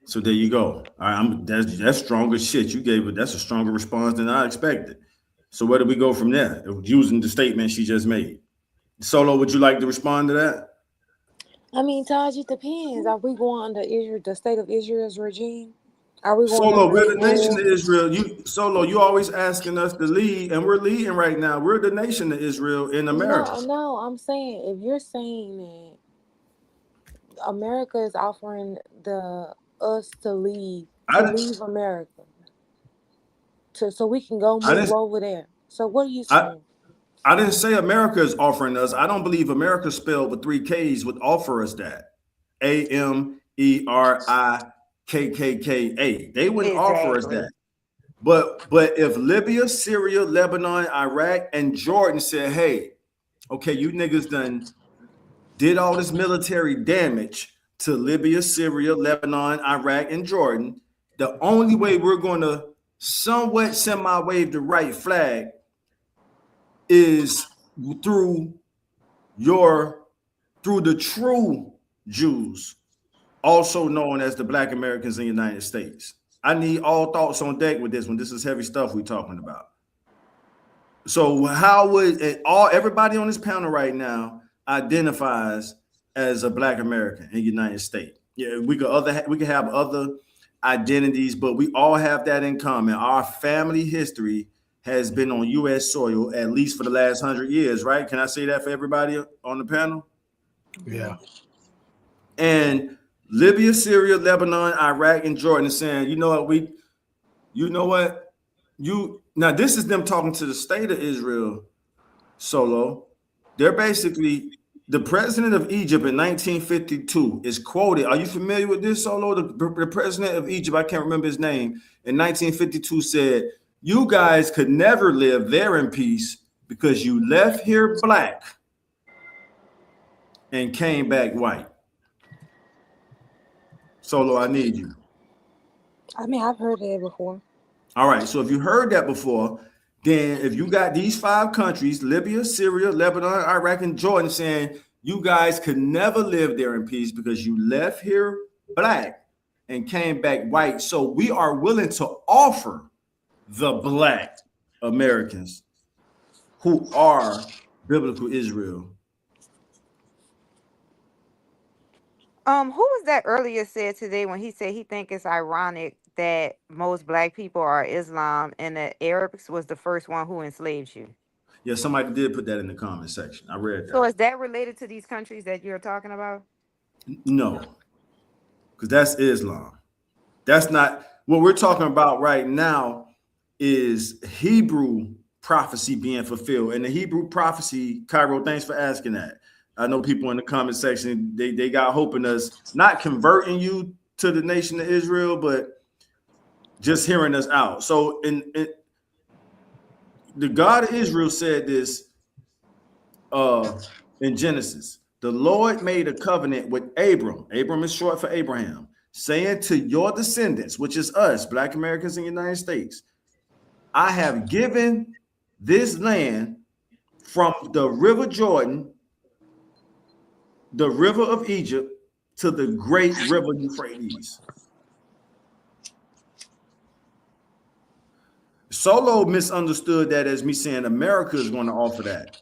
So there you go. All right, that's stronger shit. You gave it. That's a stronger response than I expected. So where do we go from there? Using the statement she just made. Solo, would you like to respond to that?
I mean, Taj, it depends. Are we going under Israel, the state of Israel's regime? Are we going
Solo,
under
we're
their
the nation
rule?
of Israel. You always asking us to lead, and we're leading right now. We're the nation of Israel in America.
No, no. I'm saying if you're saying that America is offering the us
I
to
didn't,
leave America, so we can go
I
move
didn't,
over there. So what are you
I,
saying?
I didn't say America is offering us. I don't believe America spelled with three K's would offer us that. Amerikkaa. They wouldn't offer us
Exactly.
that. But if Libya, Syria, Lebanon, Iraq, and Jordan said, "Hey, okay, you niggas done did all this military damage to Libya, Syria, Lebanon, Iraq, and Jordan. The only way we're going to somewhat semi wave the right flag is through your through the true Jews, also known as the Black Americans in the United States." I need all thoughts on deck with this one. This is heavy stuff we're talking about. So how would all everybody on this panel right now identifies as a Black American in the United States? Yeah, we could have other identities, but we all have that in common. Our family history has been on U.S. soil at least for the last 100 years, right? Can I say that for everybody on the panel?
Yeah.
And Libya, Syria, Lebanon, Iraq, and Jordan is saying, you know what, you know what, you now this is them talking to the state of Israel. Solo. They're basically the president of Egypt in 1952 is quoted. Are you familiar with this, Solo? The president of Egypt, I can't remember his name, in 1952 said, "You guys could never live there in peace because you left here black and came back white." Solo, I need you.
I mean, I've heard that before.
All right. So if you heard that before, then if you got these five countries, Libya, Syria, Lebanon, Iraq, and Jordan, saying you guys could never live there in peace because you left here black and came back white. So we are willing to offer the black Americans who are biblical Israel.
Who was that earlier said today when he said he think it's ironic that most black people are Islam and the Arabs was the first one who enslaved you?
Yeah, somebody did put that in the comment section. I read
So
that.
is that related to these countries that you're talking about?
No, because that's Islam. That's not what we're talking about right now. Is Hebrew prophecy being fulfilled? And the Hebrew prophecy, Cairo, thanks for asking that. I know people in the comment section, they got hope in us, not converting you to the nation of Israel, but just hearing us out. So in the God of Israel said this in Genesis. The Lord made a covenant with Abram. Abram is short for Abraham, saying to your descendants, which is us, Black Americans in the United States, I have given this land from the river Jordan, the river of Egypt, to the great river Euphrates. Solo misunderstood that as me saying America is going to offer that.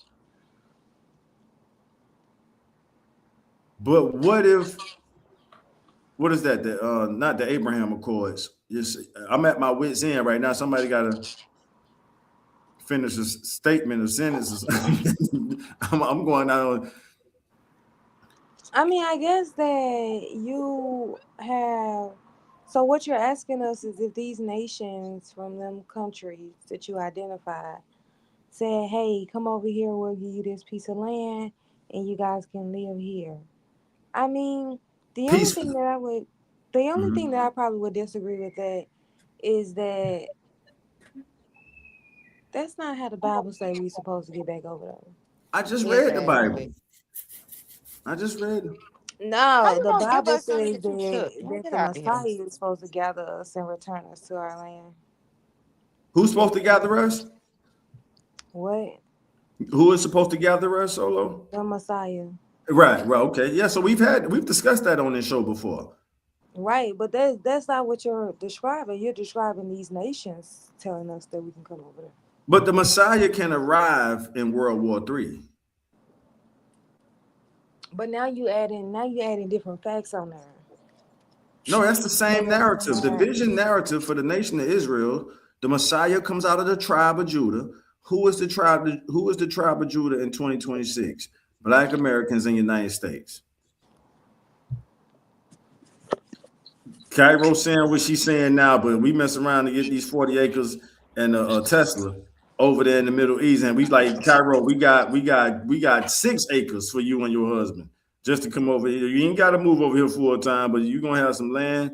But what if, what is that? The not the Abraham Accords. Just, I'm at my wit's end right now. Somebody got to finish a statement or sentences. I'm going out.
I mean, I guess that you have. So what you're asking us is if these nations from them countries that you identify said, "Hey, come over here. We'll give you this piece of land, and you guys can live here." I mean, the only thing
Peacefully.
that I would, the only thing
Mhm.
that I probably would disagree with that is that that's not how the Bible say we supposed to get back over there.
I just read the
Exactly.
Bible. I just read.
How
No,
you
the
gonna give
Bible
us something
says
that you took?
that
Man, get
the
out of here.
Messiah is supposed to gather us and return us to our land.
Who's supposed to gather us?
What?
Who is supposed to gather us, Solo?
The Messiah.
Right, right, okay. Yeah, so we've discussed that on this show before.
Right, but that's not what you're describing. You're describing these nations telling us that we can come over there.
But the Messiah can arrive in World War III.
But now you adding different facts on there.
No, that's the
That
same
doesn't
narrative. The
add.
vision narrative for the nation of Israel, the Messiah comes out of the tribe of Judah. Who is the tribe of Judah in 2026? Black Americans in the United States. Cairo saying what she's saying now, but we mess around to get these 40 acres and a Tesla over there in the Middle East. And we like, Cairo, we got 6 acres for you and your husband just to come over here. You ain't got to move over here full time, but you're gonna have some land.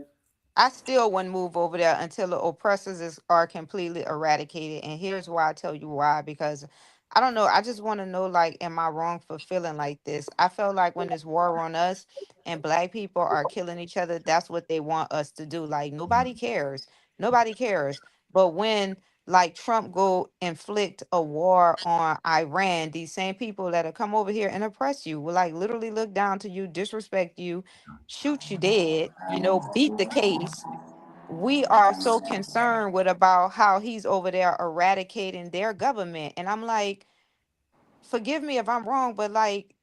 I still wouldn't move over there until the are completely eradicated. And here's why I tell you why. Because I don't know. I just want to know, like, am I wrong for feeling like this? I feel like when there's war on us and black people are killing each other, that's what they want us to do. Like, nobody cares. Nobody cares. But when like Trump go inflict a war on Iran, these same people that'll come over here and oppress you will like literally look down to you, disrespect you, shoot you dead, beat the case. We are so concerned with about how he's over there eradicating their government. And I'm like, forgive me if I'm wrong, but like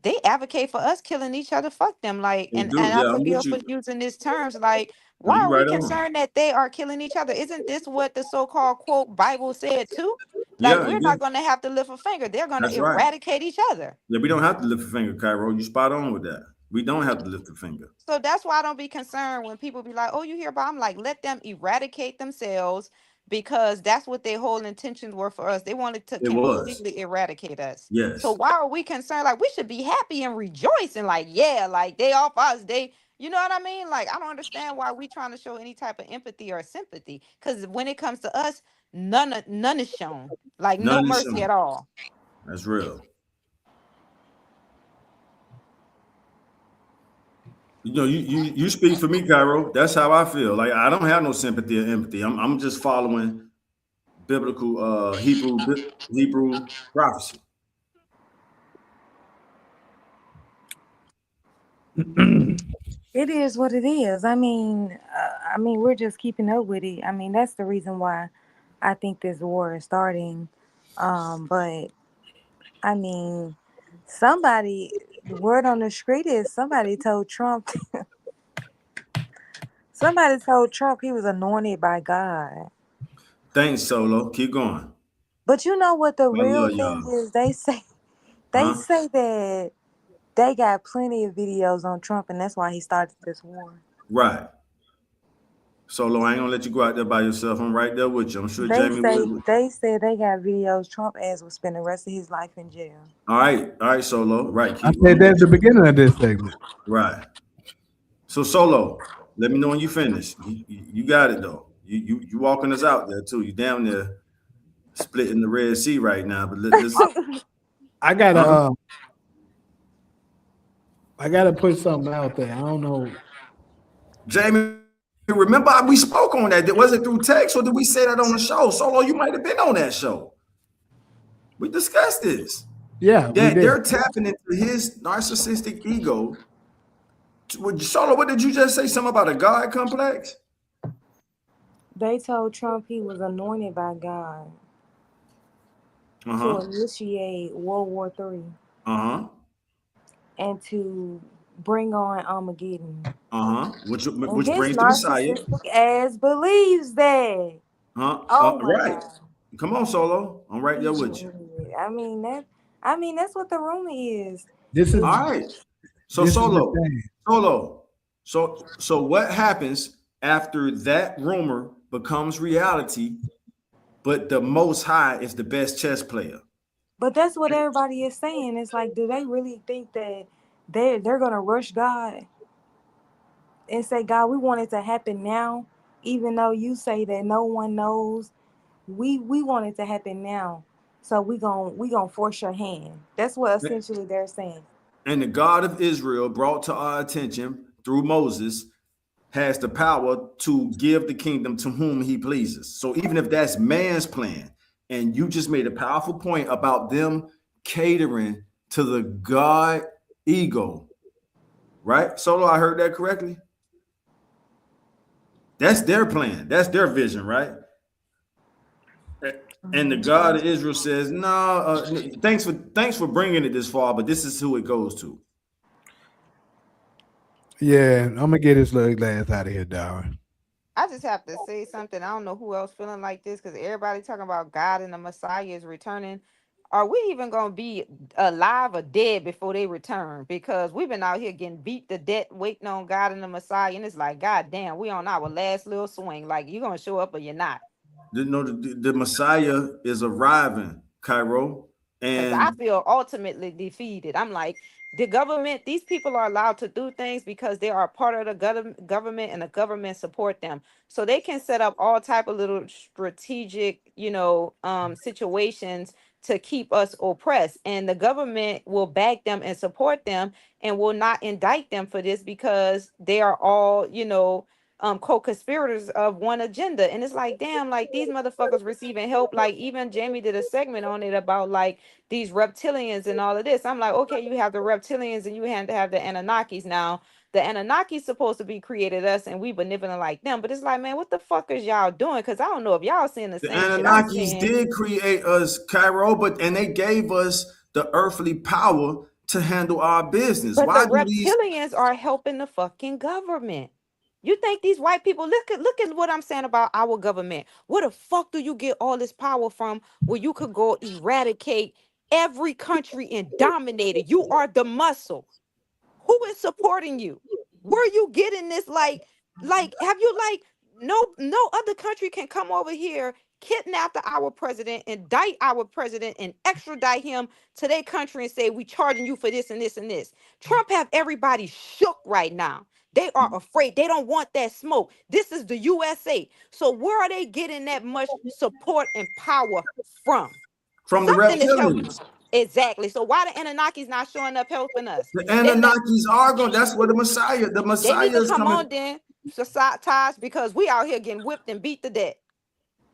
they advocate for us killing each other. Fuck them. Like,
They
and
do.
I
Yeah, I'm with
forgive for
you.
using these terms. Like,
No,
why
you
are we
right on.
concerned that they are killing each other? Isn't this what the so-called quote Bible said too? Like,
Yeah,
we're
yeah,
not gonna have to lift a finger. They're gonna
that's right.
eradicate each other.
Yeah, we don't have to lift a finger, Cairo. You spot on with that. We don't have to lift a finger.
So that's why I don't be concerned when people be like, "Oh, you hear about?" I'm like, let them eradicate themselves because that's what their whole intentions were for us. They wanted to
It was.
completely eradicate us. So
Yes.
why are we concerned? Like we should be happy and rejoicing. Like yeah, like they off us. You know what I mean? Like I don't understand why we trying to show any type of empathy or sympathy. Because when it comes to us, none is shown. Like no
None is
mercy
shown.
at all.
That's real. You speak for me, Cairo. That's how I feel. Like I don't have no sympathy or empathy. I'm just following biblical Hebrew prophecy.
It is what it is. I mean, we're just keeping up with it. I mean, that's the reason why I think this war is starting. But I mean, somebody, the word on the street is somebody told Trump, somebody told Trump he was anointed by God.
Thanks, Solo. Keep going.
But you know what the
I
real
love
thing
y'all.
is? They
Huh?
say that they got plenty of videos on Trump, and that's why he started this war.
Right. Solo, I ain't gonna let you go out there by yourself. I'm right there with you. I'm sure
They
Jamie
say
will.
they said they got videos Trump ass will spend the rest of his life in jail.
All right, Solo. Right,
I
keep.
said
I'm
that at
with
the
you.
beginning of this segment.
Right. So Solo, let me know when you finish. You got it though. You walking us out there too. You down there splitting the Red Sea right now. But let's
I gotta
huh?
I gotta put something out there. I don't know.
Jamie, remember we spoke on that. Was it through text or did we say that on the show? Solo, you might have been on that show. We discussed this.
Yeah, we
That
did.
they're tapping into his narcissistic ego. Solo, what did you just say? Something about a God complex?
They told Trump he was anointed by God to
Uh-huh.
initiate World War III
Uh-huh.
and to bring on Armageddon.
Uh-huh.
And
Which
this
brings the Messiah.
narcissistic ass believes that.
Huh?
Oh my
Right.
God.
Come on, Solo. I'm right
He
there with you.
should. I mean that's what the rumor is.
This is
Is
All right. So
this is the
Solo.
thing.
Solo. So what happens after that rumor becomes reality, but the most high is the best chess player?
but that's what everybody is saying. It's like, do they really think that they're gonna rush God and say, God, we want it to happen now, even though you say that no one knows. We want it to happen now. So we gonna force your hand. That's what essentially they're saying.
And the God of Israel brought to our attention through Moses has the power to give the kingdom to whom he pleases. So even if that's man's plan, and you just made a powerful point about them catering to the God ego, right? Solo, I heard that correctly? That's their plan. That's their vision, right? And the God of Israel says, "No, thanks for bringing it this far, but this is who it goes to."
Yeah, I'm gonna get this little glass out of here, dog.
I just have to say something. I don't know who else feeling like this because everybody talking about God and the Messiah is returning. Are we even gonna be alive or dead before they return? Because we've been out here getting beat to death, waiting on God and the Messiah, and it's like, God damn, we on our last little swing. Like you gonna show up or you're not.
The Messiah is arriving, Cairo,
Because I
and
feel ultimately defeated. I'm like, the government, these people are allowed to do things because they are part of the government and the government support them. So they can set up all type of little strategic, situations to keep us oppressed. And the government will back them and support them and will not indict them for this because they are all, co-conspirators of one agenda. And it's like, damn, like these motherfuckers receiving help. Like even Jamie did a segment on it about like these reptilians and all of this. I'm like, okay, you have the reptilians and you have to have the Anunnakis. Now, the Anunnakis supposed to be created us and we benevolent like them. But it's like, man, what the fuck is y'all doing? Because I don't know if y'all seeing the
the
same shit I'm
Anunnakis
seeing.
did create us, Cairo, and they gave us the earthly power to handle our business.
But the
Why do these
reptilians are helping the fucking government. You think these white people look at what I'm saying about our government? Where the fuck do you get all this power from where you could go eradicate every country and dominate it? You are the muscle. Who is supporting you? Where you getting this? Like, have you like no other country can come over here, kidnap our president, indict our president, and extradite him to their country and say we charging you for this and this and this. Trump have everybody shook right now. They are afraid. They don't want that smoke. This is the USA. So where are they getting that much support and power from?
from the
Something is helping.
reptilians?
Exactly. So why the Anunnakis not showing up helping us?
The
They let
Anunnakis are going. That's where the
they
Messiah
need to
is
come
coming.
on then, society, because we out here getting whipped and beat to death.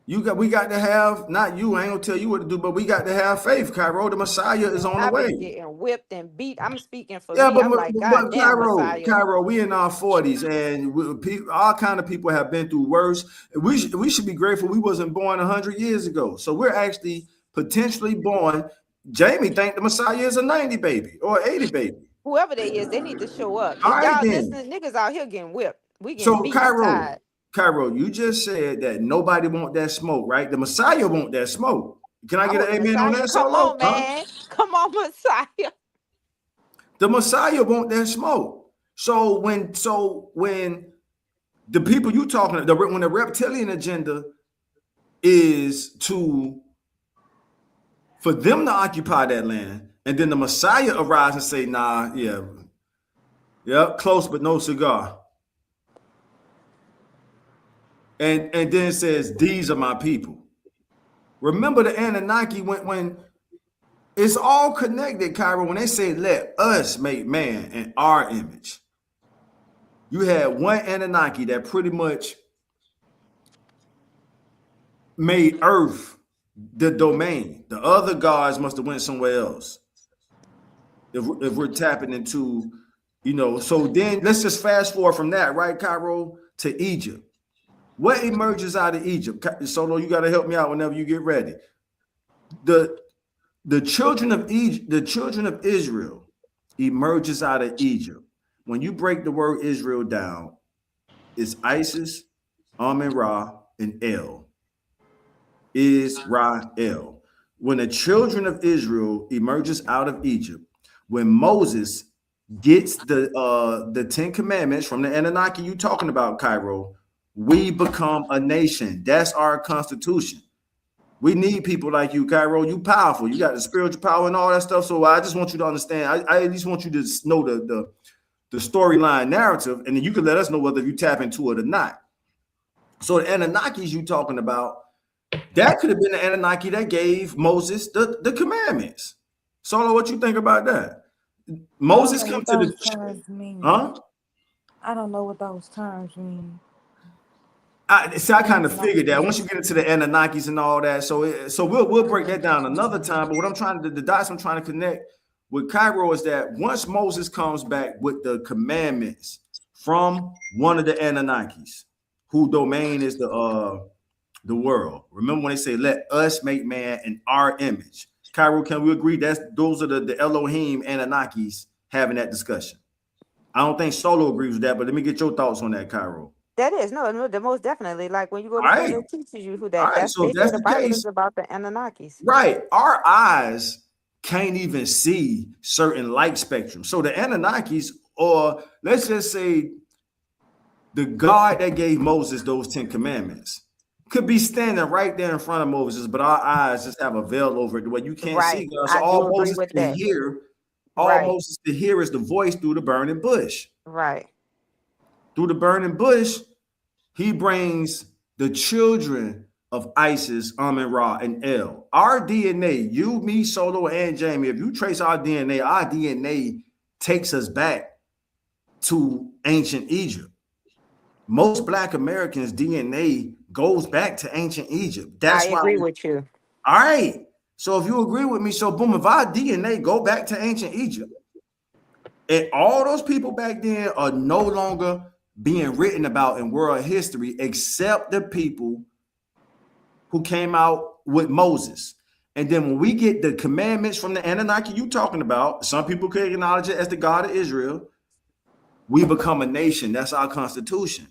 We got to have, not you, I ain't gonna tell you what to do, but we got to have faith, Cairo. The Messiah is on the
I've been
way.
getting whipped and beat. I'm speaking for
Yeah,
me. I'm like, God damn, Messiah.
Cairo, we in our 40s, and all kind of people have been through worse. We should be grateful we wasn't born 100 years ago. So we're actually potentially born. Jamie think the Messiah is a 90 baby or 80 baby.
Whoever they is, they need to show up.
All
If
right,
y'all
then.
listening, niggas out here getting whipped. We getting
So
beat. I'm tired.
Cairo, you just said that nobody want that smoke, right? The Messiah want that smoke. Can I
I
get
want
an
the
amen on
Messiah.
that
Come
solo?
on,
Huh?
man. Come on, Messiah.
The Messiah want that smoke. So when the people you talking when the reptilian agenda is for them to occupy that land, and then the Messiah arrives and say, nah, yeah, close but no cigar. And then it says, these are my people. Remember the Anunnaki when it's all connected, Kyra. When they say, let us make man in our image, you had one Anunnaki that pretty much made Earth the domain. The other gods must have went somewhere else. If we're tapping into, so then let's just fast forward from that, right, Cairo, to Egypt. What emerges out of Egypt? Solo, you got to help me out whenever you get ready. The children of Egypt, the children of Israel emerges out of Egypt. When you break the word Israel down, it's Isis, Amen Ra, and El. Israel. When the children of Israel emerges out of Egypt, when Moses gets the 10 commandments from the Anunnaki you talking about, Cairo, we become a nation. That's our constitution. We need people like you, Cairo. You powerful. You got the spiritual power and all that stuff. So I just want you to understand. I at least want you to know the storyline narrative, and then you can let us know whether you tap into it or not. So the Anunnakis you talking about, that could have been the Anunnaki that gave Moses the commandments. Solo, what you think about that? Moses come to the
terms mean.
huh?
I don't know what those terms mean.
I kind of figured that once you get into the Anunnakis and all that, so we'll break that down another time. But what I'm trying to the dots I'm trying to connect with Cairo is that once Moses comes back with the commandments from one of the Anunnakis, whose domain is the world. Remember when they say, "Let us make man in our image." Cairo, can we agree those are the Elohim Anunnakis having that discussion? I don't think Solo agrees with that, but let me get your thoughts on that, Cairo.
That is no, the most definitely. Like when you go to
All
school,
right.
it teaches you who
All
that.
right,
That's
so
they
if
say
that's
the
the
Bible is
case,
about the Anunnakis.
right, our eyes can't even see certain light spectrum. So the Anunnakis, or let's just say the God that gave Moses those 10 commandments, could be standing right there in front of Moses, but our eyes just have a veil over it the way you can't see
Right.
God. So
I do agree with that.
all
Right.
Moses can hear is the voice through the burning bush.
Right.
Through the burning bush, he brings the children of Isis, Amen Ra, and El. Our DNA, you, me, Solo, and Jamie, if you trace our DNA takes us back to ancient Egypt. Most Black Americans' DNA goes back to ancient Egypt.
I
That's why.
agree with you.
All right. So if you agree with me, so boom, if our DNA go back to ancient Egypt, and all those people back then are no longer being written about in world history, except the people who came out with Moses. And then when we get the commandments from the Anunnaki you talking about, some people could acknowledge it as the God of Israel. We become a nation. That's our constitution.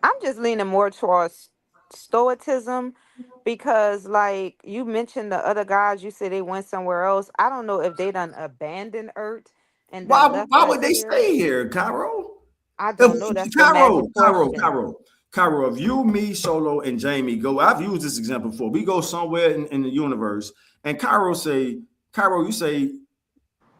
I'm just leaning more towards stoicism because, like you mentioned, the other guys, you said they went somewhere else. I don't know if they done abandoned Earth and
Why,
done left
why
us
would they
here.
stay here, Cairo?
I don't know. That's the magic question.
Cairo, if you, me, Solo, and Jamie go, I've used this example before. We go somewhere in the universe, and Cairo, you say,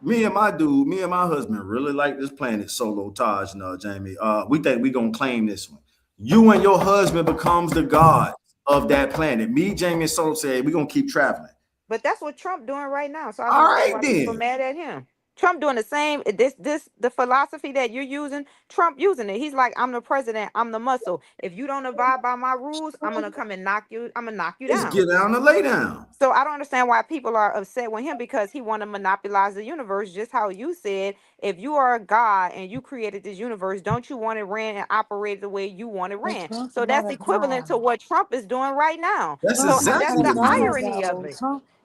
me and my husband really like this planet, Solo, Taj, and Jamie. We think we gonna claim this one. You and your husband becomes the god of that planet. Me, Jamie, and Solo say, we gonna keep traveling.
But that's what Trump doing right now. So I
All
don't understand
right,
why people
then.
mad at him. Trump doing the same. This the philosophy that you're using. Trump using it. He's like, I'm the president. I'm the muscle. If you don't abide by my rules, I'm gonna come and knock you. I'm gonna knock you
It's
down.
get down and lay down.
So I don't understand why people are upset with him because he want to monopolize the universe. Just how you said, if you are a god and you created this universe, don't you want it ran and operated the way you want it
But
ran?
Trump's
So
not
that's
a
equivalent to
god.
what Trump is doing right now.
That's
So
Trump's not
that's
exactly
a
the
what he's
god
doing.
irony of
though.
it.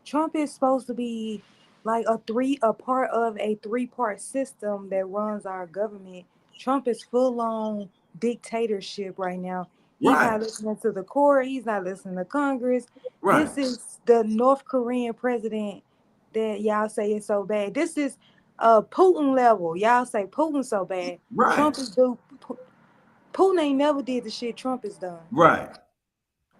Trump is supposed to be like a part of a three-part system that runs our government. Trump is full on dictatorship right now. He's
Right,
not listening to the court, he's not listening to Congress.
right,
This is the North Korean president that y'all say is so bad. This is Putin level. Y'all say Putin so bad.
right,
Trump is do Putin ain't never did the shit Trump has done.
right.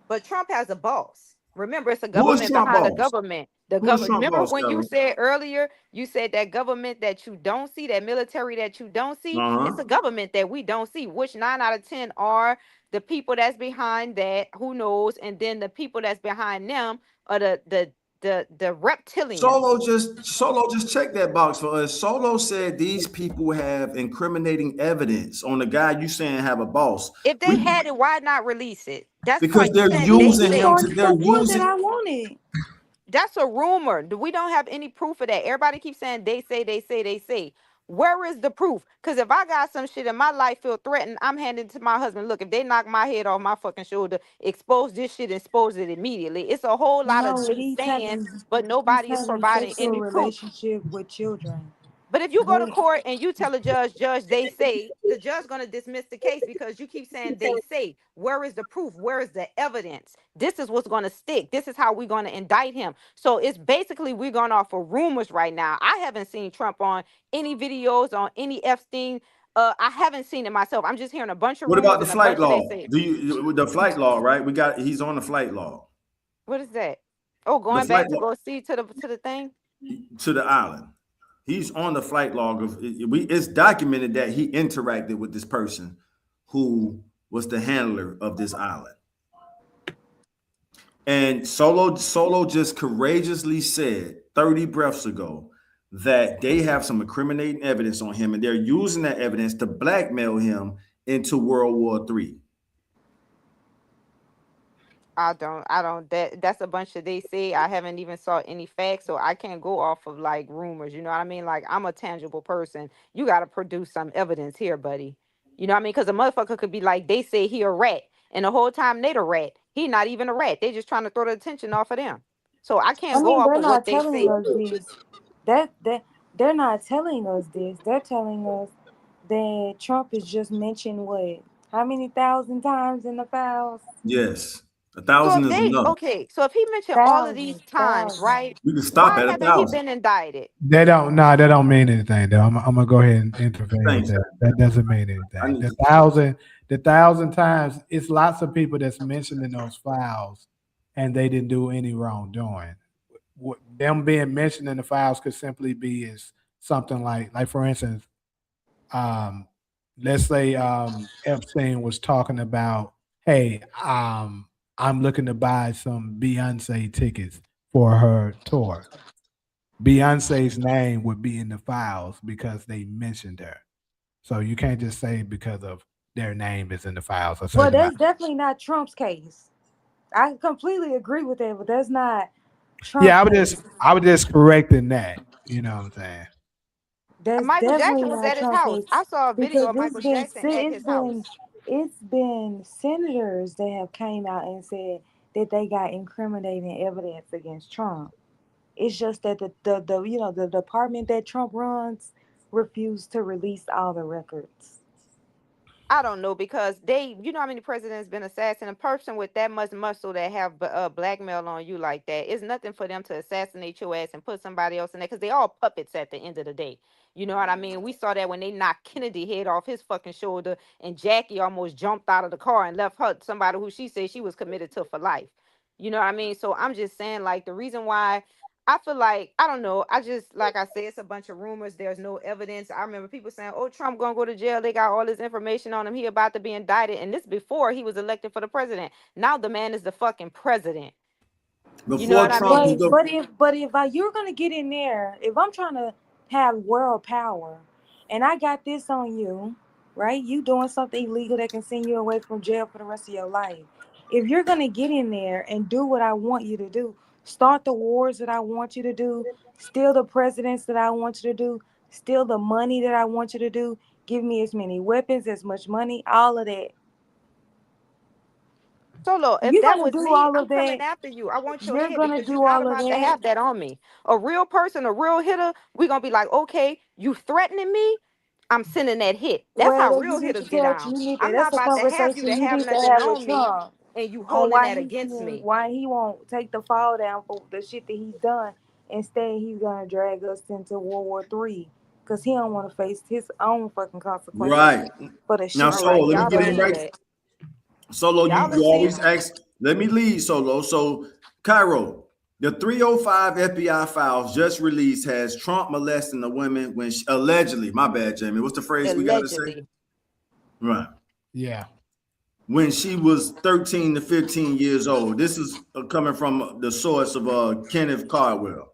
But Trump has a boss. Remember, it's a
Who is
government
Trump
behind the
boss?
government. The
Who is
government.
Trump
Remember
boss,
when you
Carol?
said earlier, you said that government that you don't see, that military that you don't see,
Uh-huh.
it's a government that we don't see. Which 9 out of 10 are the people that's behind that? Who knows? And then the people that's behind them are the reptilians.
Solo just checked that box for us. Solo said these people have incriminating evidence on the guy you saying have a boss.
If they
We
had it, why not release it? That's the
because
point. You
they're
saying they
using
These
him
say.
are
to they're
the point that
using
I wanted.
That's a rumor. We don't have any proof of that. Everybody keeps saying they say, they say, they say. Where is the proof? Because if I got some shit in my life feel threatened, I'm handing it to my husband. Look, if they knock my head off my fucking shoulder, expose this shit, expose it immediately. It's a whole lot of
No,
they saying, but
he's
nobody is
having
providing
sexual
any proof.
relationship with children.
But if you go to
They,
court and you tell a judge, judge, they say, the judge gonna dismiss the case because you keep saying they say. Where is the proof? Where is the evidence? This is what's gonna stick. This is how we're gonna indict him. So it's basically we're going off of rumors right now. I haven't seen Trump on any videos on any Epstein. I haven't seen it myself. I'm just hearing a bunch of
what
rumors
about the
and a
flight
bunch of they
law?
say.
Do you with the flight law, right? He's on the flight law.
What is that? Oh,
The
going
flight
back to
law
go see to the thing.
to the island. He's on the flight log of it's documented that he interacted with this person who was the handler of this island. And Solo just courageously said 30 breaths ago that they have some incriminating evidence on him and they're using that evidence to blackmail him into World War III.
I don't that's a bunch of they say. I haven't even saw any facts, so I can't go off of like rumors, you know what I mean? Like I'm a tangible person. You gotta produce some evidence here, buddy. You know what I mean? Because a motherfucker could be like, they say he a rat, and the whole time they the rat. He not even a rat. They just trying to throw the attention off of them. So I
I
can't go
mean,
off
they're
of what
not
they
telling
say.
us this. That they're not telling us this. They're telling us that Trump is just mentioned what? How many thousand times in the files?
Yes. A
So
thousand
if
is
they
enough.
okay, so if he mentioned all of these
Thousands,
times,
thousands.
right?
We can stop
Why
at a
haven't he
thousand.
been indicted?
They don't. No, that don't mean anything. Though I'm gonna go ahead and intervene with
Thanks.
that. That doesn't mean
I
anything.
need to
The thousand times, it's lots of people that's mentioned in those files, and they didn't do any wrongdoing. Them being mentioned in the files could simply be is something like for instance, um, let's say Epstein was talking about, hey, I'm looking to buy some Beyonce tickets for her tour. Beyonce's name would be in the files because they mentioned her. So you can't just say because of their name is in the files a
Well,
certain amount.
that's definitely not Trump's case. I completely agree with that, but that's not Trump
Yeah,
case.
I would just correcting that. You know what I'm saying?
That's
Michael
definitely
Jackson was
not
at his
Trump
house.
case
I saw a video
because
of Michael Jackson at his house.
it's been senators that have came out and said that they got incriminating evidence against Trump. It's just that the department that Trump runs refused to release all the records.
I don't know because they, you know how many presidents been assassinated. A person with that much muscle that have blackmail on you like that, it's nothing for them to assassinate your ass and put somebody else in there because they all puppets at the end of the day. You know what I mean? We saw that when they knocked Kennedy head off his fucking shoulder and Jackie almost jumped out of the car and left her somebody who she said she was committed to for life. You know what I mean? So I'm just saying, like, the reason why I feel like I don't know. I just like I said, it's a bunch of rumors. There's no evidence. I remember people saying, "Oh, Trump gonna go to jail. They got all this information on him. He about to be indicted." And this before he was elected for the president. Now the man is the fucking president. You know
before
what I
Trump
mean?
was the
But if you're gonna get in there, if I'm trying to have world power, and I got this on you, right? You doing something illegal that can send you away from jail for the rest of your life. If you're gonna get in there and do what I want you to do, start the wars that I want you to do, steal the presidents that I want you to do, steal the money that I want you to do, give me as many weapons, as much money, all of that.
Solo,
If
if
you're
that
gonna
was
do
me,
all
I'm
of
coming
that,
after you. I want your
you're
head
gonna
because you're
do
not
all of
about to
that.
have that on me. A real person, a real hitter, we're gonna be like, okay, you threatening me, I'm sending that hit. That's
Well,
how
then you
real
need to
hitters get
tell
down.
you need that.
I'm not
That's a
about to have you
conversation
to
you
have
need to
nothing
have with
on me
Trump
and you
on
holding that against me.
why he won't take the fall down for the shit that he's done. Instead, he's gonna drag us into World War III because he don't want to face his own fucking consequences
Right.
for the
Now,
shit
All
that
Solo,
right,
he's
let me
y'all
get
will
it
see
done.
right.
that.
Solo,
Y'all will
you
see.
always ask, let me lead, Solo. So, Cairo, the 305 FBI files just released has Trump molesting a woman when she, allegedly, my bad, Jamie. What's the phrase we got to say?
Allegedly.
Right.
Yeah.
When she was 13 to 15 years old. This is coming from the source of Kenneth Cardwell.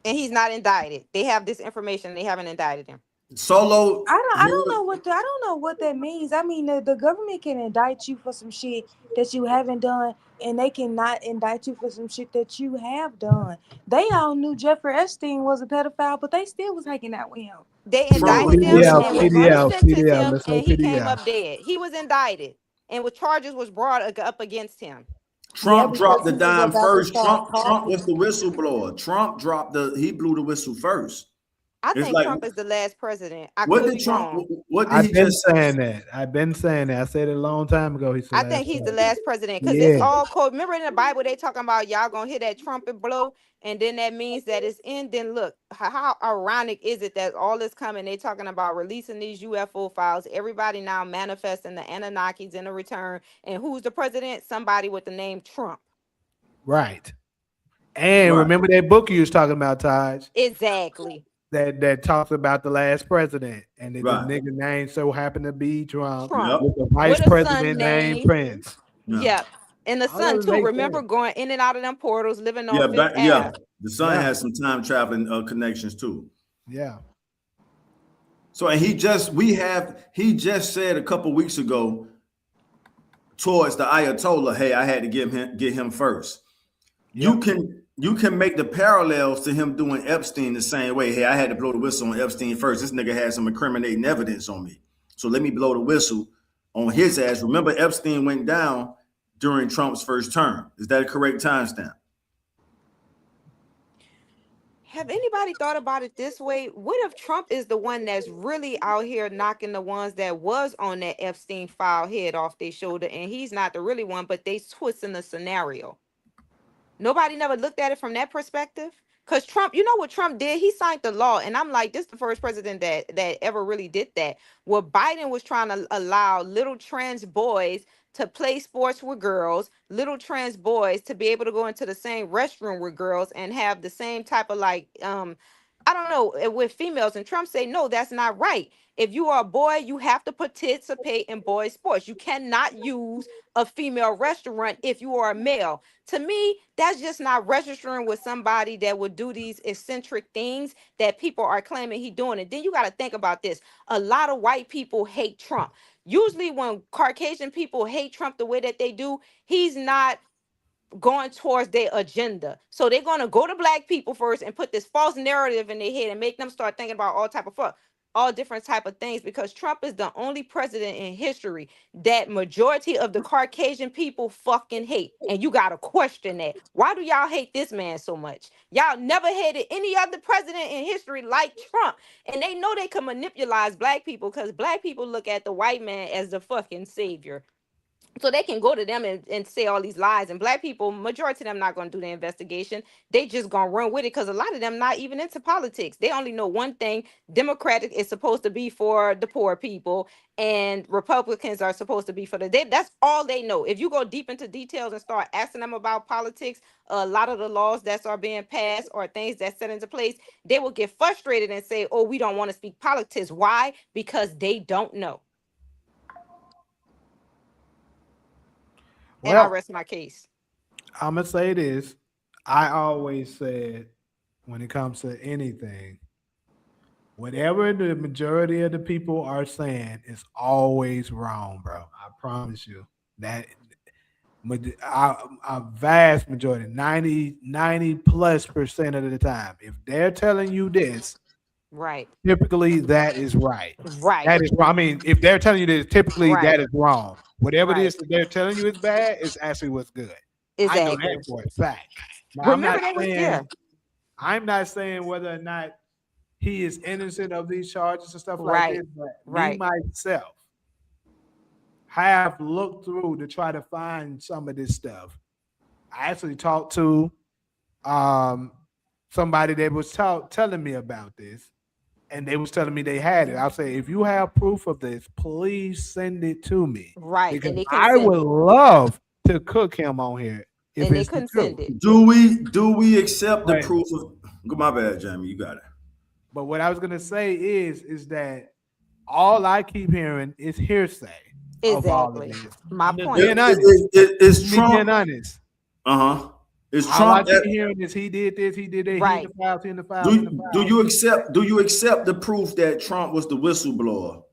And he's not indicted. They have this information. They haven't indicted him.
Solo,
I don't know what I don't know what that means. I mean, the government can indict you for some shit that you haven't done, and they cannot indict you for some shit that you have done. They all knew Jeffrey Epstein was a pedophile, but they still was hanging out with him.
They
That
Trump
was
indicted
was
him
bullshit
pushing.
and
to
was going to
me.
sentence
PDL.
him,
Let's go
and he came
PDL.
up dead. He was indicted, and with charges was brought up against him.
Yeah,
Trump dropped
because
the
he was
dime
about to
first.
start
Trump was
talking.
the whistleblower. He blew the whistle first.
I
It's
think
like,
Trump is the last president. I
what
could
did
be
Trump?
wrong.
What did
I've
he
been
just say?
saying that. I've been saying that. I said it a long time ago. He's the
I
last
think he's the
president.
last president because it's
Yeah.
all code. Remember in the Bible they talking about y'all gonna hear that trumpet blow, and then that means that it's in. Then look, how ironic is it that all this coming? They talking about releasing these UFO files. Everybody now manifesting the Anunnakis in a return, and who's the president? Somebody with the name Trump.
Right. And
Right,
remember that book you was talking about, Taj,
Exactly,
that talks about the last president, and that the
right.
nigga name so happened to be Trump
Trump
Yep.
with the vice
with a son
president named
name.
Prince.
Yeah.
Yep, and the
All of
son
it
too.
makes
Remember
sense.
going in and out of them portals, living on
Yeah.
Fifth
Back. Yeah.
Ave.
The son
Yeah.
has some time traveling connections too.
Yeah.
So, and he just said a couple weeks ago towards the Ayatollah, hey, I had to get him first.
Yep.
You can make the parallels to him doing Epstein the same way. Hey, I had to blow the whistle on Epstein first. This nigga had some incriminating evidence on me. So let me blow the whistle on his ass. Remember, Epstein went down during Trump's first term. Is that a correct timestamp?
Have anybody thought about it this way? What if Trump is the one that's really out here knocking the ones that was on that Epstein file head off their shoulder, and he's not the really one, but they twisting the scenario? Nobody never looked at it from that perspective. Cause Trump, you know what Trump did? He signed the law, and I'm like, this is the first president that ever really did that. Where Biden was trying to allow little trans boys to play sports with girls, little trans boys to be able to go into the same restroom with girls and have the same type of like I don't know with females. And Trump say, no, that's not right. If you are a boy, you have to participate in boys' sports. You cannot use a female restaurant if you are a male. To me, that's just not registering with somebody that would do these eccentric things that people are claiming he doing. And then you got to think about this. A lot of white people hate Trump. Usually when Caucasian people hate Trump the way that they do, he's not going towards their agenda. So they're going to go to black people first and put this false narrative in their head and make them start thinking about all different type of things, because Trump is the only president in history that majority of the Caucasian people fucking hate. And you got to question that. Why do y'all hate this man so much? Y'all never hated any other president in history like Trump. And they know they can manipulate black people because black people look at the white man as the fucking savior. So they can go to them and say all these lies, and black people, majority of them not going to do the investigation. They just going to run with it because a lot of them not even into politics. They only know one thing: Democratic is supposed to be for the poor people, and Republicans are supposed to be for that's all they know. If you go deep into details and start asking them about politics, a lot of the laws that are being passed or things that's set into place, they will get frustrated and say, oh, we don't want to speak politics. Why? Because they don't know. And I
Well,
rest my case.
I'm gonna say this. I always said when it comes to anything. Whatever the majority of the people are saying is always wrong, bro. I promise you that a vast majority, 90+ % of the time, if they're telling you this,
Right.
typically that is right.
Right.
That is, I mean, if they're telling you this, typically
Right.
that is wrong. Whatever it
Right.
is that they're telling you is bad is actually what's good. I know that
Exactly.
for a fact. Now,
Remember they was yeah.
I'm not saying whether or not he is innocent of these charges and stuff like
Right.
this, but me
Right.
myself have looked through to try to find some of this stuff. I actually talked to um somebody that was telling me about this, and they was telling me they had it. I'll say, if you have proof of this, please send it to me
Right.
because
And they couldn't
I
send
would
it.
love to cook him on here if
And they
it's the
couldn't
truth.
send it.
Do we accept the
But
proof of? My bad, Jamie. You got it.
what I was gonna say is that all I keep hearing is hearsay of all of
Exactly.
this.
My
I'm just
point.
being honest.
Is
Me being
Trump?
honest.
Uh huh. Is
All I
Trump?
keep hearing is he did this, he did that, he in the
Right.
files, he in the files, in the
Do
files.
you accept? Do you accept the proof that Trump was the whistleblower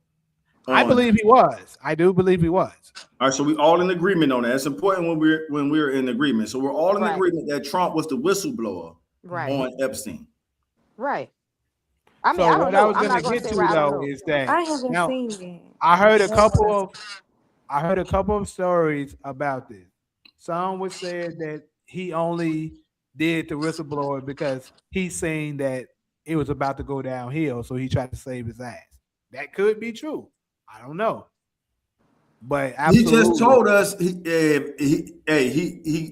I
on?
believe he was. I do believe he was.
All right, so we all in agreement on that. It's important when we're in agreement. So we're all in
Right.
agreement that Trump was the whistleblower
Right.
Mhm.
on Epstein.
Right. I mean,
So
I don't
what I
know.
was
I'm
gonna
not gonna
get
say
to
where I don't
though
know.
is that
I haven't
now
seen it.
I heard a couple
Yes.
of I heard a couple of stories about this. Some would say that he only did the whistleblower because he seen that it was about to go downhill, so he tried to save his ass. That could be true. I don't know, but
He just
absolutely,
told us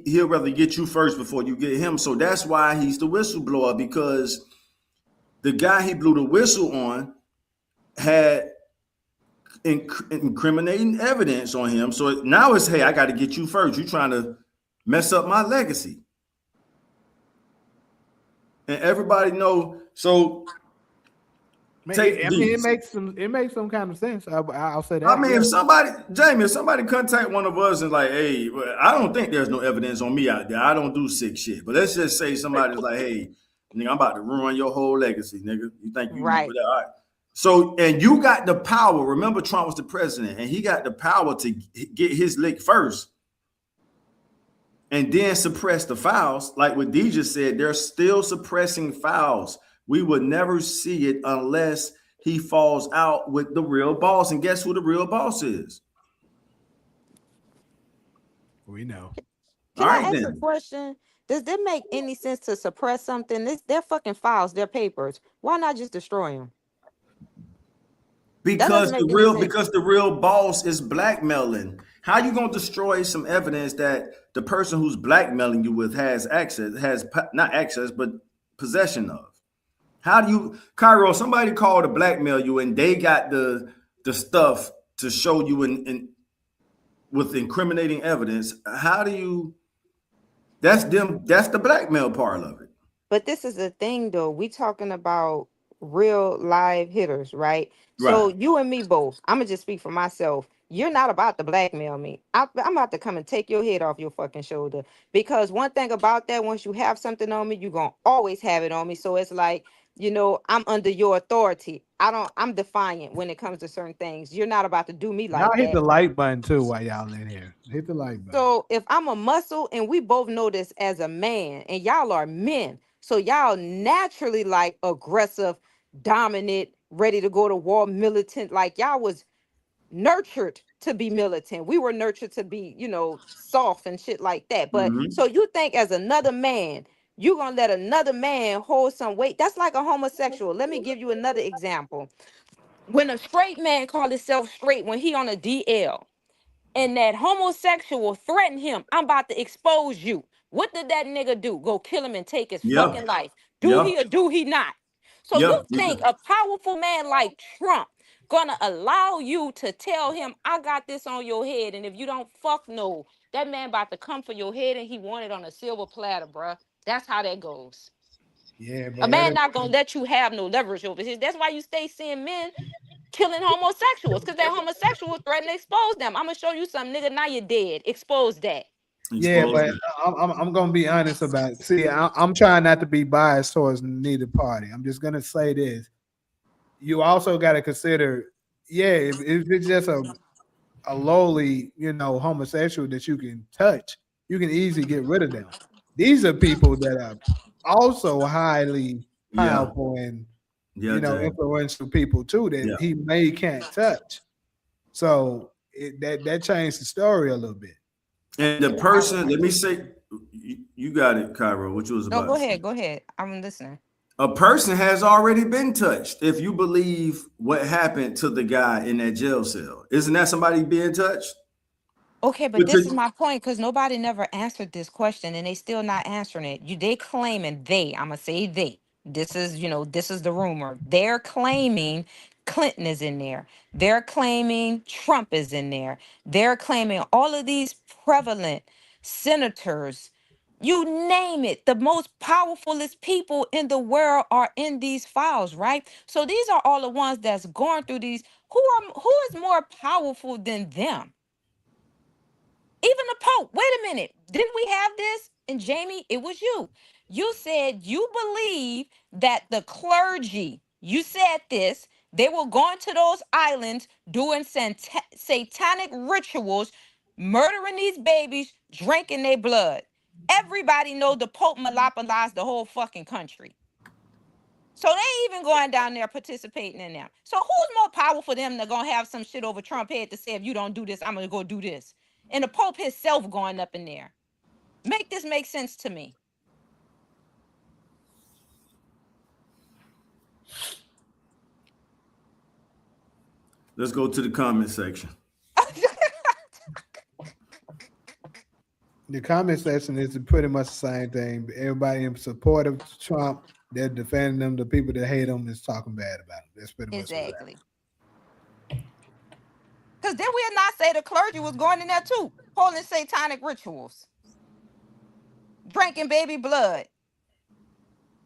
he'll rather get you first before you get him. So that's why he's the whistleblower, because the guy he blew the whistle on had incriminating evidence on him. So now it's, hey, I got to get you first. You trying to mess up my legacy, and everybody know. So take
I mean,
these.
it makes some kind of sense. I'll say
I
that.
mean,
Yeah,
if somebody, Jamie, if somebody contact one of us and like, hey, well, I don't think there's no evidence on me out there. I don't do sick shit. But let's just say somebody's like, hey, nigga, I'm about to ruin your whole legacy, nigga. You think you,
Right.
all right. So, and you got the power. Remember, Trump was the president, and he got the power to get his lick first and then suppress the files. Like what D just said, they're still suppressing files. We would never see it unless he falls out with the real boss. And guess who the real boss is?
we know.
All
Can I
right,
ask a
then.
question? Does it make any sense to suppress something? This they're fucking files, they're papers. Why not just destroy them? That doesn't
Because
make any sense.
the real boss is blackmailing. How you gonna destroy some evidence that the person who's blackmailing you with has access, not access, but possession of? How do you, Cairo? Somebody called to blackmail you, and they got the stuff to show you in with incriminating evidence. How do you? That's them. That's the blackmail part of it.
But this is the thing though. We talking about real live hitters, right? So
Right.
you and me both. I'm gonna just speak for myself. You're not about to blackmail me. I'm about to come and take your head off your fucking shoulder. Because one thing about that, once you have something on me, you're gonna always have it on me. So it's like, I'm under your authority. I'm defiant when it comes to certain things. You're not about to do me
Y'all
like
hit
that.
the like button too while y'all in here. Hit the like button.
So if I'm a muscle and we both know this as a man and y'all are men, so y'all naturally like aggressive, dominant, ready to go to war, militant, like y'all was nurtured to be militant. We were nurtured to be, soft and shit like that. But
Mm-hmm.
so you think as another man, you gonna let another man hold some weight? That's like a homosexual. Let me give you another example. When a straight man call himself straight when he on a DL, and that homosexual threatened him, I'm about to expose you. What did that nigga do? Go kill him and take his
Yeah.
fucking life. Do
Yeah.
he or do he not? So you
Yeah.
think a powerful man like Trump gonna allow you to tell him, I got this on your head, and if you don't fuck no, that man about to come for your head and he want it on a silver platter, bruh. That's how that goes.
Yeah,
A
bro.
man not gonna let you have no leverage over his. That's why you stay seeing men killing homosexuals, because that homosexual threatened to expose them. I'm gonna show you something, nigga. Now you're dead. Expose that.
Yeah,
Expose
but
that.
I'm gonna be honest about it. See, I'm trying not to be biased towards neither party. I'm just gonna say this. You also got to consider, yeah, if it's just a lowly, homosexual that you can touch, you can easily get rid of them. These are people that are also highly
Yeah,
powerful and
yeah, Jay.
influential people too that
Yeah.
he may can't touch. So that changed the story a little bit.
And the
I would
person,
like
let
to.
me say, you got it, Cairo, what you was
No,
about
go
to say.
ahead. Go ahead. I'm listening.
A person has already been touched if you believe what happened to the guy in that jail cell. Isn't that somebody being touched?
Okay, but
But
this is
to,
my point because nobody never answered this question and they still not answering it. They claiming I'm gonna say they. This is the rumor. They're claiming Clinton is in there. They're claiming Trump is in there. They're claiming all of these prevalent senators. You name it, the most powerfulest people in the world are in these files, right? So these are all the ones that's going through these. Who is more powerful than them? Even the Pope. Wait a minute. Didn't we have this? And Jamie, it was you. You said you believe that the clergy, you said this, they were going to those islands doing satanic rituals, murdering these babies, drinking their blood. Everybody know the Pope monopolized the whole fucking country. So they even going down there participating in them. So who's more powerful them to gonna have some shit over Trump head to say if you don't do this, I'm gonna go do this. And the Pope himself going up in there. Make this make sense to me.
let's go to the comment section.
The comment section is pretty much the same thing. Everybody in support of Trump, they're defending them. The people that hate him is talking bad about him. That's pretty much what's happening.
Exactly. Because then we'll not say the clergy was going in there too, holding satanic rituals, drinking baby blood,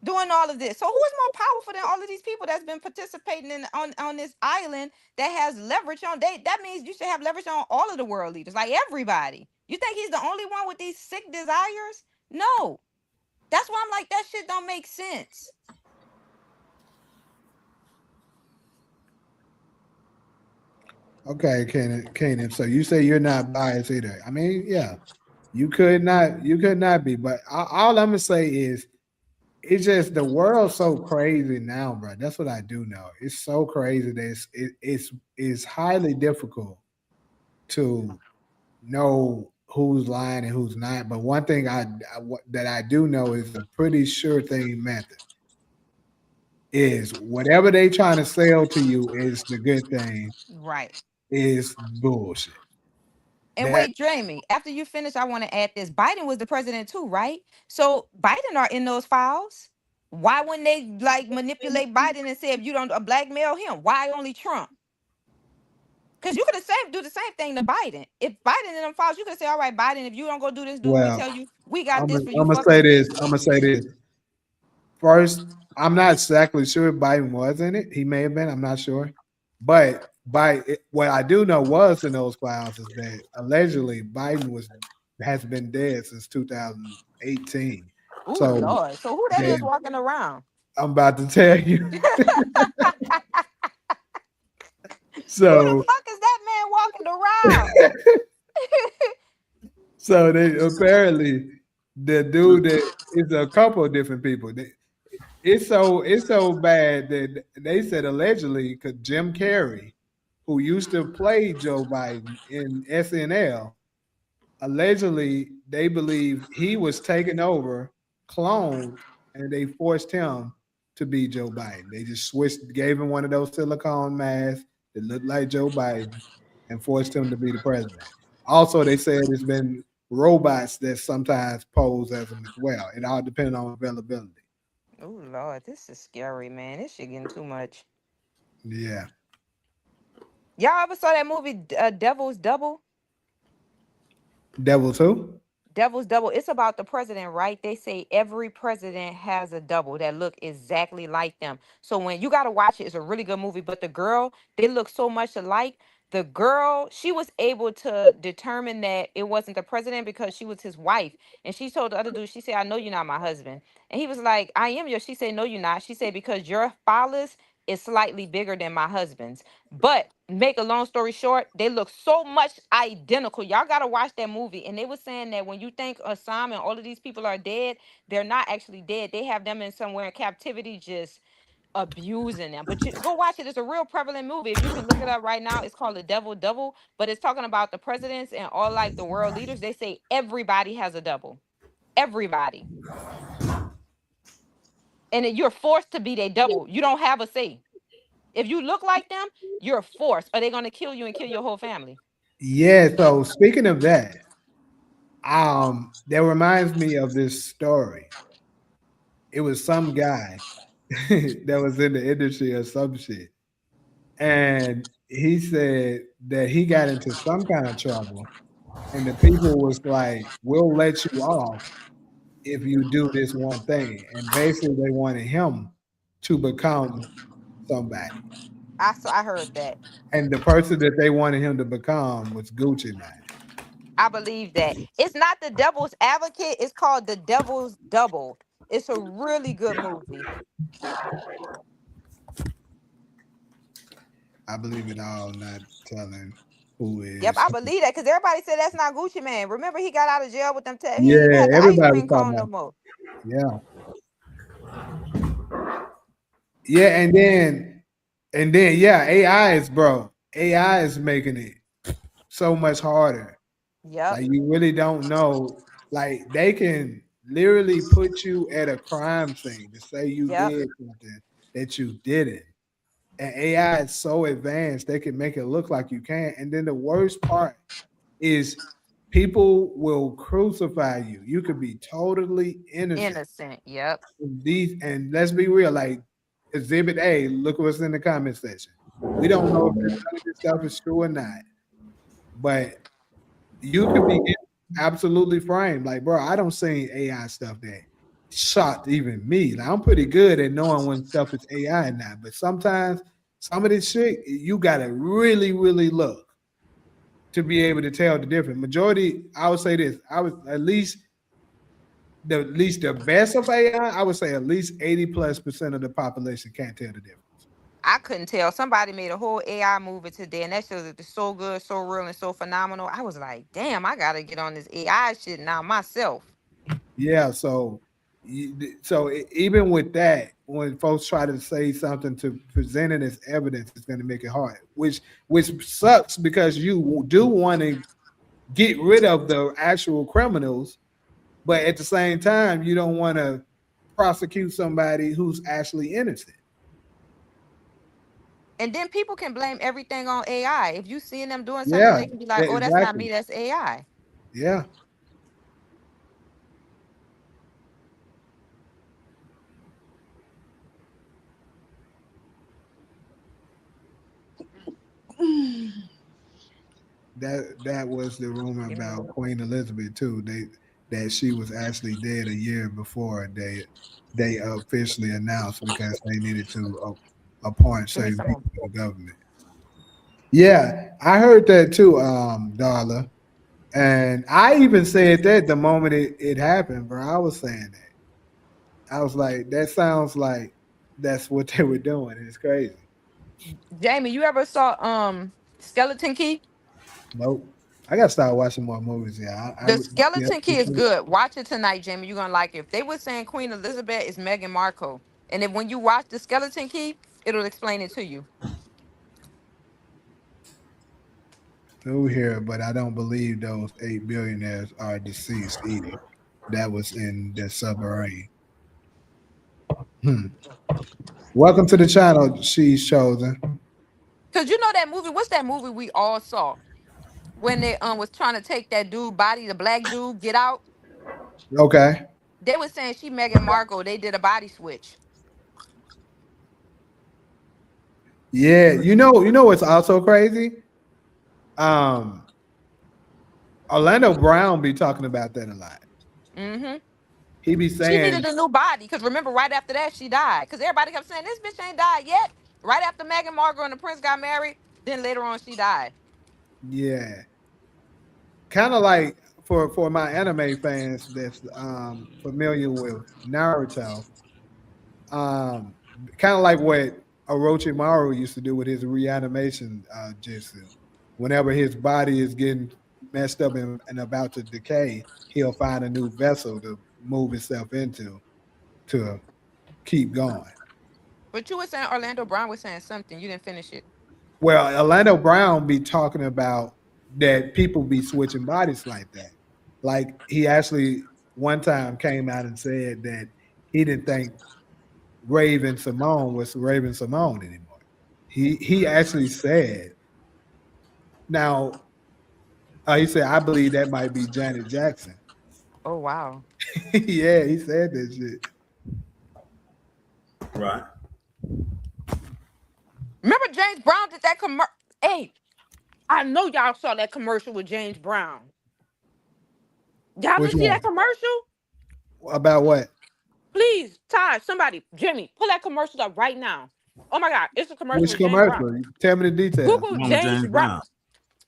doing all of this. So who is more powerful than all of these people that's been participating on this island that has leverage on that means you should have leverage on all of the world leaders, like everybody. You think he's the only one with these sick desires? No. That's why I'm like, that shit don't make sense.
Okay, Kanan. So you say you're not biased either. I mean, yeah, you could not be. But all I'm gonna say is, it's just the world's so crazy now, bro. That's what I do know. It's so crazy that it's highly difficult to know who's lying and who's not. But one thing that I do know is a pretty sure thing method is whatever they trying to sell to you is the good thing
Right.
is bullshit.
And
That
wait, Jamie, after you finish, I want to add this. Biden was the president too, right? So Biden are in those files. Why wouldn't they like manipulate Biden and say if you don't blackmail him? Why only Trump? Because you could have do the same thing to Biden. If Biden in them files, you could say, all right, Biden, if you don't go do this, do we
well,
tell you we got
I'm
this
gonna
for you
I'm gonna
fucking
say
with
this.
this?
I'm gonna say this first. I'm not exactly sure if Biden was in it. He may have been. I'm not sure. But what I do know was in those files is that allegedly Biden has been dead since 2018.
Oh
So
Lord. So who that
they,
is walking around?
I'm about to tell you.
Who the
So
fuck is that man walking around?
so they apparently the dude that is a couple of different people. It's so bad that they said allegedly because Jim Carrey, who used to play Joe Biden in SNL, allegedly they believe he was taken over, cloned, and they forced him to be Joe Biden. They just gave him one of those silicone masks that looked like Joe Biden, and forced him to be the president. Also, they said it's been robots that sometimes pose as him as well. It all depends on availability.
Oh Lord, this is scary, man. This shit getting too much.
Yeah.
Y'all ever saw that movie Devil's Double?
Devil too?
Devil's Double. It's about the president, right? They say every president has a double that look exactly like them. So when you gotta watch it, it's a really good movie. But the girl, they look so much alike. the girl, she was able to determine that it wasn't the president because she was his wife. And she told the other dude, she said, I know you're not my husband. And he was like, I am yours. She said, no, you're not. She said, because your phallus is slightly bigger than my husband's. But make a long story short, they look so much identical. Y'all gotta watch that movie. And they were saying that when you think Osama and all of these people are dead, they're not actually dead. They have them in somewhere in captivity, just abusing them. But you go watch it. It's a real prevalent movie. If you can look it up right now, it's called The Devil Double. But it's talking about the presidents and all like the world leaders. They say everybody has a double. Everybody. And you're forced to be their double. You don't have a say. If you look like them, you're forced, or they're gonna kill you and kill your whole family.
Yeah. So speaking of that, that reminds me of this story. It was some guy that was in the industry or some shit. And he said that he got into some kind of trouble. And the people was like, we'll let you off if you do this one thing. And basically they wanted him to become somebody.
I heard that.
And the person that they wanted him to become was Gucci Man.
I believe that. It's not The Devil's Advocate. It's called The Devil's Double. It's a really good movie.
I believe it all, not telling who
Yep,
is.
I believe that because everybody said that's not Gucci Man. Remember, he got out of jail with them. He ain't even
Yeah,
had the ice
everybody was
cream
talking
cone no
about.
more.
Yeah. Yeah, and then yeah, AI is bro. AI is making it so much harder.
Yep,
Like you really don't know. Like they can literally put you at a crime scene to say you
yep.
did something that you didn't. And AI is so advanced they can make it look like you can. And then the worst part is people will crucify you. You could be totally innocent.
Innocent. Yep.
These and let's be real, like Exhibit A, look what's in the comment section. We don't know if none of this stuff is true or not, but you could be getting absolutely framed. Like, bro, I don't see AI stuff that shocked even me. Like, I'm pretty good at knowing when stuff is AI and not, but sometimes some of this shit you gotta really, really look to be able to tell the difference. Majority, I would say this, I would at least the best of AI, I would say at least 80+% of the population can't tell the difference.
I couldn't tell. Somebody made a whole AI movie today, and that shows it is so good, so real, and so phenomenal. I was like, damn, I gotta get on this AI shit now myself.
Yeah, even with that, when folks try to say something to present it as evidence, it's going to make it hard, which sucks because you do want to get rid of the actual criminals, but at the same time, you don't want to prosecute somebody who's actually innocent.
And then people can blame everything on AI. If you seeing them doing something,
Yeah,
they can be like, "Oh, that's not
exactly.
me. That's AI."
Yeah, that was the rumor
Give me
about
one.
Queen Elizabeth too. That she was actually dead a year before they officially announced because they needed to appoint
Give me
certain
some more.
people to the government. Yeah, I heard that too, Darla. And I even said that the moment it happened, bro. I was saying that. I was like, that sounds like that's what they were doing. It's crazy.
Jamie, you ever saw Skeleton Key?
Nope. I gotta start watching more movies. Yeah,
The
yeah.
Skeleton Key is good. Watch it tonight, Jamie. You're gonna like it. If they were saying Queen Elizabeth is Meghan Markle, and if when you watch the Skeleton Key, it'll explain it to you.
Through here, but I don't believe those 8 billionaires are deceased either. That was in the submarine. Hmm. Welcome to the channel, she's chosen.
Cause you know that movie. What's that movie we all saw when they was trying to take that dude body, the black dude, get out?
Okay.
They were saying she Meghan Markle. They did a body switch.
Yeah, you know what's also crazy? Um, Orlando Brown be talking about that a lot.
Mm-hmm.
He be
She needed
saying,
a new body. Cause remember, right after that, she died. Cause everybody kept saying this bitch ain't died yet. Right after Meghan Markle and the prince got married, then later on she died.
Yeah, kind of like for my anime fans that's familiar with Naruto, um, kind of like what Orochimaru used to do with his reanimation jutsu. Whenever his body is getting messed up and about to decay, he'll find a new vessel to move himself into to keep going.
But you were saying Orlando Brown was saying something. You didn't finish it.
Well, Orlando Brown be talking about that people be switching bodies like that. Like he actually one time came out and said that he didn't think Raven Simone was Raven Simone anymore. He actually said now he said I believe that might be Janet Jackson.
Oh wow.
Yeah, he said that shit.
Right.
Remember James Brown did that commercial? Hey, I know y'all saw that commercial with James Brown. Y'all
Which
didn't see
one?
that commercial?
About what?
Please, Todd, somebody, Jimmy, pull that commercial up right now. Oh my God, it's a commercial
Which
with James Brown.
commercial? Tell me the details.
Google
One with
James
James
Brown.
Brown.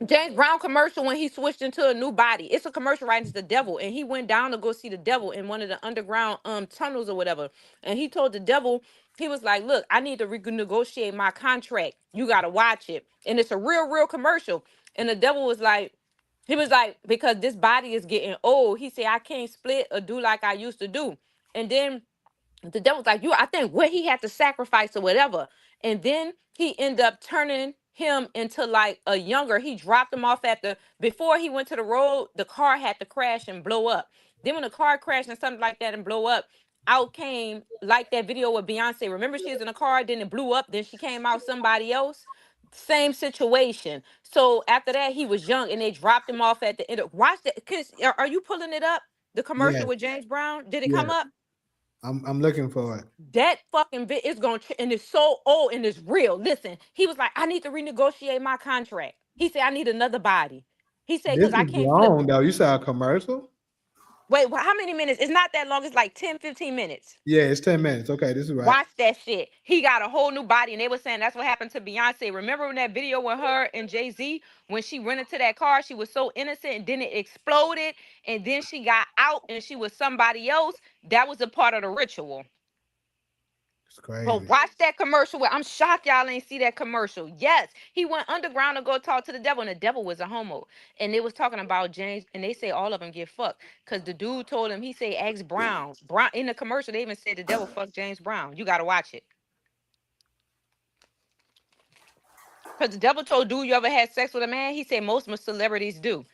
James Brown commercial when he switched into a new body. It's a commercial right into the devil, and he went down to go see the devil in one of the underground tunnels or whatever. And he told the devil, he was like, "Look, I need to renegotiate my contract. You gotta watch it." And it's a real commercial. And the devil was like, he was like, because this body is getting old. He said, I can't split or do like I used to do. And then the devil's like, you, I think what he had to sacrifice or whatever. And then he ended up turning him into like a younger. He dropped him off at the, before he went to the road, the car had to crash and blow up. Then when the car crashed and something like that and blow up, out came like that video with Beyonce. Remember she was in a car, then it blew up, then she came out somebody else. Same situation. So after that, he was young and they dropped him off at the end. Watch that. Are you pulling it up? The
Yes,
commercial with James Brown? Did it
yes.
come up?
I'm looking for it.
That fucking bit is going to, and it's so old and it's real. Listen, he was like, I need to renegotiate my contract. He said, I need another body. He said,
This
because I
is
can't flip.
long though. You saw a commercial?
Wait, how many minutes? It's not that long. It's like 10, 15 minutes.
Yeah, it's 10 minutes. Okay, this is right.
Watch that shit. He got a whole new body. And they were saying that's what happened to Beyonce. Remember in that video with her and Jay-Z, when she went into that car, she was so innocent and then it exploded. And then she got out and she was somebody else. That was a part of the ritual.
It's
But
crazy.
watch that commercial. I'm shocked y'all ain't see that commercial. Yes, he went underground to go talk to the devil, and the devil was a homo. And they was talking about James, and they say all of them get fucked. Because the dude told him, he say, ask Brown. Brown in the commercial, they even said the devil fucked James Brown. You gotta watch it. Because the devil told dude, you ever had sex with a man? He said most celebrities do.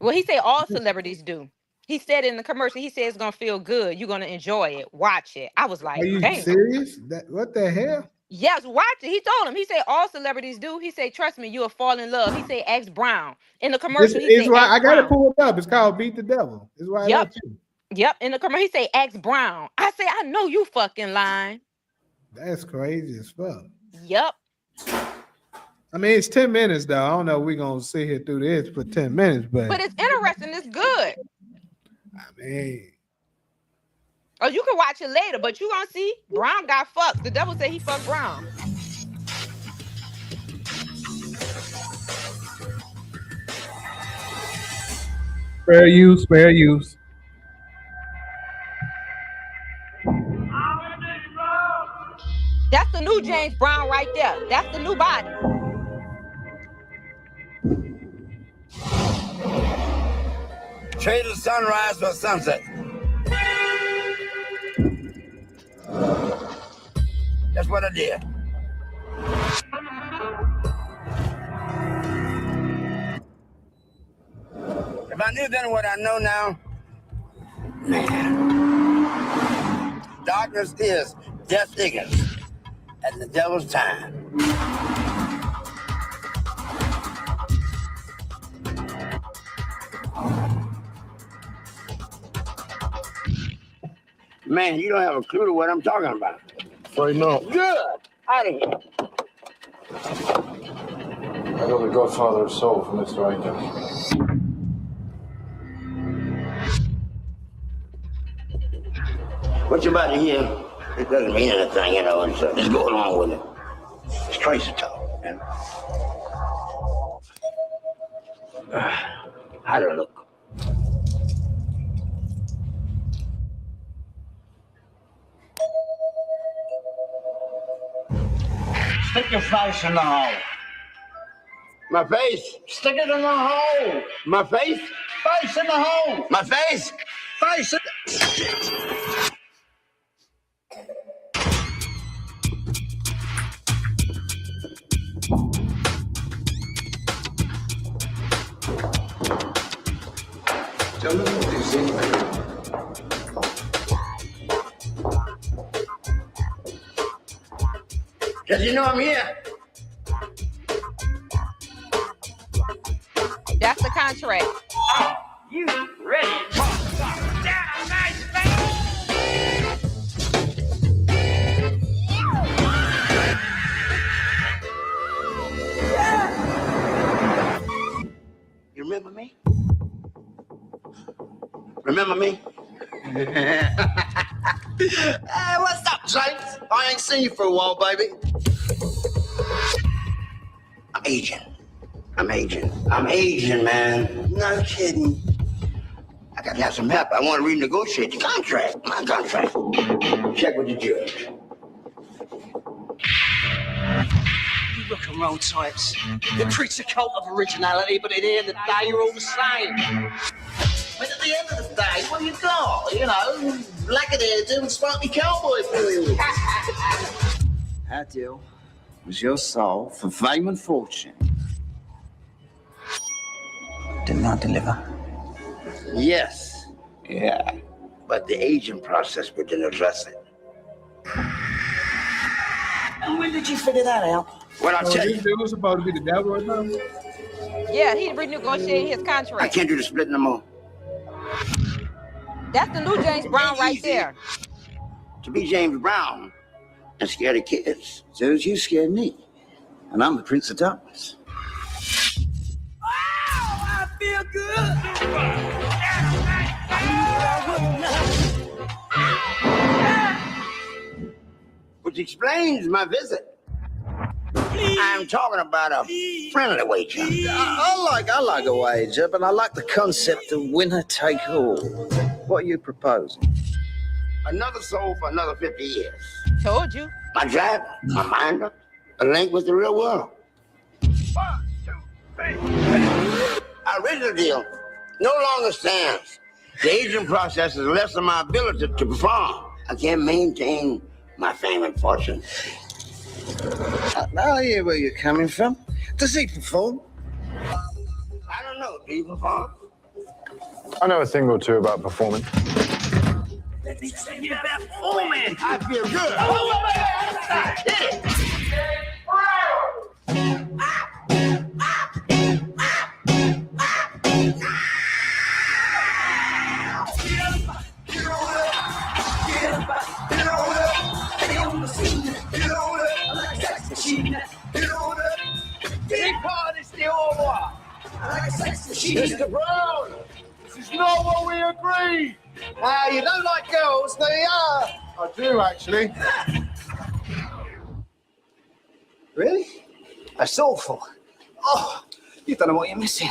Well, he said all celebrities do. He said in the commercial, he said it's gonna feel good. You're gonna enjoy it. Watch it. I was
Are
like,
you
damn.
serious? What the hell?
Yes, watch it. He told him. He said all celebrities do. He said, trust me, you'll fall in love. He said, X Brown. In the
This
commercial, he
is
said
why
X
I gotta
Brown.
pull it up. It's called Beat the Devil. It's why I
Yep.
let you.
Yep. In the commercial, he said X Brown. I say, I know you fucking lying.
That's crazy as fuck.
Yep.
I mean, it's 10 minutes though. I don't know if we're gonna sit here through this for 10 minutes, but
But it's interesting. It's good.
I mean,
Or you can watch it later, but you gonna see Brown got fucked. The devil said he fucked Brown.
fair use, fair use.
That's the new James Brown right there. That's the new body.
Trade the sunrise for sunset. That's what I did. If I knew then what I know now, man, darkness is death ignorance and the devil's time. Man, you don't have a clue to what I'm talking about.
Right now,
Good. Out of here.
I know the Godfather of Soul from Mr. Icon.
What you about to hear, it doesn't mean anything, you know, and so just go along with it. It's crazy talk, man. How do I look? Stick your face in the hole. My face? Stick it in the hole. My face? Face in the hole. My face? Face in the...
Tell me what you see.
Does he know I'm here?
That's the contract.
You ready? Down, nice You remember me? Remember me? Hey, what's up, James? I ain't seen you for a while, baby. I'm aging, man. No kidding. I gotta have some help. I want to renegotiate the contract. My contract. Check with the judge.
You rock and roll types. They preach a cult of originality, but at the end of the day, you're all the same. But at the end of the day, what do you got? You know, black hair doing sparkly cowboy boots.
How deal was your soul for fame and fortune?
Did not deliver.
Yes. Yeah. But the aging process didn't address it.
And when did you figure that out?
What I'll
So
tell
this
you,
dude supposed to be the devil or something?
Yeah, he renegotiated his
I
contract.
can't do the split no more.
That's the new James Brown right there.
To be James Brown and scare the kids, so as you scared me. And I'm the Prince of Darkness.
I feel good.
Which explains my visit. I'm talking about a friendly wager.
I like a wager, but I like the concept of winner take all. What are you proposing?
Another soul for another 50 years.
Told you.
My drive, my mind, a link with the real world. 1, 2, 3. Our original deal no longer stands. The aging process is less than my ability to perform. I can't maintain my fame and fortune.
I hear where you're coming from. Does he perform?
I don't know. Do you perform?
I know a thing or two about performing.
Let me tell you about performing. I feel good. Hit it.
Mr. Brown, this is not what we agreed. You don't like girls, do you?
I do, actually.
Really? That's awful. Oh, you don't know what you're missing.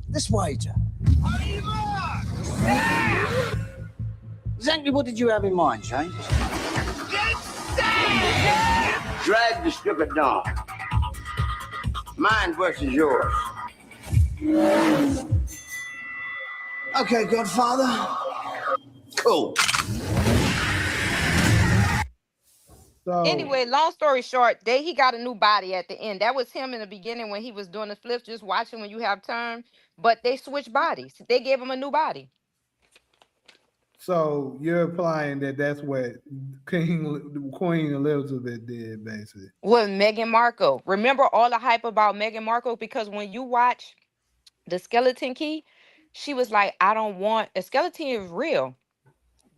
This wager. Exactly what did you have in mind, James?
Drag the strip of dawn. Mine versus yours.
Okay, Godfather. Cool.
So
Anyway, long story short, he got a new body at the end. That was him in the beginning when he was doing the flips, just watching when you have time. But they switched bodies. They gave him a new body.
So you're implying that that's what Queen Elizabeth did, basically.
With Meghan Markle. Remember all the hype about Meghan Markle? Because when you watch The Skeleton Key, she was like, I don't want a skeleton is real.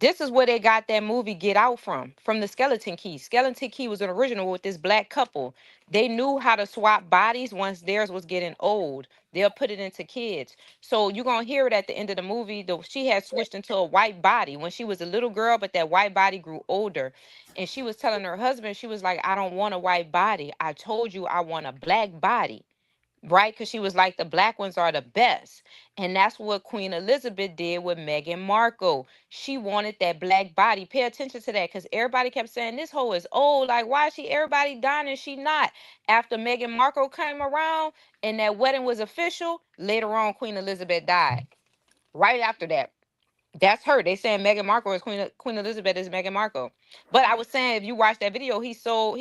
This is where they got that movie Get Out from the Skeleton Key. Skeleton Key was an original with this black couple. They knew how to swap bodies once theirs was getting old. They'll put it into kids. So you're going to hear it at the end of the movie. She had switched into a white body when she was a little girl, but that white body grew older. And she was telling her husband, she was like, I don't want a white body. I told you I want a black body. right? Because she was like, the black ones are the best. And that's what Queen Elizabeth did with Meghan Markle. She wanted that black body. Pay attention to that, because everybody kept saying this hoe is old. Like, why is she everybody dying and she not? After Meghan Markle came around and that wedding was official, later on, Queen Elizabeth died. Right after that. That's her. They saying Meghan Markle is Queen Elizabeth is Meghan Markle. But I was saying, if you watch that video, he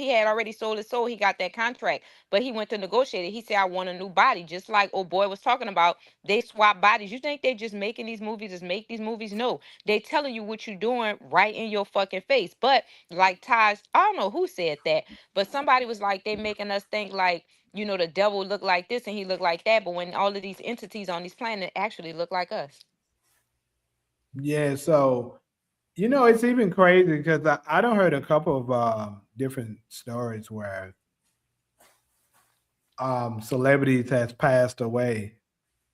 had already sold his soul. He got that contract, but he went to negotiate it. He said, I want a new body. Just like old boy was talking about, they swap bodies. You think they just making these movies, just make these movies? No, they telling you what you're doing right in your fucking face. But like Taj, I don't know who said that, but somebody was like, they making us think like, the devil look like this and he look like that. But when all of these entities on these planets actually look like us.
Yeah, so it's even crazy because I don't heard a couple of different stories where celebrities has passed away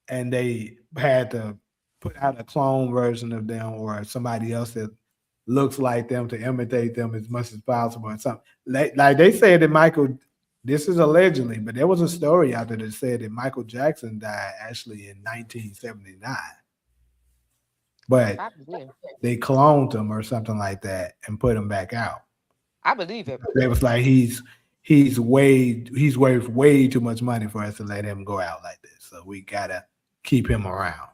and they had to put out a clone version of them or somebody else that looks like them to imitate them as much as possible and something like they said that Michael, this is allegedly, but there was a story out there that said that Michael Jackson died actually in 1979, but
I believe.
they cloned him or something like that and put him back out.
I believe it.
They was like he's worth way too much money for us to let him go out like this. So we gotta keep him around.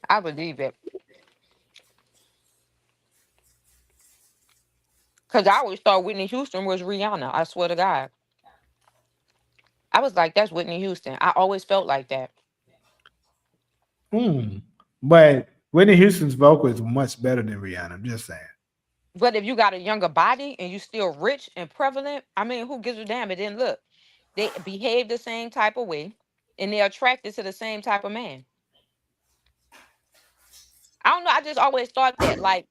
I believe it. Because I always thought Whitney Houston was Rihanna. I swear to God. I was like, that's Whitney Houston. I always felt like that.
But Whitney Houston's vocal is much better than Rihanna. I'm just saying.
But if you got a younger body and you still rich and prevalent, I mean, who gives a damn? It didn't look. They behave the same type of way and they're attracted to the same type of man. I don't know. I just always thought that. Like,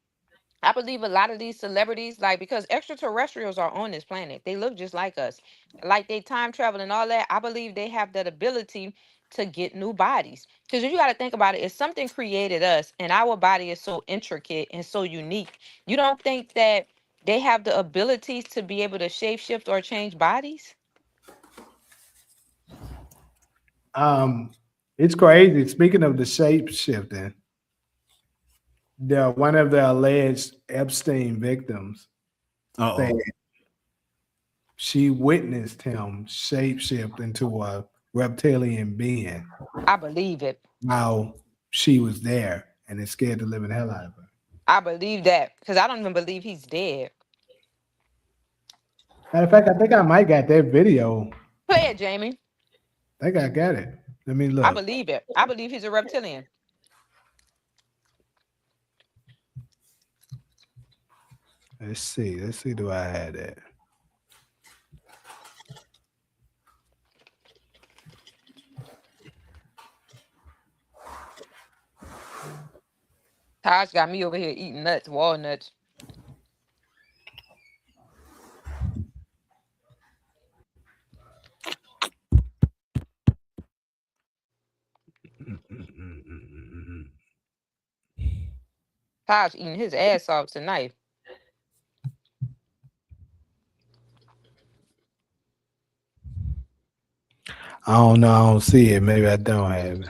I believe a lot of these celebrities, like, because extraterrestrials are on this planet, they look just like us. Like, they time travel and all that. I believe they have that ability to get new bodies. Because if you got to think about it, if something created us and our body is so intricate and so unique, you don't think that they have the abilities to be able to shapeshift or change bodies?
It's crazy. Speaking of the shape shifting, one of the alleged Epstein victims said she witnessed him shapeshift into a reptilian being
I believe it.
while she was there, and it scared the living hell out of her.
I believe that because I don't even believe he's dead.
Matter of fact, I think I might got that video.
Play it, Jamie.
I think I got it. Let me look.
I believe it. I believe he's a reptilian.
Let's see. Do I have that?
Taj got me over here eating nuts, walnuts. Taj eating his ass off tonight.
I don't know. I don't see it. Maybe I don't have it.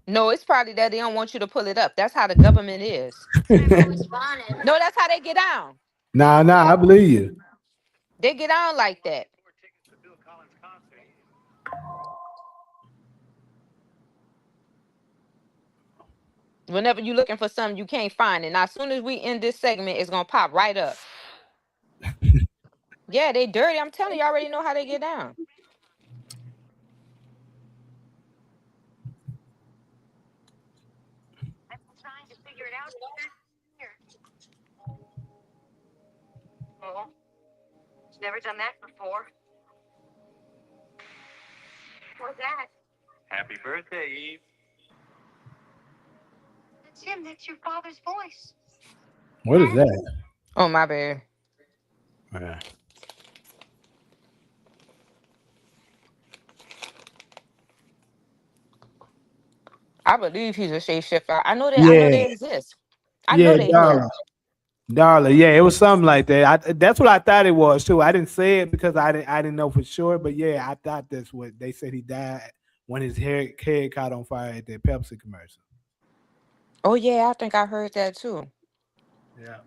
No, it's probably that they don't want you to pull it up. That's how the government is. No, that's how they get down.
Nah, I believe you.
They get on like that. Whenever you're looking for something, you can't find it. Now, as soon as we end this segment, it's gonna pop right up. Yeah, they dirty. I'm telling you, I already know how they get down.
I'm trying to figure it out here. Oh, she's never done that before. What's that?
Happy birthday, Eve.
That's him. That's your father's voice.
What is that?
Oh, my bad.
Okay.
I believe he's a shapeshifter. I know they exist. I know they exist.
Darla, yeah, it was something like that. That's what I thought it was too. I didn't say it because I didn't know for sure, but yeah, I thought that's what they said. He died when his head caught on fire at the Pepsi commercial.
Oh yeah, I think I heard that too.
Yeah,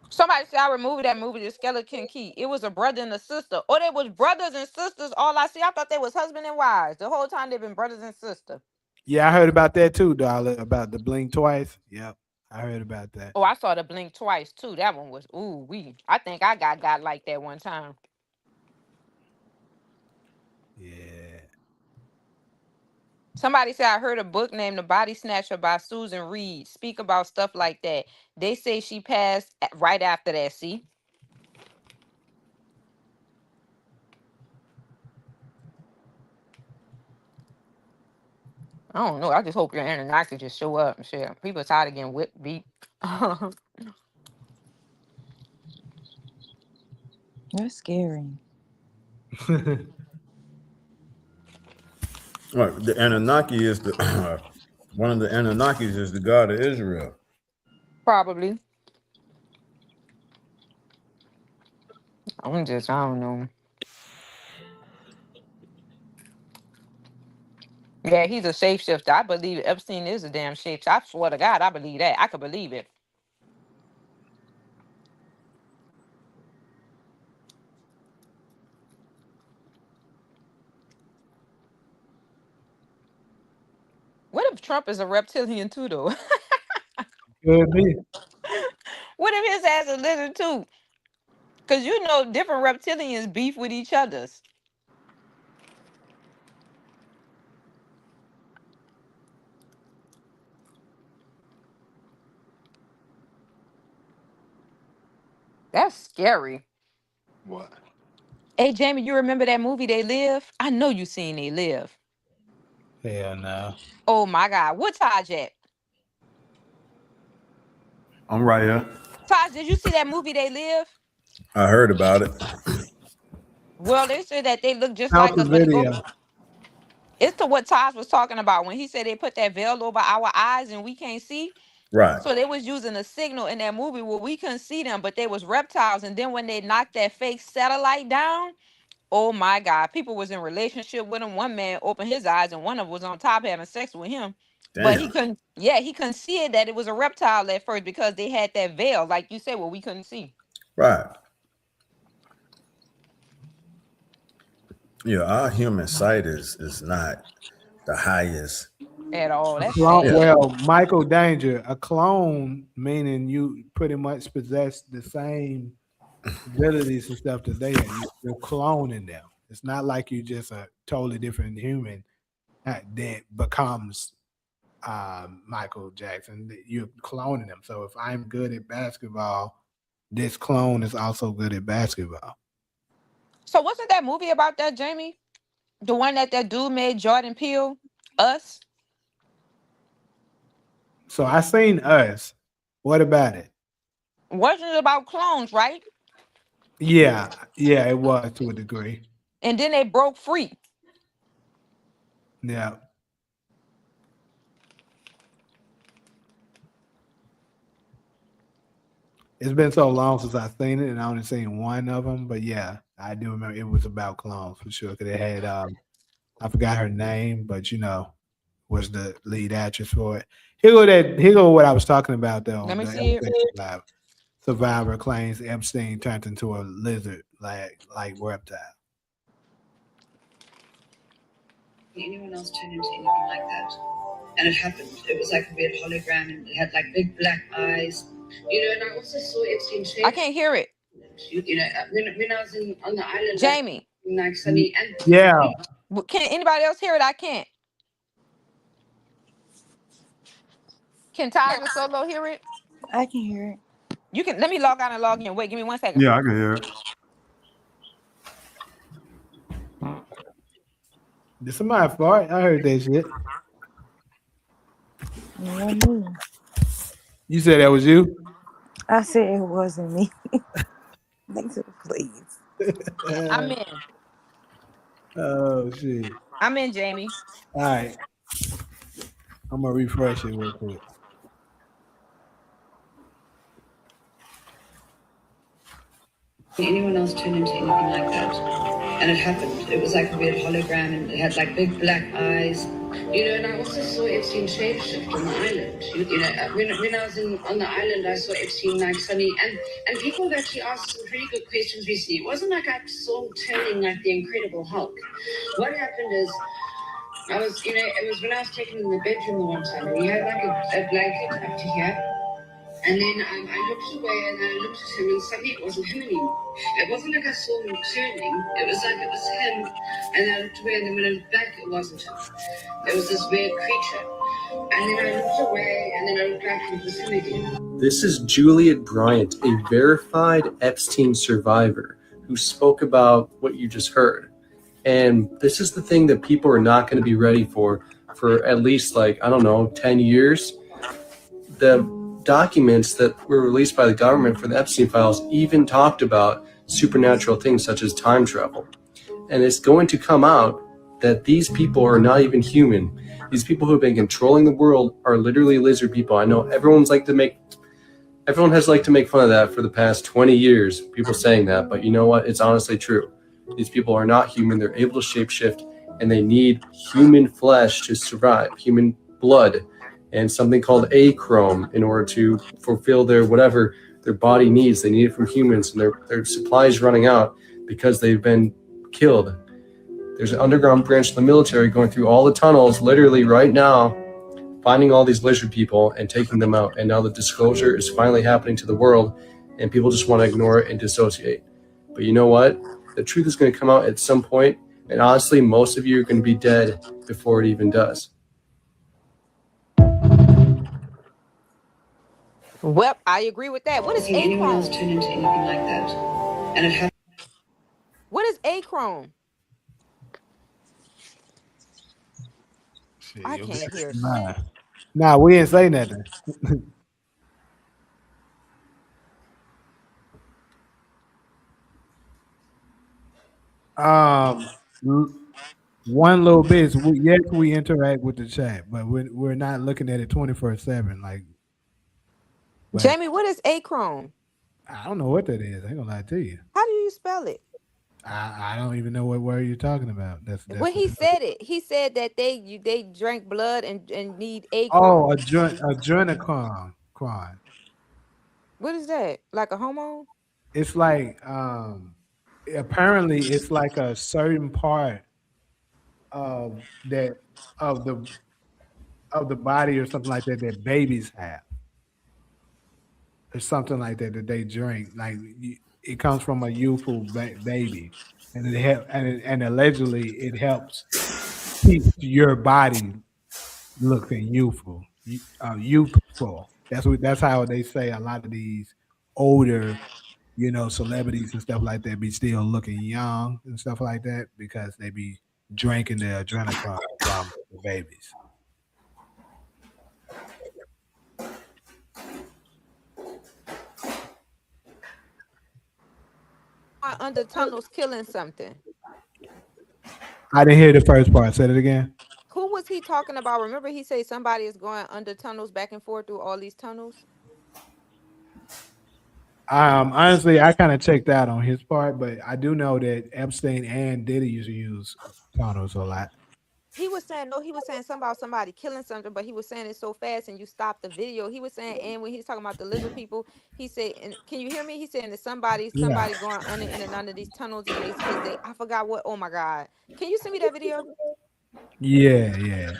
Somebody said I removed that movie, The Skeleton Key. It was a brother and a sister. Oh, they was brothers and sisters. All I see, I thought they was husband and wives. The whole time they've been brothers and sisters.
yeah, I heard about that too, Darla. About the blink twice. Yep, I heard about that.
Oh, I saw the Blink twice too. That one was ooh wee. I think I got like that one time.
Yeah.
Somebody said I heard a book named The Body Snatcher by Susan Reed speak about stuff like that. They say she passed right after that. See, I don't know. I just hope your Anunnaki just show up and shit. People tired of getting whipped, beat.
That's scary.
Right, the Anunnaki is the one of the Anunnakis is the God of Israel.
Probably. I don't know. Yeah, he's a shapeshifter. I believe Epstein is a damn shapeshifter. I swear to God, I believe that. I could believe it. What if Trump is a reptilian too, though?
Could be.
What if his ass is a lizard too? Because you know, different reptilians beef with each other's. That's scary.
What?
Hey, Jamie, you remember that movie They Live? I know you seen They Live.
Hell no.
Oh my God, what Taj at?
I'm right here.
Taj, did you see that movie They Live?
I heard about it.
Well, they said that they look just
Out
like
the
us, but it go.
video.
It's to what Taj was talking about when he said they put that veil over our eyes and we can't see.
Right.
So they was using a signal in that movie where we couldn't see them, but they was reptiles. And then when they knocked that fake satellite down, oh my God, people was in relationship with him. One man opened his eyes and one of them was on top having sex with him. But he
Damn.
couldn't, yeah, he couldn't see it that it was a reptile at first because they had that veil, like you said, where we couldn't see
Right. Yeah, our human sight is not the highest.
at all.
A
That's
clone,
sad.
Yeah.
well, Michael Danger, a clone meaning you pretty much possess the same abilities and stuff that they have. You're cloning them. It's not like you just a totally different human that becomes Michael Jackson. You're cloning them. So if I'm good at basketball, this clone is also good at basketball.
So wasn't that movie about that, Jamie? The one that dude made, Jordan Peele? Us?
So I seen Us. What about it?
Wasn't it about clones, right?
Yeah, it was to a degree.
And then they broke free.
Yeah. It's been so long since I've seen it, and I only seen one of them. But yeah, I do remember it was about clones for sure. Because it had I forgot her name, but was the lead actress for it. Here go what I was talking about though.
Let me
The
see it.
Epstein survivor claims Epstein turned into a lizard like reptile.
Anyone else turn into anything like that? And it happened. It was like a weird hologram, and it had like big black eyes. And I also saw Epstein
I can't hear it.
when I was on the island,
Jamie.
like sunny and
Yeah.
Can anybody else hear it? I can't. Can Taj and Solo hear it?
I can hear it.
You can let me log out and log in. Wait, give me 1 second.
Yeah, I can hear it.
Did somebody fart? I heard that shit. You said that was you?
I said it wasn't me. Thanks, please.
I'm in.
Oh shit.
I'm in, Jamie.
All right. I'm gonna refresh it real quick.
anyone else turn into anything like that. And it happened. It was like a weird hologram and it had like big black eyes. You know, and I also saw Epstein shapeshift on the island. You know, when I was on the island, I saw Epstein like suddenly, and people have actually asked some pretty good questions recently. It wasn't like I saw him turning like the Incredible Hulk. What happened is, I was, you know, it was when I was taken in the bedroom the one time, and he had like a blanket up to here. And then I looked away and I looked at him and suddenly it wasn't him anymore. It wasn't like I saw him turning. It was like it was him. And I looked away and then when I looked back, it wasn't him. It was this weird creature. And then I looked away and then I looked back and it was him again.
This is Juliet Bryant, a verified Epstein survivor who spoke about what you just heard. And this is the thing that people are not going to be ready for at least 10 years. The documents that were released by the government for the Epstein files even talked about supernatural things such as time travel. And it's going to come out that these people are not even human. These people who have been controlling the world are literally lizard people. I know everyone has liked to make fun of that for the past 20 years, people saying that, but you know what? It's honestly true. These people are not human. They're able to shapeshift and they need human flesh to survive, human blood, and something called achrome in order to fulfill their whatever their body needs. They need it from humans, and their supply is running out because they've been killed. There's an underground branch of the military going through all the tunnels literally right now, finding all these lizard people and taking them out. And now the disclosure is finally happening to the world, and people just want to ignore it and dissociate. But you know what? The truth is going to come out at some point, and honestly, most of you are going to be dead before it even does.
Well, I agree with that. What is achrome?
Anyone else turn into anything like that? And it happened.
What is achrome? I can't hear.
Nah, we didn't say nothing. One little bit is we interact with the chat, but we're not looking at it 24/7. Like,
Jamie, what is achrome?
I don't know what that is. I ain't gonna lie to you.
How do you spell it?
I don't even know what word you're talking about. That's
when he said it. He said that they drank blood and need achrome.
Oh, adrenochrome.
What is that? Like a hormone?
It's like apparently it's like a certain part of the body or something like that babies have. Or something like that they drink. Like it comes from a youthful baby, and and allegedly it helps keep your body looking youthful. That's how they say a lot of these older, celebrities and stuff like that be still looking young and stuff like that because they be drinking the adrenochrome from the babies.
Under tunnels killing something.
I didn't hear the first part. Say it again.
Who was he talking about? Remember he said somebody is going under tunnels back and forth through all these tunnels?
Honestly, I kind of checked out on his part, but I do know that Epstein and Diddy used to use tunnels a lot.
He was saying something about somebody killing something, but he was saying it so fast and you stopped the video. He was saying, and when he's talking about the lizard people, he said, and can you hear me? He's saying that somebody going under in and under these tunnels and because I forgot what. Oh my God. Can you send me that video?
Yeah.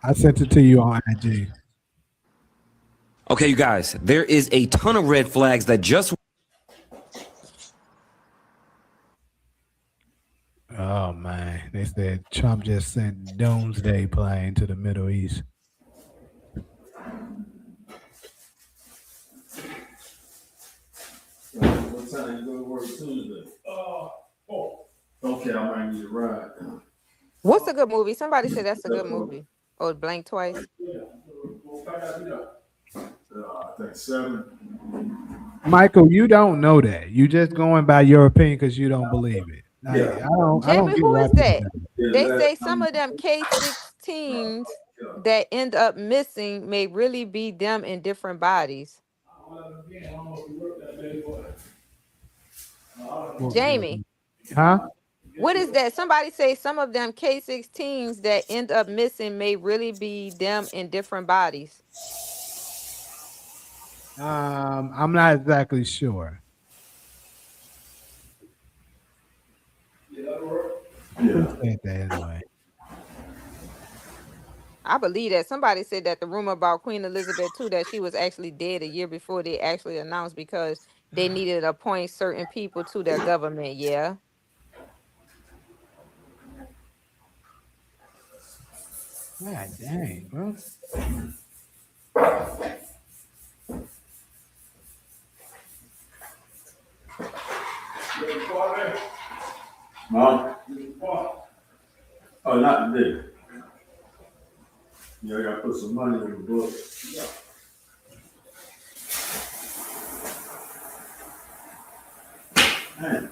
I sent it to you on IG.
Okay, you guys, there is a ton of red flags that just...
Oh, man. They said Trump just sent doomsday plane to the Middle East.
What time you go to work Tuesday? Okay, I might need a ride.
What's a good movie? Somebody said that's a good movie. Oh, Blank Twice.
I think 7.
Michael, you don't know that. You just going by your opinion because you don't believe it. Like,
Yeah.
I don't
Jamie,
get
who
why
is
people
that?
do it.
They say some of them K-16s that end up missing may really be them in different bodies. Jamie,
Huh?
what is that? Somebody say some of them K-16s that end up missing may really be them in different bodies.
I'm not exactly sure. Who
Yeah.
said that anyway?
I believe that somebody said that the rumor about Queen Elizabeth too, that she was actually dead a year before they actually announced because they needed to appoint certain people to their government. Yeah.
God dang, bro.
Huh? Oh, not today. Yeah, I gotta put some money in the book. Man.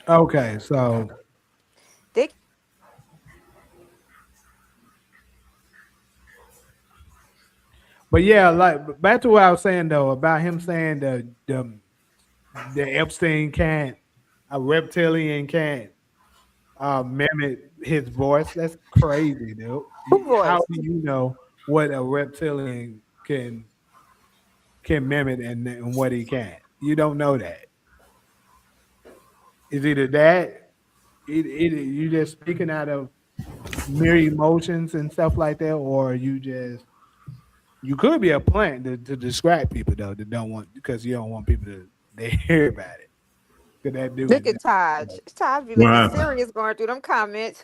Okay, so
They
but yeah, like back to what I was saying though about him saying the Epstein can't a reptilian can't mimic his voice. That's crazy, dude.
who
How
voice?
do you know what a reptilian can mimic and what he can't? You don't know that. It's either that you just speaking out of mere emotions and stuff like that, or you could be a plant to distract people though that don't want because you don't want people to they hear about it. Cause that
Look
dude,
at Taj. Taj be
What
looking
happened?
serious going through them comments.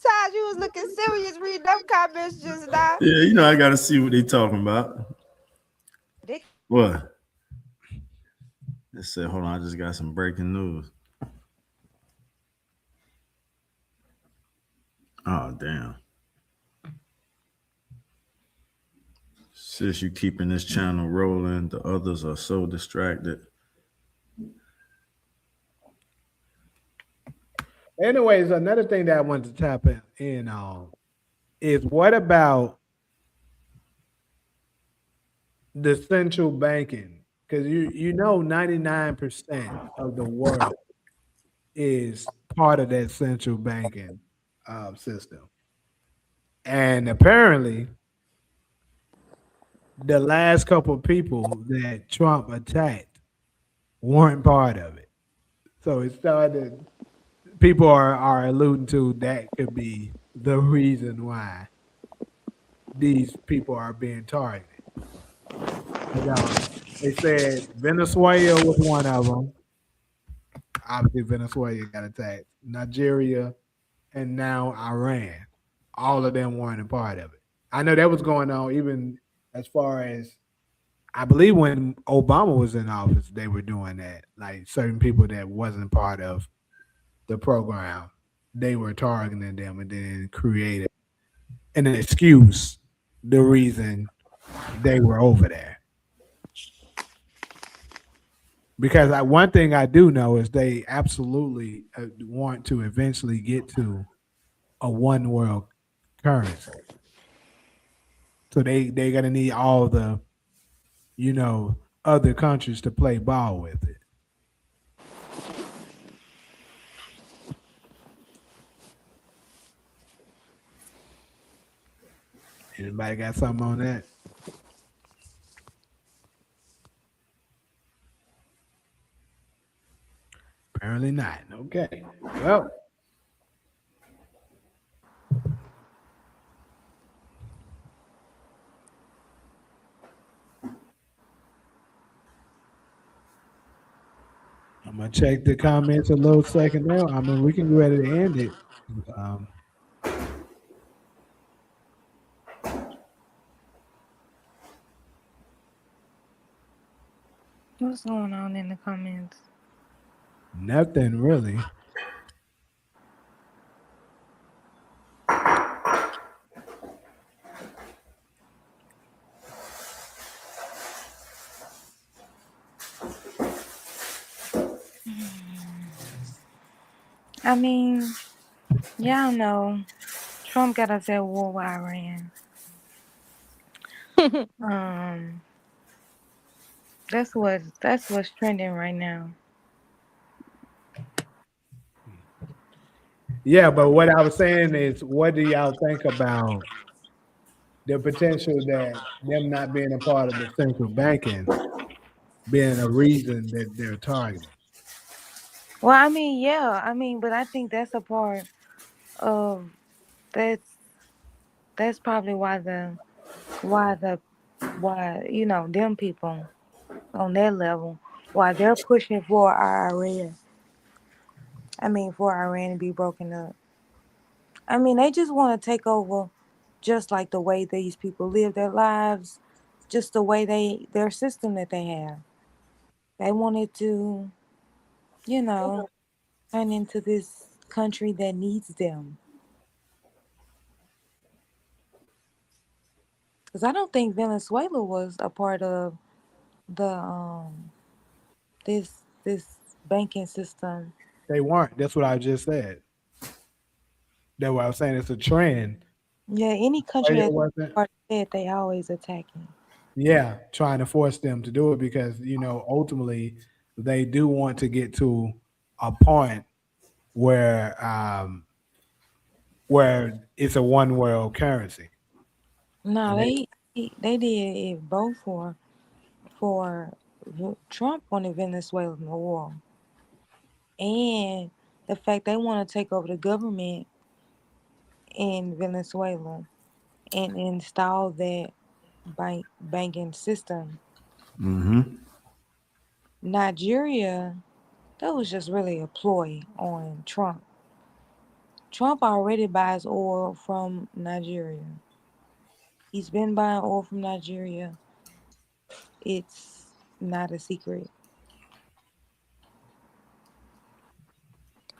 Taj, you was looking serious reading them comments just now.
Yeah, you know I gotta see what they talking about.
They
What? They said, hold on, I just got some breaking news. Oh damn. Since you keeping this channel rolling, the others are so distracted.
anyways, another thing that I wanted to tap in on is what about the central banking? Because you know 99% of the world is part of that central banking system, and apparently the last couple of people that Trump attacked weren't part of it. So it started. People are alluding to that could be the reason why these people are being targeted. And, they said Venezuela was one of them. Obviously, Venezuela got attacked. Nigeria and now Iran. All of them weren't a part of it. I know that was going on even as far as I believe when Obama was in office, they were doing that. Like certain people that wasn't part of the program, they were targeting them and then created an excuse the reason they were over there. Because one thing I do know is they absolutely want to eventually get to a one world currency. So they gonna need all the you know other countries to play ball with it. Anybody got something on that? Apparently not. Okay. Well, I'm I'm gonna check the comments a little second now. I mean, we can go ahead and end it. Um,
What's going on in the comments?
Nothing really.
I mean, y'all know Trump got us at war with Iran. um, that's what's trending right now.
Yeah, but what I was saying is, what do y'all think about the potential that them not being a part of the central banking being a reason that they're targeting?
Well, I mean, yeah, I mean, but I think that's a part of that's that's probably why the why them people on that level why they're pushing for Iran. I mean, for Iran to be broken up. I mean, they just want to take over, just like the way these people live their lives, just the way their system that they have. They wanted to, you know, turn into this country that needs them. Because I don't think Venezuela was a part of the this banking system.
They weren't. That's what I just said. That's what I was saying. It's a trend.
Yeah, any country
Venezuela
that's
wasn't.
part of that, they always attacking.
Yeah, trying to force them to do it because ultimately they do want to get to a point where it's a one world currency.
No,
And they,
they did it both for Trump on the Venezuelan war and the fact they want to take over the government in Venezuela and install that banking system.
Mm-hmm.
Nigeria, that was just really a ploy on Trump. Trump already buys oil from Nigeria. He's been buying oil from Nigeria. It's not a secret.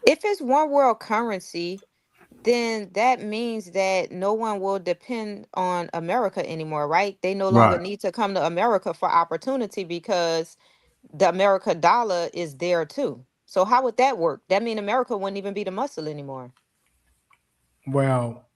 If it's one world currency, then that means that no one will depend on America anymore, right? They no longer
Right.
need to come to America for opportunity because the America dollar is there too. So how would that work? That mean America wouldn't even be the muscle anymore.
well,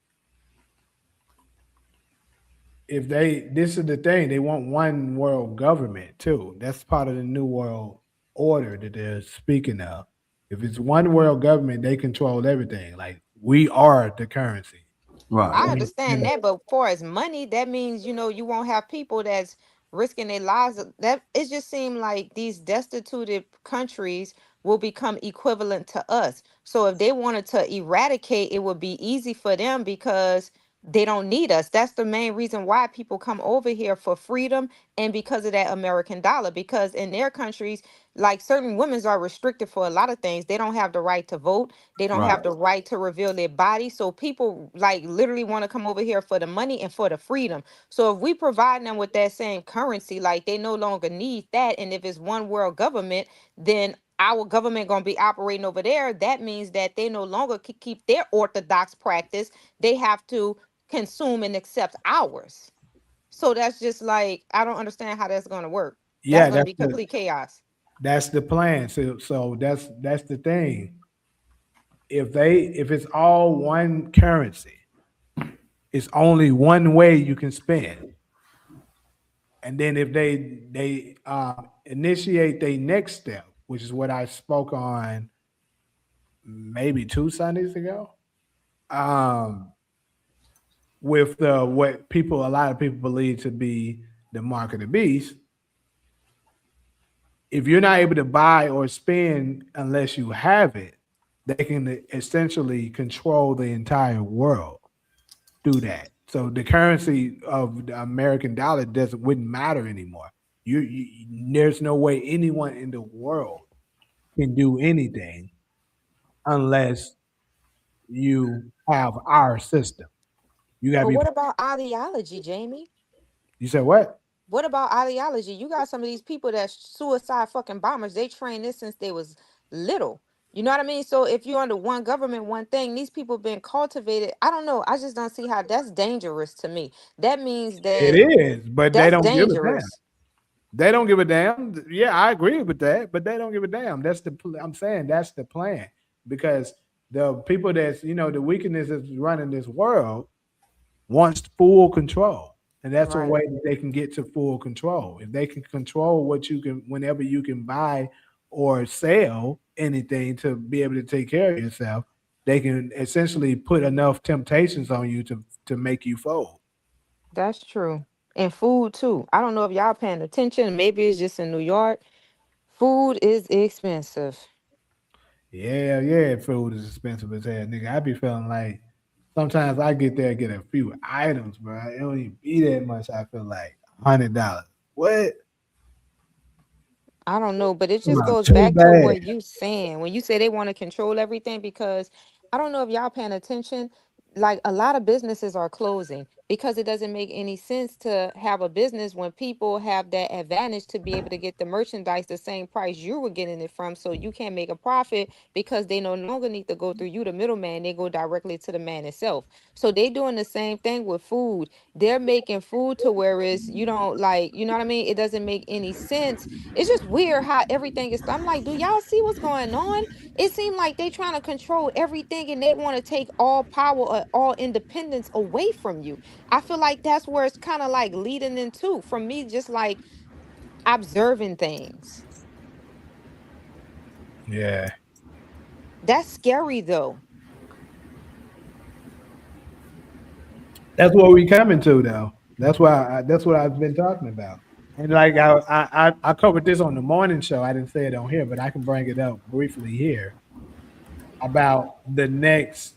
if this is the thing, they want one world government too. That's part of the new world order that they're speaking of. If it's one world government, they control everything. Like we are the currency.
Right.
I
And,
understand that, but for as money, that means you won't have people that's risking their lives. That it just seemed like these destituted countries will become equivalent to us. So if they wanted to eradicate, it would be easy for them because they don't need us. That's the main reason why people come over here for freedom and because of that American dollar. Because in their countries, like certain women are restricted for a lot of things. They don't have the right to vote. They don't have
Right.
the right to reveal their body. So people like literally want to come over here for the money and for the freedom. So if we provide them with that same currency, like they no longer need that. And if it's one world government, then our government gonna be operating over there. That means that they no longer can keep their orthodox practice. They have to consume and accept ours. So that's just like I don't understand how that's gonna work. That's
yeah,
gonna
that's
be
the
complete chaos.
that's the plan. So that's the thing. If it's all one currency, it's only one way you can spend. And then if they initiate their next step, which is what I spoke on maybe 2 Sundays ago, um, with what a lot of people believe to be the mark of the beast. If you're not able to buy or spend unless you have it, they can essentially control the entire world through that. So the currency of the American dollar wouldn't matter anymore. There's no way anyone in the world can do anything unless you have our system. You gotta
But
be.
what about ideology, Jamie?
You said what?
What about ideology? You got some of these people that suicide fucking bombers. They train this since they was little. You know what I mean? So if you're under one government, one thing, these people been cultivated. I don't know. I just don't see how that's dangerous to me. That means
It
that
is, but they
that's
don't give a damn.
dangerous.
They don't give a damn. Yeah, I agree with that, but they don't give a damn. I'm saying that's the plan because the people that's the weakness is running this world wants full control, and that's a
Right.
way that they can get to full control. If they can control what you can, whenever you can buy or sell anything to be able to take care of yourself, they can essentially put enough temptations on you to make you fold.
That's true. And food too. I don't know if y'all paying attention. Maybe it's just in New York. Food is expensive.
Yeah, yeah, food is expensive as hell, nigga. I be feeling like sometimes I get there and get a few items, bro. It don't even be that much. I feel like $100. What?
I don't know, but it just
Not
goes
too
back to
bad.
what you saying when you say they want to control everything because I don't know if y'all paying attention. Like a lot of businesses are closing because it doesn't make any sense to have a business when people have that advantage to be able to get the merchandise the same price you were getting it from. So you can't make a profit because they no longer need to go through you, the middleman. They go directly to the man itself. So they doing the same thing with food. They're making food to where it's you don't like, you know what I mean? It doesn't make any sense. It's just weird how everything is. I'm like, do y'all see what's going on? It seemed like they trying to control everything and they want to take all power or all independence away from you. I feel like that's where it's kind of like leading into from me, just like observing things.
Yeah,
That's scary though.
that's what we coming to though. That's what I've been talking about. And like I covered this on the morning show. I didn't say it on here, but I can bring it up briefly here about the next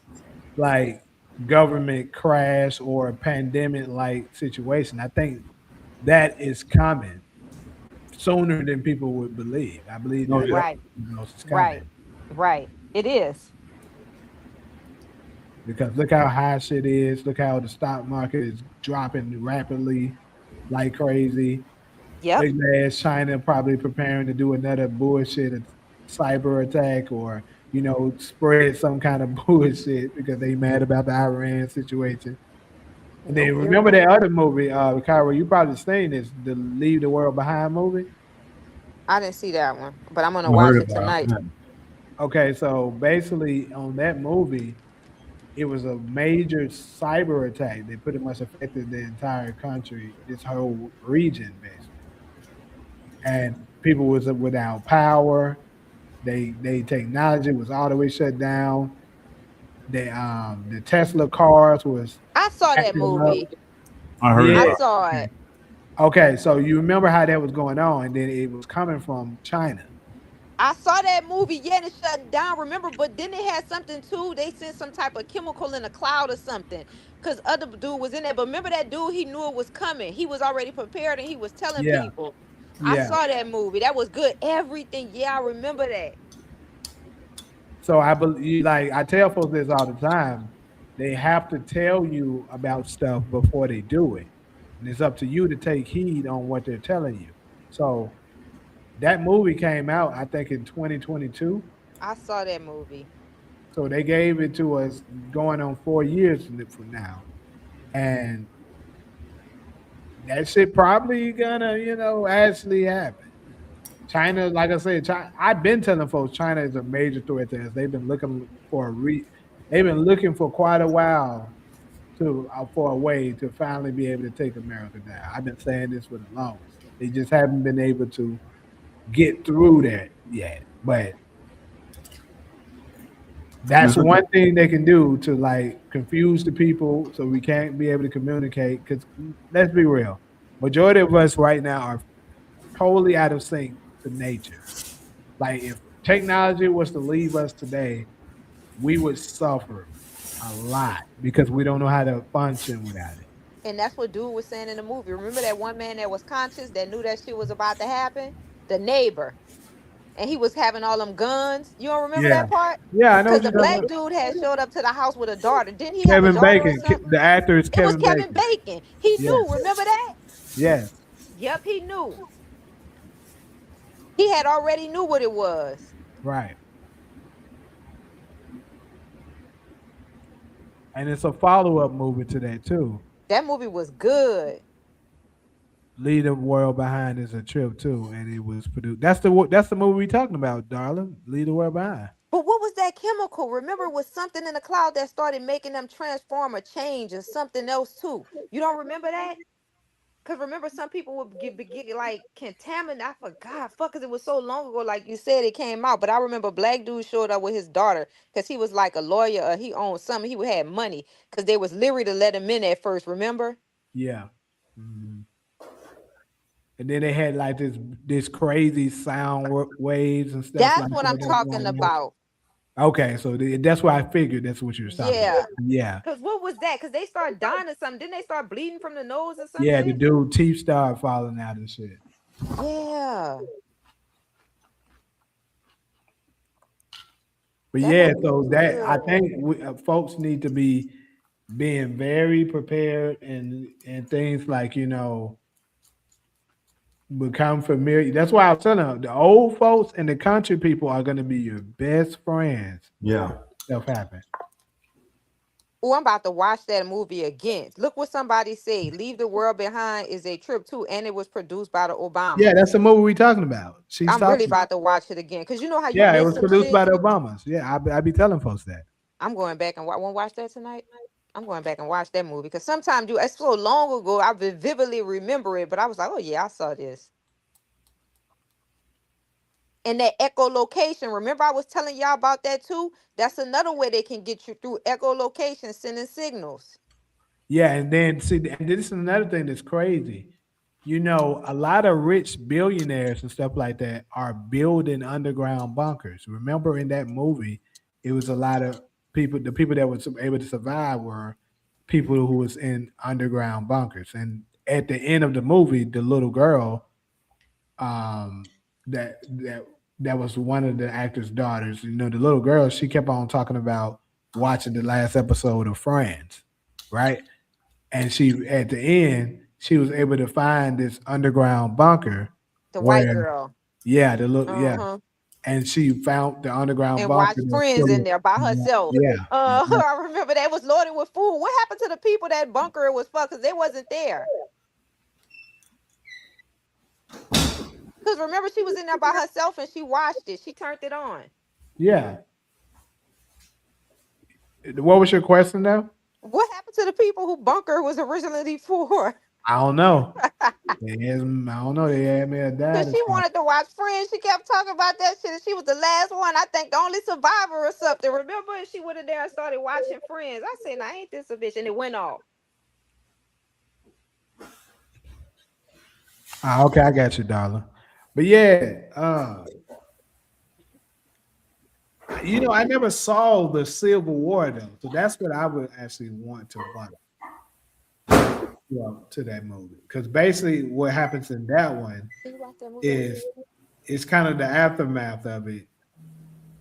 like government crash or pandemic like situation. I think that is coming sooner than people would believe. I believe
Oh
that
yeah.
Right,
is
right,
coming
right. It is.
because look how high shit is. Look how the stock market is dropping rapidly like crazy.
Yep.
Big ass China probably preparing to do another bullshit cyber attack or spread some kind of bullshit because they mad about the Iran situation. And then
Nope.
remember that
Everybody.
other movie, Kyra, you probably seen this, the Leave the World Behind movie.
I didn't see that one, but I'm gonna
I heard
watch it
about
tonight.
it.
Okay, so basically on that movie, it was a major cyber attack that pretty much affected the entire country, this whole region basically. And people was without power. They technology was all the way shut down. The Tesla cars was
I saw that
acting up.
movie.
I heard
I
Yeah.
about
saw it.
Okay, so you remember how that was going on, and then it was coming from China.
I saw that movie, yeah, and it shut down. Remember, but then it had something too. They sent some type of chemical in a cloud or something. Cause other dude was in there. But remember that dude, he knew it was coming. He was already prepared and he was telling
Yeah,
people. I
yeah.
saw that movie. That was good. Everything. Yeah, I remember that.
So I believe, like I tell folks this all the time, they have to tell you about stuff before they do it, and it's up to you to take heed on what they're telling you. So that movie came out, I think, in 2022.
I saw that movie.
So they gave it to us going on 4 years from now, and that shit probably gonna, actually happen. China, like I said, China, I've been telling folks China is a major threat to us. They've been looking for they've been looking for quite a while to for a way to finally be able to take America down. I've been saying this for the longest. They just haven't been able to get through that yet. But that's
it.
one thing they can do to like confuse the people so we can't be able to communicate. Because let's be real, majority of us right now are totally out of sync to nature. Like if technology was to leave us today, we would suffer a lot because we don't know how to function without it.
And that's what dude was saying in the movie. Remember that one man that was conscious that knew that shit was about to happen? The neighbor. and he was having all them guns. You don't remember
Yeah.
that part?
Yeah, I know
Because
what
the
you're talking
black
about.
dude had showed up to the house with a daughter. Didn't he have a
Kevin
daughter or
Bacon.
something?
The actor is
It was
Kevin
Kevin
Bacon.
Bacon. He
Yes.
knew. Remember that?
Yes.
Yep, he knew. He had already knew what it was.
Right. And it's a follow-up movie to that too.
That movie was good.
Leave the World Behind is a trip too, and it was produced. That's the movie we talking about, darling. Leave the World Behind.
But what was that chemical? Remember, it was something in the cloud that started making them transform or change or something else too. You don't remember that? Because remember, some people would get like contaminated. I forgot. Fuck, because it was so long ago. Like you said, it came out. But I remember black dude showed up with his daughter because he was like a lawyer or he owned something. He had money because they was leery to let him in at first. Remember?
Yeah. Mhm. And then they had like this crazy sound waves and stuff
That's
like
what I'm
that.
talking about.
Okay, so that's why I figured that's what you was talking about.
Yeah.
Yeah.
Because what was that? Because they started dying or something. Didn't they start bleeding from the nose or some
Yeah, the
shit?
dude teeth started falling out and shit.
Yeah.
But
That
yeah,
movie
so
was
that I
good.
think folks need to be being very prepared and things like become familiar. That's why I was telling them the old folks and the country people are going to be your best friends.
Yeah.
Stuff happen.
Oh, I'm about to watch that movie again. Look what somebody said. Leave the World Behind is a trip too, and it was produced by the
Yeah,
Obamas.
that's the movie we talking about. She's
I'm really
talking.
about to watch it again because you know how you
Yeah, it
miss
was
some
produced by
shit.
the Obamas. Yeah, I be telling folks that.
I'm going back and want to watch that tonight. I'm going back and watch that movie because sometimes it's so long ago. I vividly remember it, but I was like, oh yeah, I saw this. And that echolocation. Remember, I was telling y'all about that too. That's another way they can get you through echolocation, sending signals.
Yeah, and then see, and this is another thing that's crazy. A lot of rich billionaires and stuff like that are building underground bunkers. Remember in that movie, it was a lot of people. The people that were able to survive were people who was in underground bunkers. And at the end of the movie, the little girl, um, that was one of the actor's daughters. The little girl, she kept on talking about watching the last episode of Friends, right? And she at the end she was able to find this underground bunker
The white
where
girl.
yeah the look yeah
Uh-huh.
and she found the underground
And
bunker
watch
that's
Friends
full
in
of
there by herself.
yeah yeah.
I remember that was loaded with food. What happened to the people that bunker was for? Because they wasn't there. Because remember, she was in there by herself and she watched it. She turned it on.
Yeah. What was your question though?
What happened to the people who bunker was originally for?
I don't know. I don't know. They had me a
Because
dad or
she
something.
wanted to watch Friends. She kept talking about that shit. And she was the last one. I think the only survivor or something. Remember? And she went in there and started watching Friends. I said, "Now ain't this a bitch?" And it went off.
Okay, I got you, darling. But yeah, I never saw the Civil War though, so that's what I would actually want to run to that movie because basically what happens in that one
Did you watch that movie?
is it's kind of the aftermath of it,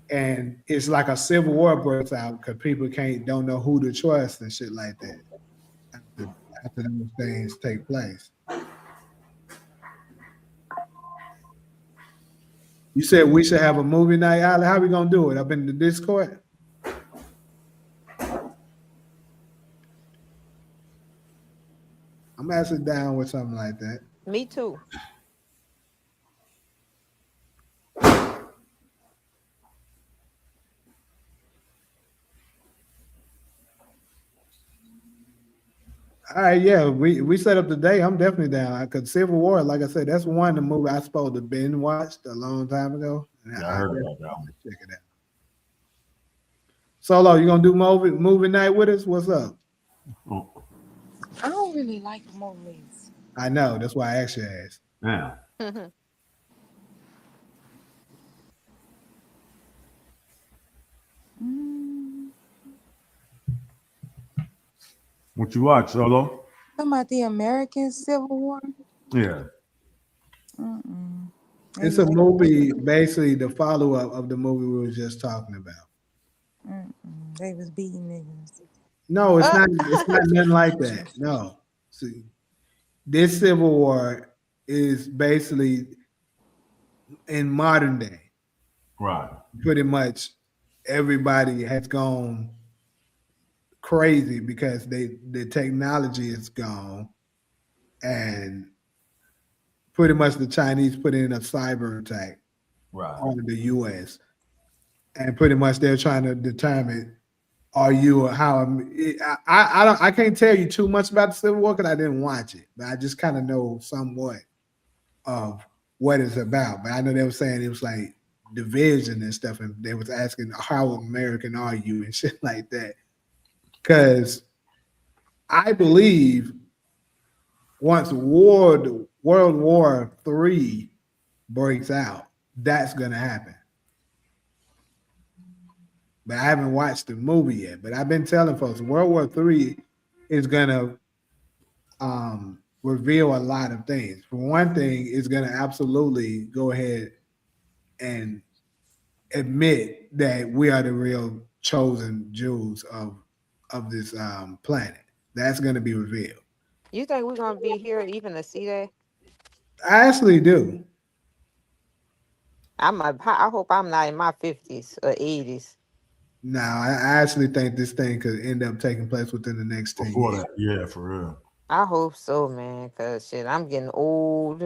and it's like a civil war breaks out because people don't know who to trust and shit like that after those things take place. You said we should have a movie night, Ali. How we gonna do it? Up in the Discord? I'm actually down with something like that.
Me too.
All right, yeah, we set up today. I'm definitely down. Cause Civil War, like I said, that's one of the movie I supposed to been watched a long time ago. And
Yeah, I heard about that one.
Check it out. Solo, you gonna do movie night with us? What's up?
I don't really like movies.
I know. That's why I actually asked.
Yeah. What you watch, Solo?
Talking about the American Civil War.
Yeah.
It's
Maybe
a
they.
movie, basically the follow up of the movie we were just talking about.
They was beating niggas.
No, it's
Uh,
not. It's not nothing like that. No. See, this Civil War is basically in modern day.
Right.
Pretty much everybody has gone crazy because the technology is gone, and pretty much the Chinese put in a cyber attack
Right.
on the U.S. and pretty much they're trying to determine are you or how I don't I can't tell you too much about the Civil War because I didn't watch it, but I just kind of know somewhat of what it's about. But I know they were saying it was like division and stuff, and they was asking how American are you and shit like that. Because I believe once World War III breaks out, that's gonna happen. But I haven't watched the movie yet. But I've been telling folks World War III is gonna reveal a lot of things. For one thing, it's gonna absolutely go ahead and admit that we are the real chosen Jews of this planet. That's gonna be revealed.
you think we're gonna be here even to see that?
I actually do.
I hope I'm not in my 50s or 80s.
Now, I actually think this thing could end up taking place within the next 10
Before
years.
that, yeah, for real.
I hope so, man. Cause shit, I'm getting old.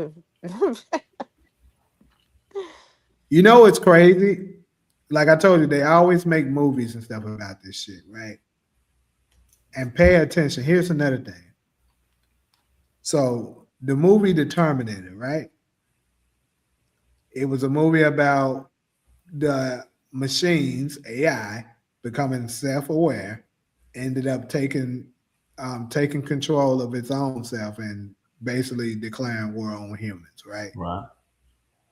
You know it's crazy? Like I told you, they always make movies and stuff about this shit, right? And pay attention. Here's another thing. So the movie The Terminator, right? It was a movie about the machines, AI, becoming self-aware, ended up taking control of its own self and basically declaring war on humans, right?
Right.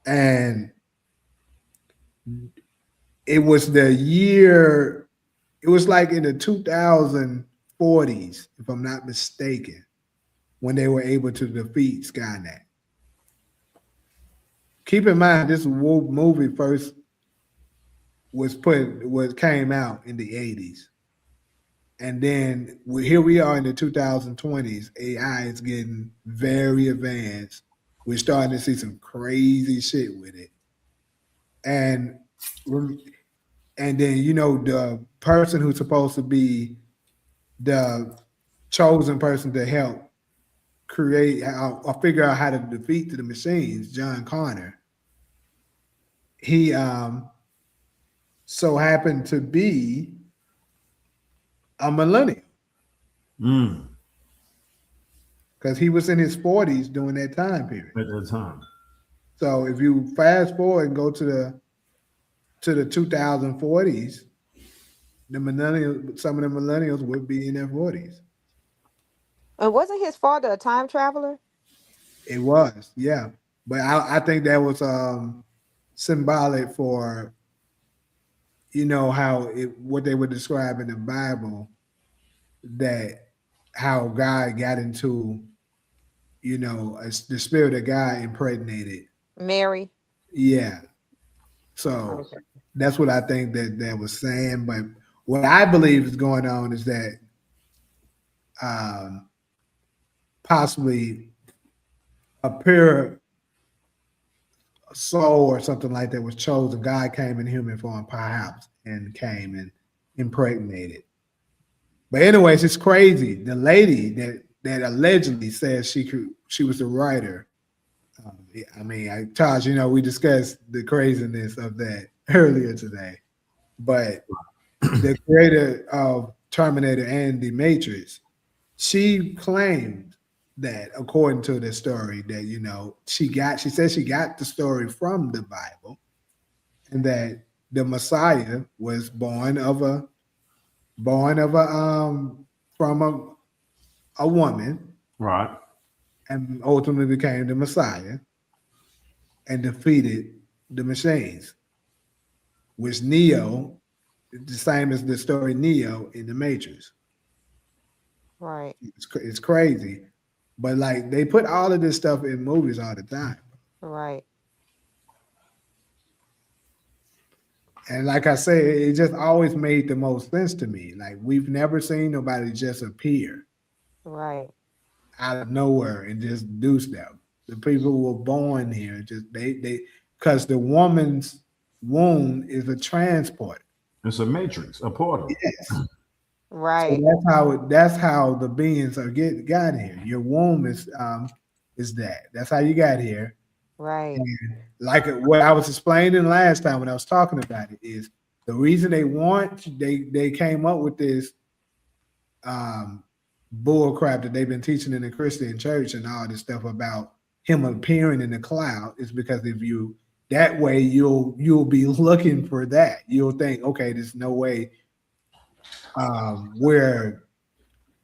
And it was the year, it was like in the 2040s, if I'm not mistaken, when they were able to defeat Skynet. Keep in mind, this movie first came out in the 80s. And then here we are in the 2020s. AI is getting very advanced. We're starting to see some crazy shit with it. And and then the person who's supposed to be the chosen person to help create or figure out how to defeat the machines, John Connor. He so happened to be a millennial
Mm.
because he was in his 40s during that time period.
At that time.
So if you fast forward and go to the 2040s, some of the millennials would be in their 40s.
And wasn't his father a time traveler?
It was, yeah. But I think that was symbolic for how what they would describe in the Bible, that how God got into the spirit of God impregnated.
Mary.
Yeah. So
Okay.
that's what I think that was saying. But what I believe is going on is that um, possibly a pure soul or something like that was chosen. God came in human form, perhaps, and came and impregnated. But anyways, it's crazy. The lady that allegedly says she was the writer. I mean, Taj, we discussed the craziness of that earlier today. But the creator of Terminator and the Matrix, she claimed that, according to the story, that she said she got the story from the Bible, and that the Messiah was born from a woman,
Right.
and ultimately became the Messiah and defeated the machines, which Neo, the same as the story Neo in the Matrix.
Right.
It's crazy, but like they put all of this stuff in movies all the time.
Right.
And like I say, it just always made the most sense to me. Like we've never seen nobody just appear
Right.
out of nowhere and just do stuff. The people who were born here, just they because the woman's womb is a transport.
It's a matrix, a portal.
Yes. So
Right.
that's how the beings are got here. Your womb is that. That's how you got here.
Right.
And like what I was explaining last time when I was talking about it is the reason they came up with this bull crap that they've been teaching in the Christian church and all this stuff about him appearing in the cloud is because if you that way you'll be looking for that. You'll think, okay, there's no way where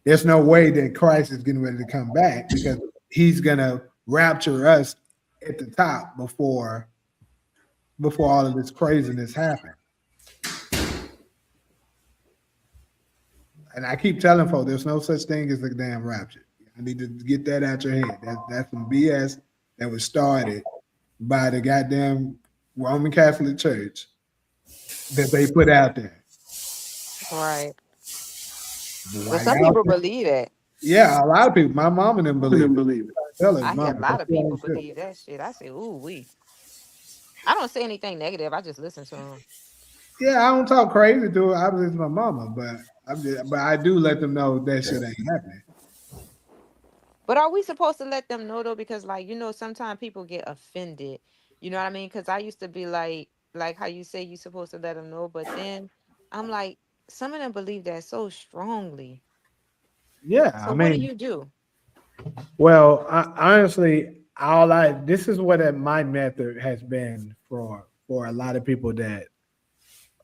there's no way that Christ is getting ready to come back because he's gonna rapture us at the top before all of this craziness happened. And I keep telling folks there's no such thing as a damn rapture. I need to get that out your head. That's some BS that was started by the goddamn Roman Catholic Church that they put out there.
Right. But
Like,
some people believe it.
yeah, a lot of people. My mom and them believe it. Tell her,
I hear a
mama,
lot of people
that's
believe that shit. I say, ooh, we. I don't say anything negative. I just listen to them.
yeah, I don't talk crazy to her. I listen to my mama, but I do let them know that shit ain't happening.
But are we supposed to let them know though? Because like, sometimes people get offended. You know what I mean? Because I used to be like how you say you supposed to let them know, but then I'm like, some of them believe that so strongly.
Yeah,
So
I
what do
mean,
you do?
well, honestly, this is what my method has been for a lot of people that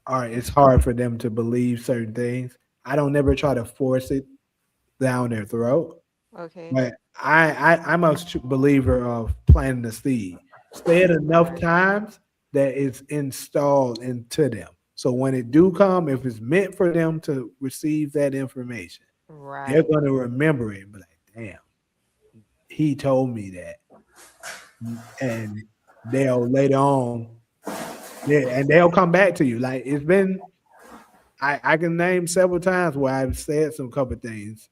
it's hard for them to believe certain things. I don't never try to force it down their throat,
Okay.
but I'm a believer of planting the seed. Say it enough times that it's installed into them. So when it do come, if it's meant for them to receive that information, they're
Right.
going to remember it and be like, damn, he told me that. And they'll later on, yeah, and they'll come back to you. Like it's been, I can name several times where I've said some couple things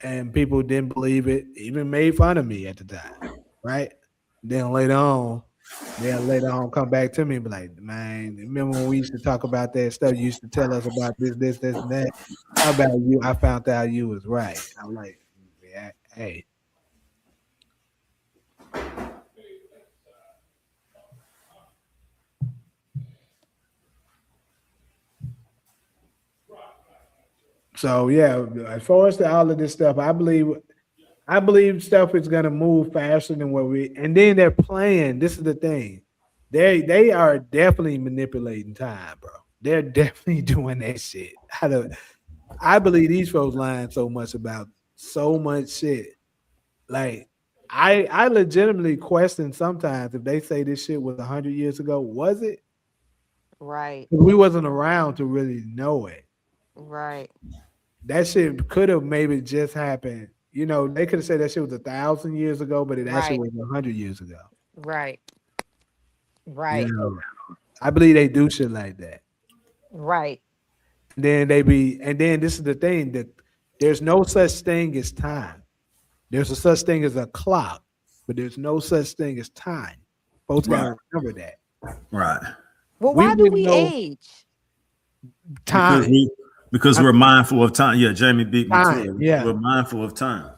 and people didn't believe it, even made fun of me at the time, right? Then later on come back to me and be like, man, remember when we used to talk about that stuff? You used to tell us about this, and that. How about you? I found out you was right. I'm like, yeah, hey. So yeah, as far as all of this stuff, I believe stuff is gonna move faster than what and then they're playing. This is the thing. They are definitely manipulating time, bro. They're definitely doing that shit. I believe these folks lying so much about so much shit. Like I legitimately question sometimes if they say this shit was 100 years ago, was it?
Right.
We wasn't around to really know it.
Right.
That shit could have maybe just happened. They could have said that shit was 1,000 years ago, but it actually
Right.
was 100 years ago.
Right. Right.
I believe they do shit like that.
Right.
And then this is the thing that there's no such thing as time. There's a such thing as a clock, but there's no such thing as time. Folks gotta remember that.
Right.
Well,
We
why do
wouldn't
we
know
age?
time.
Because we're mindful of time. Yeah, Jamie beat me to it.
Yeah.
We're mindful of time.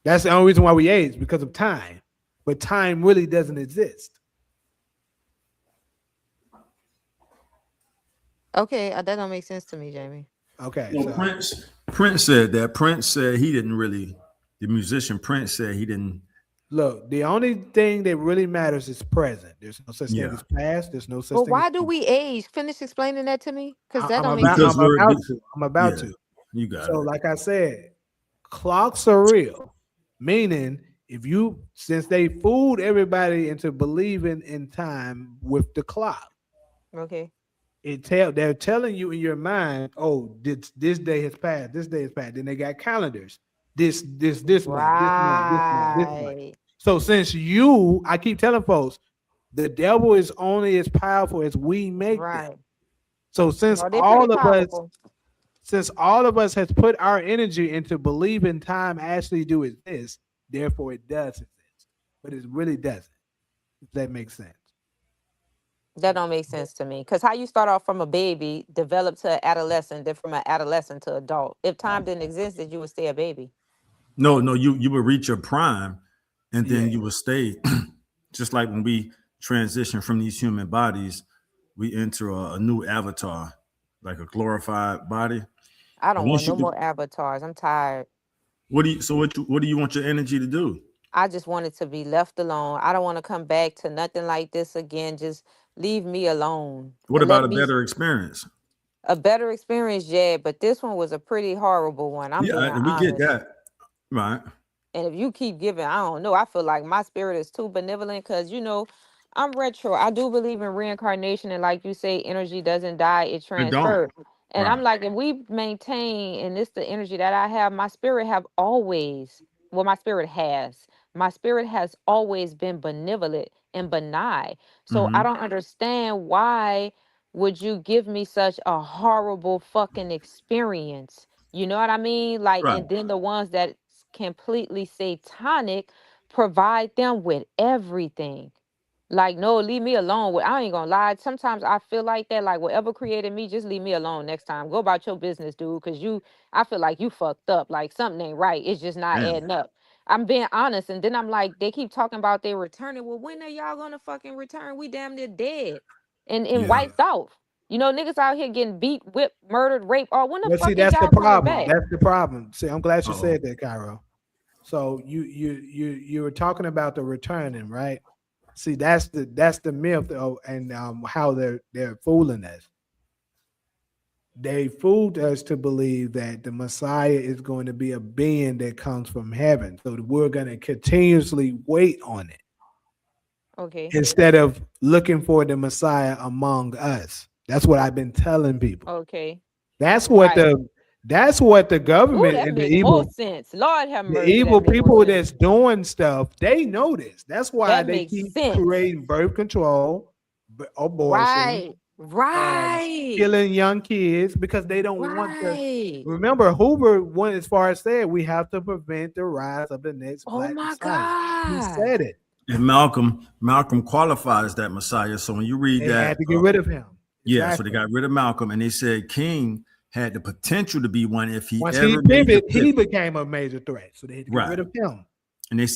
That's the only reason why we age, because of time. But time really doesn't exist.
Okay, that don't make sense to me, Jamie.
Okay.
Well, Prince said that. Prince said he didn't really. The musician Prince said he didn't.
Look, the only thing that really matters is present. There's no such thing as past. There's no such
Well,
thing.
why do we age? Finish explaining that to me, because that don't make
I'm
sense.
about to.
You got
so,
it.
like I said, clocks are real. Meaning, since they fooled everybody into believing in time with the clock,
Okay.
they're telling you in your mind, oh, this day has passed, this day has passed. Then they got calendars. This month, this month, this month, this month. So since I keep telling folks, The devil is only as powerful as we make them.
Right.
So
No, they're pretty powerful.
since all of us has put our energy into believing time actually do exist, therefore it does exist. But it really doesn't. If that makes sense.
That don't make sense to me. Because how you start off from a baby, develop to adolescent, then from an adolescent to adult. If time didn't exist, then you would stay a baby.
No, you would reach your prime, and then
Yeah.
you would stay. Just like when we transition from these human bodies, we enter a new avatar, like a glorified body.
I
And
don't want
once
no
you,
more avatars. I'm tired.
what do you want your energy to do?
I just wanted to be left alone. I don't want to come back to nothing like this again. Just leave me alone
What
and
about
let
a
me
better experience?
a better experience, yeah. But this one was a pretty horrible one. I'm
Yeah,
being
and we get
honest.
that, right?
And if you keep giving, I don't know. I feel like my spirit is too benevolent because, I'm retro. I do believe in reincarnation. And like you say, energy doesn't die, it
It don't,
transfers. And
right?
I'm like, if we maintain, and it's the energy that I have, my spirit have always, well, my spirit has always been benevolent and benign. So I
Mm-hmm.
don't understand why would you give me such a horrible fucking experience? You know what I mean? Like,
Right.
and then the ones that completely satanic provide them with everything. Like, no, leave me alone. I ain't gonna lie. Sometimes I feel like that. Like, whatever created me, just leave me alone next time. Go about your business, dude. Cause I feel like you fucked up. Like something ain't right. It's just not
Damn.
adding up. I'm being honest. And then I'm like, they keep talking about they returning. Well, when are y'all gonna fucking return? We damn near dead and
Yeah.
wiped out. Niggas out here getting beat, whipped, murdered, raped. Oh, when the
Well, see,
fuck is
that's the
y'all coming
problem.
back?
That's the problem. See, I'm glad you
Uh-oh.
said that, Cairo. So you were talking about the returning, right? See, that's the myth of, and how they're fooling us. They fooled us to believe that the Messiah is going to be a being that comes from heaven. So we're going to continuously wait on it
Okay.
instead of looking for the Messiah among us. That's what I've been telling people.
Okay.
That's what
Right.
the that's what the
Ooh,
government
that
and the
make more
evil
sense. Lord have
the
mercy. That
evil
make more
people
sense.
that's doing stuff, they know this. That's why
That
they
makes
keep
sense.
creating birth control, abortion,
Right. Right.
killing young kids because they don't want to.
Right.
Remember, Hoover went as far as said, we have to prevent the rise of the next
Oh
black
my
Messiah. He
God.
said it.
And Malcolm qualifies that Messiah. So when you read
They
that,
had to get rid of him.
yeah, so they
Exactly.
got rid of Malcolm, and they said King had the potential to be one if he
Once he
ever made the
pivoted, he
pivot.
became a major threat. So they had to get
Right.
rid of him.
And they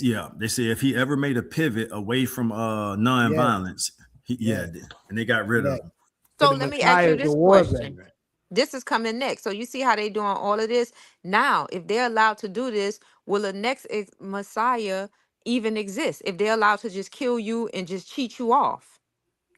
say if he ever made a pivot away from
Yes,
nonviolence,
yes,
and they got rid of
yes.
him.
So
Because the
let me ask
Messiah
you
is a
this
war
question.
veteran.
This is coming next. So you see how they doing all of this? Now, if they're allowed to do this, will the next Messiah even exist? If they're allowed to just kill you and just cheat you off?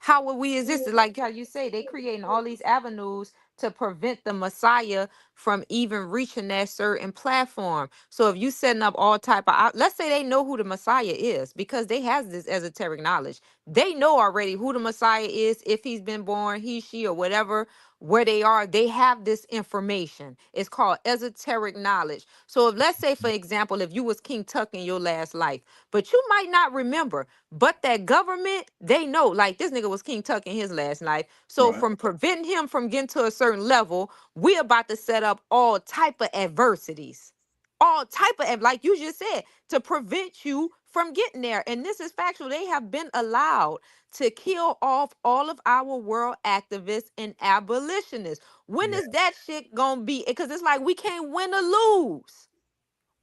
How would we exist? Like how you say, they creating all these avenues to prevent the Messiah from even reaching that certain platform. So if you setting up all type of, let's say they know who the Messiah is because they has this esoteric knowledge. They know already who the Messiah is, if he's been born, he, she, or whatever, where they are. They have this information. It's called esoteric knowledge. So if let's say, for example, if you was King Tut in your last life, but you might not remember. But that government, they know, like this nigga was King Tuck in his last life. So
Right.
from preventing him from getting to a certain level, we're about to set up all type of adversities. All type of, like you just said, to prevent you from getting there. And this is factual. They have been allowed to kill off all of our world activists and abolitionists. When
Yeah.
is that shit gonna be? Because it's like we can't win or lose.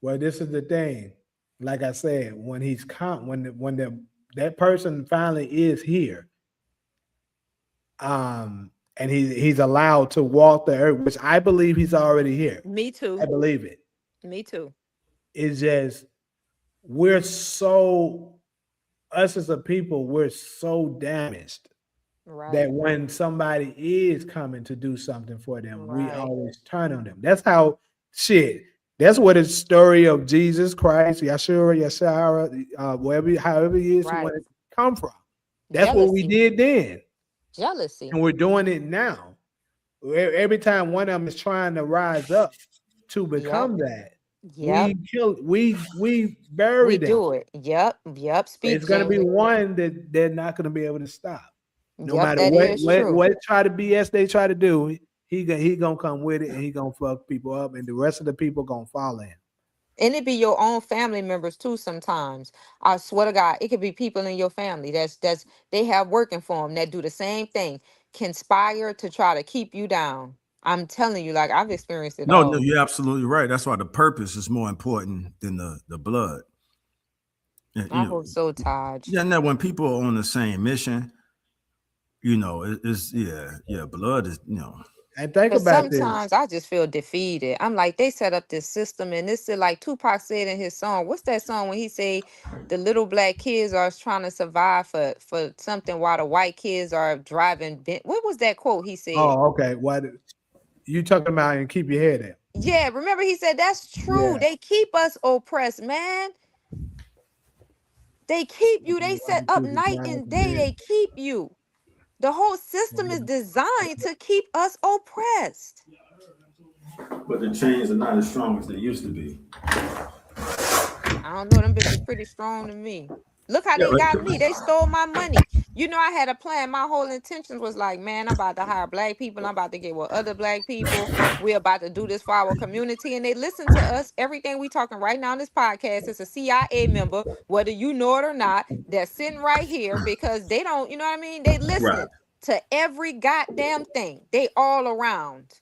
Well, this is the thing. Like I said, when that person finally is here, and he's allowed to walk the earth, which I believe he's already here.
Me
I
too.
believe it.
Me too.
It's just we're so us as a people, we're so damaged that
Right.
when somebody is coming to do something for them, we
Right.
always turn on them. That's how shit. That's what the story of Jesus Christ, Yeshua, wherever, however he is,
Right.
when it come from. That's what we
Jealousy.
did then,
Jealousy.
and we're doing it now. Every time one of them is trying to rise up to
Yep.
become that,
Yep.
We
We
bury them.
do it. Yep. Speak,
It's gonna be
Jamie.
one that they're not gonna be able to stop. No
Yep,
matter
that
what
is
what
true.
what try to BS they try to do, he gonna come with it and he gonna fuck people up, and the rest of the people gonna follow him.
And it be your own family members too sometimes. I swear to God, it could be people in your family that's they have working for them that do the same thing, conspire to try to keep you down. I'm telling you, like I've experienced it
No, no,
all.
you're absolutely right. That's why the purpose is more important than the blood. And,
I hope so, Taj.
yeah, now when people are on the same mission, it's yeah, blood is
And think
Cause
about this.
sometimes I just feel defeated. I'm like, they set up this system, and this is like Tupac said in his song. What's that song when he say the little black kids are trying to survive for something while the white kids are driving? What was that quote he said?
Oh, okay. What you talking about? And keep your head up.
Yeah, remember he said that's true.
Yeah.
They keep us oppressed, man. They keep you. They set up night and day. They keep you. The whole system is designed to keep us oppressed.
but the chains are not as strong as they used to be.
I don't know. Them bitches pretty strong to me. Look how
Yeah,
they got me. They stole my money. You know, I had a plan. My whole intentions was like, man, I'm about to hire black people. I'm about to get with other black people. We're about to do this for our community. And they listen to us. Everything we talking right now on this podcast is a CIA member, whether you know it or not, that's sitting right here because they don't, you know what I mean? They
right,
listening to every goddamn thing. They all around.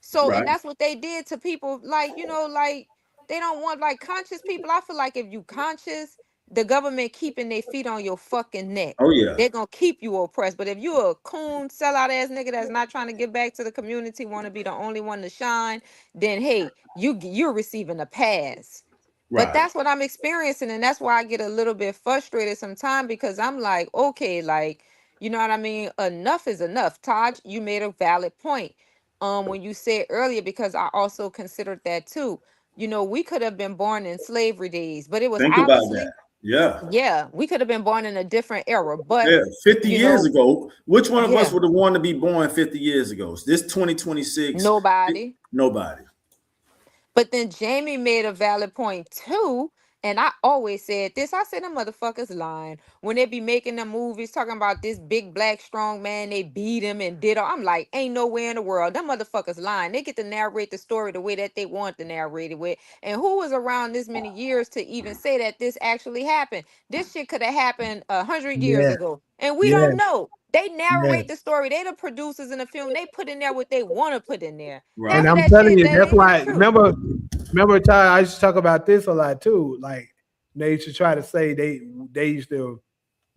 So, and
right.
that's what they did to people, like, like they don't want like conscious people. I feel like if you conscious, the government keeping their feet on your fucking neck.
Oh yeah,
They're gonna keep you oppressed. But if you a coon, sellout ass nigga that's not trying to give back to the community, want to be the only one to shine, then hey, you're receiving a pass. But
right.
that's what I'm experiencing, and that's why I get a little bit frustrated sometimes because I'm like, okay, like, you know what I mean? Enough is enough. Taj, you made a valid point. When you said earlier, because I also considered that too. You know, we could have been born in slavery days, but it was
Think about that.
obviously,
Yeah,
yeah, we could have been born in a different era. But
yeah. 50
you
years
know,
ago, which one of us
yeah,
would have wanted to be born 50 years ago? This 2026,
nobody.
nobody.
But then Jamie made a valid point too. And I always said this. I said them motherfuckers lying. When they be making them movies talking about this big black strong man, they beat him and did all. I'm like, ain't nowhere in the world. Them motherfuckers lying. They get to narrate the story the way that they want to narrate it with. And who was around this many years to even say that this actually happened? This shit could have happened 100 years
Yeah.
ago. And we
Yeah.
don't know. They
Yeah.
narrate the story. They the producers in the film. They put in there what they want to put in there.
And
Half
Right.
of
I'm
that
telling
shit
you,
that
that's
ain't even
why.
true.
Remember, Ty, I used to talk about this a lot too. Like they used to try to say they used to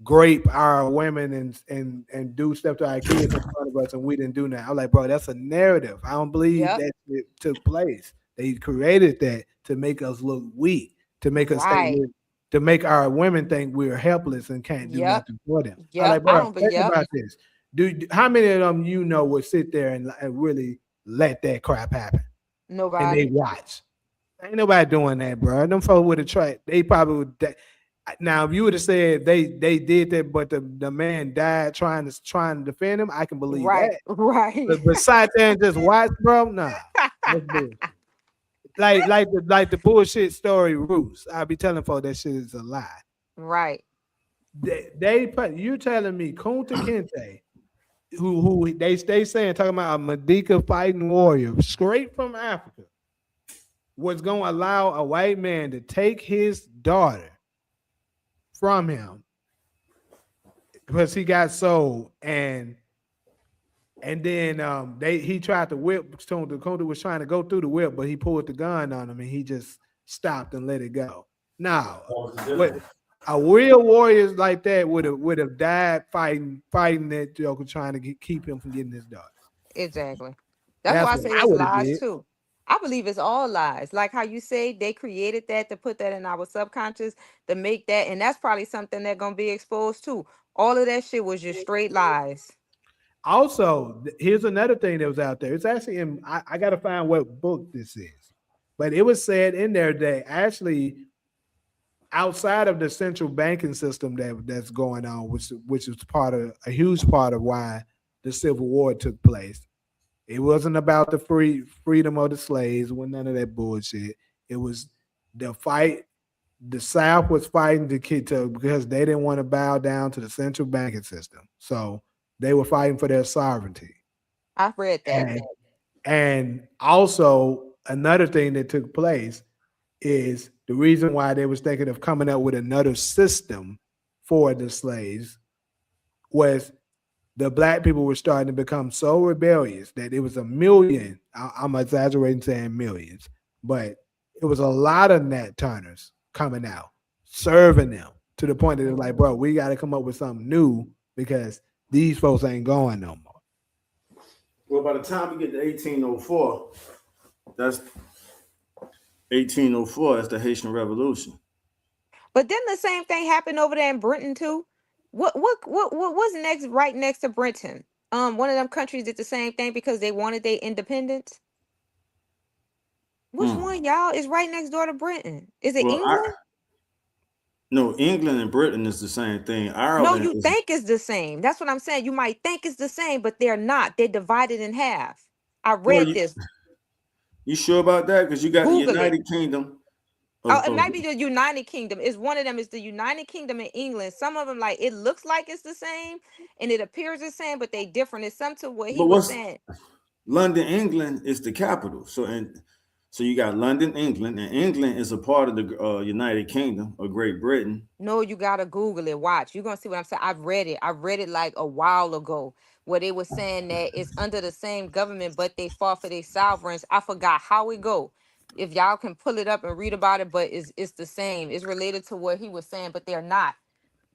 grape our women and do stuff to our kids in front of us, and we didn't do that. I'm like, bro, that's a narrative. I don't believe
Yep.
that it took place. They created that to make us look weak, to make us think
Right.
to make our women think we're helpless and can't do
Yep.
nothing for them. I
Yep.
like,
I
bro,
don't believe.
think
Yep.
about this. How many of them would sit there and really let that crap happen and they
Nobody.
watch? Ain't nobody doing that, bro. Them folks would have tried. They probably would. Now, if you would have said they did that, but the man died trying to defend him, I can believe
Right.
that.
Right.
But sat there and just watch, bro, nah. That's bullshit. Like the bullshit story roots. I'll be telling folks that shit is a lie.
Right.
They put you telling me Kunta Kinte, who they saying talking about a Madika fighting warrior straight from Africa, was gonna allow a white man to take his daughter from him because he got sold, and then he tried to whip. Kunta was trying to go through the whip, but he pulled the gun on him and he just stopped and let it go. Now, what a real warrior like that would have died fighting that joker trying to keep him from getting his daughter.
Exactly. That's
That's
why I
what
say
I
it's
would have
lies
did.
too. I believe it's all lies. Like how you say they created that to put that in our subconscious to make that, and that's probably something they're gonna be exposed to. All of that shit was just straight lies.
Also, here's another thing that was out there. It's actually in. I got to find what book this is, but it was said in there that actually outside of the central banking system that's going on, which is part of a huge part of why the Civil War took place, It wasn't about the freedom of the slaves. It wasn't none of that bullshit. It was the fight. The South was fighting because they didn't want to bow down to the central banking system. So they were fighting for their sovereignty.
I've read that.
And also another thing that took place is the reason why they was thinking of coming up with another system for the slaves was the black people were starting to become so rebellious that it was a million. I'm exaggerating saying millions, but it was a lot of Nat Turners coming out, serving them to the point that it was like, bro, we got to come up with something new because these folks ain't going no more.
Well, by the time we get to 1804, that's 1804. That's the Haitian Revolution.
But then the same thing happened over there in Britain too. What's next? Right next to Britain, one of them countries did the same thing because they wanted their independence. Which one, y'all, is right next door to Britain? Is it
Well,
England?
No, England and Britain is the same thing.
No,
Ireland
you
is.
think it's the same. That's what I'm saying. You might think it's the same, but they're not. They're divided in half. I
Well,
read this.
you sure about that? Because you got
Google
the
it.
United Kingdom.
It might be the United Kingdom. It's one of them. It's the United Kingdom and England. Some of them, like, it looks like it's the same and it appears the same, but they different. It's something to what he
But
was
what's
saying.
London, England is the capital. So you got London, England, and England is a part of the United Kingdom of Great Britain.
No, you gotta Google it. Watch. You're gonna see what I'm saying. I've read it. I read it like a while ago, where they were saying that it's under the same government, but they fought for their sovereigns. I forgot how it go. If y'all can pull it up and read about it, but it's the same. It's related to what he was saying, but they're not.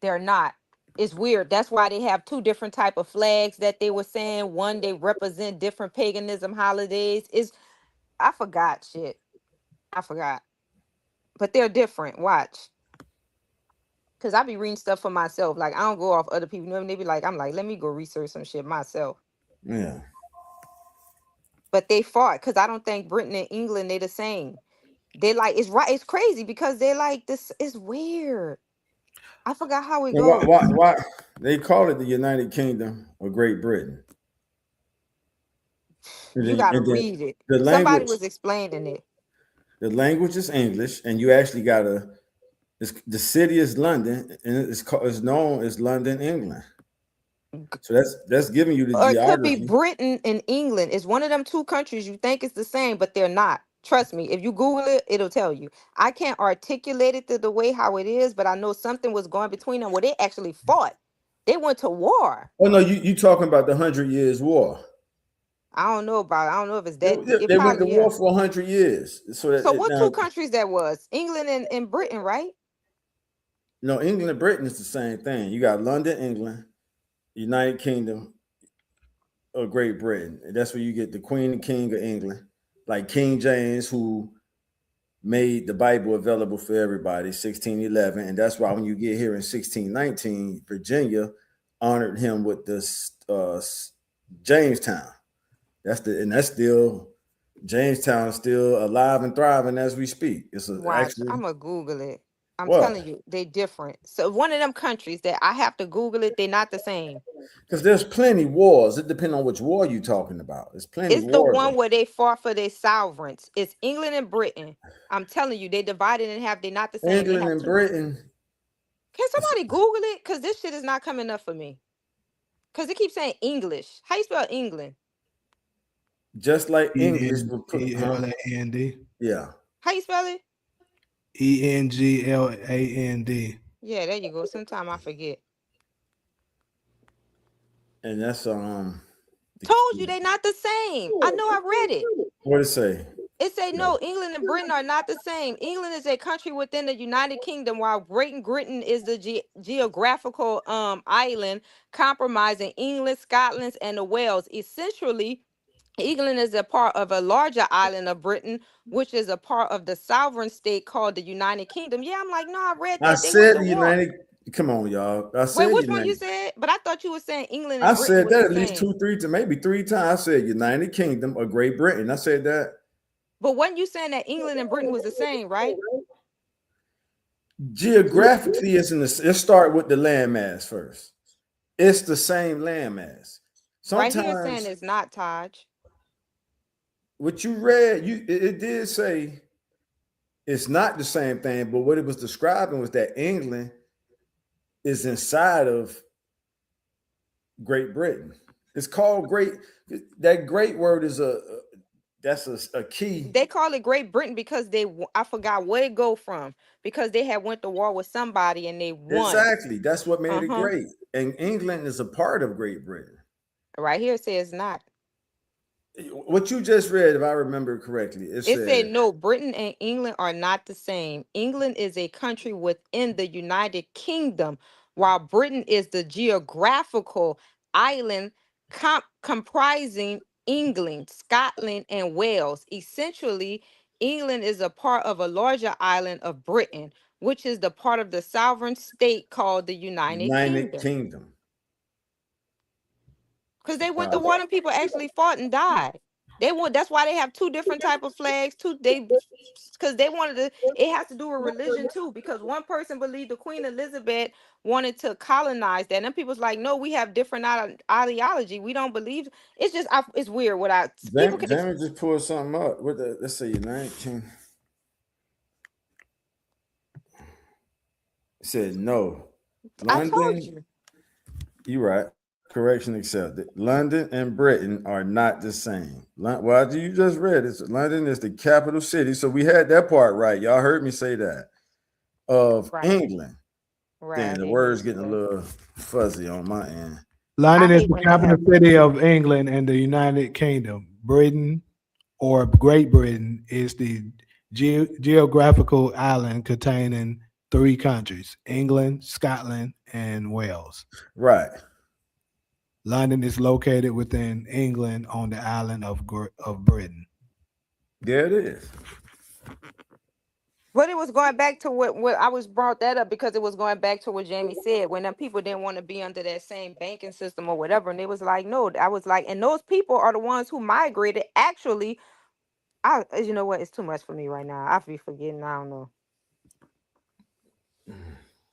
They're not. It's weird. That's why they have two different type of flags that they were saying. One, they represent different paganism holidays. I forgot shit. I forgot. But they're different. Watch. Cause I be reading stuff for myself. Like I don't go off other people. They be like, I'm like, let me go research some shit myself.
Yeah.
But they fought because I don't think Britain and England they the same. They like it's right. It's crazy because they like this. It's weird. I forgot how it
And
goes.
why they call it the United Kingdom of Great Britain?
You gotta
And then
read it.
the
Somebody
language,
was explaining it.
the language is English, and you actually got the city is London, and it's known as London, England. So that's giving you the
Or it could be
geography.
Britain and England. It's one of them two countries you think it's the same, but they're not. Trust me, if you Google it, it'll tell you. I can't articulate it the way how it is, but I know something was going between them where they actually fought. They went to war.
Oh no, you talking about the 100 Years' War?
I don't know about. I don't know if it's that deep. It
They went to
probably
war
yeah.
for 100 years.
So what
Now,
two countries that was? England and Britain, right?
no, England and Britain is the same thing. You got London, England, United Kingdom of Great Britain. And that's where you get the Queen and King of England, like King James, who made the Bible available for everybody, 1611. And that's why when you get here in 1619, Virginia honored him with this Jamestown. That's still Jamestown is still alive and thriving as we speak. It's
Watch,
actually
I'm gonna Google it. I'm
what?
telling you, they different. So one of them countries that I have to Google it, they're not the same.
Because there's plenty wars. It depends on which war you're talking about. There's plenty
It's the
wars.
one where they fought for their sovereigns. It's England and Britain. I'm telling you, they divided in half. They're not the same. They
England
have
and
two.
Britain.
Can somebody Google it? Because this shit is not coming up for me. Because it keeps saying English. How you spell England?
Just like English.
ENGLAND.
Yeah.
How you spell it?
ENGLAND.
Yeah, there you go. Sometime I forget.
And that's
Told you they not the same. I know I read it.
what it say?
It say no, England and Britain are not the same. England is a country within the United Kingdom, while Great Britain is the geographical island comprising England, Scotland, and the Wales. Essentially, England is a part of a larger island of Britain, which is a part of the sovereign state called the United Kingdom. Yeah, I'm like, no, I read
I
that. They went
said
to
the
war.
United. Come on, y'all. I
Wait,
said
which one you
United.
said? But I thought you were saying England
I
and Britain
said
was
that
the
at least
same.
maybe three times. I said United Kingdom of Great Britain. I said that.
But wasn't you saying that England and Britain was the same, right?
Geographically, let's start with the landmass first. It's the same landmass.
Right here saying
Sometimes
it's not, Taj.
what you read, it did say it's not the same thing, but what it was describing was that England is inside of Great Britain. It's called Great. That great word is that's a key.
They call it Great Britain because I forgot where it go from, because they had went to war with somebody and they won.
Exactly. That's what made it
Uh-huh.
great. And England is a part of Great Britain.
Right here it says not.
What you just read, if I remember correctly, it
It said
said
no, Britain and England are not the same. England is a country within the United Kingdom, while Britain is the geographical island comprising England, Scotland, and Wales. Essentially, England is a part of a larger island of Britain, which is the part of the sovereign state called the United
United
Kingdom.
Kingdom.
Because they went to war and people actually fought and died. That's why they have two different type of flags. Because they wanted to. It has to do with religion too. Because one person believed the Queen Elizabeth wanted to colonize that, and people's like, no, we have different ideology. We don't believe. It's just it's weird. People can.
Jamie just pulled something up. Let's see, United Kingdom. It said no.
I told
London.
you.
You're right. Correction accepted. London and Britain are not the same. Well, you just read it. London is the capital city. So we had that part right. Y'all heard me say that. Of England.
Right.
Then the word's getting a little fuzzy on my end.
London is the capital city of England and the United Kingdom. Britain or Great Britain is the geographical island containing 3 countries: England, Scotland, and Wales.
Right.
London is located within England on the island of Britain.
There it is.
But it was going back to what I was brought that up because it was going back to what Jamie said when them people didn't want to be under that same banking system or whatever. And it was like, no, I was like, and those people are the ones who migrated. Actually, you know what? It's too much for me right now. I be forgetting. I don't know.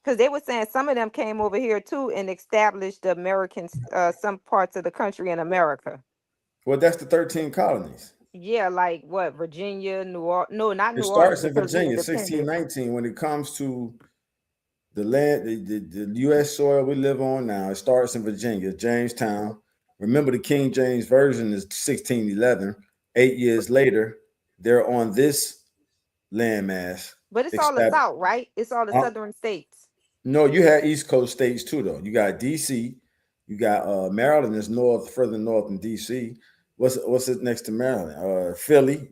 Because they were saying some of them came over here too and established the Americans, some parts of the country in America.
Well, that's the 13 colonies.
Yeah, like what? Virginia, New Orleans. No, not New
It
Orleans.
starts in Virginia, 1619. When it comes to the land, the U.S. soil we live on now, it starts in Virginia, Jamestown. Remember, the King James Version is 1611. 8 years later, they're on this landmass.
But it's all the South, right? It's all the southern states.
No, you had East Coast states too, though. You got D.C., you got Maryland is further north than D.C. What's it next to Maryland? Philly,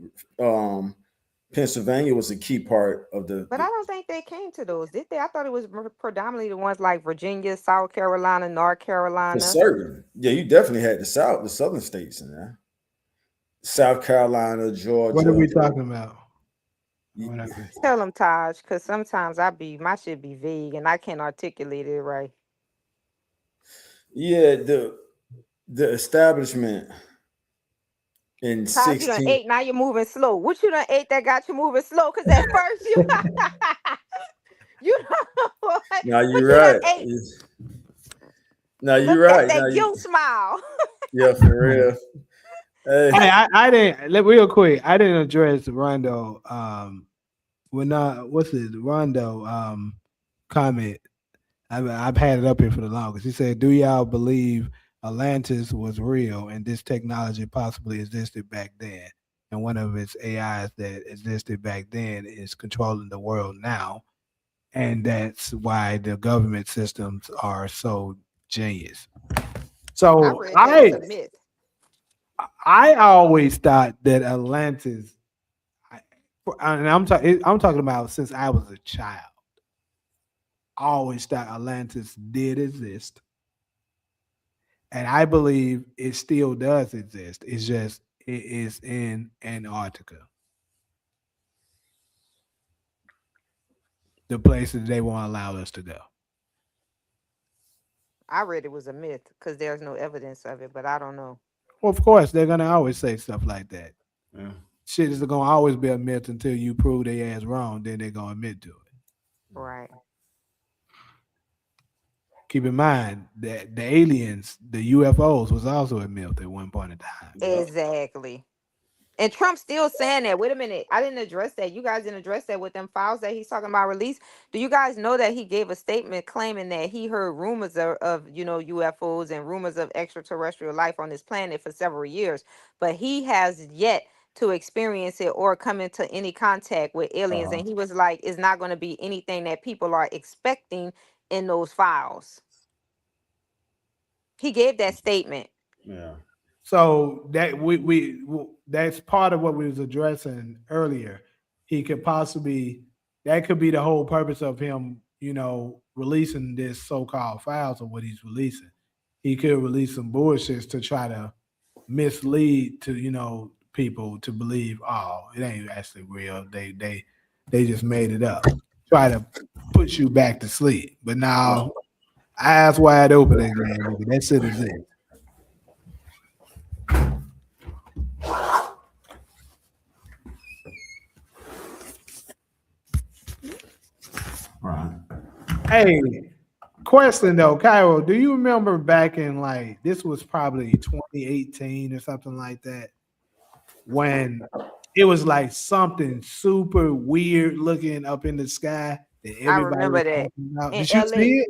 Pennsylvania was a key part of the.
But I don't think they came to those, did they? I thought it was predominantly the ones like Virginia, South Carolina, North Carolina.
For certain, yeah, you definitely had the southern states in there. South Carolina, Georgia.
What are we talking about?
Tell them, Taj, because sometimes my shit be vague and I can't articulate it right.
Yeah, the establishment in
Taj,
16.
you done ate, now you're moving slow. What you done ate that got you moving slow? Because at first you know what?
Now you're right. Now you're right.
That guilt smile.
Yeah, for real.
Hey, I didn't real quick. I didn't address Rondo. Rondo comment. I've had it up here for the longest. He said, "Do y'all believe Atlantis was real and this technology possibly existed back then? And one of its AIs that existed back then is controlling the world now, and that's why the government systems are so genius." So I always thought that Atlantis, and I'm talking about since I was a child, I always thought Atlantis did exist. And I believe it still does exist. It's just it is in Antarctica. The places they won't allow us to go.
I read it was a myth because there's no evidence of it, but I don't know.
Well, of course, they're gonna always say stuff like that.
Yeah.
Shit is gonna always be a myth until you prove their ass wrong. Then they're gonna admit to it.
Right.
Keep in mind that the aliens, the UFOs, was also a myth at one point in time.
Exactly. And Trump's still saying that. Wait a minute. I didn't address that. You guys didn't address that with them files that he's talking about release. Do you guys know that he gave a statement claiming that he heard rumors of UFOs and rumors of extraterrestrial life on this planet for several years, but he has yet to experience it or come into any contact with aliens. And he was like, it's not going to be anything that people are expecting in those files. He gave that statement.
Yeah.
So that we that's part of what we was addressing earlier. He could possibly that could be the whole purpose of him, releasing this so-called files of what he's releasing. He could release some bullshit to try to mislead to people to believe, oh, it ain't actually real. They just made it up. Try to put you back to sleep. But now eyes wide open again, nigga. That shit is it.
Right.
Hey, question though, Cairo, do you remember back in this was probably 2018 or something like that, when it was like something super weird looking up in the sky that
I
everybody was
remember that
talking about?
in
Did you
LA.
see it?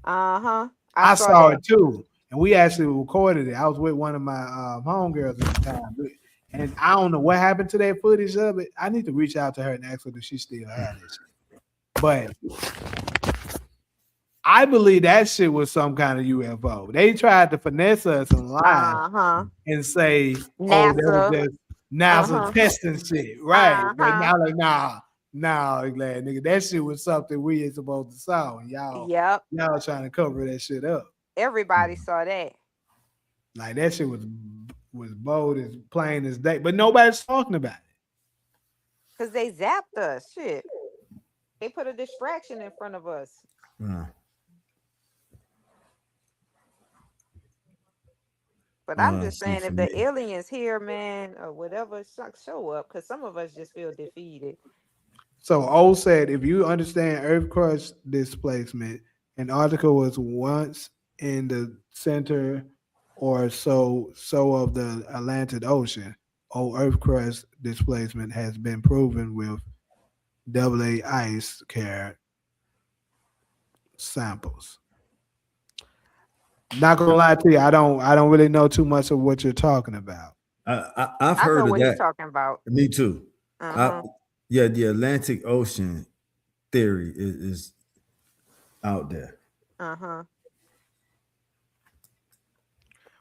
Uh-huh.
I
saw
saw
that.
it too, and we actually recorded it. I was with one of my homegirls at the time, and I don't know what happened to that footage of it. I need to reach out to her and ask her if she still had it. But I believe that shit was some kind of UFO. They tried to finesse us and lie
Uh-huh.
and say, "Oh, that was
NASA.
just NASA testing shit," right? But now, glad nigga, that shit was something we ain't supposed to saw, and y'all trying to cover that shit up.
Everybody saw that.
Like that shit was bold as plain as day, but nobody's talking about it.
Cause they zapped us. Shit. They put a distraction in front of us. But I'm just saying, if the aliens here, man, or whatever, show up, because some of us just feel defeated.
So O said, if you understand Earth crust displacement, Antarctica was once in the center or so of the Atlantic Ocean. Earth crust displacement has been proven with AA ice core samples. Not gonna lie to you, I don't really know too much of what you're talking about.
I've heard of that.
He's talking about.
Me too.
Uh-huh.
The Atlantic Ocean theory is out there.
Uh-huh.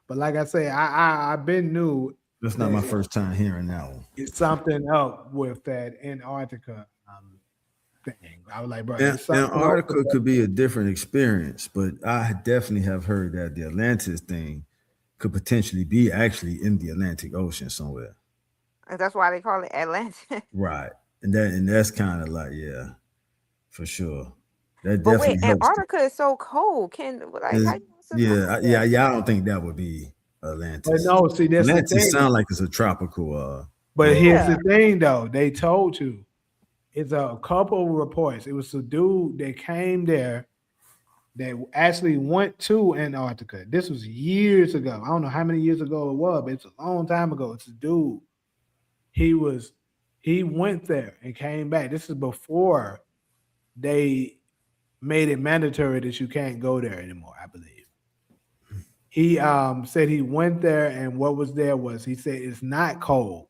But like I say, I've been new.
That's not my first time hearing that one.
It's something up with that Antarctica thing. I was like, bro,
Antarctica could be a different experience, but I definitely have heard that the Atlantis thing could potentially be actually in the Atlantic Ocean somewhere.
And that's why they call it Atlantic.
Right. And that's kind of like, yeah, for sure. That
but
definitely
wait,
helps.
Antarctica is so cold. I
don't think that would be Atlantis.
But no, see, that's
Atlantis
the thing.
Sound like it's a tropical.
But here's the thing, though. They told you it's a couple of reports. It was a dude that came there that actually went to Antarctica. This was years ago. I don't know how many years ago it was, but it's a long time ago. It's a dude. He went there and came back. This is before they made it mandatory that you can't go there anymore, I believe. He said he went there, and what was there was, he said it's not cold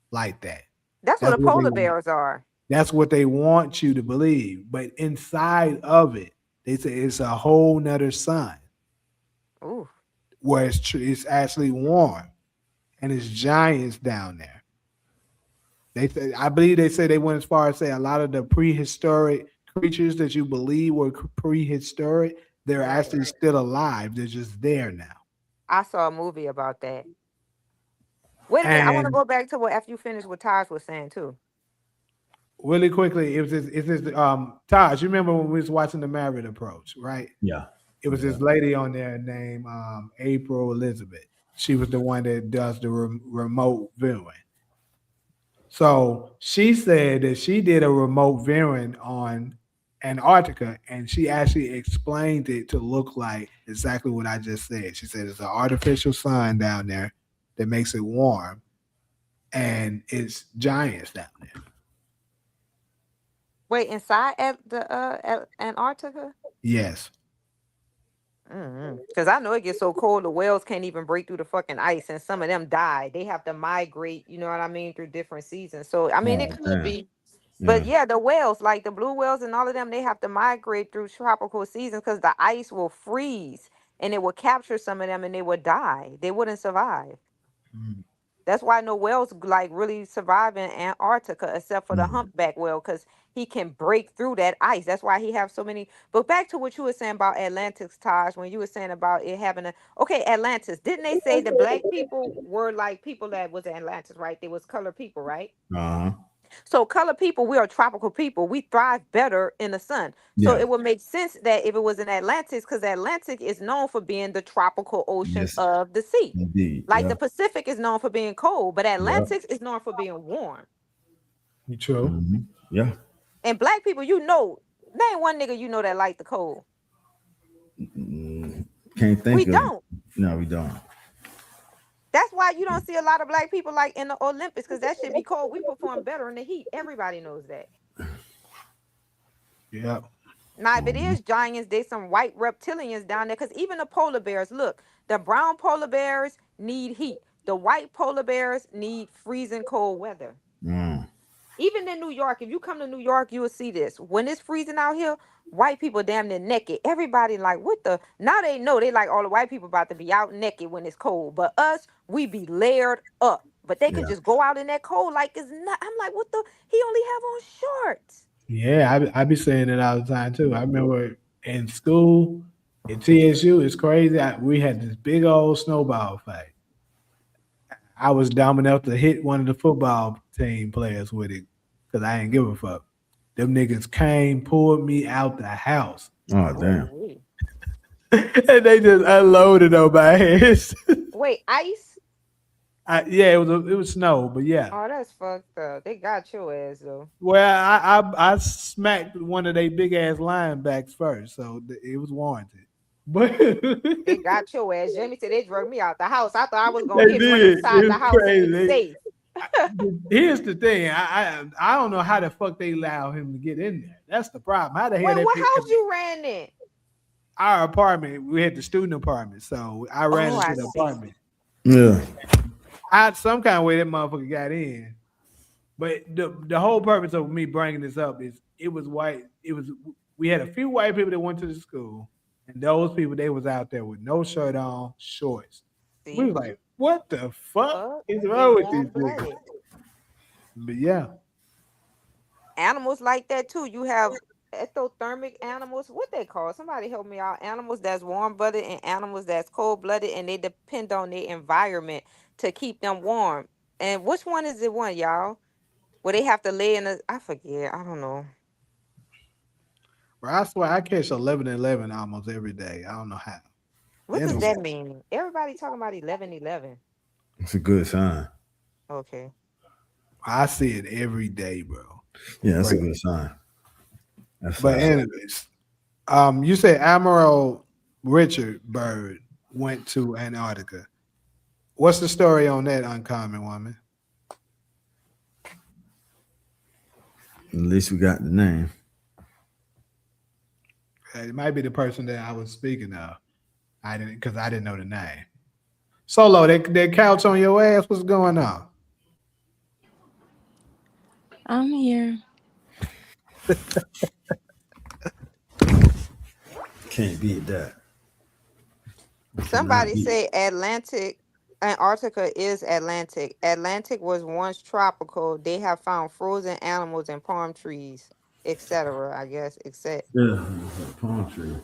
like that.
That's what the polar bears are.
That's what they want you to believe. But inside of it, they say it's a whole nother sun.
Ooh.
Where it's actually warm, and it's giants down there. I believe they say they went as far as say a lot of the prehistoric creatures that you believe were prehistoric, they're actually still alive. They're just there now.
I saw a movie about that. Wait a minute. I want to go back to what after you finish what Taj was saying too.
Really quickly, it was this Taj, you remember when we was watching the Marriott Approach, right?
Yeah.
It was this lady on there named April Elizabeth. She was the one that does the remote viewing. So she said that she did a remote viewing on Antarctica, and she actually explained it to look like exactly what I just said. She said it's an artificial sun down there that makes it warm, and it's giants down there.
Wait, inside at the at Antarctica?
Yes.
Because I know it gets so cold, the whales can't even break through the fucking ice, and some of them die. They have to migrate, you know what I mean, through different seasons. So I mean, it
Oh
could
damn.
be, but
Yeah.
yeah, the whales, like the blue whales and all of them, they have to migrate through tropical seasons because the ice will freeze and it will capture some of them, and they would die. They wouldn't survive.
Mm.
That's why no whales like really survive in Antarctica except for the
Mm.
humpback whale because he can break through that ice. That's why he have so many. But back to what you were saying about Atlantis, Taj, when you were saying about it having a okay, Atlantis. Didn't they say the black people were like people that was Atlantis, right? They was colored people, right?
Uh-huh.
So colored people, we are tropical people. We thrive better in the sun. So
Yeah.
it would make sense that if it was in Atlantis, because Atlantic is known for being the tropical ocean
Yes,
of the sea.
indeed.
Like
Yeah.
the Pacific is known for being cold, but
Yeah.
Atlantic is known for being warm.
You true?
Hmm. Yeah.
And black people, name one nigga you know that like the cold.
Mm, can't
We
think of.
don't.
No, we don't.
That's why you don't see a lot of black people like in the Olympics, because that should be cold. We perform better in the heat. Everybody knows that.
Yeah.
Now, if it
Mhm.
is giants, there's some white reptilians down there. Because even the polar bears, look, the brown polar bears need heat. The white polar bears need freezing cold weather.
Mm.
Even in New York, if you come to New York, you will see this. When it's freezing out here, white people damn near naked. Everybody like, what the? Now they know they like all the white people about to be out naked when it's cold. But us, we be layered up. But they can
Yeah.
just go out in that cold like it's not. I'm like, what the? He only have on shorts.
Yeah, I be saying it all the time too. I remember in school at TSU, it's crazy. We had this big old snowball fight. I was dumb enough to hit one of the football team players with it because I ain't give a fuck. Them niggas came, pulled me out the house,
Oh damn.
Oh,
and they just unloaded on my head.
wait, ice?
Yeah, it was snow, but yeah.
Oh, that's fucked up. They got your ass though.
Well, I smacked one of they big ass linebacks first, so it was warranted. But
They
they
got your ass. Jamie said they drug me out the house. I thought I was gonna run
did.
inside
It
the
was
house and be
crazy.
safe.
Here's the thing. I don't know how the fuck they allow him to get in there. That's the problem. How the hell
Wait,
that
what house you ran in?
our apartment? We had the student apartment, so I ran
Oh,
into
I
the
see.
apartment.
Yeah.
I some kind of way that motherfucker got in. But the whole purpose of me bringing this up is it was white. It was we had a few white people that went to the school, and those people they was out there with no shirt on, shorts. We
See?
was like, what the fuck
Fuck.
is
They
wrong with these
warm
niggas?
blooded.
But yeah,
Animals like that too. You have ectothermic animals. What they call? Somebody help me out. Animals that's warm blooded and animals that's cold blooded, and they depend on their environment to keep them warm. And which one is the one, y'all? Where they have to lay in a I forget. I don't know.
bro, I swear I catch 11-11 almost every day. I don't know how.
What does
Then
that mean? Everybody talking about 11-11.
It's a good sign.
Okay.
I see it every day, bro.
Yeah, that's a
Right.
good sign. That's
But
fine.
anyways, you said Admiral Richard Byrd went to Antarctica. What's the story on that, Uncommon Woman?
At least we got the name.
It might be the person that I was speaking of. I didn't know the name. Solo, that couch on your ass. What's going on?
I'm here.
Can't beat that. Cannot
Somebody
beat.
say Antarctica is Atlantic. Atlantic was once tropical. They have found frozen animals and palm trees, etc. I guess, except
Yeah, it's a palm tree.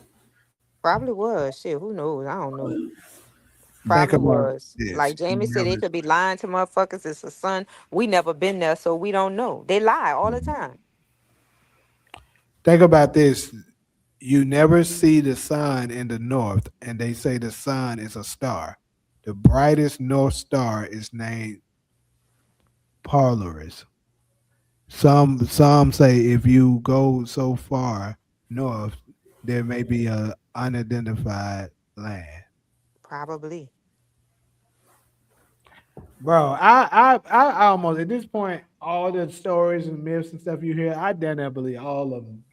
probably was. Shit, who knows? I don't know.
Think
Probably
about
was.
this.
Like Jamie said, they could be lying to motherfuckers. It's the sun. We never been there, so we don't know. They lie all the time.
Think about this. You never see the sun in the north, and they say the sun is a star. The brightest north star is named Polaris. Some say if you go so far north, there may be a unidentified land.
Probably.
Bro, I almost at this point, all the stories and myths and stuff you hear, I damn near believe all of them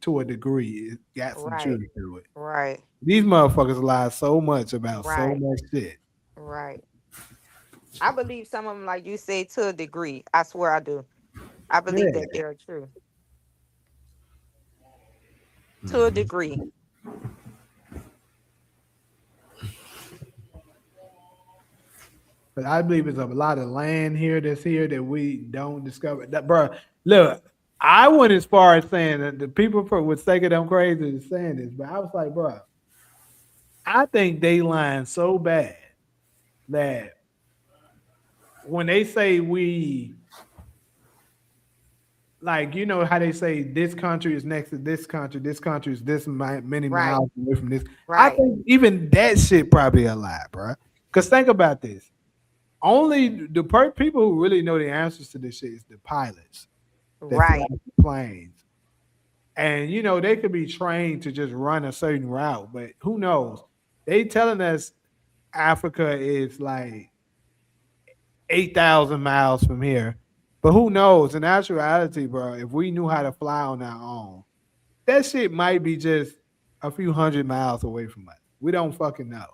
to a degree. It got some
Right.
truth to it.
Right.
These motherfuckers lie so much about so
Right.
much shit.
Right. I believe some of them, like you say, to a degree. I swear I do. I believe
Yeah.
that they are true to a degree.
But I believe there's a lot of land here that we don't discover. That, bro, look, I went as far as saying that the people would think that I'm crazy to saying this, but I was like, bro, I think they lying so bad that when they say we, like, you know how they say this country is next to this country is this many
Right.
miles away from this. I
Right.
think even that shit probably a lie, bro. Because think about this. Only the people who really know the answers to this shit is the pilots that fly
Right.
the planes. And you know, they could be trained to just run a certain route, but who knows? They telling us Africa is like 8,000 miles from here. But who knows? In actuality, bro, if we knew how to fly on our own, that shit might be just a few hundred miles away from us. We don't fucking know.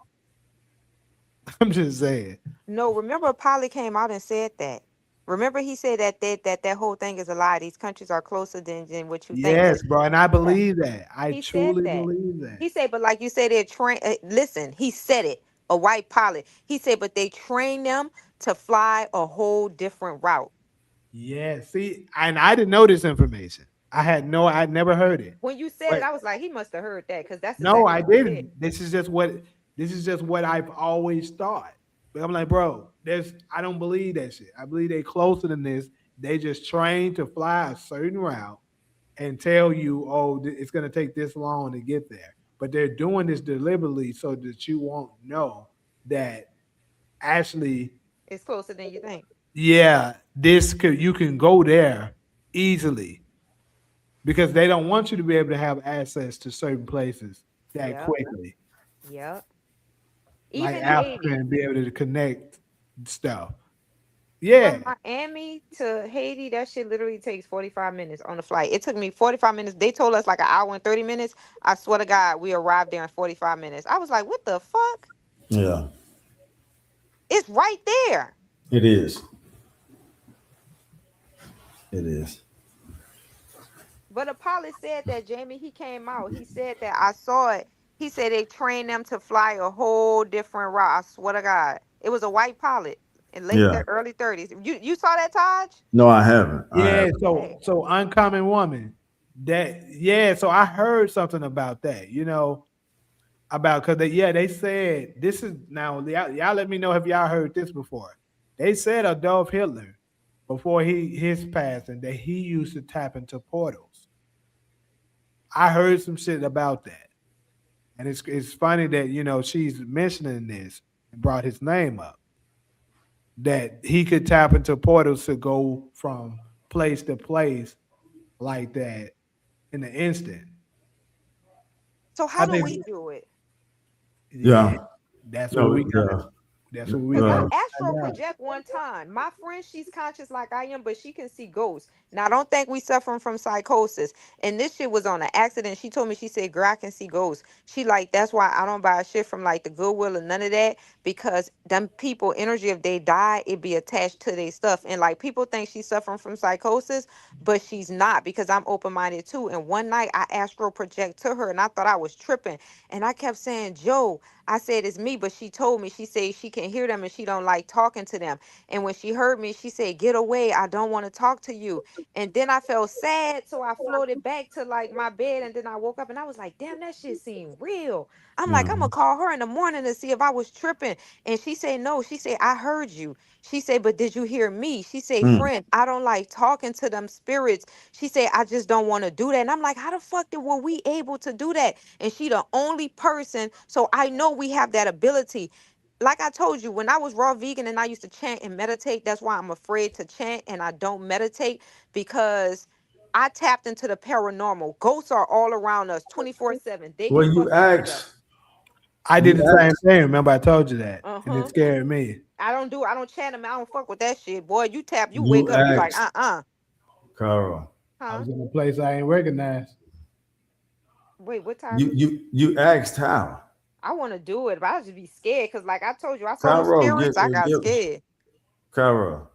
I'm just saying.
No, remember Polly came out and said that. Remember he said that whole thing is a lie. These countries are closer than what you think.
Yes, bro, and I
Yeah.
believe that. I
He said
truly
that.
believe that.
He said, but like you said, they're train. Listen, he said it. A white pilot. He said, but they train them to fly a whole different route.
Yeah, see, and I didn't know this information. I'd never heard it.
When you said it,
But
I was like, he must have heard that because that's
no,
exactly
I
what he said.
didn't. This is just what I've always thought. But I'm like, bro, I don't believe that shit. I believe they closer than this. They just train to fly a certain route and tell you, oh, it's gonna take this long to get there. But they're doing this deliberately so that you won't know that actually,
It's closer than you think.
yeah, you can go there easily because they don't want you to be able to have access to certain places that
Yep.
quickly,
Yep.
like
Even
Africa,
Haiti.
and be able to connect stuff. Yeah,
From Miami to Haiti, that shit literally takes 45 minutes on the flight. It took me 45 minutes. They told us like an hour and 30 minutes. I swear to God, we arrived there in 45 minutes. I was like, what the fuck?
Yeah,
It's right there.
it is. It is.
But a pilot said that, Jamie, he came out. He said that I saw it. He said they trained them to fly a whole different route. I swear to God. It was a white pilot in
Yeah.
early 30s. You saw that, Taj?
No, I haven't. I
yeah.
haven't.
So uncommon woman. So I heard something about that. You know, about because they said this is now y'all let me know if y'all heard this before. They said Adolf Hitler before his passing that he used to tap into portals. I heard some shit about that, and it's funny that she's mentioning this and brought his name up that he could tap into portals to go from place to place like that in an instant.
So
I
how do
think,
we do it?
yeah,
Yeah.
that's what
No.
we got.
Yeah.
That's what we
Because I
got.
Yeah.
astral project one time. My friend, she's conscious like I am, but she can see ghosts. Now, I don't think we suffering from psychosis. And this shit was on an accident. She told me, she said, girl, I can see ghosts. She like, that's why I don't buy shit from like the Goodwill or none of that. Because them people, energy, if they die, it be attached to their stuff. And like people think she's suffering from psychosis, but she's not because I'm open-minded too. And one night I astral project to her and I thought I was tripping. And I kept saying, Joe, I said it's me, but she told me, she said she can hear them and she don't like talking to them. And when she heard me, she said, get away. I don't want to talk to you. And then I felt sad. So I floated back to like my bed and then I woke up and I was like, damn, that shit seemed real. I'm like, I'm gonna
Mhm.
call her in the morning to see if I was tripping. And she said, no, she said, I heard you. She said, but did you hear me? She said,
Mm.
friend, I don't like talking to them spirits. She said, I just don't want to do that. And I'm like, how the fuck were we able to do that? And she the only person. So I know we have that ability. Like I told you, when I was raw vegan and I used to chant and meditate, that's why I'm afraid to chant and I don't meditate because I tapped into the paranormal. Ghosts are all around us 24/7. They can
Well, you
fucking see us.
asked.
I
You
did the same
asked.
thing. Remember, I told you that, and it
Uh-huh.
scared me.
I don't chat them. I don't fuck with that shit. Boy, you tap, you wake
You
up, you like,
asked, Carl.
I
huh?
was in a place I ain't recognized.
Wait, what
You
Tyree?
you you asked how.
I want to do it, but I just be scared because, like I told you, I saw them
Carl,
spirits. I got scared.
Carl.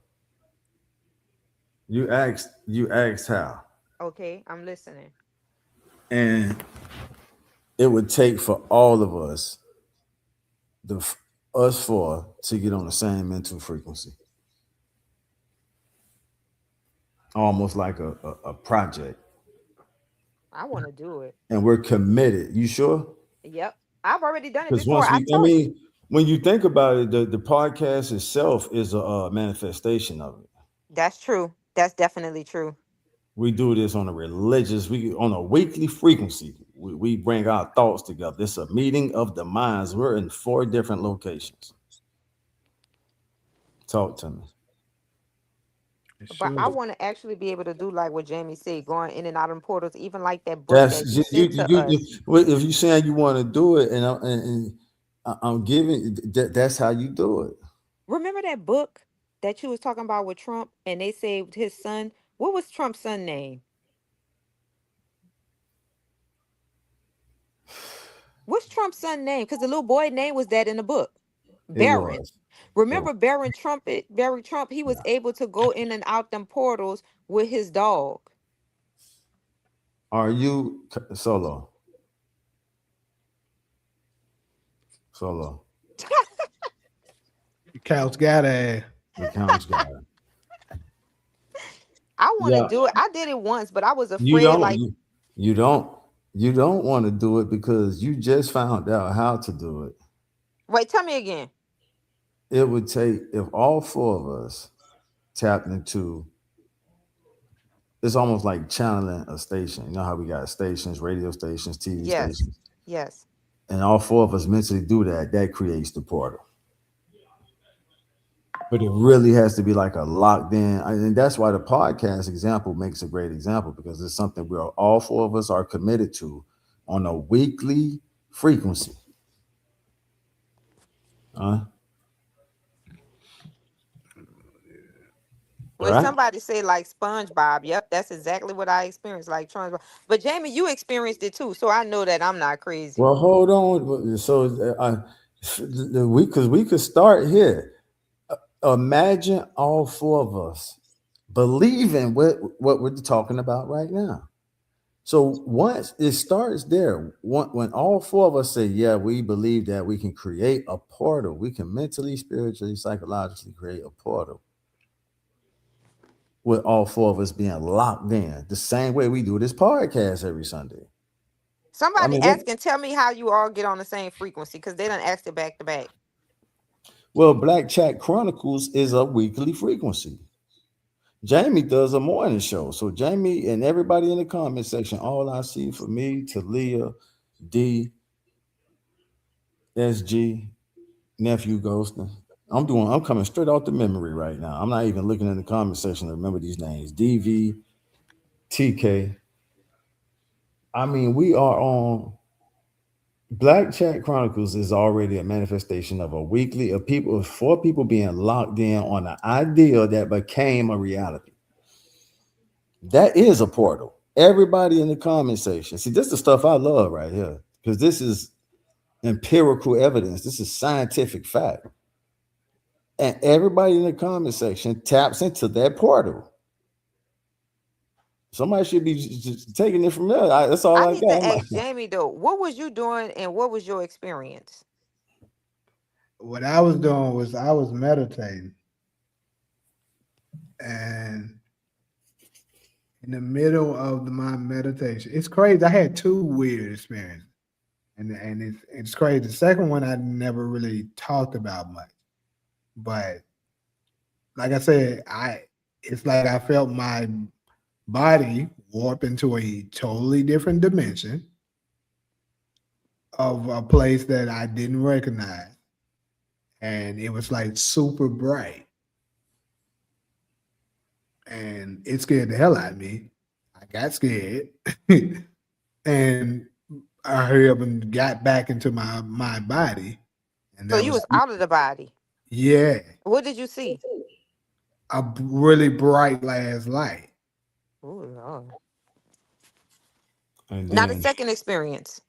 You asked how.
Okay, I'm listening.
And it would take for all of us, the us four, to get on the same mental frequency. Almost like a project.
I want to do it.
And we're committed. You sure?
Yep, I've already done it
Because
before.
once
I
we, I
told you.
mean, when you think about it, the podcast itself is a manifestation of it.
That's true. That's definitely true.
We do this on on a weekly frequency. We bring our thoughts together. It's a meeting of the minds. We're in 4 different locations. Talk to me.
But
Sure.
I want to actually be able to do like what Jamie said, going in and out of portals, even like that book
That's
that you
you.
sent to us.
If you saying you want to do it, I'm giving that's how you do it.
Remember that book that you was talking about with Trump, and they saved his son. What was Trump's son name? What's Trump's son name? Because the little boy name was that in the book.
It
Barron.
was.
Remember Barron Trump, he was able to go in and out them portals with his dog.
Are you solo? Solo.
The couch got ass.
The couch guy.
I want to
Yeah.
do it. I did it once, but I was
You
afraid.
don't.
Like,
You don't. You don't want to do it because you just found out how to do it.
wait, tell me again.
It would take if all 4 of us tapped into. It's almost like channeling a station. You know how we got stations, radio stations, TV
Yes.
stations,
Yes.
and all 4 of us mentally do that. That creates the portal. But it really has to be like a locked in, and that's why the podcast example makes a great example because it's something we're all 4 of us are committed to on a weekly frequency.
Well,
Right?
somebody say like SpongeBob. Yep, that's exactly what I experienced, like SpongeBob. But Jamie, you experienced it too, so I know that I'm not crazy.
Well, hold on. So, we could start here. Imagine all 4 of us believing what we're talking about right now. So once it starts there, when all 4 of us say, "Yeah, we believe that we can create a portal, we can mentally, spiritually, psychologically create a portal." With all 4 of us being locked in, the same way we do this podcast every Sunday. I
Somebody
mean,
ask and tell me how you all get on the same frequency because they done asked it back to back.
well, Black Chat Chronicles is a weekly frequency. Jamie does a morning show. So Jamie and everybody in the comment section, all I see for me, Talia, D, SG, nephew Ghostin. I'm coming straight off the memory right now. I'm not even looking in the comment section to remember these names. DV, TK. I mean, we are on Black Chat Chronicles is already a manifestation of a weekly of people, 4 people being locked in on an idea that became a reality. That is a portal. Everybody in the comment section. See, this is the stuff I love right here because this is empirical evidence. This is scientific fact. And everybody in the comment section taps into that portal. Somebody should be just taking it from there. That's all
I
I
need to
got.
ask Jamie though, what was you doing and what was your experience?
What I was doing was I was meditating. And in the middle of my meditation, it's crazy. I had 2 weird experiences. And it's crazy. The second one I never really talked about much. But like I said, it's like I felt my body warp into a totally different dimension of a place that I didn't recognize. And it was like super bright. And it scared the hell out of me. I got scared. And I hurried up and got back into my body. And
So
that
you
was
was out of the body.
Yeah,
What did you see?
a really bright glass light.
Oh Lord.
And
Now the
then
second experience.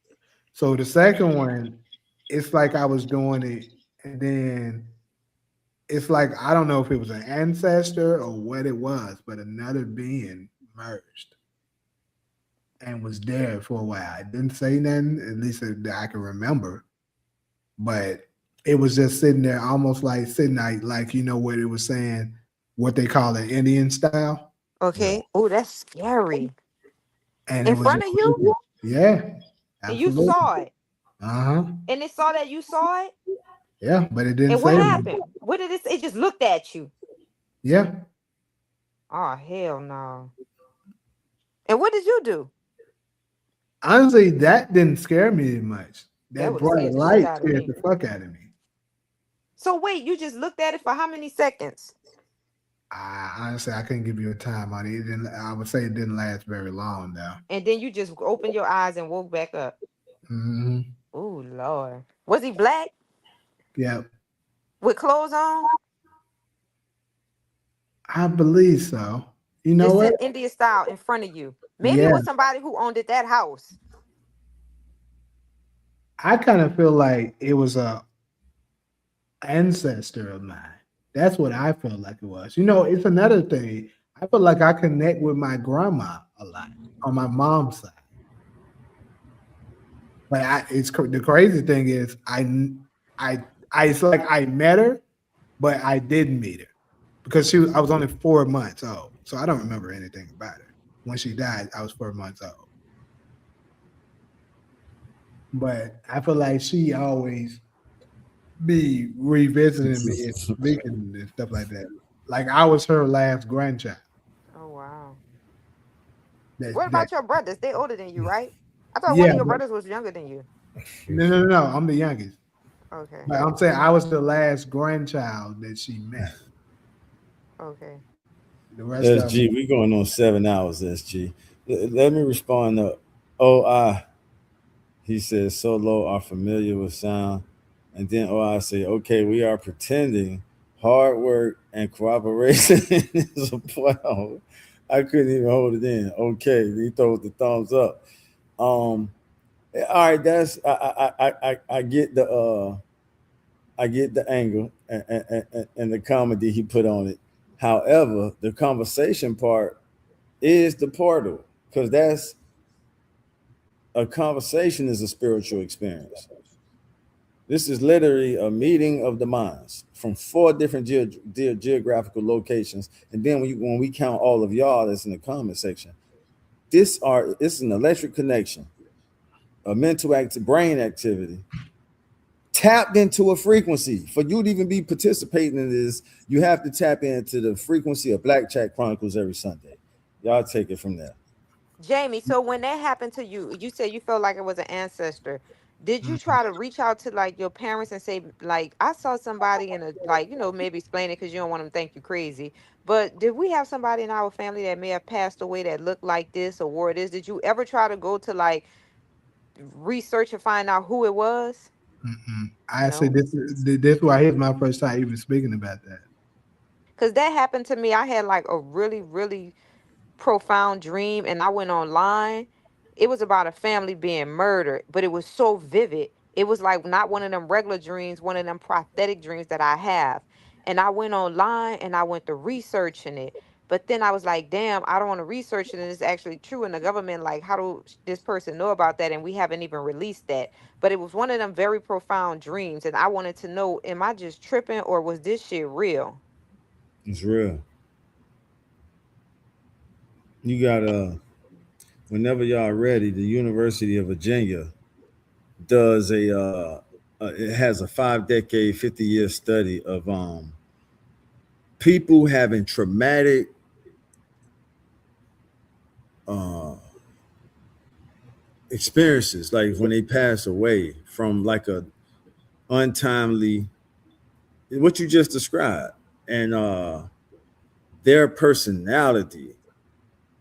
So the second one, it's like I was doing it, and then it's like I don't know if it was an ancestor or what it was, but another being merged and was there for a while. I didn't say nothing, at least that I can remember, but it was just sitting there, almost like sitting like you know what it was saying, what they call an Indian style,
Okay. Oh, that's scary.
and it
In
was
front
just
of you?
yeah,
And you
absolutely,
saw it.
uh huh,
And it saw that you saw it.
yeah, but it didn't
And what
say anything.
happened? What did it say? It just looked at you.
Yeah,
Oh hell no. And what did you do?
honestly, that didn't scare me much.
That
That
would have
bright
scared the shit
light
out of
scared
me.
the fuck out of me.
So wait, you just looked at it for how many seconds?
Honestly, I couldn't give you a time on it. It didn't, I would say it didn't last very long, though.
And then you just opened your eyes and woke back up.
Hmm.
Oh Lord. Was he black
Yeah,
with clothes on?
I believe so. You know
Just
what?
sitting India style in front of you. Maybe it
Yeah,
was somebody who owned it that house.
I kind of feel like it was a ancestor of mine. That's what I felt like it was. You know, it's another thing. I feel like I connect with my grandma a lot on my mom's side. But the crazy thing is, I, it's like I met her, but I didn't meet her because I was only 4 months old, so I don't remember anything about her. When she died, I was 4 months old. But I feel like she always be revisiting me and speaking and stuff like that. Like I was her last grandchild.
Oh wow.
That
What
that
about your brothers? They older than you, right? I thought one
yeah,
of your
but
brothers was younger than you.
no. I'm the youngest.
Okay.
But I'm saying I was the last grandchild that she met.
Okay.
The rest of them,
SG, we going on 7 hours, SG. Let me respond to OI. He says solo are familiar with sound. And then OI say, okay, we are pretending hard work and cooperation is a plan. I couldn't even hold it in. Okay, he throws the thumbs up. All right, that's I get the angle and the comedy he put on it. However, the conversation part is the portal because that's a conversation is a spiritual experience. This is literally a meeting of the minds from four different geographical locations, and then when we count all of y'all that's in the comment section, this is an electric connection, a mental brain activity tapped into a frequency. For you to even be participating in this, you have to tap into the frequency of Black Chat Chronicles every Sunday. Y'all take it from there.
Jamie, so when that happened to you, you said you felt like it was an ancestor. Did you try to reach out to like your parents and say, like, I saw somebody in a like, maybe explain it because you don't want them to think you crazy. But did we have somebody in our family that may have passed away that looked like this or wore this? Did you ever try to go to like research and find out who it was?
I say
No.
this why here's my first time even speaking about that.
Because that happened to me. I had like a really, really profound dream and I went online. It was about a family being murdered, but it was so vivid. It was like not one of them regular dreams, one of them prophetic dreams that I have. And I went online and I went to researching it. But then I was like, damn, I don't want to research it and it's actually true. And the government, like, how do this person know about that? And we haven't even released that. But it was one of them very profound dreams. And I wanted to know, am I just tripping or was this shit real?
It's real. You got whenever y'all ready, the University of Virginia does it has a 5 decade, 50 year study of people having traumatic uh experiences, like when they pass away from like a untimely what you just described, and their personality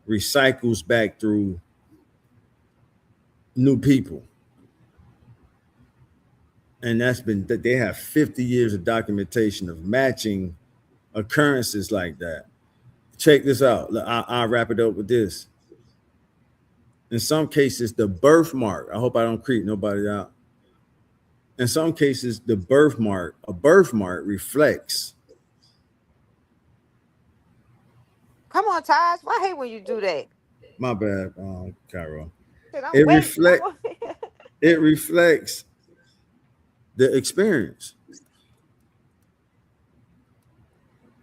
recycles back through new people. And that's been that they have 50 years of documentation of matching occurrences like that. Check this out. I'll wrap it up with this. In some cases, the birthmark, I hope I don't creep nobody out. In some cases, a birthmark reflects.
Come on, Taj. I hate when you do that.
My bad, Cairo.
Shit, I'm
It
waiting. I'm
reflect it reflects the experience.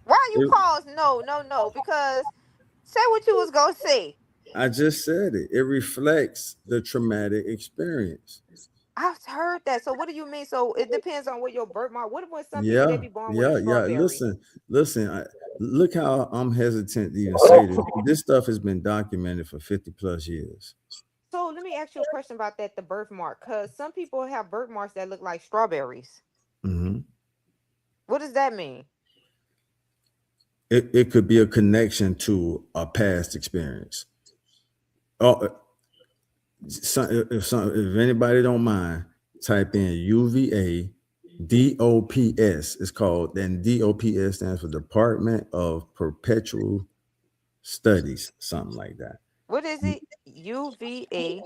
Why you
It,
pause? No, no, no. Because say what you was gonna say.
I just said it. It reflects the traumatic experience.
I've heard that. So what do you mean? So it depends on what your birthmark. What about some people they
Yeah,
be born with a
yeah.
strawberry?
Listen. Look how I'm hesitant to even say this. This stuff has been documented for 50 plus years.
So let me ask you a question about that, the birthmark. Cause some people have birthmarks that look like strawberries.
Hmm.
What does that mean?
It could be a connection to a past experience. Oh, if anybody don't mind, type in UVA DOPS. It's called, then DOPS stands for Department of Perpetual Studies, something like that.
What is it? UVA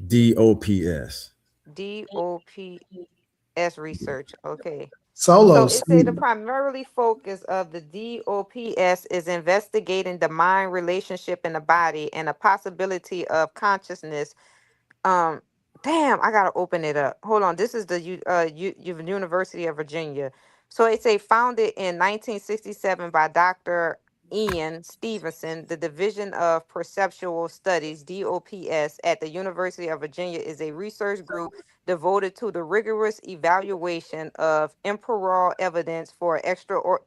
DOPS.
DOPS research. Okay. So
Solo
it said the
sleep.
primarily focus of the DOPS is investigating the mind relationship in the body and the possibility of consciousness. um Damn, I gotta open it up. Hold on. This is the University of Virginia. So it's a founded in 1967 by Dr. Ian Stevenson. The Division of Perceptual Studies, DOPS, at the University of Virginia is a research group devoted to the rigorous evaluation of temporal evidence for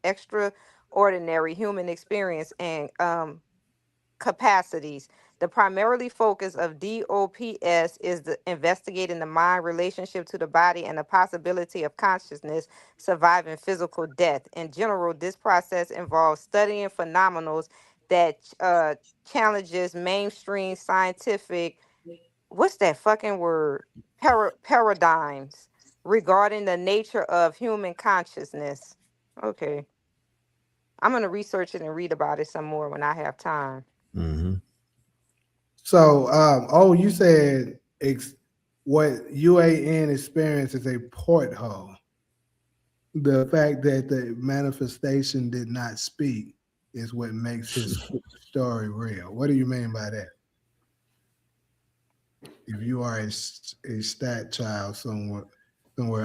extraordinary human experience and capacities. The primarily focus of DOPS is the investigating the mind relationship to the body and the possibility of consciousness surviving physical death. In general, this process involves studying phenomenals that challenges mainstream scientific, what's that fucking word? Paradigms regarding the nature of human consciousness. Okay. I'm going to research it and read about it some more when I have time.
Hmm.
So, you said what UAN experience is a porthole. The fact that the manifestation did not speak is what makes his story real. What do you mean by that? If you are a stat child somewhere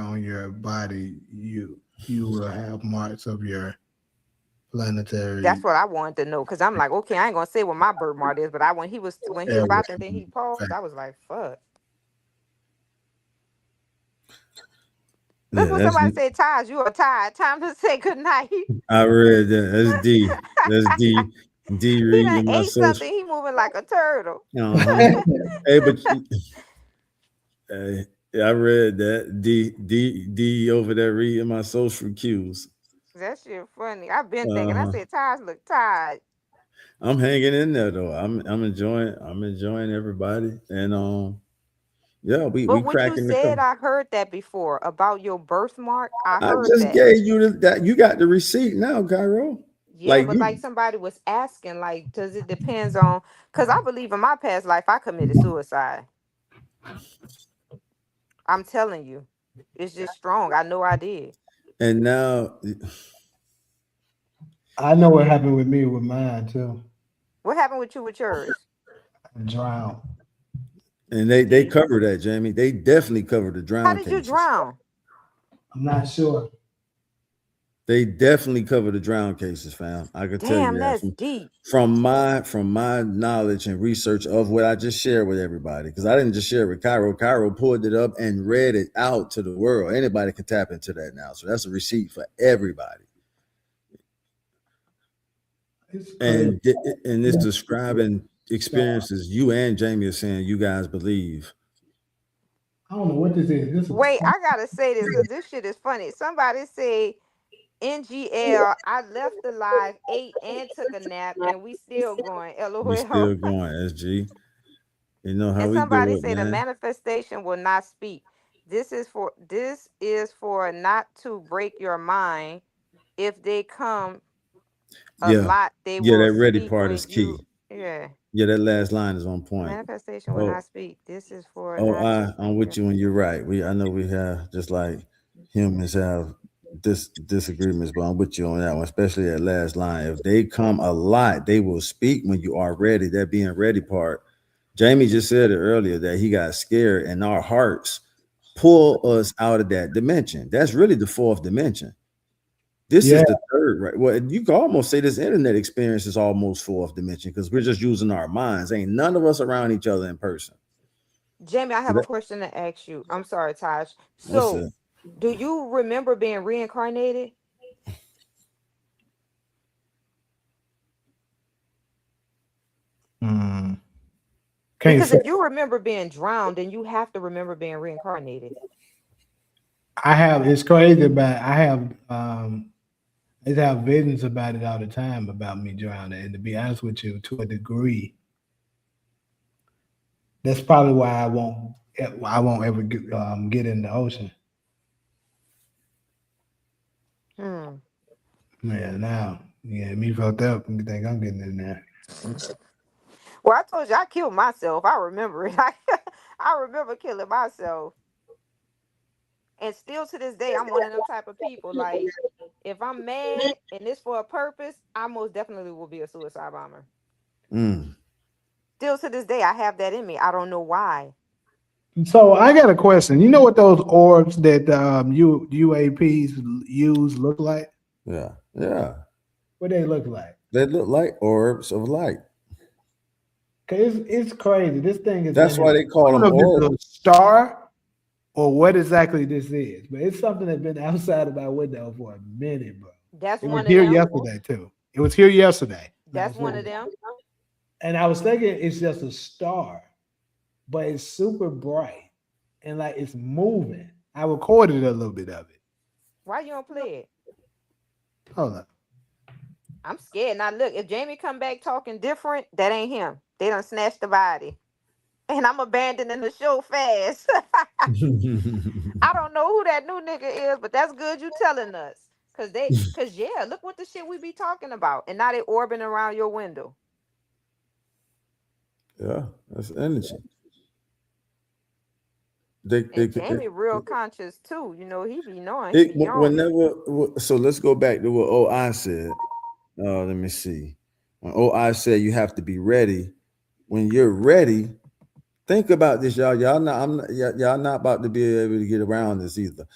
on your body, you will have marks of your planetary
That's what I wanted to know because I'm like, okay, I ain't gonna say what my birthmark is, but I when he
airway
about to then he paused, I was like, fuck. Look
Yeah,
what somebody said, Taj, you are tired. Time to say good night.
I read that. That's D. That's D. D
He done
reading my
ate
social.
something. He moving like a turtle.
Uh-huh. Hey, but uh, I read that D over there reading my social cues.
That shit funny. I've been thinking. I
Uh-huh.
said, Taj look tired.
I'm hanging in there though. I'm enjoying everybody. And yeah,
But
we
what you
cracking the
said,
code.
I heard that before about your birthmark. I
I
heard
just
that.
gave you that you got the receipt now, Cairo.
Yeah,
Like
but
you
like somebody was asking, like, does it depends on? Because I believe in my past life I committed suicide. I'm telling you, it's just strong. I know I did.
and now
I know what happened with me with mine too.
What happened with you with yours?
I drowned.
and they cover that, Jamie. They definitely cover the
How
drown
did you
cases.
drown?
I'm not sure.
They definitely cover the drown cases, fam. I can tell you
Damn,
that
that's deep.
from my knowledge and research of what I just shared with everybody. Because I didn't just share it with Cairo. Cairo pulled it up and read it out to the world. Anybody can tap into that now. So that's a receipt for everybody.
It's crazy.
And and it's describing experiences you and Jamie are saying you guys believe.
I don't know what this is. This is
Wait, I gotta say this because this shit is funny. Somebody say NGL, I left alive, ate and took a nap, and we still going.
We
LOL.
still going, SG. You know how
And
we
somebody
do it,
say the
man.
manifestation will not speak. This is for not to break your mind. If they come a
Yeah,
lot, they
yeah,
will
that ready
speak
part is
when you.
key.
Yeah.
Yeah, that last line is on point.
Manifestation will
Oh,
not speak. This is for
oh,
not to
I'm
break
with
your.
you, and you're right. I know we have just like humans have disagreements, but I'm with you on that one, especially that last line. If they come a lot, they will speak when you are ready. That being ready part. Jamie just said it earlier that he got scared, and our hearts pull us out of that dimension. That's really the fourth dimension. This
Yeah,
is the third, right? Well, you can almost say this internet experience is almost fourth dimension because we're just using our minds. Ain't none of us around each other in person.
Jamie, I
So
have a question to ask you. I'm sorry, Taj.
that's
So,
it.
do you remember being reincarnated?
mm, can't
Because
say.
if you remember being drowned, then you have to remember being reincarnated.
I have. It's crazy, but I have visions about it all the time about me drowning. And to be honest with you, to a degree, that's probably why I won't ever get in the ocean.
Hmm.
Yeah, now, yeah, me fucked up. You think I'm getting in there?
Well, I told you I killed myself. I remember it. I remember killing myself. And still to this day, I'm one of them type of people. Like, if I'm mad and it's for a purpose, I most definitely will be a suicide bomber.
Mm,
Still to this day, I have that in me. I don't know why.
So I got a question. You know what those orbs that UAPs use look like?
yeah, yeah.
What they look like?
They look like orbs of light.
Cause it's crazy. This thing has been
That's
here.
why they
I
call
don't
them
know if this is
orbs.
a star or what exactly this is, but it's something that's been outside of my window for a minute, bro.
That's
It was
one of
here
them.
yesterday too. It was here yesterday.
That's
Last
one of
week.
them.
And I was thinking it's just a star, but it's super bright and like it's moving. I recorded a little bit of it.
Why you don't play it?
Hold up.
I'm scared. Now look, if Jamie come back talking different, that ain't him. They done snatched the body. And I'm abandoning the show fast. I don't know who that new nigga is, but that's good you telling us. Cause yeah, look what the shit we be talking about. And now they orbiting around your window.
Yeah, that's energy. They
And Jamie real conscious too. You know, he be knowing he
it
be on it.
whenever. So let's go back to what OI said. Let me see. When OI said you have to be ready. When you're ready, think about this, y'all. Y'all not. I'm not. Y'all not about to be able to get around this either.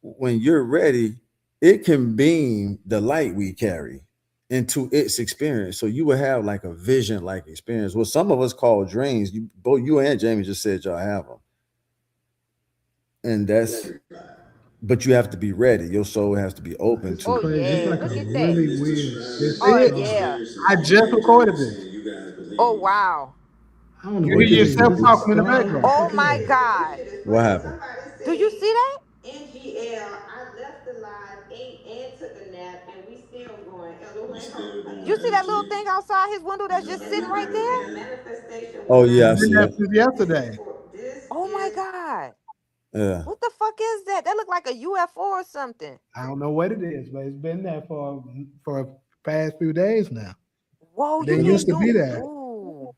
When you're ready, it can beam the light we carry into its experience. So you will have like a vision like experience. What some of us call dreams. Both you and Jamie just said y'all have them, and that's. But you have to be ready. Your soul has to be open
It's
Oh
to it.
crazy. It's
yeah,
like a
look at that.
really weird. This
Oh
is.
yeah.
I just recorded this.
Oh wow.
I don't know
What
what
did
this
you
is.
say?
Yourself talking in the background.
Oh
What is
my
this?
God.
What happened?
Do you see that?
NGL, I left the live, ate, and took a nap, and we still going.
You see that little thing outside his window that's just sitting right there?
Manifestation will
Oh
not
yeah, I
It's been
see
there
it.
since yesterday.
this
Oh my
is
God.
Yeah.
What the fuck is that? That look like a UFO or something.
I don't know what it is, but it's been there for past few days now.
Whoa,
It
you
didn't used
didn't
to
do.
be there.
Ooh.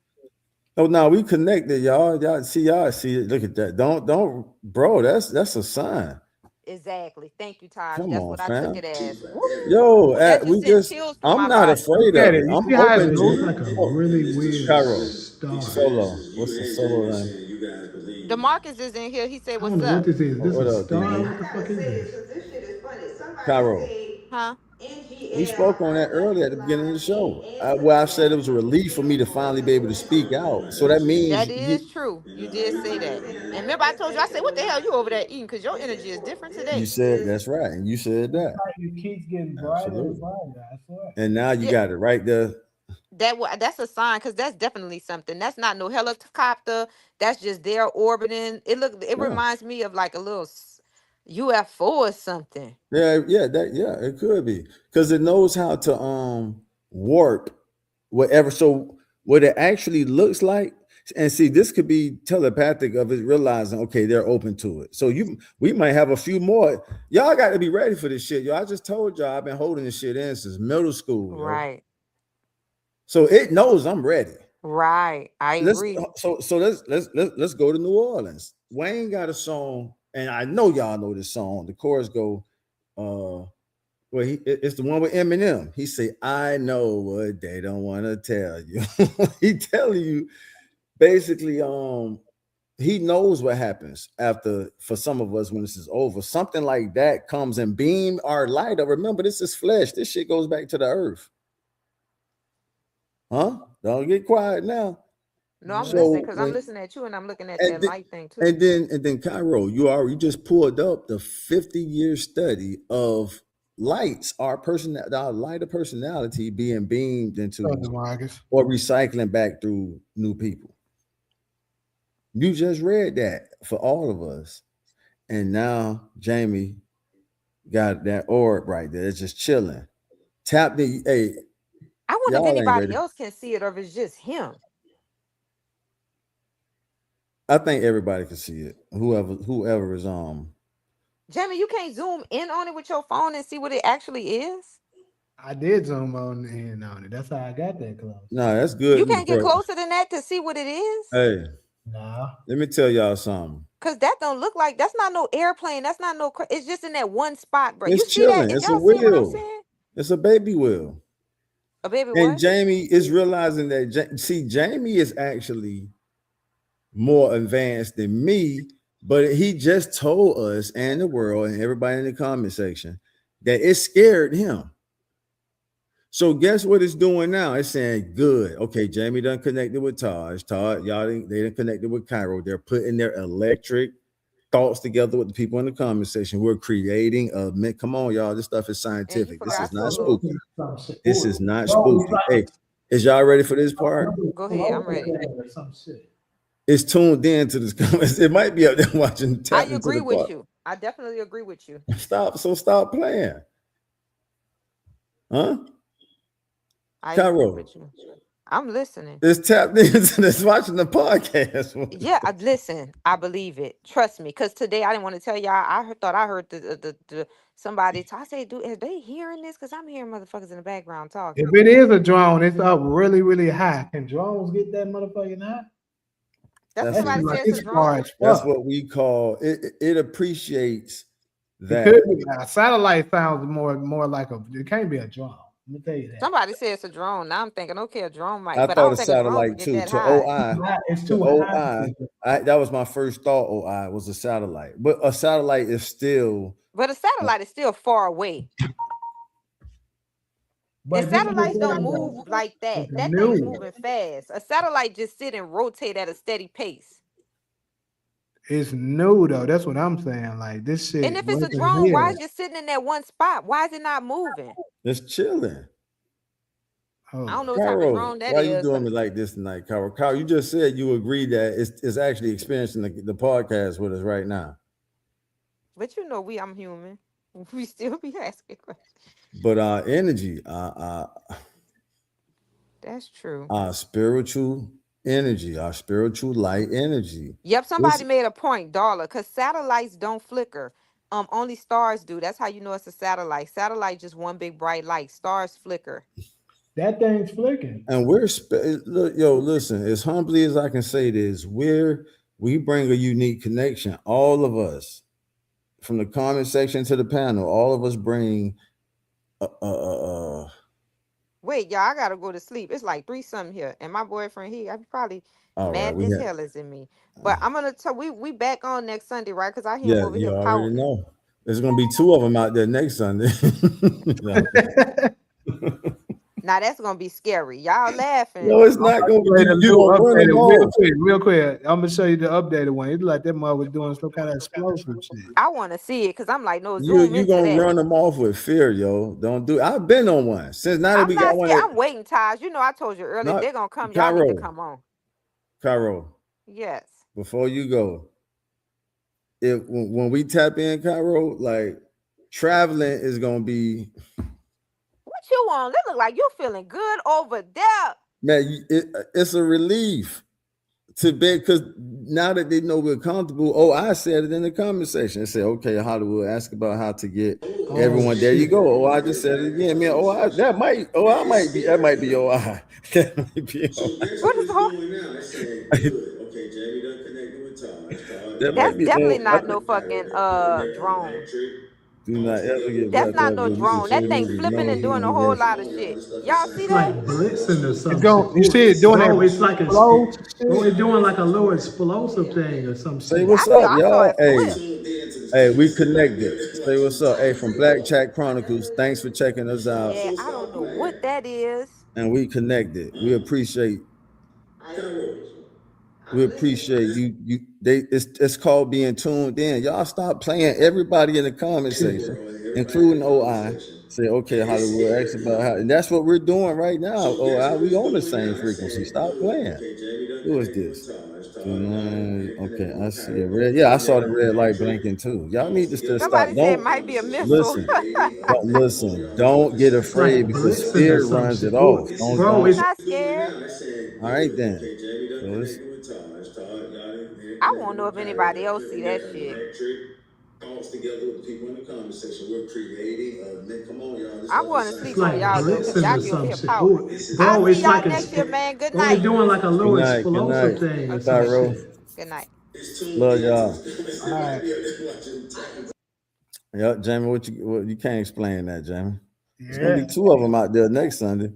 Oh, now we connected, y'all. Y'all see it. Look at that. Don't, bro. That's a sign.
Exactly. Thank you, Taj.
Come
That's
on,
what I took
fam.
it as. Woo.
Yo,
That just
we
sent
just.
chills through
I'm
my
not
body.
afraid
Look
of
at it.
it.
You
I'm
see how it
open to
looks
it.
like a really weird
Cairo,
star.
solo. What's the solo name?
DeMarcus is in here. He said,
I don't
"What's
know what
up?"
this is. This
What
a
up,
star?
DB?
What the fuck is this?
this shit is funny. Somebody
Cairo.
say
Huh?
We
NGL,
spoke on
I
that
left
earlier at
the
the beginning of
live,
the
ate,
show.
and took
Where
a
I said
nap,
it was a
and we
relief for
still
me to
going.
finally be able to speak out. So that means
That
you
is true. You did say that. And remember, I told you, I said, "What the hell you over there eating? Because your energy is different
you
today."
said that's right, and you said
It's
that
like it keeps getting brighter and
absolutely.
brighter. I swear.
And now you
Yeah,
got it right there.
that's a sign because that's definitely something. That's not no helicopter. That's just there orbiting. It
Yeah.
reminds me of like a little UFO or something.
Yeah, it could be because it knows how to warp whatever. So what it actually looks like, And see, this could be telepathic of it realizing, okay, they're open to it. So we might have a few more. Y'all got to be ready for this shit, yo. I just told y'all I've been holding this shit in since middle school, yo.
Right.
So it knows I'm ready.
Right. I agree.
Let's go to New Orleans. Wayne got a song, and I know y'all know this song. The chorus go, it's the one with Eminem. He say, "I know what they don't want to tell you." He telling you basically, he knows what happens after for some of us when this is over. Something like that comes and beam our light up. Remember, this is flesh. This shit goes back to the earth. Huh? Don't get quiet now.
No, I'm listening because I'm listening at you and I'm looking at that light thing too.
And then Cairo, you just pulled up the 50-year study of lights, our light of personality being beamed into or recycling back through new people. You just read that for all of us. And now Jamie got that orb right there. It's just chilling. Tap the hey.
I wonder if anybody else can see it or if it's just him.
I think everybody can see it. Whoever is
Jamie, you can't zoom in on it with your phone and see what it actually is.
I did zoom in on it. That's how I got that close.
No, that's good.
You can't get closer than that to see what it is.
Hey,
no.
Let me tell y'all something.
Cause that don't look like that's not no airplane. That's not no. It's just in that one spot, bro.
It's
you see
chilling.
that?
It's a wheel. It's a baby wheel.
A baby
and
what?
Jamie is realizing that. See, Jamie is actually more advanced than me, but he just told us and the world and everybody in the comment section that it scared him. So guess what it's doing now? It's saying, good. Okay, Jamie done connected with Taj. They done connected with Cairo. They're putting their electric thoughts together with the people in the comment section. We're creating a come on, y'all. This stuff is scientific. This is not spooky. This is not spooky. Hey, is y'all ready for this part?
Go ahead, I'm ready.
It's tuned in to this comments. It might be up there watching.
I agree with you. I definitely agree with you.
Stop playing. Huh?
I agree with you. I'm listening.
It's tapped into this watching the podcast.
Yeah, listen. I believe it. Trust me. Because today I didn't want to tell y'all. Thought I heard the somebody. I say, are they hearing this? Because I'm hearing motherfuckers in the background talking.
If it is a drone, it's up really, really high. Can drones get that motherfucking high?
That's somebody says it's a drone.
That's what we call it. It appreciates that.
It could be, a satellite sounds more like it can't be a drone. Let me tell you that.
Somebody said it's a drone. Now I'm thinking, okay, a drone might.
I
but
thought
I don't
a
think
satellite
a
too.
drone
To
OI,
it's too high.
That was my first thought. OI was a satellite, but a satellite is still.
But a satellite is still far away. But and satellites don't move like that. That thing's moving fast. A satellite just sit and rotate at a steady pace.
It's new though. That's what I'm saying. Like this shit.
And if it's a drone, why is it sitting in that one spot? Why is it not moving?
It's chilling.
Oh. I don't know what type of drone that is.
Why you doing me like this tonight, Carol? Carol, you just said you agree that it's actually experiencing the podcast with us right now.
But you know, I'm human. We still be asking questions.
But our energy,
that's true.
Our spiritual energy, our spiritual light energy.
Yep, somebody made a point, Darla, because satellites don't flicker. Only stars do. That's how you know it's a satellite. Satellite just one big bright light. Stars flicker.
That thing's flicking.
And listen, as humbly as I can say this, we bring a unique connection. All of us, from the comment section to the panel, all of us bring
Wait, y'all, I gotta go to sleep. It's like 3 something here. And my boyfriend, he probably mad as hell as in me. But I'm gonna tell we back on next Sunday, right? Because I hear him over here pouting.
Already know. There's gonna be 2 of them out there next Sunday.
Now that's gonna be scary. Y'all laughing.
No, it's not gonna be.
Real quick. I'm gonna show you the updated one. It's like that mother was doing some kind of explosive shit.
I want to see it because I'm like, no,
you gonna run them off with fear, yo. Don't do it. I've been on one since now that we got one.
I'm waiting, Taj. You know, I told you earlier they're gonna come. Y'all need to come on.
Cairo.
Yes.
Before you go, when we tap in, Cairo, like traveling is gonna be.
What you want? It look like you're feeling good over there.
Man, it's a relief to bed, because now that they know we're comfortable, oh, I said it in the comment section. I said, okay, Hollywood, ask about how to get everyone. There you go. Oh, I just said it again, man. Oh, that might be OI. That might be
What is the
that
That's
might be
definitely
oh,
not no fucking drone.
do not ever get
That's
back
not
up
no
with me
drone.
before
That thing
niggas
flipping
know
and
he
doing a
gonna
whole
get.
lot of shit. Y'all see
It's
that?
like blitzing or
It's
some
going.
shit.
You see it doing
Bro,
that.
it's like a
Bro,
bro, it's doing like a
a
little
little
explosive thing or some
Say
shit.
what's up,
I saw
y'all.
it
Hey,
flip.
we connected. Say what's up. Hey, from Black Chat Chronicles, thanks for checking us out.
Yeah, I don't know what that is.
And we connected. We appreciate you. It's called being tuned in. Y'all stop playing. Everybody in the comment section, including OI, say, okay, Hollywood, ask about how, and that's what we're doing right now. OI, we on the same frequency. Stop playing. Who is this? Okay, I see a red. Yeah, I saw the red light blinking too. Y'all need to still stop.
Somebody said it
Don't
might be a missile.
listen. Don't listen. Don't get
It's like
afraid because
blitzing or
spirit
some
runs
shit.
it off.
Bro,
I'm
Don't.
it's
not scared.
All right then. So it's
I won't know if anybody else see that shit. I'm going to
it's
sleep on
like
y'all though, cause
blitzing
y'all
or
giving
some
me a
shit.
power. I'll
Bro,
see
it's
y'all
like
next year, man. Good
bro, it's
night.
doing like a
good
little
night. Good
explosive
night.
thing or some
Pyro.
shit.
Good night.
Love y'all.
All right.
Yeah, Jamie, what you can't explain that, Jamie. It's gonna
Yeah.
be two of them out there next Sunday.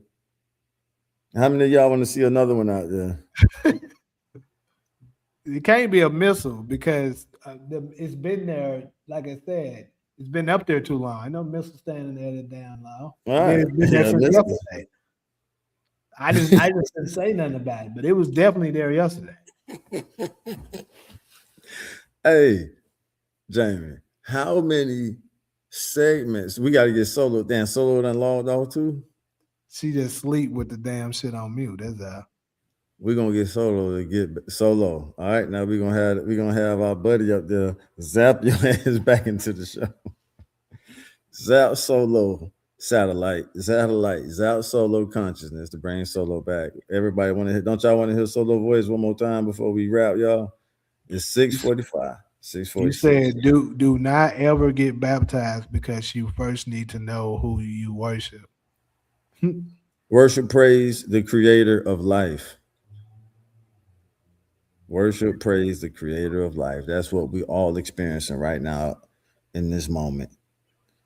How many of y'all want to see another one out there?
It can't be a missile because it's been there, like I said, it's been up there too long. I know missile standing there that damn long.
All
And then
right.
it's been there
Yeah,
since
listen.
yesterday. I just didn't say nothing about it, but it was definitely there yesterday.
Hey, Jamie, how many segments we got to get solo? Damn, solo done logged off too.
She just sleep with the damn shit on mute. That's all.
We're gonna get solo to get solo. All right, now we're gonna have our buddy up there zap your ass back into the show. Zap solo zap solo consciousness to bring solo back. Everybody want to hear? Don't y'all want to hear solo voice one more time before we wrap, y'all? It's 6:45,
You
6:46.
said do not ever get baptized because you first need to know who you worship.
Worship, praise the creator of life. Worship, praise the creator of life. That's what we all experiencing right now in this moment.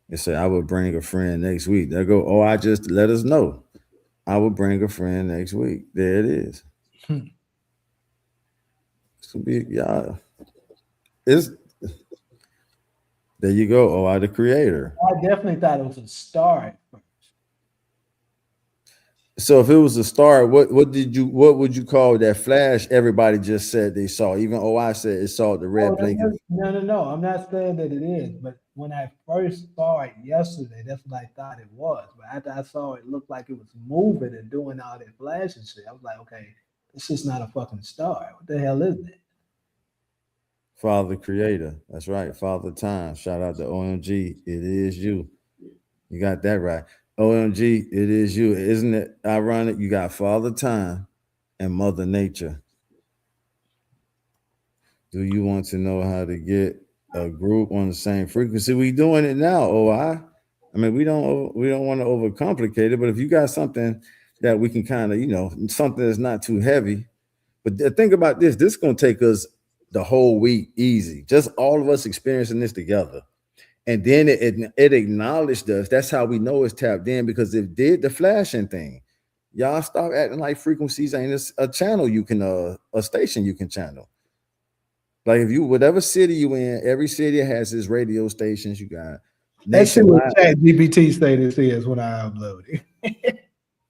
They say, I will bring a friend next week. They go, oh, I just let us know. I will bring a friend next week. There it is. It's gonna be, yeah. It's there you go. Oh, I the creator.
I definitely thought it was a start.
So if it was a star, what would you call that flash? Everybody just said they saw. Even I said it saw the
Oh,
red blinking.
no. I'm not saying that it is, but when I first saw it yesterday, that's what I thought it was. But after I saw it, looked like it was moving and doing all that flashing shit. I was like, okay, this is not a fucking star. What the hell is it?
Father Creator. That's right. Father Time. Shout out to OMG. It is you. You got that right. OMG, it is you. Isn't it ironic? You got Father Time and Mother Nature. Do you want to know how to get a group on the same frequency? We doing it now, OI. I mean, we don't want to overcomplicate it, but if you got something that we can kind of, something that's not too heavy. But think about this. This is going to take us the whole week easy. Just all of us experiencing this together. And then it acknowledged us. That's how we know it's tapped in, because it did the flashing thing. Y'all stop acting like frequencies ain't a channel you can a station you can channel. Like if you whatever city you in, every city has its radio stations. You got
That shit was
nationwide.
Chat GPT say this is when I uploaded.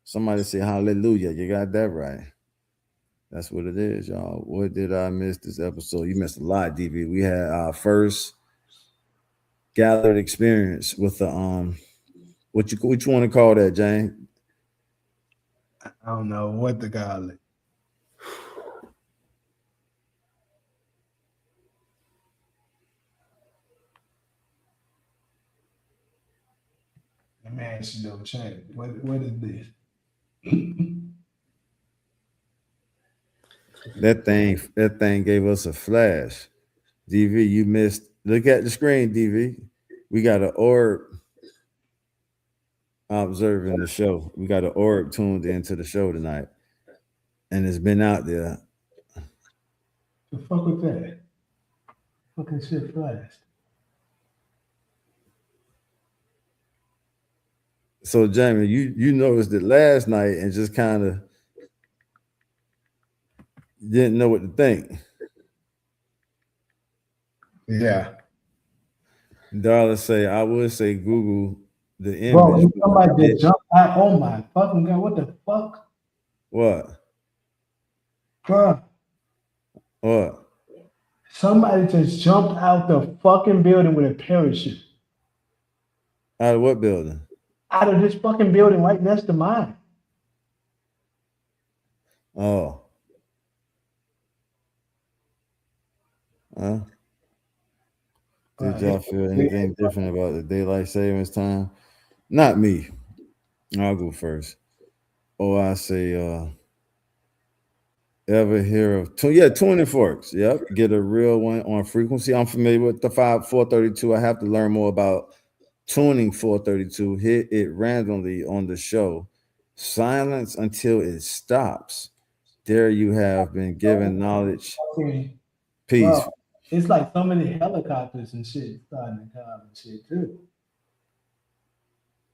Somebody say hallelujah. You got that right. That's what it is, y'all. What did I miss this episode? You missed a lot, DV. We had our first gathered experience with the what you want to call that, Jane?
I don't know what to call it. Let me ask you though, Chat. What is this?
That thing gave us a flash. DV, you missed. Look at the screen, DV. We got an orb observing the show. We got an orb tuned into the show tonight, and it's been out there.
The fuck was that? Fucking shit flashed.
So, Jamie, you noticed it last night and just kind of didn't know what to think.
Yeah.
Darla say, I would say Google the
Bro,
image.
if somebody just jumped out. Oh my fucking god, what the fuck?
What?
Bro,
What?
somebody just jumped out the fucking building with a parachute.
Out of what building?
Out of this fucking building right next to mine.
Oh. Did y'all feel anything different about the daylight savings time? Not me. I'll go first. Oh, I say, ever hear of tuning forks? Yep, get a real one on frequency. I'm familiar with the 432. I have to learn more about tuning 432. Hit it randomly on the show. Silence until it stops. There you have been given knowledge. Peace.
Bro, it's like so many helicopters and shit starting to come and shit too.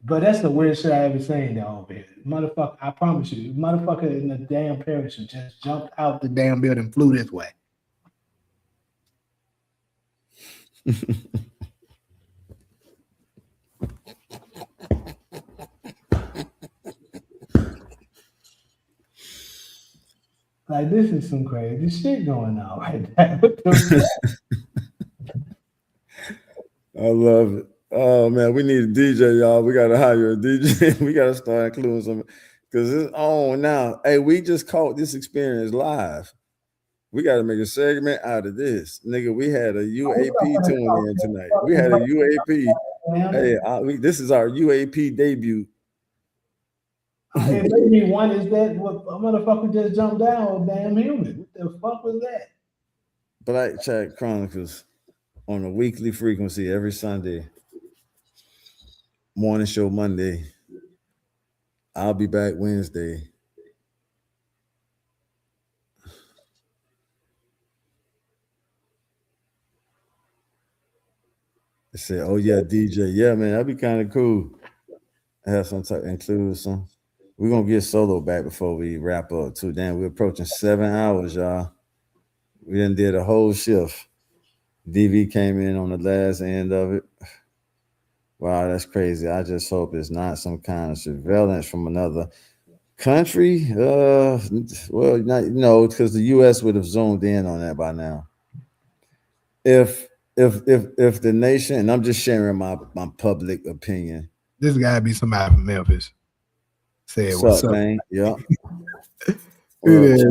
But that's the weirdest shit I ever seen though over here. Motherfucker, I promise you, motherfucker in the damn parachute just jumped out the damn building, flew this way. Like this is some crazy shit going on right there. What the fuck?
I love it. Oh man, we need a DJ, y'all. We gotta hire a DJ. We gotta start including some because it's on now. Hey, we just caught this experience live. We gotta make a segment out of this, nigga. We had a UAP tune in tonight. We had a UAP. Hey, this is our UAP debut.
It made me wonder is that what a motherfucker just jumped down, damn human. What the fuck was that?
Black Chat Chronicles on a weekly frequency every Sunday. Morning show Monday. I'll be back Wednesday. They said, "Oh yeah, DJ, yeah, man, that'd be kind of cool. Have some type include some. We're gonna get solo back before we wrap up too. Damn, we're approaching 7 hours, y'all. We done did a whole shift. DV came in on the last end of it. Wow, that's crazy. I just hope it's not some kind of surveillance from another country. Well, not, no, because the U.S. would have zoomed in on that by now. If the nation, and I'm just sharing my public opinion.
This gotta be somebody from Memphis. Say what's up,
man? Yeah. Really.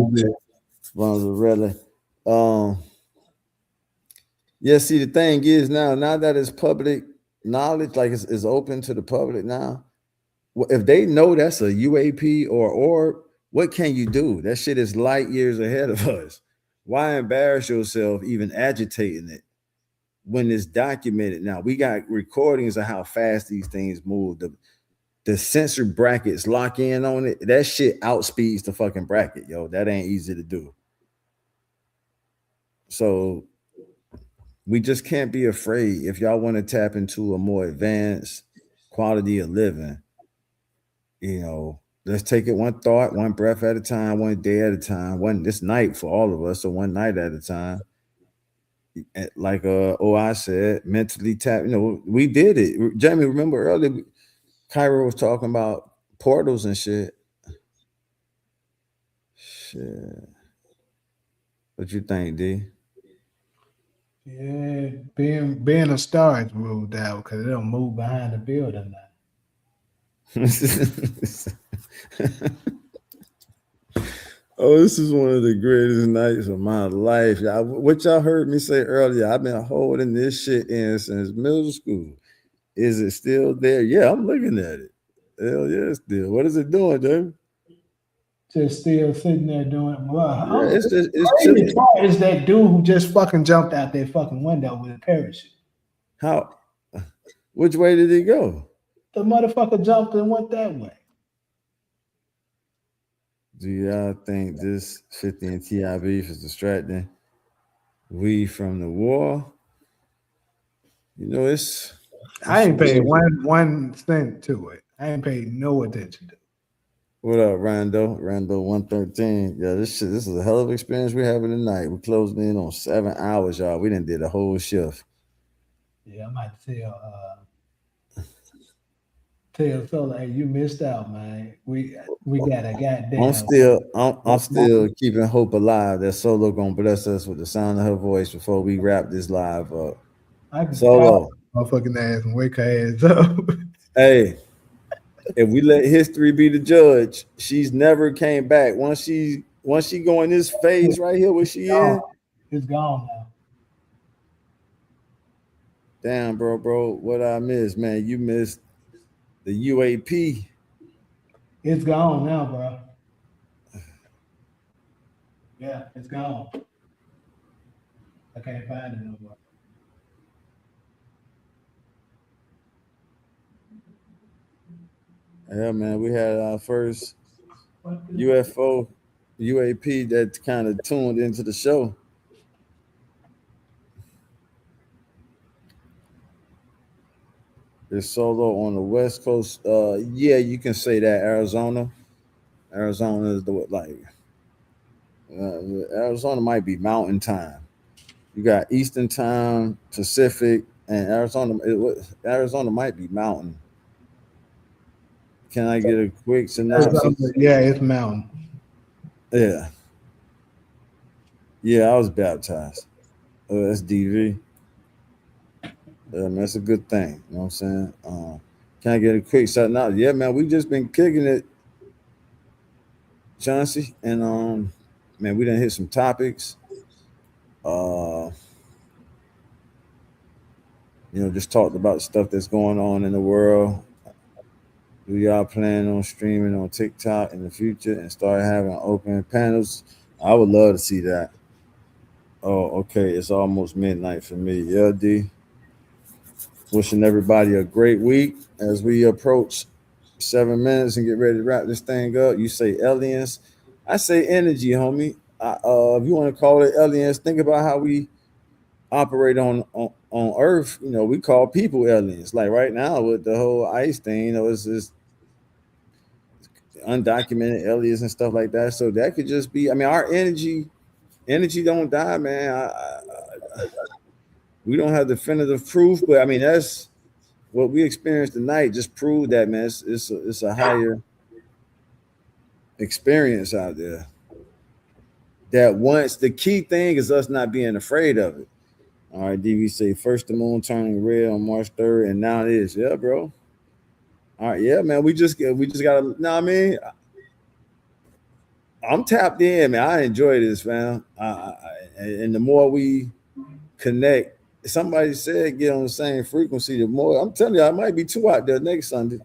Yeah, see, the thing is now that it's public knowledge, like it's open to the public now. If they know that's a UAP or orb, what can you do? That shit is light years ahead of us. Why embarrass yourself even agitating it when it's documented? Now we got recordings of how fast these things move. The sensor brackets lock in on it. That shit outspeeds the fucking bracket, yo. That ain't easy to do. So we just can't be afraid. If y'all want to tap into a more advanced quality of living, you know, let's take it one thought, one breath at a time, one day at a time, this night for all of us, so one night at a time. Like I said, mentally tap. You know, we did it. Jamie, remember earlier, Kyra was talking about portals and shit. Shit. What you think, D?
Yeah, being a star is ruled out because they don't move behind the building now.
Oh, this is one of the greatest nights of my life. What y'all heard me say earlier, I've been holding this shit in since middle school. Is it still there? Yeah, I'm looking at it. Hell yeah, still. What is it doing, Jamie?
just still sitting there doing.
Yeah,
Well,
it's
crazy
just
part is that dude who just fucking jumped out their fucking window with a parachute.
how. Which way did he go?
The motherfucker jumped and went that way.
Do y'all think this 50 and Ti beef is distracting we from the war? You know,
I
it's
ain't paid
weird.
one cent to it. I ain't paid no attention to it.
What up, Rando? Rando 113. Yeah, this is a hell of an experience we're having tonight. We're closing in on 7 hours, y'all. We done did a whole shift.
Yeah, I might tell Solar, hey, you missed out, man. We got a goddamn
I'm still keeping hope alive that Solo gonna bless us with the sound of her voice before we wrap this live up.
I can call
Solo,
motherfucking ass and wake her ass up.
hey, if we let history be the judge, she's never came back. Once she go in this phase right here where she in,
It's gone now.
damn, bro, what I missed, man? You missed the UAP.
It's gone now, bro. Yeah, it's gone. I can't find it no more.
Yeah, man, we had our first UFO UAP that kind of tuned into the show. It's Solo on the West Coast. Yeah, you can say that. Arizona is the like. Arizona might be Mountain Time. You got Eastern Time, Pacific, and Arizona might be Mountain. Can I get a quick synopsis?
Yeah, it's mountain.
Yeah, yeah, I was baptized. That's DV. That's a good thing. You know what I'm saying? Can I get a quick synopsis? Yeah, man, we just been kicking it, Chauncey, and man, we done hit some topics. Uh, just talked about stuff that's going on in the world. Do y'all plan on streaming on TikTok in the future and start having open panels? I would love to see that. Oh, okay. It's almost midnight for me. Yeah, D. Wishing everybody a great week as we approach 7 minutes and get ready to wrap this thing up. You say aliens. I say energy, homie. If you want to call it aliens, think about how we operate on Earth. We call people aliens. Like right now with the whole ice thing, it's just undocumented aliens and stuff like that. So that could just be. I mean, our energy don't die, man. We don't have definitive proof, but I mean that's what we experienced tonight. Just proved that, man. It's a higher experience out there. That once the key thing is us not being afraid of it. All right, DV say first the moon turning red on March 3rd, and now it is. Yeah, bro. All right, yeah, man. We just gotta. No, I mean, I'm tapped in, man. I enjoy this, man. And the more we connect, somebody said get on the same frequency. The more I'm telling you, I might be two out there next Sunday.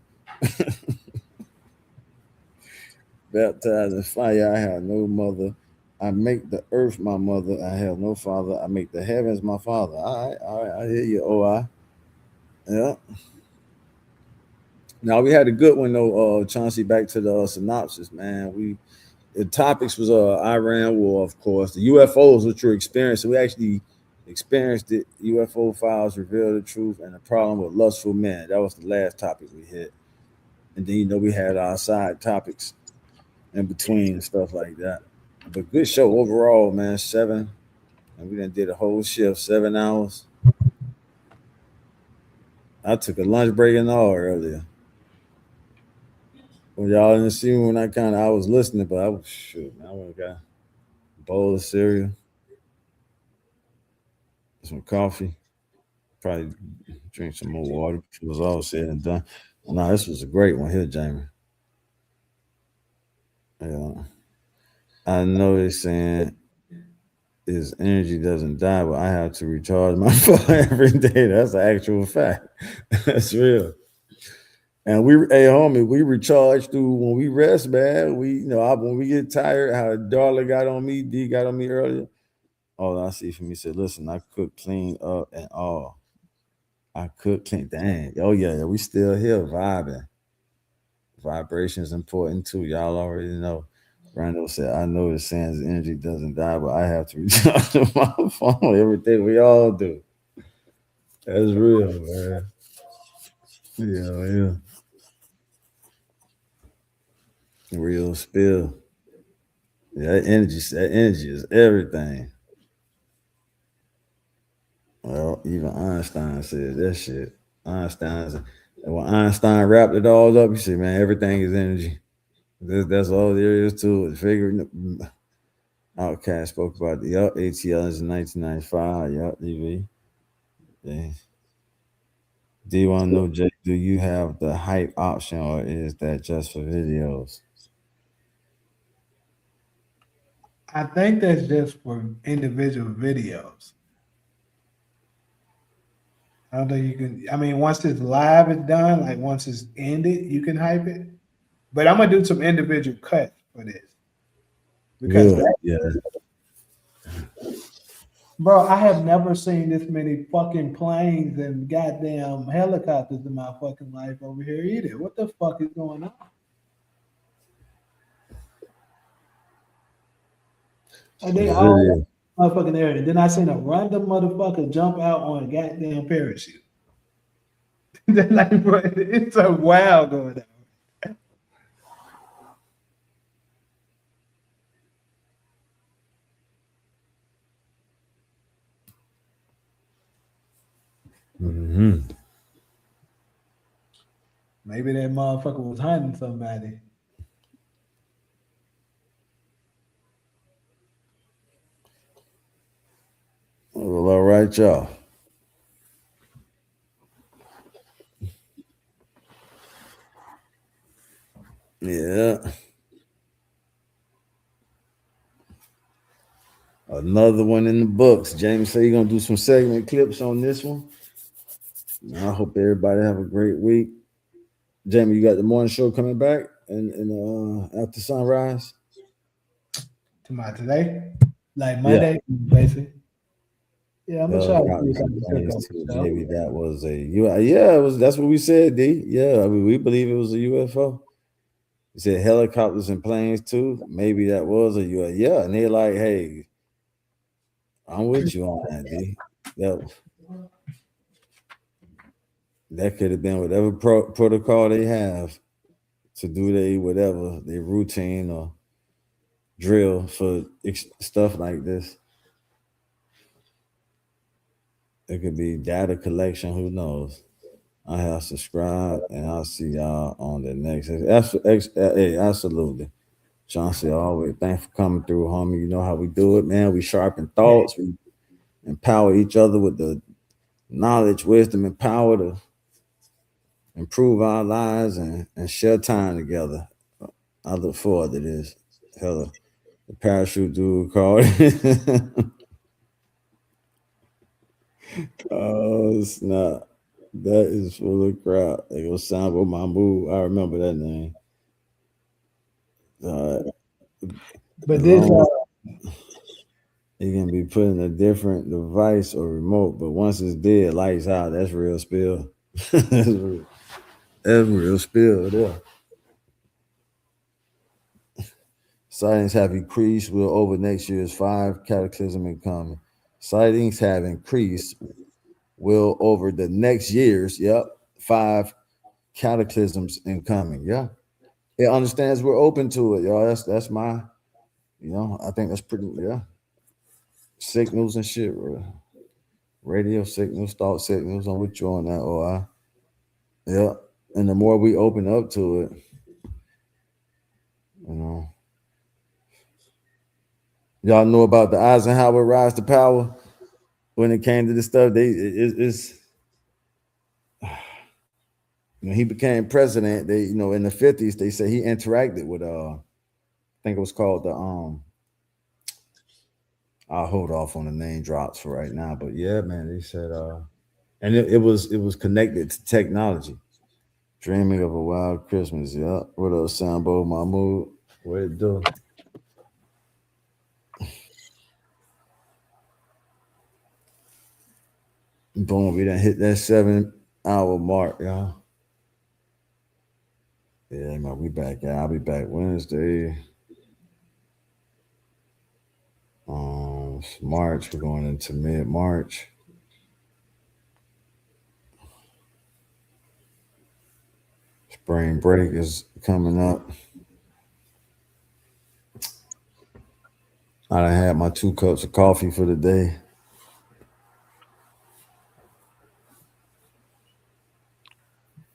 Baptized in fire, I have no mother. I make the earth my mother. I have no father. I make the heavens my father. All right. I hear you, OI. Yeah. Now we had a good one though, Chauncey. Back to the synopsis, man. The topics was Iran war, of course. The UFOs, which you're experiencing. We actually experienced it. UFO files reveal the truth and the problem with lustful men. That was the last topic we hit. And then we had our side topics in between and stuff like that. But good show overall, man. 7, and we done did a whole shift, 7 hours. I took a lunch break and all earlier. Well, y'all didn't see me when I was listening, but I went got a bowl of cereal, some coffee, probably drink some more water. It was all said and done. No, this was a great one here, Jamie. Yeah. I know they're saying his energy doesn't die, but I have to recharge my phone every day. That's an actual fact. That's real.
And hey homie, we recharge through when we rest, man. When we get tired, how Darla got on me, D got on me earlier. All I see from me said, listen, I cook clean up and all. I cook clean. Dang. Oh yeah, we still here vibing. Vibration is important too. Y'all already know. Randall said, I know the Sans energy doesn't die, but I have to recharge my phone. Everything we all do. That's real, man. Yeah. Real spill. Yeah, that energy is everything. Well, even Einstein said that shit. When Einstein wrapped it all up, he said, man, everything is energy. That's all there is to it. Figuring Outcast spoke about the ATLs in 1995. Yup, DV. Yeah. Do you want to know, Jay, do you have the hype option or is that just for videos?
I think that's just for individual videos. I don't think you can. I mean, once it's live, it's done. Like once it's ended, you can hype it. But I'm gonna do some individual cuts for this because,
Good. Yeah.
bro, I have never seen this many fucking planes and goddamn helicopters in my fucking life over here either. What the fuck is going on? And they
The
all
video.
motherfucking area. Then I seen a random motherfucker jump out on a goddamn parachute. They're like, bro, it's a wow going on.
Mm-hmm.
Maybe that motherfucker was hunting somebody.
Well, all right, y'all. Yeah. Another one in the books. James said you're gonna do some segment clips on this one. I hope everybody have a great week. Jamie, you got the morning show coming back and after sunrise?
Tomorrow today, like
Yeah.
Monday, basically. Yeah, I'm gonna try to see if I
Helicopters and
can check
planes
out
too.
the show.
Maybe that was yeah, it was that's what we said, D. Yeah, I mean we believe it was a UFO. You said helicopters and planes too. Maybe that was a UFO. Yeah, and they're like, hey, I'm with you on that, D. That could have been whatever protocol they have to do their routine or drill for stuff like this. It could be data collection. Who knows? I have subscribed, and I'll see y'all on the next. Hey, absolutely. Chauncey, always thanks for coming through, homie. You know how we do it, man. We sharpen thoughts. We empower each other with the knowledge, wisdom, and power to improve our lives and share time together. I look forward to this. Hella, the parachute dude called. Oh snap! That is full of crap. It was Sambo Mahmood. I remember that name.
But
As
this,
long as it can be put in a different device or remote, but once it's dead, lights out. That's real spill. That's real spill. Yeah. Sightings have increased. Will over next year's 5 cataclysm incoming. Sightings have increased. Will over the next year's 5 cataclysms incoming. Yeah. It understands we're open to it, y'all. That's my, I think that's pretty, signals and shit, bro. Radio signals, thought signals. I'm with you on that, OI. Yeah. And the more we open up to it, you know. Y'all know about the Eisenhower rise to power when it came to this stuff. It's when he became president, in the 50s, they say he interacted with I think it was called the I'll hold off on the name drops for right now. But yeah, man, they said and it was connected to technology.
Dreaming of a Wild Christmas. Yeah. What up, Sambo Mahmood? What it do? Boom. We done hit that 7 hour mark, y'all. Yeah, man, we back. Yeah, I'll be back Wednesday. It's March. We're going into mid-March. Spring break is coming up. I done had my 2 cups of coffee for the day.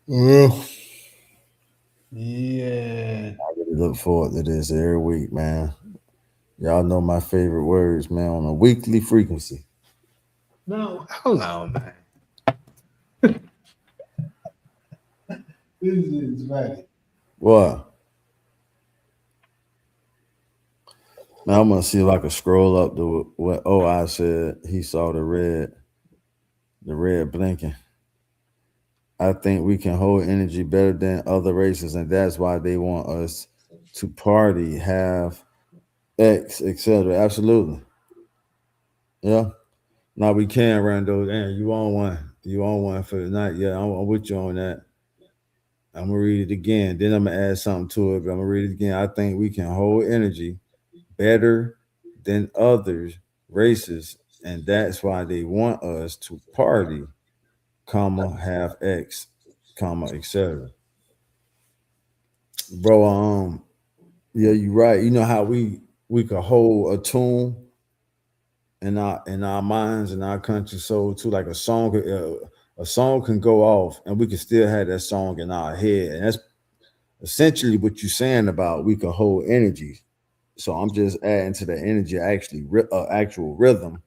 Well,
Yeah.
I really look forward to this every week, man. Y'all know my favorite words, man, on a weekly frequency.
No, hold on, man. This is funny.
What? Man, I'm gonna see if I can scroll up to what I said. He saw the red blinking. I think we can hold energy better than other races, and that's why they want us to party, have X, etc. Absolutely. Yeah. Now we can, Rando. Damn, you on one. You on one for the night. Yeah, I'm with you on that. I'm gonna read it again. Then I'm gonna add something to it, but I'm gonna read it again. I think we can hold energy better than others races, and that's why they want us to party, comma, have X, comma, etc. Bro, yeah, you're right. You know how we could hold a tune in our minds and our country soul too, like a song can go off, and we can still have that song in our head, and that's essentially what you're saying about we can hold energy. So I'm just adding to the energy, actually, actual rhythm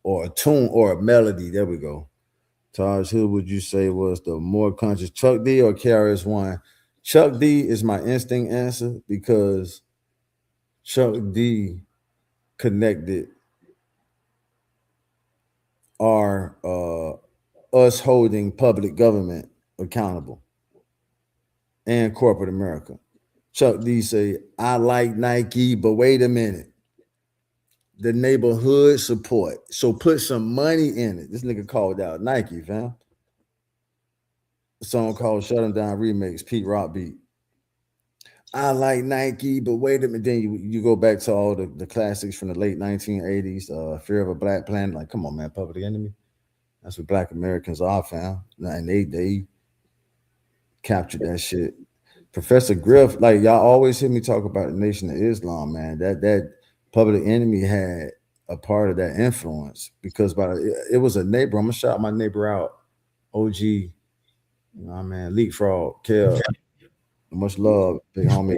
or a tune or a melody. There we go. Taj, who would you say was the more conscious, Chuck D or KRS One? Chuck D is my instinct answer because Chuck D connected our us holding public government accountable and corporate America. Chuck D say, I like Nike, but wait a minute. The neighborhood support. So put some money in it. This nigga called out Nike, fam. A song called Shut 'em Down Remix, Pete Rock beat. I like Nike, but wait a minute. Then you go back to all the classics from the late 1980s, Fear of a Black Planet. Like, come on, man, Public Enemy. That's what Black Americans are, fam. And they captured that shit. Professor Griff, like y'all always hear me talk about the Nation of Islam, man. That Public Enemy had a part of that influence because it was a neighbor. I'm gonna shout my neighbor out, OG, you know what I mean, Leapfrog, Kel, much love, big homie.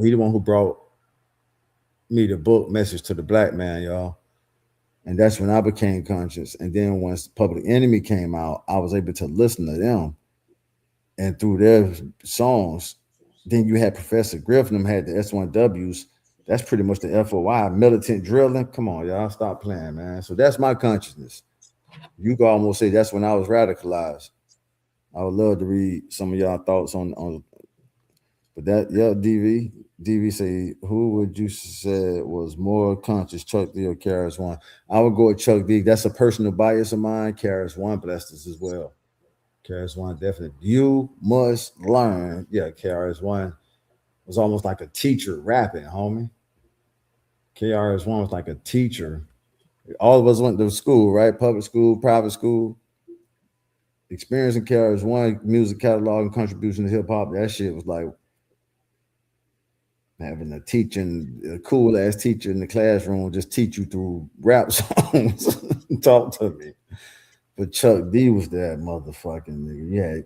He the one who brought me the book Message to the Black Man, y'all. And that's when I became conscious. And then once Public Enemy came out, I was able to listen to them. And through their songs, then you had Professor Griffin had the S1Ws. That's pretty much the FOI, militant drilling. Come on, y'all, stop playing, man. So that's my consciousness. You can almost say that's when I was radicalized. I would love to read some of y'all thoughts on but that, yeah, DV say, who would you say was more conscious, Chuck D or KRS One? I would go with Chuck D. That's a personal bias of mine. KRS One blessed us as well. KRS One definitely. You must learn. Yeah, KRS One was almost like a teacher rapping, homie. KRS One was like a teacher. All of us went to school, right? Public school, private school. Experiencing KRS One music catalog and contribution to hip hop, that shit was like having a cool ass teacher in the classroom just teach you through rap songs. Talk to me. But Chuck D was that motherfucking nigga. You had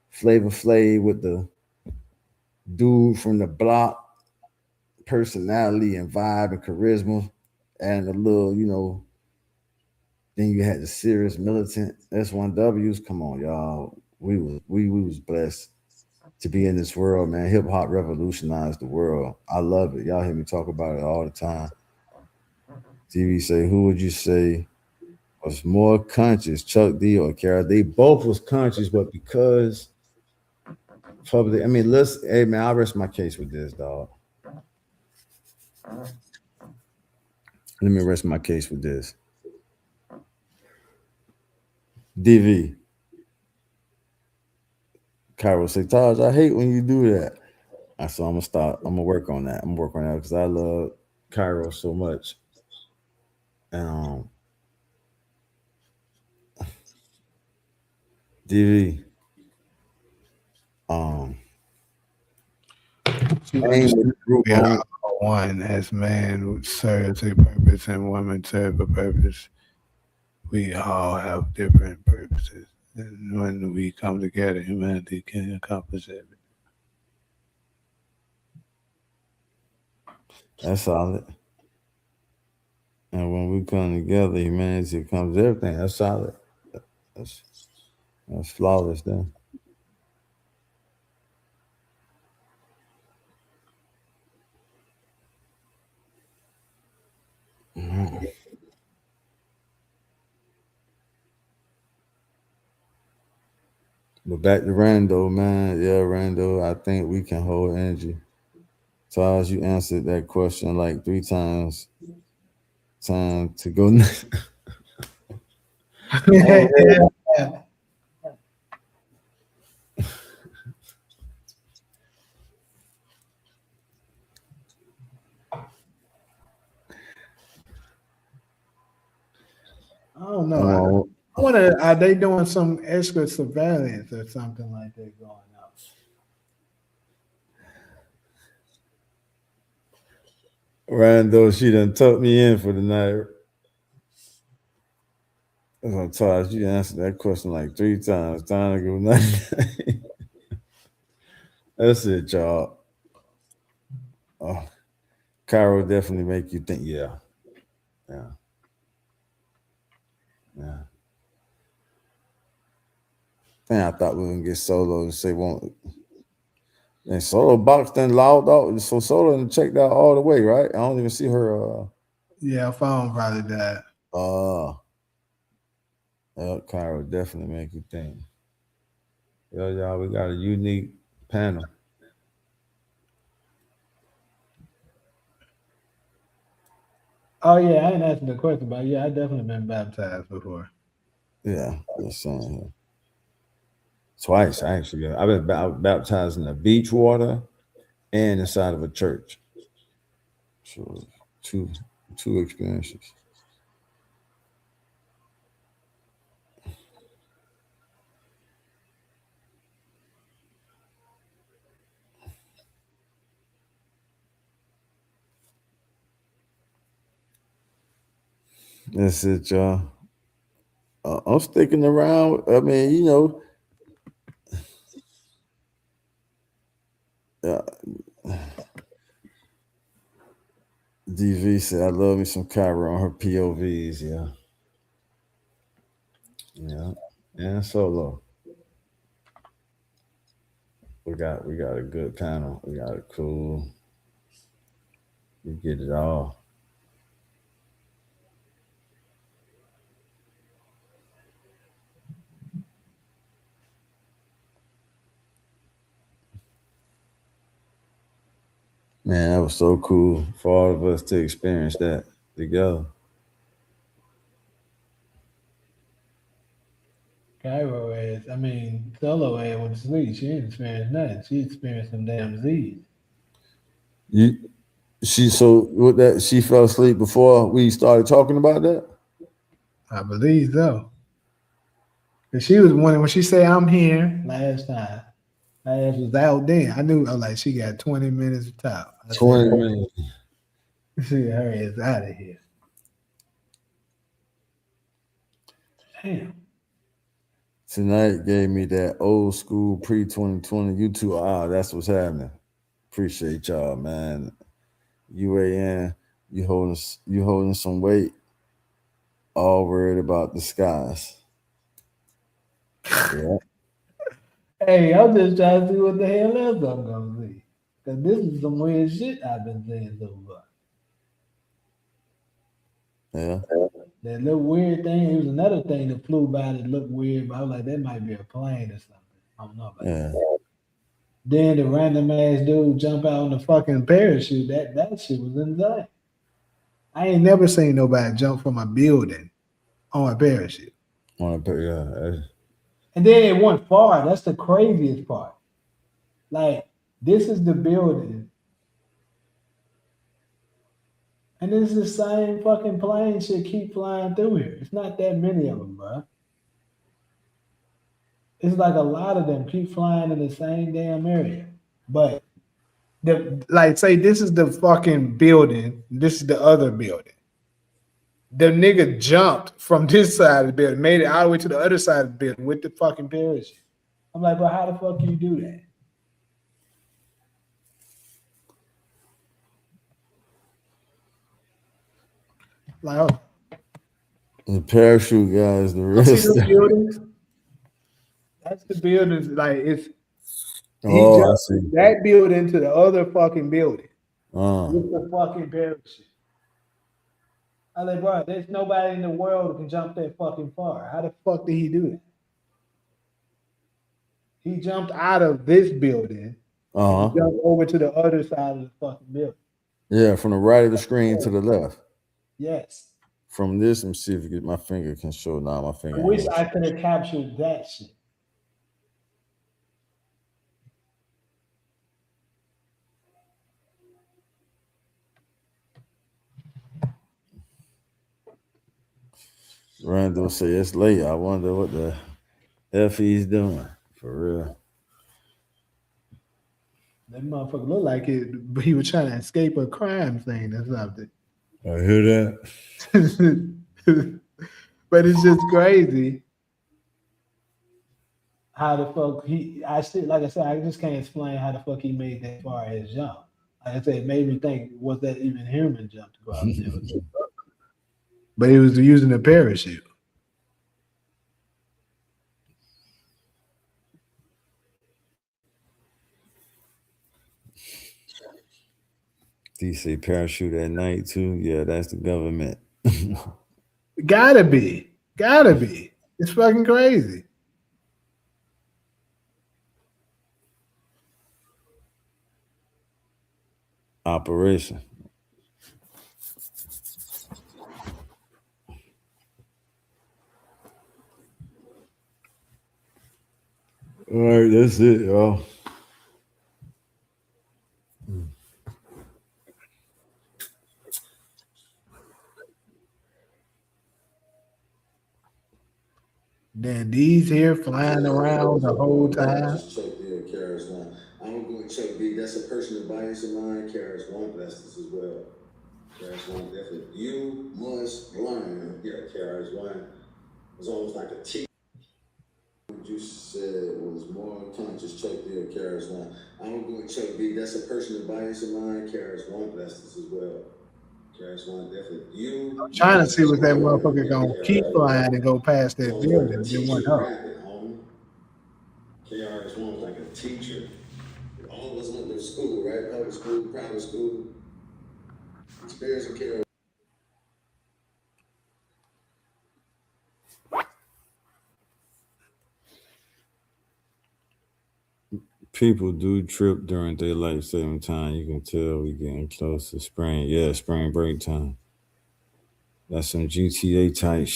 Flavor Flav with the dude from the block, personality and vibe and charisma, and a little, then you had the serious militant S1Ws. Come on, y'all. We was blessed to be in this world, man. Hip hop revolutionized the world. I love it. Y'all hear me talk about it all the time. TV say, who would you say was more conscious, Chuck D or Kara? They both was conscious, but because public. I mean, let's. Hey man, I'll rest my case with this, dog. Let me rest my case with this. DV. Cairo say, Taj, I hate when you do that. I said, I'm gonna stop. I'm gonna work on that. I'm gonna work on that because I love Cairo so much. And DV. Aim with the group
We are
on.
all one as man serves a purpose and woman serve a purpose. We all have different purposes. And when we come together, humanity can accomplish everything.
That's solid. And when we come together, humanity comes everything. That's solid. That's, that's flawless then. Mhm. But back to Rando, man. Yeah, Rando, I think we can hold energy. Taj, you answered that question like 3 times. Time to go. Oh,
Yeah. I don't know.
oh,
I wonder, are they doing some extra surveillance or something like that going on?
Rando, she done tucked me in for the night. So, Taj, you answered that question like 3 times. Time to go night. That's it, y'all. Oh, Cairo definitely make you think. Yeah, yeah, yeah. Man, I thought we were gonna get Solo to say won't. And Solo boxed and loud out. So Solo and checked out all the way, right? I don't even see her.
Yeah, phone probably died.
Cairo definitely make you think. Yo, y'all, we got a unique panel.
Oh yeah, I ain't asking the question, but yeah, I definitely been baptized before.
Yeah, just saying here. Twice, actually. I've been baptized in the beach water and inside of a church. So two two experiences. That's it, y'all. I'm sticking around. I mean, uh, DV said, I love me some Kyra on her POVs. Yeah. Yeah. And Solo. We got a good panel. We got a cool. We get it all. Man, that was so cool for all of us to experience that together.
Cairo is, I mean, Solo ass went to sleep. She didn't experience nothing. She experienced some damn Z's.
You so with that she fell asleep before we started talking about that?
I believe so. Cause she was when she said I'm here last time. My ass was out then. I knew I was like she got 20 minutes to top. I said
20 minutes.
she her ass out of here. Damn.
Tonight gave me that old school pre-2020 YouTube. That's what's happening. Appreciate y'all, man. UAN, you holding some weight, all worried about the skies. Yeah.
Hey, I'm just trying to see what the hell else I'm gonna see. Cause this is some weird shit I've been seeing so far.
Yeah.
That little weird thing, it was another thing that flew by that looked weird, but I was like, that might be a plane or something. I don't know about
Yeah.
Then the random ass dude jump out on the fucking parachute. That shit was insane. I ain't never seen nobody jump from a building on a parachute.
Yeah.
And then it went far. That's the craziest part. Like, this is the building. And this is the same fucking plane should keep flying through here. It's not that many of them, bro. It's like a lot of them keep flying in the same damn area. But like say this is the fucking building, this is the other building. The nigga jumped from this side of the building, made it all the way to the other side of the building with the fucking parachute. I'm like, bro, how the fuck can you do that? Like, oh,
The parachute guy is the
you
real
see those
stuff.
buildings? That's the buildings. Like it's he
Oh, I
jumped
see.
from that building to the other fucking building
Uh,
with the fucking parachute. I'm like, bro, there's nobody in the world who can jump that fucking far. How the fuck did he do that? He jumped out of this building and
uh-huh.
jumped over to the other side of the fucking building.
Yeah, from the right of the screen to the left.
Yes.
From this, let me see if my finger can show. Now my
I
finger ain't
wish
gonna
I
show.
could have captured that shit.
Randall say it's late. I wonder what the F he's doing. For real.
That motherfucker looked like it, but he was trying to escape a crime scene or something.
I hear that.
But it's just crazy how the fuck I still, like I said, I just can't explain how the fuck he made that far as jump. Like I said, it made me think, was that even human jump to go out there? But he was using a parachute.
DC parachute at night too. Yeah, that's the government.
Gotta be. Gotta be. It's fucking crazy.
Operation. All right, that's it, y'all.
Then these here flying around the whole time.
Just check there, Karis one. I'm gonna check B. That's a personal bias of mine. Karis one blessed us as well. Karis one definitely. You must learn. Yeah, Karis one was almost like a teacher. What you said was more conscious. Check there, Karis one. I'm gonna check B. That's a personal bias of mine. Karis one blessed us as well. Karis one definitely. You
I'm trying to see
must
what that
learn.
motherfucker
Yeah,
gonna keep
Karis
flying
one
and go past
was
that
almost like a
building. Then went
teacher
up.
rapping, homie. KRS One was like a teacher. All of us went to school, right? Public school, private school. Experience of KRS.
People do trip during daylight saving time. You can tell we getting close to spring. Yeah, spring break time. That's some GTA type.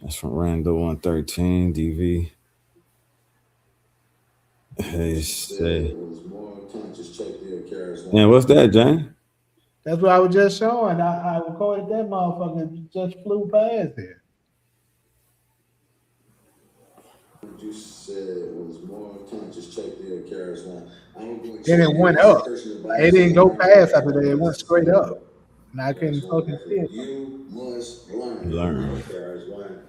That's from Rando 113 DV. Hey, say. Man, what's that, Jane?
That's what I was just showing. I recorded that motherfucker just flew past there.
What you said was more conscious. Check there, Karis one.
Then it went up. It didn't go past after that. It went straight up. And I couldn't fucking see it.
You must learn.
Learn.
Karis one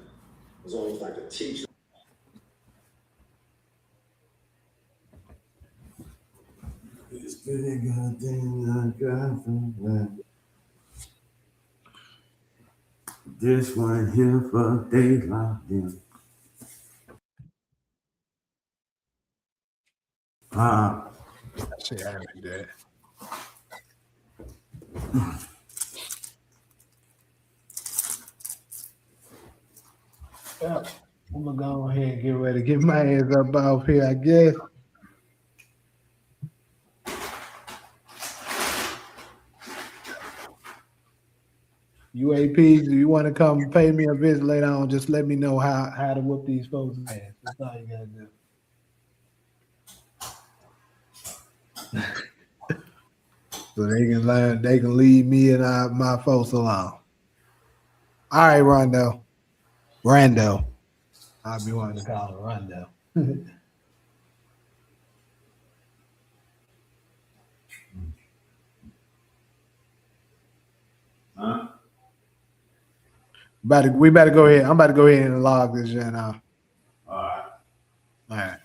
was almost like a teacher.
It's pretty goddamn like this one here for daylight.
Shit happened there. Yeah, I'm gonna go ahead and get ready to get my ass up off here, I guess. UAPs, if you want to come pay me a visit later on, just let me know how to whoop these folks' ass. That's all you gotta do. So they can learn, they can leave me and my folks alone. All right, Rondo. I'll be wanting to call it Rondo.
Huh?
We better go ahead. I'm about to go ahead and log this shit now.
All right.
All right.